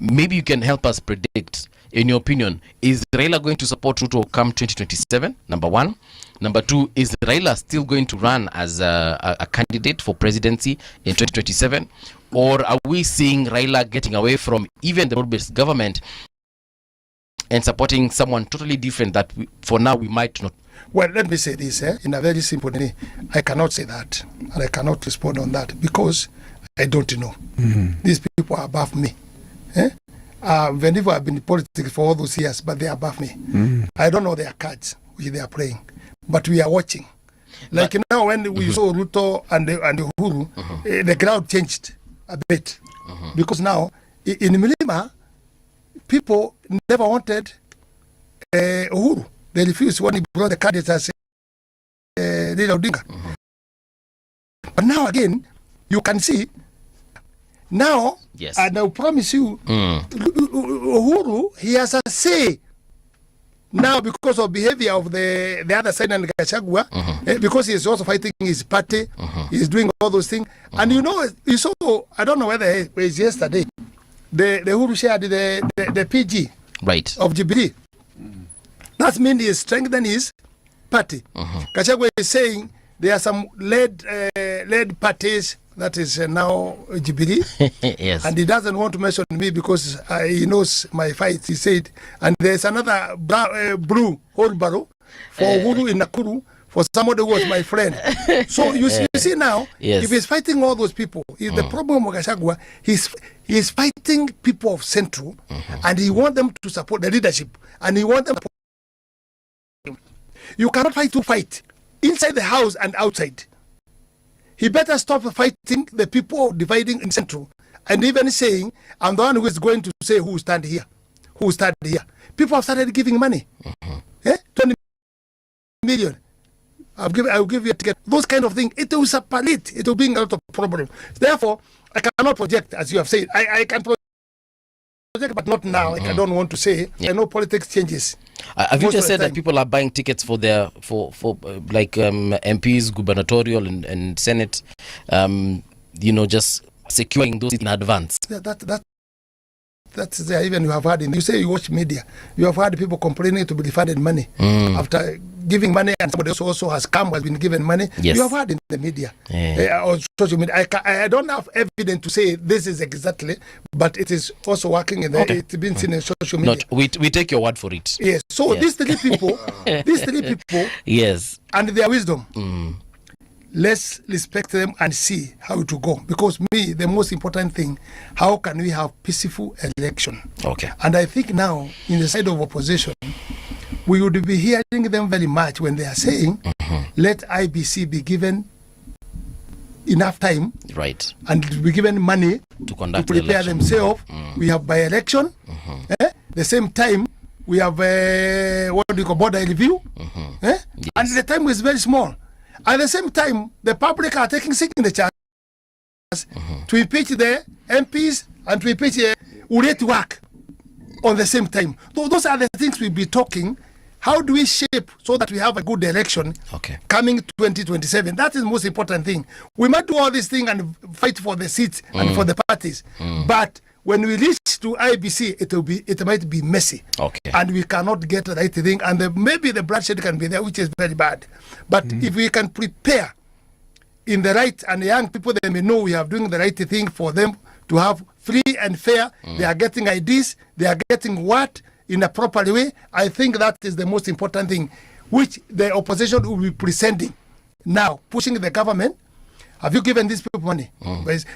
maybe you can help us predict, in your opinion, is Raila going to support Ruto come 2027? Number 1. Number 2, is Raila still going to run as a candidate for presidency in 2027? Or are we seeing Raila getting away from even the broad-based government and supporting someone totally different that for now we might not? Well, let me say this in a very simple way. I cannot say that, and I cannot respond on that because I don't know. These people are above me. Whenever I've been in politics for all those years, but they are above me. I don't know their cards which they are playing, but we are watching. Like now, when we saw Ruto and Uhuru, the crowd changed a bit because now in Milima, people never wanted Uhuru. They refused when he brought the candidates as Raila Odinga. But now again, you can see now, and I promise you, Uhuru, he has a say now because of behavior of the other side and Gachagua, because he is also fighting his party, he is doing all those things. And you know, you saw, I don't know whether it was yesterday, the Uhuru shared the PG of Jubilee. That means he strengthened his party. Gachagua is saying there are some led parties that is now Jubilee. Yes. And he doesn't want to mention me because he knows my fight, he said. And there's another blue wheelbarrow for Uhuru in Nakuru for somebody who was my friend. So you see now, if he's fighting all those people, the problem with Gachagua, he's fighting people of Central, and he wants them to support the leadership, and he wants them to support. You cannot fight inside the house and outside. He better stop fighting the people dividing in Central and even saying, I'm the one who is going to say who stand here. People have started giving money. 20 million. I'll give you a ticket. Those kind of things. It will separate. It will bring a lot of problems. Therefore, I cannot project, as you have said. I can project, but not now. I don't want to say. I know politics changes. Have you just said that people are buying tickets for their like MPs, gubernatorial and Senate, just securing those in advance? That's there. Even you have heard, you say you watch media, you have heard people complaining to be refunded money after giving money, and somebody else also has been given money. Yes. You have heard in the media or social media. I don't have evidence to say this is exactly, but it is also working in the. It's been seen in social media. We take your word for it. Yes. So these three people, yes, and their wisdom. Let's respect them and see how it will go. Because the most important thing, how can we have peaceful election? Okay. And I think now, in the side of opposition, we would be hearing them very much when they are saying, let IBC be given enough time, right, and be given money to conduct to prepare themselves. We have by-election. The same time, we have border review. Yes. And the time is very small. At the same time, the public are taking signatures to impeach the MPs and to impeach Ure to work on the same time. Those are the things we'll be talking. How do we shape so that we have a good election coming 2027? That is the most important thing. We might do all these things and fight for the seats and for the parties. But when we reach to IBC, it might be messy. And we cannot get the right thing. And maybe the bloodshed can be there, which is very bad. But if we can prepare in the right, and young people, they may know we are doing the right thing for them to have free and fair. They are getting ideas. They are getting what in a proper way. I think that is the most important thing, which the opposition will be presenting now, pushing the government. Have you given these people money?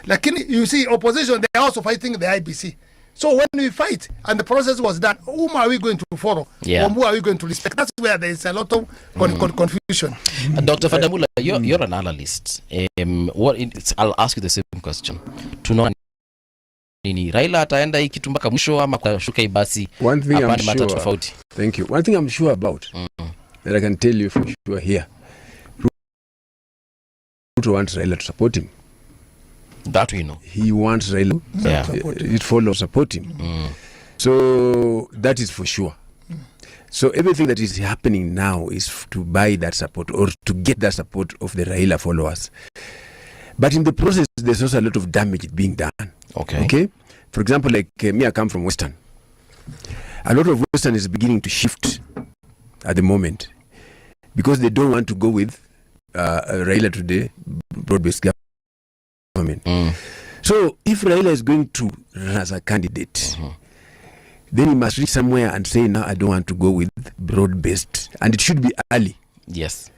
Like you see, opposition, they are also fighting the IBC. So when we fight and the process was done, whom are we going to follow? Or who are we going to respect? That's where there is a lot of confusion. Dr. Fadamula, you're an analyst. I'll ask you the same question. To know nini? Raila ataenda hii kitu mpaka mwisho ama kashuka hii basi? One thing I'm apande matatu sure. tofauti. Thank you. One thing I'm sure about that I can tell you for sure here. Ruto wants Raila to support him. That we know. He wants Raila. Yeah. It follows support him. So that is for sure. So everything that is happening now is to buy that support or to get that support of the Raila followers. But in the process, there's also a lot of damage being done. Okay. For example, like me, I come from Western. A lot of Western is beginning to shift at the moment because they don't want to go with Raila today, broad-based government. So if Raila is going to run as a candidate, then he must reach somewhere and say, no, I don't want to go with broad-based. And it should be early. Yes.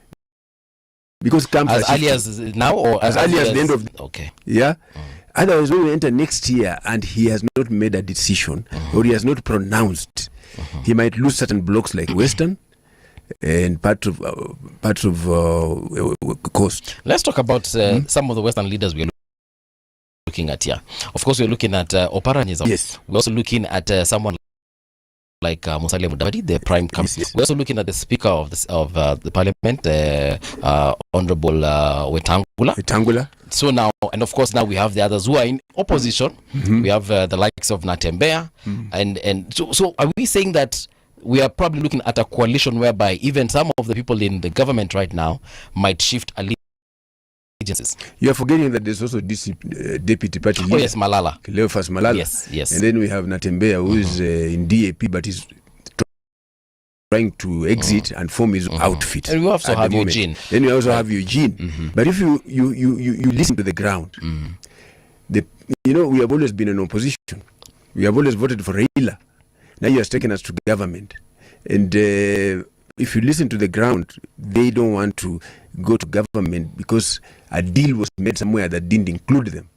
Because as early as now or as early as the end of okay. Yeah. Otherwise, when we enter next year and he has not made a decision or he has not pronounced, he might lose certain blocks like Western and part of Coast. Let's talk about some of the Western leaders we're looking at here. Of course, we're looking at Oparanya. Yes. We're also looking at someone like Musalia Mudavadi, the prime committee. Yes. We're also looking at the Speaker of the Parliament, Honorable Wetangula. So now, and of course now we have the others who are in opposition. We have the likes of Natembeya, and so are we saying that we are probably looking at a coalition whereby even some of the people in the government right now might shift allegiances? You are forgetting that there's also deputy party leader. Oh yes, Malala. Cleophas Malala. Yes. And then we have Natembeya, who is in DAP, but is trying to exit and form his outfit. And we also have Eugene. Then we also have Eugene. But if you listen to the ground, we have always been in opposition. We have always voted for Raila. Now you have taken us to government. And if you listen to the ground, they don't want to go to government because a deal was made somewhere that didn't include them.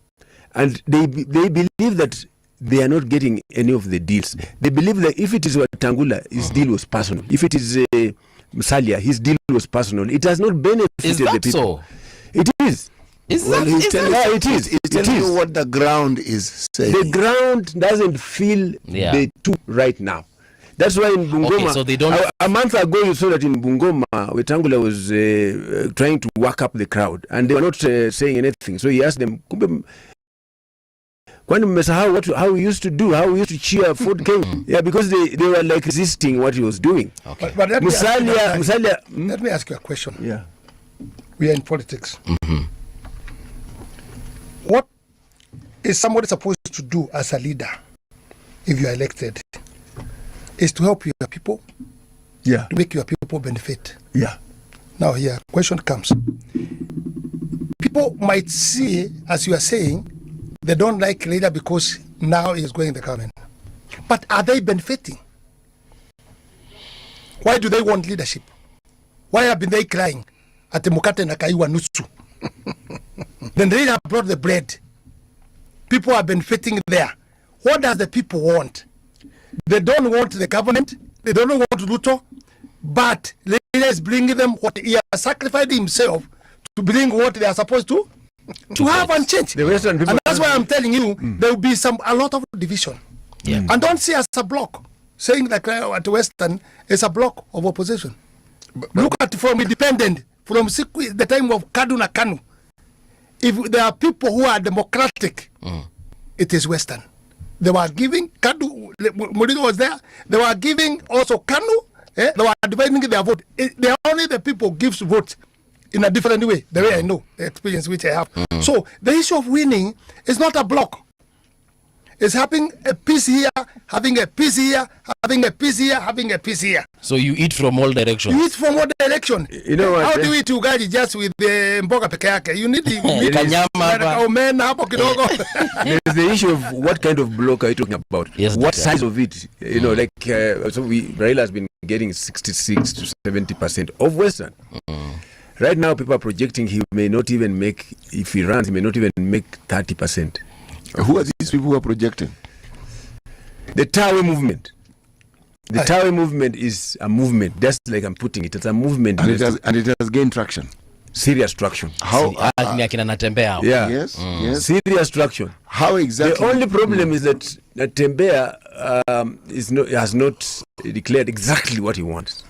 And they believe that they are not getting any of the deals. They believe that if it is Wetangula, his deal was personal. If it is Musalia, his deal was personal. It has not benefited the people. So? It is. He's telling you what the ground is saying. The ground doesn't feel the two right now. That's why in Bungoma, so they don't... a month ago you saw that in Bungoma, Wetangula was trying to work up the crowd and they were not saying anything. So he asked them, how we used to do, how we used to cheer Ford came. Yeah, because they were like resisting what he was doing. Okay. But let me ask you a question. Yeah. We are in politics. What is somebody supposed to do as a leader if you are elected? Is to help your people, to make your people benefit. Yeah. Now here, question comes. People might see, as you are saying, they don't like leader because now he is going the government. But are they benefiting? Why do they want leadership? Why have been they crying at the Mukate Nakaiwa Nutsu? Then they have brought the bread. People are benefiting there. What does the people want? They don't want the government. They don't want Ruto. But leaders bring them what he has sacrificed himself to bring what they are supposed to have and change. And that's why I'm telling you, there will be a lot of division. Yeah. And don't see us as a block. Saying that at Western is a block of opposition. Look at from independent, from the time of Kaduna Kanu. If there are people who are democratic, it is Western. They were giving Kanu, Murino was there. They were giving also Kanu. They were dividing their vote. They are only the people gives vote in a different way. The way I know, the experience which I have. So the issue of winning is not a block. It's having a piece here, having a piece here, having a piece here, having a piece here. So you eat from all directions. You eat from all direction. You know what? How do you eat ugali just with the mboga peke yake? You need the There's the issue of what kind of block are you talking about? Yes, what size of it? You know, like Raila has been getting 66 to 70% of Western. Right now, people are projecting he may not even make, if he runs, he may not even make 30%. Who are these people who are projecting? The Tawe movement. The Tawe movement is a movement. That's like I'm putting it. It's a movement. And it has gained traction. serious traction. How ni akina Natembea. Yeah. Yes, yes. Serious traction. How exactly? The only problem is that Natembea has not declared exactly what he wants.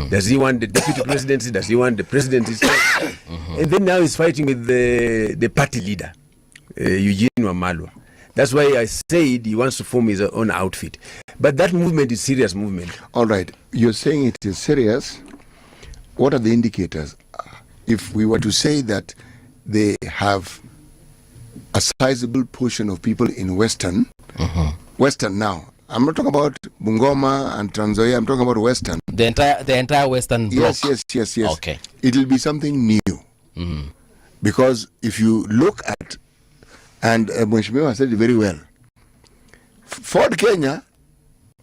Does he want the deputy presidency? Does he want the presidency? And then now he's fighting with the party leader, Eugene Wamalwa. That's why I said he wants to form his own outfit. But that movement is serious movement. All right. You're saying it is serious. What are the indicators? If we were to say that they have a sizable portion of people in Western now, I'm not talking about Bungoma and Trans Nzoia, I'm talking about Western. The entire Western bloc. Yes. Okay. It'll be something new. Because if you look at, and Mheshimiwa said it very well, Ford Kenya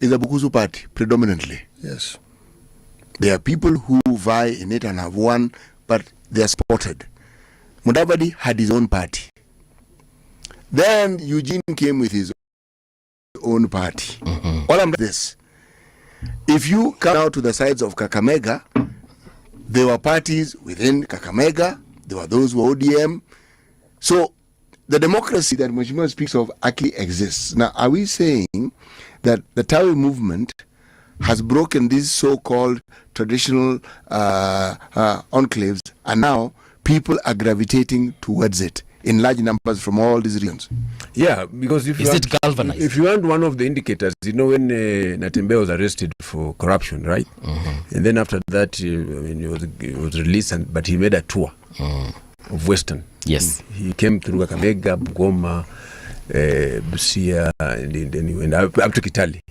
is a Bukusu party predominantly. Yes. There are people who vie in it and have won, but they are spotted. Mudavadi had his own party. Then Eugene came with his own party. All I'm this. If you come out to the sides of Kakamega, there were parties within Kakamega. There were those who were ODM. So the democracy that Mheshimiwa speaks of actually exists. Now, are we saying that the Tawi movement has broken these so-called traditional enclaves, and now people are gravitating towards it in large numbers from all these regions? Yeah, because if you want one of the indicators, you know, when Natembea was arrested for corruption, right? And then after that, he was released, but he made a tour of Western. Yes. He came through Kakamega, Bungoma, Busia, and then he went up to Kitale.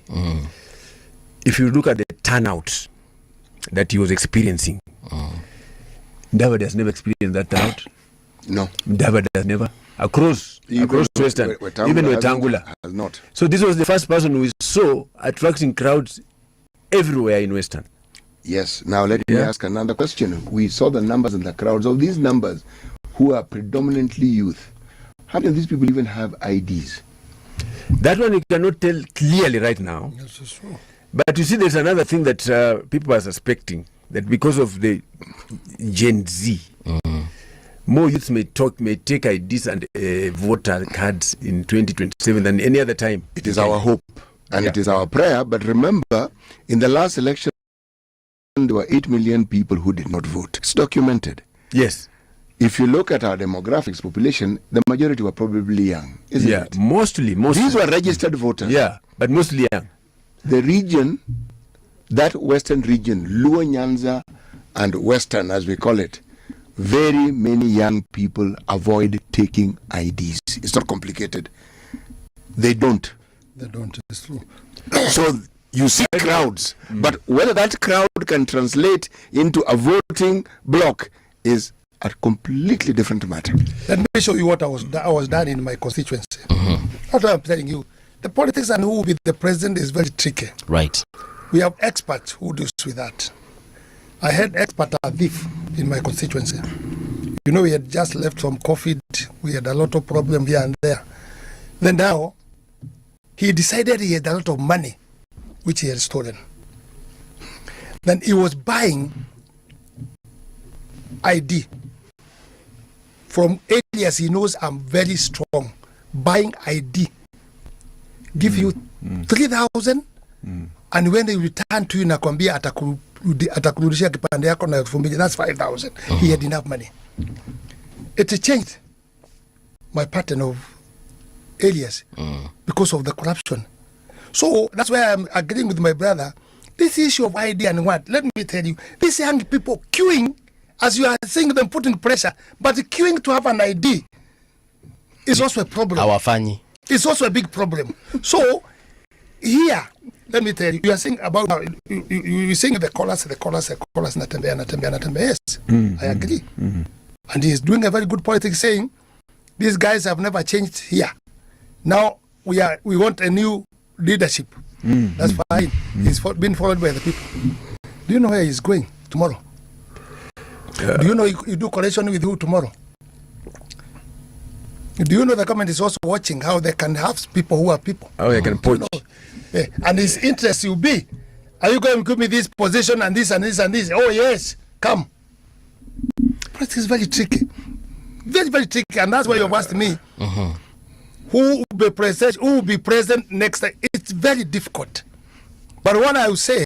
If you look at the turnout that he was experiencing, Davide has never experienced that turnout. No. Davide has never. Across Western, even Wetangula has not. So this was the first person we saw attracting crowds everywhere in Western. Yes. Now let me ask another question. We saw the numbers and the crowds of these numbers who are predominantly youth. How many of these people even have IDs? That one you cannot tell clearly right now. Yes, that's true. But you see, there's another thing that people are suspecting, that because of the Gen Z, more youths may take IDs and voter cards in 2027 than any other time. It is our hope and it is our prayer. But remember, in the last election, there were 8 million people who did not vote. It's documented. Yes. If you look at our demographics population, the majority were probably young, isn't it? Mostly. These were registered voters. Yeah, but mostly young. The region, that Western region, Luo Nyanza and Western as we call it, very many young people avoid taking IDs. It's not complicated. They don't. It's true. So you see crowds, but whether that crowd can translate into a voting block is a completely different matter. Let me show you what I was done in my constituency. That's what I'm telling you. The politics and who will be the president is very tricky. Right. We have experts who deal with that. I had expert Adif in my constituency. You know, we had just left from COVID. We had a lot of problems here and there. Then now, he decided he had a lot of money, which he had stolen. Then he was buying ID from areas he knows I'm very strong. Buying ID. Give you 3,000 and when they return to you nakwambia atakurudishia kipande yako na 2,000, that's 5,000. He had enough money. It changed my pattern of areas because of the corruption. So that's why I'm agreeing with my brother. This issue of ID and what, let me tell you, these young people queuing, as you are seeing them putting pressure, but queuing to have an ID is also a problem. Hawafanyi. It's also a big problem. So here, let me tell you, you are saying about you saying the callers, Natembea. Yes, I agree. And he's doing a very good politics, saying these guys have never changed here. Now we want a new leadership. That's fine. He's been followed by the people. Do you know where he's going tomorrow? Do you know you do coalition with who tomorrow? Do you know the government is also watching how they can have people who are people? How they can poach. And his interest will be, are you going to give me this position and this and this and this? Oh yes, come. politics is very tricky. Very, very tricky. And that's why you've asked me who will be present next time. It's very difficult. But what I will say,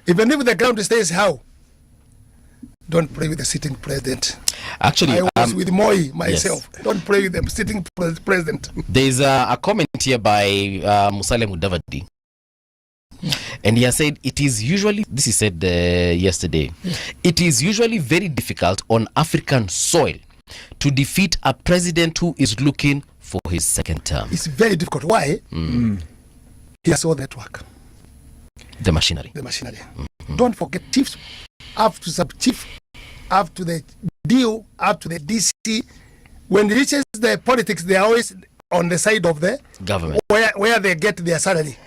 even if the ground stays how, don't play with the sitting president. Actually, I was with Moi myself. Yes. Don't play with the sitting president. There's a comment here by Mufareh Mudavadi. And he has said, it is usually, this he said yesterday, it is usually very difficult on African soil to defeat a president who is looking for his second term. It's very difficult. Why? He has all that work. The machinery. The machinery. Don't forget, chiefs, up to sub-chief, up to the DO, up to the DC. When it reaches the politics, they are always on the side of the government, where they get their salary.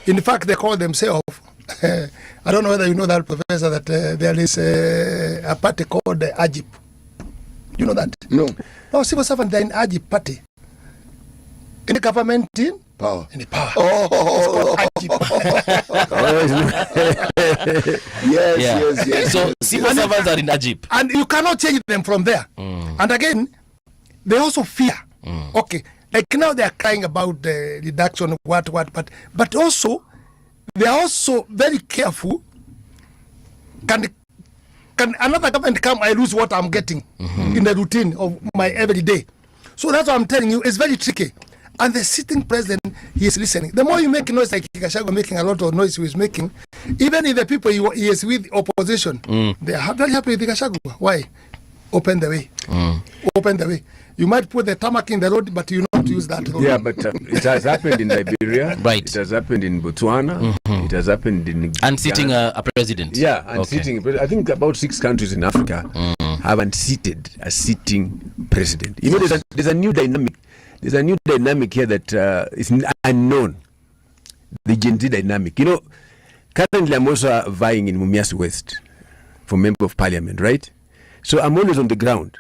In fact, they call themselves, I don't know whether you know that, Professor, that there is a party called the AGIP. You know that? No. No, civil servants, they're in AGIP party. In the government, in power. In the power. Oh. It's called AGIP. Yes. So civil servants are in AGIP. And you cannot change them from there. And again, they also fear. Okay. Like now they are crying about the reduction of what, but also they are also very careful. Can another government come, I lose what I'm getting in the routine of my everyday. So that's what I'm telling you, it's very tricky. And the sitting president, he is listening. The more you make noise, like Gachagua making a lot of noise he is making, even if the people he is with opposition, they are very happy with Gachagua. Why? Open the way. Open the way. You might put the tarmac in the road, but you not use that road. Yeah, but it has happened in Liberia. Right. It has happened in Botswana. It has happened in unseating a president. Yeah, unseating. Okay. I think about 6 countries in Africa have unseated a sitting president. You know, there's a new dynamic. There's a new dynamic here that is unknown. The Gen Z dynamic. You know, currently I'm also vying in Mumias West for member of parliament, right? So I'm always on the ground.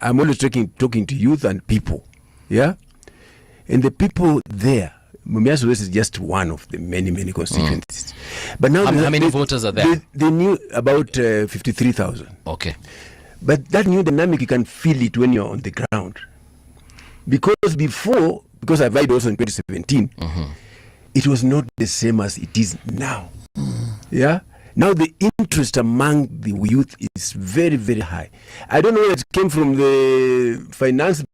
I'm always talking to youth and people, yeah? And the people there, Mumias West is just one of the many constituencies. But now how many voters are there? They knew about 53,000. Okay. But that new dynamic, you can feel it when you're on the ground. Because I vied also in 2017, it was not the same as it is now. Yeah? Now the interest among the youth is very, very high. I don't know where it came from, the finance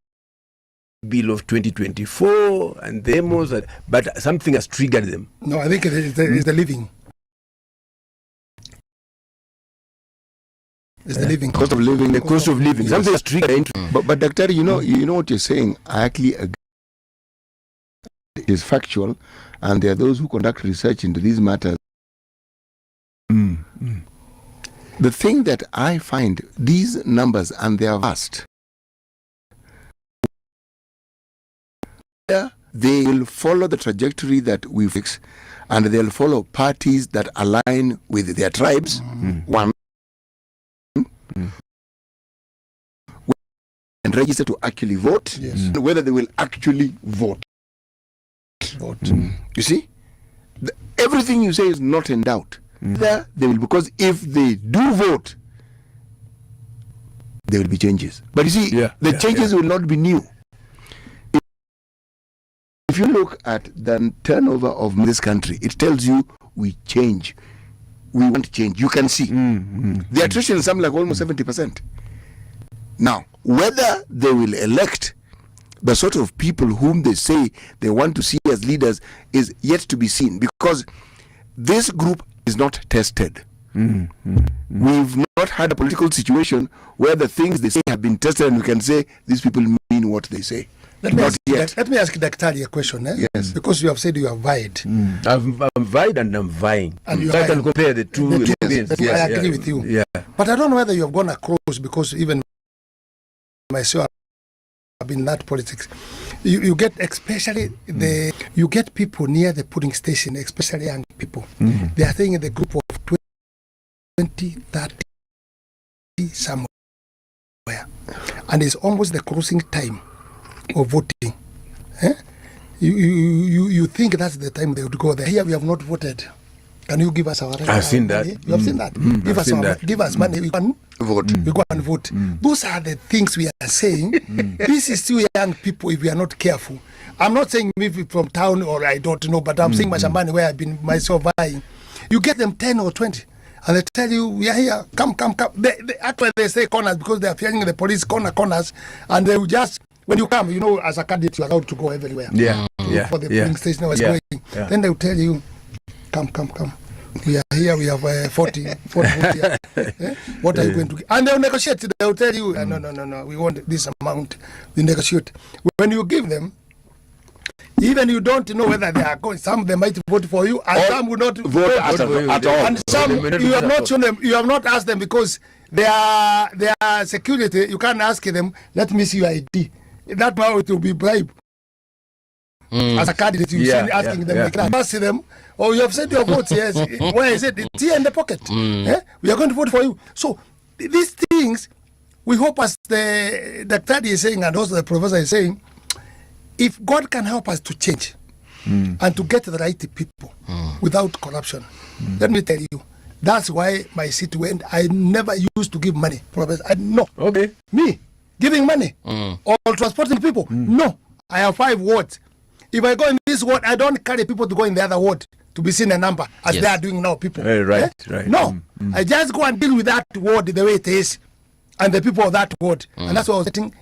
bill of 2024 and the demos, but something has triggered them. No, I think it's the living. It's the living. Cost of living. The cost of living. Something has triggered interest. But Dr. You know what you're saying. I actually agree. It is factual, and there are those who conduct research into these matters. The thing that I find, these numbers, and they are vast, they will follow the trajectory that we fix, and they'll follow parties that align with their tribes. One, and register to actually vote, and whether they will actually vote. You see, everything you say is not in doubt. They will, because if they do vote, there will be changes. But you see, the changes will not be new. If you look at the turnover of this country, it tells you we change. We want change. You can see the attrition is something like almost 70%. Now, whether they will elect the sort of people whom they say they want to see as leaders is yet to be seen, because this group is not tested. We've not had a political situation where the things they say have been tested and we can say these people mean what they say. Let me ask Daktari a question. Yes. Because you have said you have vied. I'm vied and I'm vying. And I can compare the two. I agree with you. Yeah. But I don't know whether you have gone across, because even myself, I've been in that politics. You get, especially you get people near the polling station, especially young people. They are staying in the group of 20, 30, somewhere. And it's almost the closing time of voting. You think that's the time they would go there. Here we have not voted. can you give us our I've seen money? that. You have seen that. Give us give us money. We can vote. We go and vote. Those are the things we are saying. This is still young people. If we are not careful, I'm not saying maybe from town or I don't know, but I'm saying Mashambani where I've been myself buying. You get them 10 or 20. And they tell you, we are here, come. Actually, they say corners because they are fearing the police corners. And they will just, when you come, as a candidate, you're allowed to go everywhere. For the polling station I was going. Then they will tell you, come. We are here, we have 40 votes here. What are you going to get? And they'll negotiate. They'll tell you, no, we want this amount. They negotiate. When you give them, even you don't know whether they are going. Some they might vote for you, and some will not vote at all. And some you have not shown them. You have not asked them because they are security. You can't ask them. Let me see your ID. That now it will be bribe. As a candidate, you see asking them. They can ask them. Oh, you have sent your votes. Yes. Where is it? It's here in the pocket. We are going to vote for you. So these things, we hope, as the Dr. is saying, and also the professor is saying, if God can help us to change and to get the right people without corruption, let me tell you, that's why my city went. I never used to give money, Professor. No. Okay. Me giving money or transporting people. No. I have 5 wards. If I go in this ward, I don't carry people to go in the other ward to be seen a number as they are doing now, people. Right. No. I just go and deal with that ward the way it is and the people of that ward. And that's why I was getting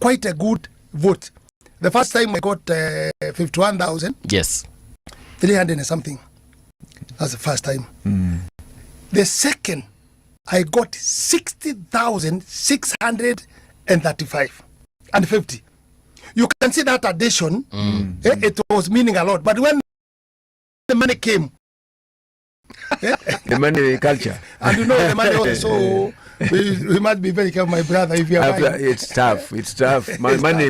quite a good vote. The first time I got 51,000. Yes. 300 and something. That's the first time. The second, I got 60,635 and 50. You can see that addition. It was meaning a lot. But when the money came, the money culture, and the money also. We must be very careful, my brother. If you are it's tough. Money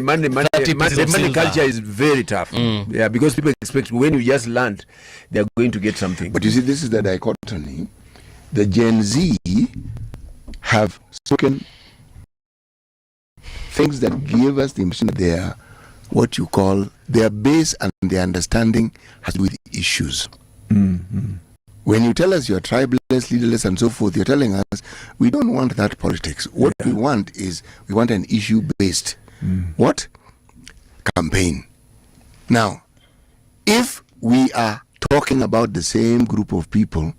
culture is very tough. Because people expect when you just land, they are going to get something. But you see, this is the dichotomy. The Gen Z have spoken things that give us the impression that they are what you call their base and their understanding has to do with issues. When you tell us you're tribeless, leaderless, and so forth, you're telling us we don't want that politics. What we want is we want an issue-based what? Campaign. Now, if we are talking about the same group of people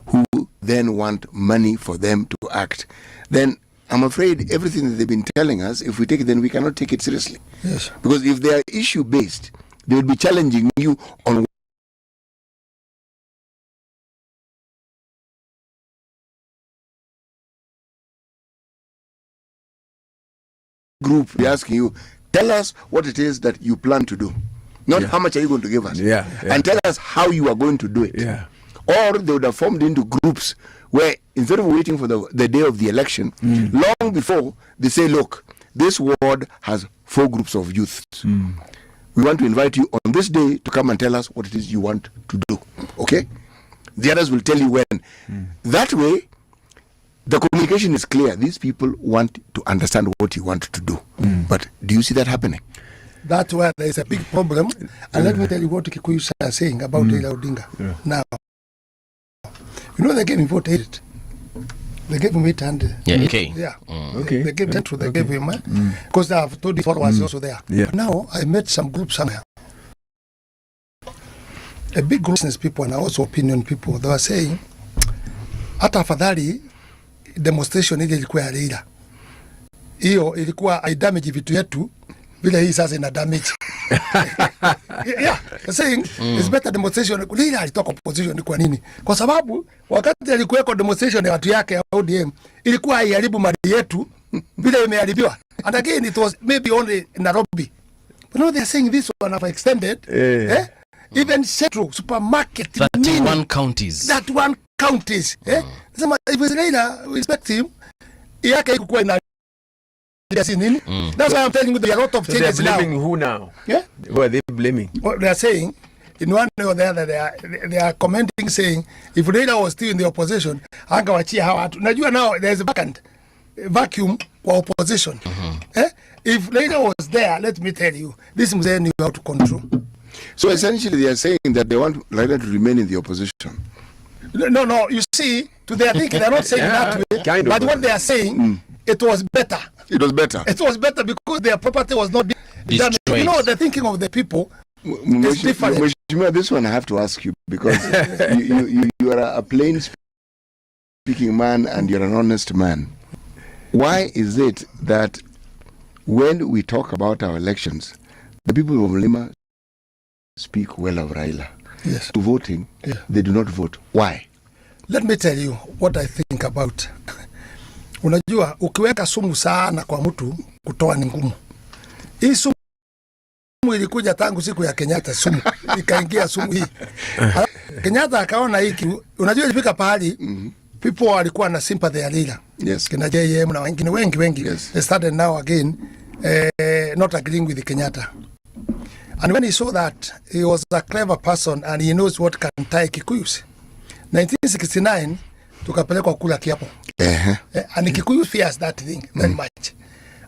who then want money for them to act, then I'm afraid everything that they've been telling us, if we take it, then we cannot take it seriously. Yes. Because if they are issue-based, they will be challenging you on group, be asking you, tell us what it is that you plan to do. Not how much are you going to give us. And tell us how you are going to do it. Or they would have formed into groups where instead of waiting for the day of the election, long before they say, look, this ward has 4 groups of youth. We want to invite you on this day to come and tell us what it is you want to do. Okay? The others will tell you when. That way, the communication is clear. These people want to understand what you want to do. But do you see that happening? That's why there is a big problem. And let me tell you what Kikuyu are saying about Raila Odinga. Now, they gave him vote 8. They gave him 800. Okay. They gave him 10. They gave him because they have told the followers also there. Now, I met some groups somewhere. A big group of people and also opinion people. They were saying, hata afadhali demonstration ile ilikuwa ya Raila. Hiyo ilikuwa haidamage vitu yetu vile hii sasa ina damage. Saying it's better demonstration. Raila alitoka opposition kwa nini? Kwa sababu wakati alikuweko demonstration ya watu yake ya ODM ilikuwa haiharibu mali yetu vile imeharibiwa. And again it was maybe only Nairobi. But now they are saying this one have extended. Even Central supermarket 31 counties. That one counties. If it's Raila, we expect him. Yake ikuwa ina That's why I'm telling you there are a lot of changes they're blaming now. Who now? Who are they blaming? Well, they are saying, in one way or the other, they are commenting saying, if Raila was still in the opposition, angawachia hawa watu. Najua now there's a vacuum for opposition. If Raila was there, let me tell you, this mzee knew how to control. So essentially they are saying that they want Raila to remain in the opposition. No. You see, to their thinking, they're not saying that way. Kind of. But what they are saying, it was better. It was better. It was better because their property was not being done. You know, the thinking of the people is different. Mheshimiwa, this one I have to ask you because you are a plain speaking man and you're an honest man. Why is it that when we talk about our elections, the people of Mlima speak well of Raila? Yes. To voting, they do not vote. Why? Let me tell you what I think about. Unajua, ukiweka sumu sana kwa mtu kutoa ni ngumu. Hii sumu ilikuja tangu siku ya Kenyatta, sumu ikaingia sumu hii. Kenyatta akaona hiki, unajua ilifika pahali people walikuwa na sympathy ya Raila. Yes. Kina JM na wengine wengi. Yes. They started now again not agreeing with Kenyatta. And when he saw that he was a clever person and he knows what can tie Kikuyus. 1969 tukapelekwa kula kiapo. And Kikuyu fears that thing very much.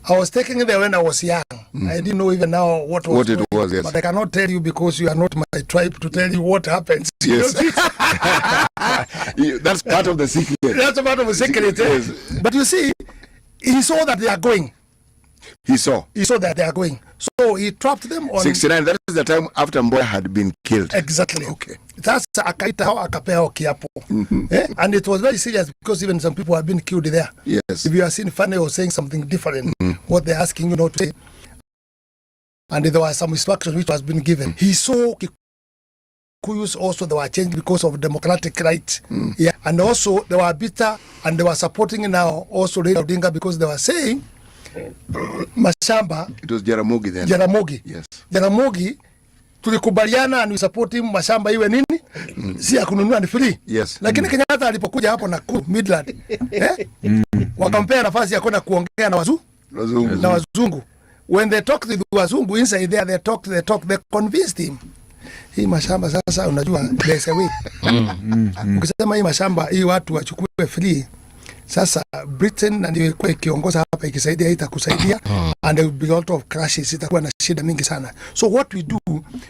I was taking it there when I was young. I didn't know even now what it was, yes. But I cannot tell you because you are not my tribe to tell you what happens. Yes. That's part of the secret. That's part of the secret. Yes. But you see, he saw that they are going. He saw that they are going. So he trapped them on 69. That is the time after Mboya had been killed. Exactly. Okay. That's akaita hao akapea kiapo. And it was very serious because even some people have been killed there. Yes. If you are seeing funny or saying something different, what they're asking you not to say. And there was some instructions which was been given. He saw Kikuyus also they were changed because of democratic rights. Yeah. And also they were bitter and they were supporting now also Raila Odinga because they were saying mashamba. It was Jaramogi then. Jaramogi. Yes. Jaramogi tulikubaliana and we support him mashamba iwe nini? Si ya kununua ni free. Yes. Lakini Kenyatta alipokuja hapo na Midland wakampea nafasi ya kwenda kuongea na wazungu. When they talked with wazungu inside there, they convinced him. Hii mashamba sasa unajua there's a way. Ukisema hii mashamba hii watu wachukue free. Sasa Britain na ndio ilikuwa ikiongoza hapa ikisaidia itakusaidia and there will be a lot of crashes, itakuwa na shida mingi sana. So what we do,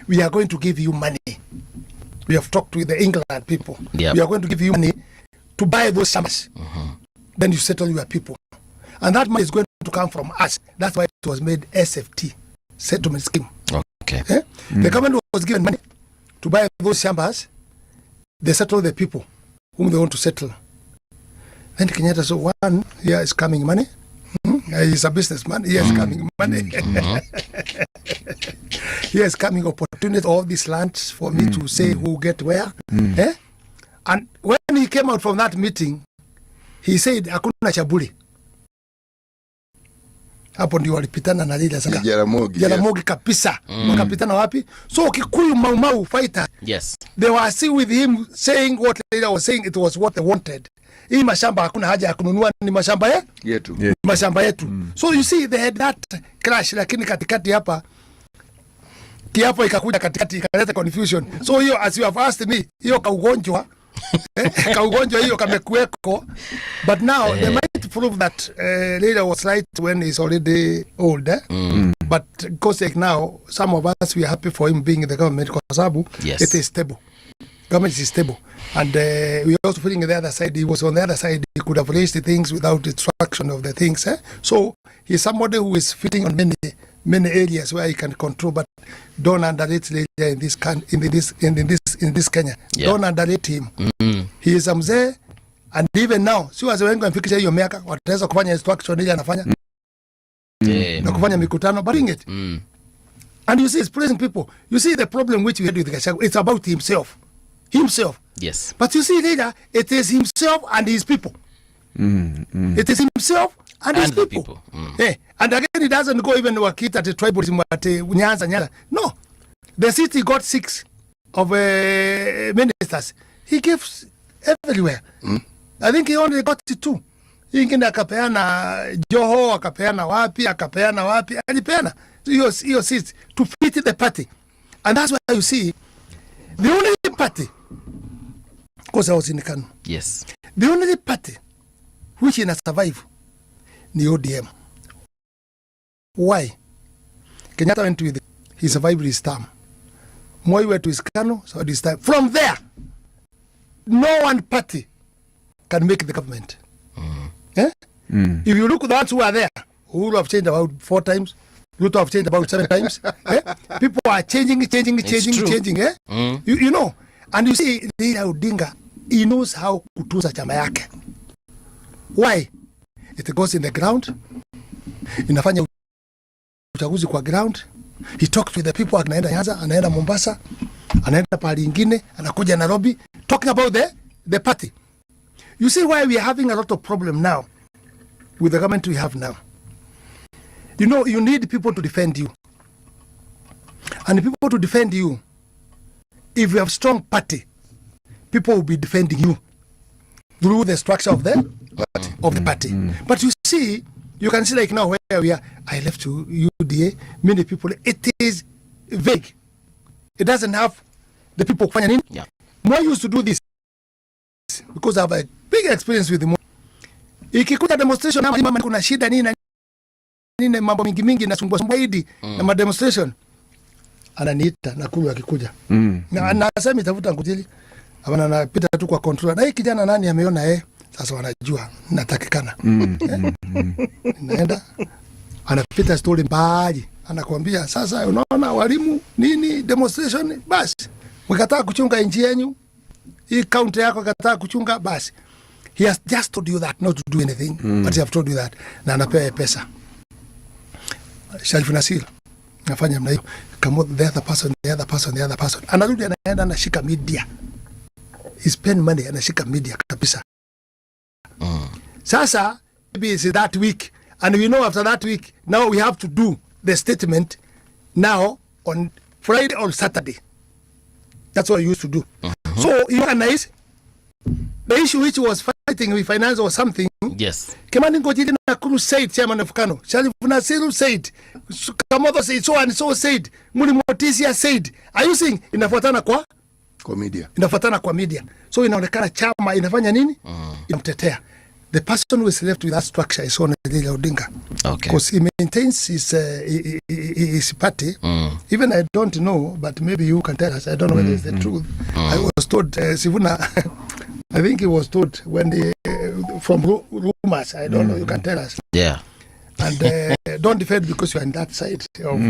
we are going to give you money. We have talked with the England people. Yep. We are going to give you money to buy those shambas. Then you settle your people. And that money is going to come from us. That's why it was made SFT, settlement scheme. Okay. The government was given money to buy those shambas. They settle the people whom they want to settle. Then Kenyatta said, one, here is coming money. He's a businessman. Here is coming money. Here is coming opportunity, all these lands for me to say who get where. And when he came out from that meeting, he said, hakuna chaburi. Hapo ndio walipitana na Raila sasa. Jaramogi kabisa. Wakapitana wapi? So Kikuyu Mau fighter. Yes. They were still with him saying what Raila was saying, it was what they wanted. Hii mashamba hakuna haja ya kununua, ni mashamba yetu. Mashamba yetu. So you see they had that clash, lakini katikati hapa kiapo ikakuja katikati ikaleta confusion. So hiyo as you have asked me, hiyo kaugonjwa hiyo kamekuweko, but now they might prove that Raila was right when he's already old. But because like now some of us we are happy for him being in the government kwa sababu it is stable. Government is stable. And we also feeling the other side, he was on the other side, he could have raised the things without distraction of the things. So he's somebody who is fitting on many areas where he can control, but don't underrate Raila in this Kenya. Don't underrate him. He is a mzee, and even now, si wazee wengi wamefikisha hiyo miaka, wataweza kufanya instruction ile anafanya. Na kufanya mikutano, bring it. And you see, it's praising people. You see the problem which we had with Gachagua, it's about himself. Yes. But you see later, it is himself and his people. It is himself and his people. And again, it doesn't go even wakita at the tribalism at Nyanza. No. The city got 6 of ministers. He gives everywhere. I think he only got 2. Ingine akapeana Joho, akapeana wapi, alipeana. Hiyo seats to fit the party. And that's why you see, the only party, because I was in the Kanu. Yes. The only party which in a survive, the ODM. Why? Kenyatta went with it. He survived his term. Moi went to his Kanu, so his time. From there, no one party can make the government. If you look at the ones who are there, who have changed about 4 times, Ruto have changed about 7 times. People are changing. You know, and you see, Raila Odinga, he knows how kutunza chama yake. Why? It goes in the ground. Inafanya uchaguzi kwa ground. He talks with the people, anaenda Nyanza, anaenda Mombasa, anaenda pahali ingine, anakuja Nairobi, talking about the party. You see why we are having a lot of problem now with the government we have now. You know, you need people to defend you. And people to defend you, if you have strong party, people will be defending you through the structure of the party. But you see, you can see like now where we are, I left to UDA, many people, it is vague. It doesn't have the people. Yeah. Moi used to do this because I have a big experience with Moi. Ikikuta demonstration ama kuna shida nini mambo mingi na sumbua hidi na ma demonstration ananiita na kulu akikuja na anasema itafuta ngutili abana anapita tu kwa control na hii kijana nani ameona sasa wanajua natakikana naenda anapita story mbali anakuambia sasa unaona walimu nini demonstration basi mkataa kuchunga nchi yenu hii county yako kataa kuchunga basi. He has just told you that not to do anything, but he have told you that na anapewa pesa. Sharif Nasir nafanya mna hiyo kama the other person anarudi anaenda anashika media, he spend money anashika media kabisa. Sasa maybe it's that week and we know after that week now we have to do the statement now on Friday or Saturday. That's what we used to do. So you organize the issue which was fighting with finance or something. Yes. Kimani Ngojili Nakuru said, Chairman of Kano. Sharif Nasiru said. Kamoto said, so and so said. Muli Motisia said. Are you seeing? Inafuatana kwa? Kwa media. Inafuatana kwa media. So inaonekana chama inafanya nini? Inamtetea. The person who is left with that structure is Raila Odinga. Okay. Because he maintains his party. Even I don't know, but maybe you can tell us. I don't know whether it's the truth. I was told, Sivuna, I think he was told when from rumors. I don't know. You can tell us. Yeah. And don't defend because you are on that side of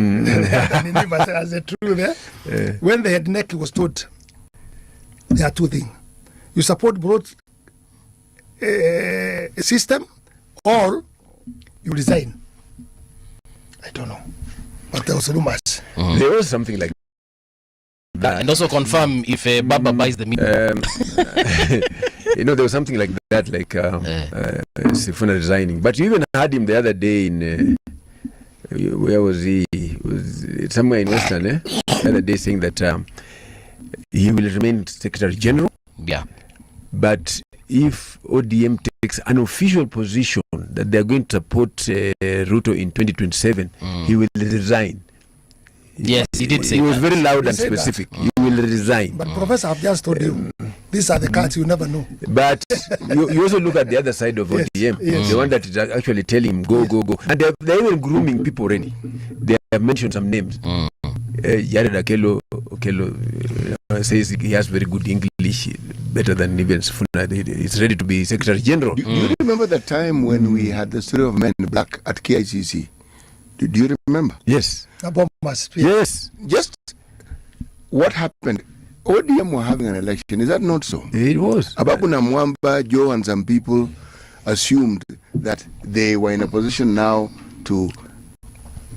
as the truth. When the head neck was told, there are 2 things. You support both system or you resign. I don't know. But there was rumors. There was something like that. And also confirm if Baba buys the media. You know, there was something like that, like Sifuna resigning. But you even had him the other day in, where was he? Was it somewhere in Western, The other day saying that he will remain Secretary General. Yeah. But if ODM takes an official position that they are going to support Ruto in 2027, he will resign. Yes, he did say He was that. very loud and specific. He will resign. But Professor, I've just told you, these are the cards you never know. But you also look at the other side of ODM, the one that is actually telling him, go. And they're even grooming people already. They have mentioned some names. Yared Okello says he has very good English, better than even Sifuna. He's ready to be Secretary General. Do you remember the time when we had the story of Men in Black at KICC? Do you remember? Yes. Yes. Just what happened? ODM were having an election. Is that not so? It was. Ababuna Mwamba, Joe, and some people assumed that they were in a position now to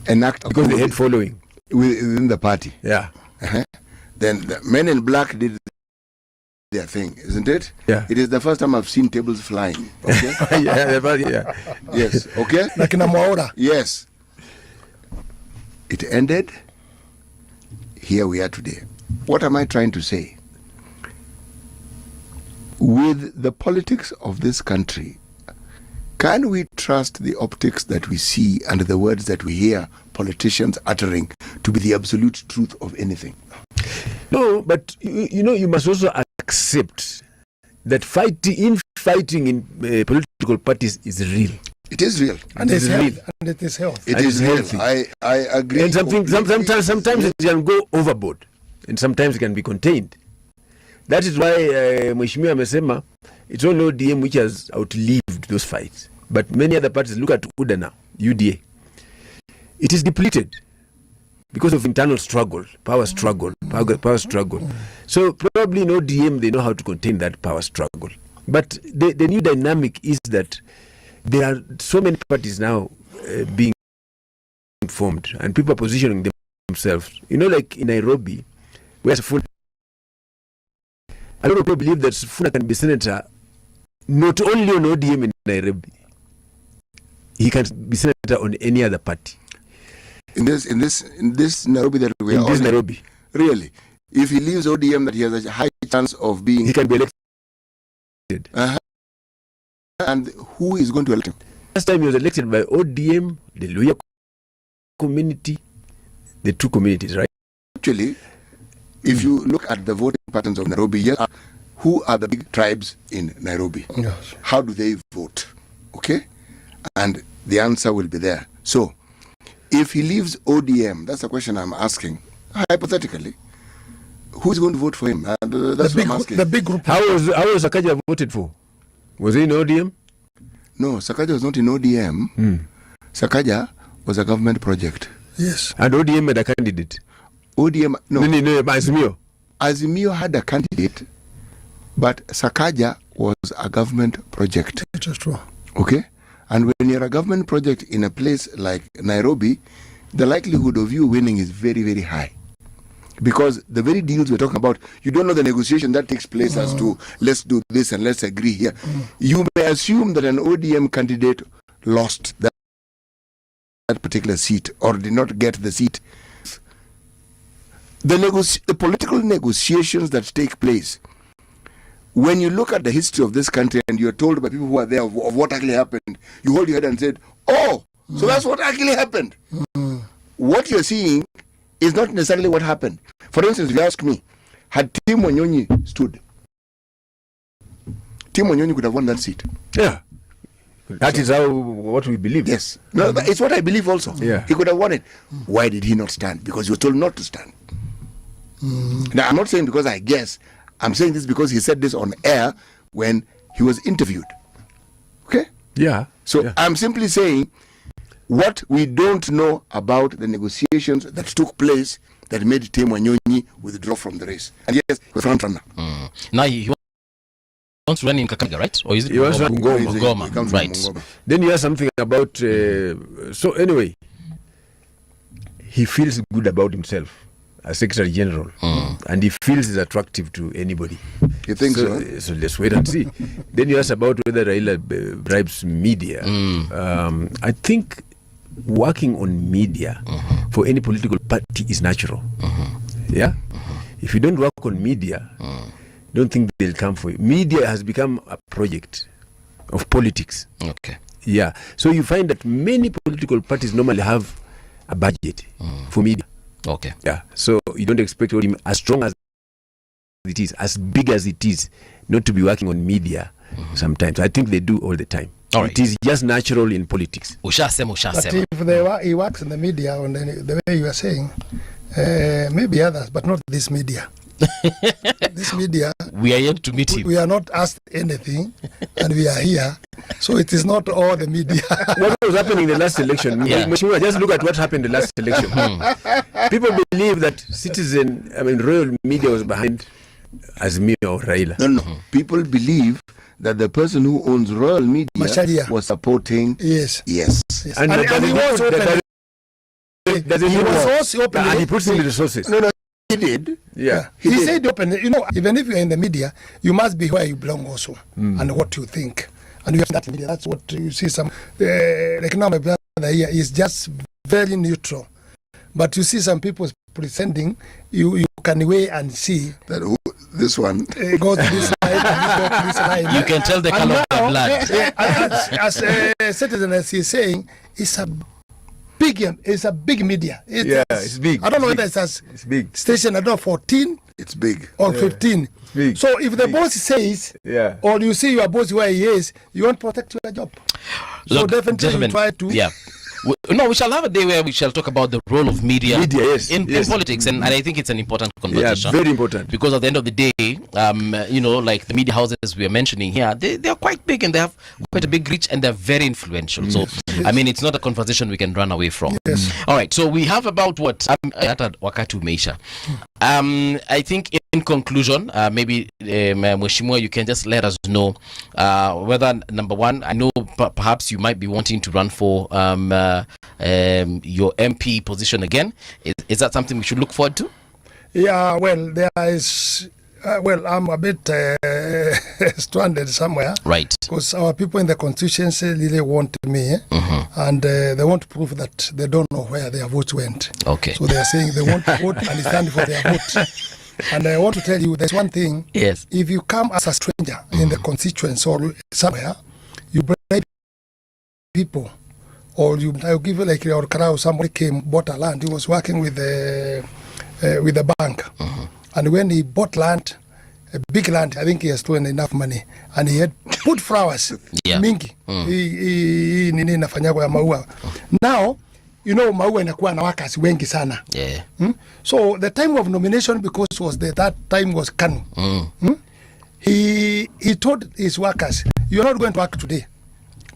enact because they had following within the party. Yeah. Then the Men in Black did their thing, isn't it? Yeah. It is the first time I've seen tables flying. Okay. yeah. Yes. Okay. Like in Amaora. Yes. It ended. Here we are today. What am I trying to say? With the politics of this country, can we trust the optics that we see and the words that we hear politicians uttering to be the absolute truth of anything? No, but you know, you must also accept that fighting in political parties is real. It is real. And it is real. And it is healthy. It is healthy. I agree. And sometimes it can go overboard, and sometimes it can be contained. That is why Mheshimiwa amesema it's only ODM which has outlived those fights. But many other parties, look at UDA now, UDA. It is depleted because of internal struggle, power struggle. So probably in ODM, they know how to contain that power struggle. But the new dynamic is that there are so many parties now being formed, and people are positioning themselves. You know, like in Nairobi, where Sifuna, a lot of people believe that Sifuna can be senator not only on ODM in Nairobi, he can be senator on any other party. In this Nairobi that we are in this on, Nairobi, really, if he leaves ODM, that he has a high chance of being, he can be elected. And who is going to elect him? Last time he was elected by ODM, the Luhya community, the two communities, right? Actually, if you look at the voting patterns of Nairobi, yes, who are the big tribes in Nairobi? Yes. How do they vote? Okay? And the answer will be there. So, if he leaves ODM, that's a question I'm asking. Hypothetically, who's going to vote for him? That's what I'm asking. The big group. How was Sakaja voted for? Was he in ODM? No, Sakaja was not in ODM. Sakaja was a government project. Yes. And ODM had a candidate. ODM, no. No, Azimio. Azimio had a candidate, but Sakaja was a government project. It is true. Okay? And when you're a government project in a place like Nairobi, the likelihood of you winning is very, very high. Because the very deals we're talking about, you don't know the negotiation that takes place as to let's do this and let's agree here. You may assume that an ODM candidate lost that particular seat or did not get the seat. The political negotiations that take place, when you look at the history of this country and you're told by people who are there of what actually happened, you hold your head and said, oh, so that's what actually happened. What you're seeing is not necessarily what happened. For instance, if you ask me, had Tim Wanyonyi stood, Tim Wanyonyi could have won that seat. Yeah. That is what we believe. Yes. No, it's what I believe also. Yeah. He could have won it. Why did he not stand? Because he was told not to stand. Now, I'm not saying because I guess. I'm saying this because he said this on air when he was interviewed. Okay? Yeah. So yeah. I'm simply saying what we don't know about the negotiations that took place that made Tim Wanyonyi withdraw from the race. And yes, he was front runner. Now he wants to run in Kakamega, right? Or is it he wants to run Goma? He comes Right. from Mungoma. Then you have something about... so anyway, he feels good about himself as Secretary General, and he feels it's attractive to anybody. You think so? So let's wait and see. Then you ask about whether Raila bribes media. I think working on media for any political party is natural. Yeah? If you don't work on media, don't think they'll come for you. Media has become a project of politics. Okay. Yeah. So you find that many political parties normally have a budget for media. Okay. Yeah. So you don't expect him as strong as it is, as big as it is, not to be working on media sometimes. I think they do all the time. All right. It is just natural in politics. But if he works in the media, on the way you are saying, maybe others, but not this media. This media, we are yet to meet him. We are not asked anything, and we are here. So it is not all the media. What was happening in the last election? Yeah. Just look at what happened in the last election. People believe that royal media was behind Azimio or Raila. No. People believe that the person who owns royal media Macharia was supporting. Yes. And he was open. He was also open. And he puts in the resources. No, he did. Yeah. He said open. You know, even if you're in the media, you must be where you belong also, and what you think. And you have that media. That's what you see. Some like now my brother here is just very neutral, but you see some people pretending. You can weigh and see that this one goes to this side and this goes to this side. You can tell the color of the blood. As a citizen, as he's saying, it's a big media. It's big. I don't know whether it's big station. I don't know 14. It's big. Or 15. It's big. So if the boss says, or you see your boss where he is, you won't protect your job. So Look, definitely gentlemen, you try to. Yeah. we shall have a day where we shall talk about the role of media, yes, in politics, and I think it's an important conversation. Yeah, very important. Because at the end of the day, like the media houses we are mentioning here, they are quite big and they have quite a big reach and they're very influential. So, I mean, it's not a conversation we can run away from. Yes. All right, so we have about what? Wakati umeisha. I think in conclusion, maybe Mheshimiwa, you can just let us know whether, number one, I know perhaps you might be wanting to run for your MP position again. Is that something we should look forward to? Yeah, well, there is. I'm a bit stranded somewhere. Right. Because our people in the constituency really want me, and they want to prove that they don't know where their votes went. Okay. So they are saying they want to vote and stand for their vote. And I want to tell you, there's one thing. Yes. If you come as a stranger in the constituency or somewhere, you bribe people, or I'll give you like your crowd. Somebody came, bought a land. He was working with the bank. And when he bought land, a big land, I think he has stolen enough money, and he had put flowers, mingi. Hii nini inafanyagwa ya maua. Now, maua inakuwa na workers wengi sana. Yeah. So the time of nomination, because that time was Kanu. He told his workers, "You're not going to work today,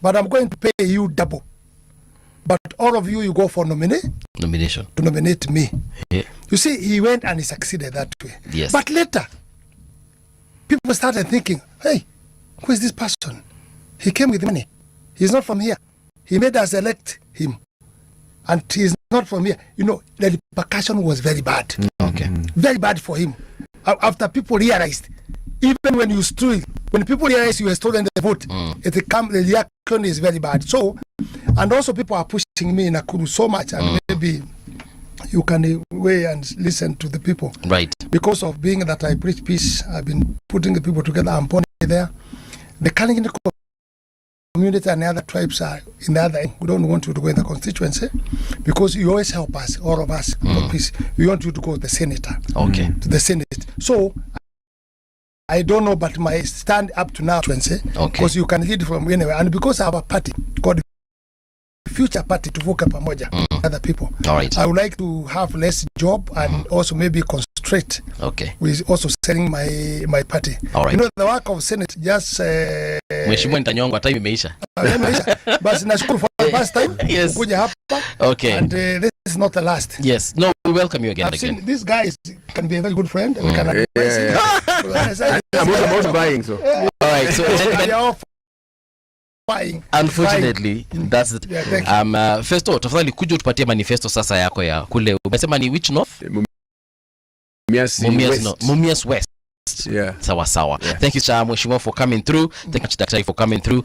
but I'm going to pay you double. But all of you go for nomination to nominate me." Yeah. You see, he went and he succeeded that way. Yes. But later, people started thinking, "Hey, who is this person? He came with money. He's not from here. He made us elect him, and he's not from here." The repercussion was very bad. Okay. Very bad for him. After people realized, even when people realize you have stolen the vote, the reaction is very bad. So, and also people are pushing me in Nakuru so much, and maybe you can weigh and listen to the people. Right. Because of being that I preach peace, I've been putting the people together. I'm putting there. The Kalenjin community and the other tribes are in the other end. We don't want you to go in the constituency because you always help us, all of us, for peace. We want you to go to the senator. Okay. To the Senate. So, I don't know, but my stand up to now, because you can lead from anywhere. And because I have a party called Future Party to work pamoja other people. All right. I would like to have less job and also maybe concentrate. Okay. With also selling my party. All right. The work of Senate just Mheshimiwa nitanyongwa, time imeisha. But nashukuru for the first time. Yes. Kuja hapa. Okay. And this is not the last. Yes. No, we welcome you again. I've seen this guy can be a very good friend. We can advise him. I'm also buying, so. All right. So, gentlemen, unfortunately, that's it. Festo, tafadhali kuja utupatie manifesto sasa yako ya kule. Umesema ni which north? Mumias West. Yeah. Sawa. Yeah. Thank you, Mheshimiwa, for coming through. Thank you, Daktari, for coming through.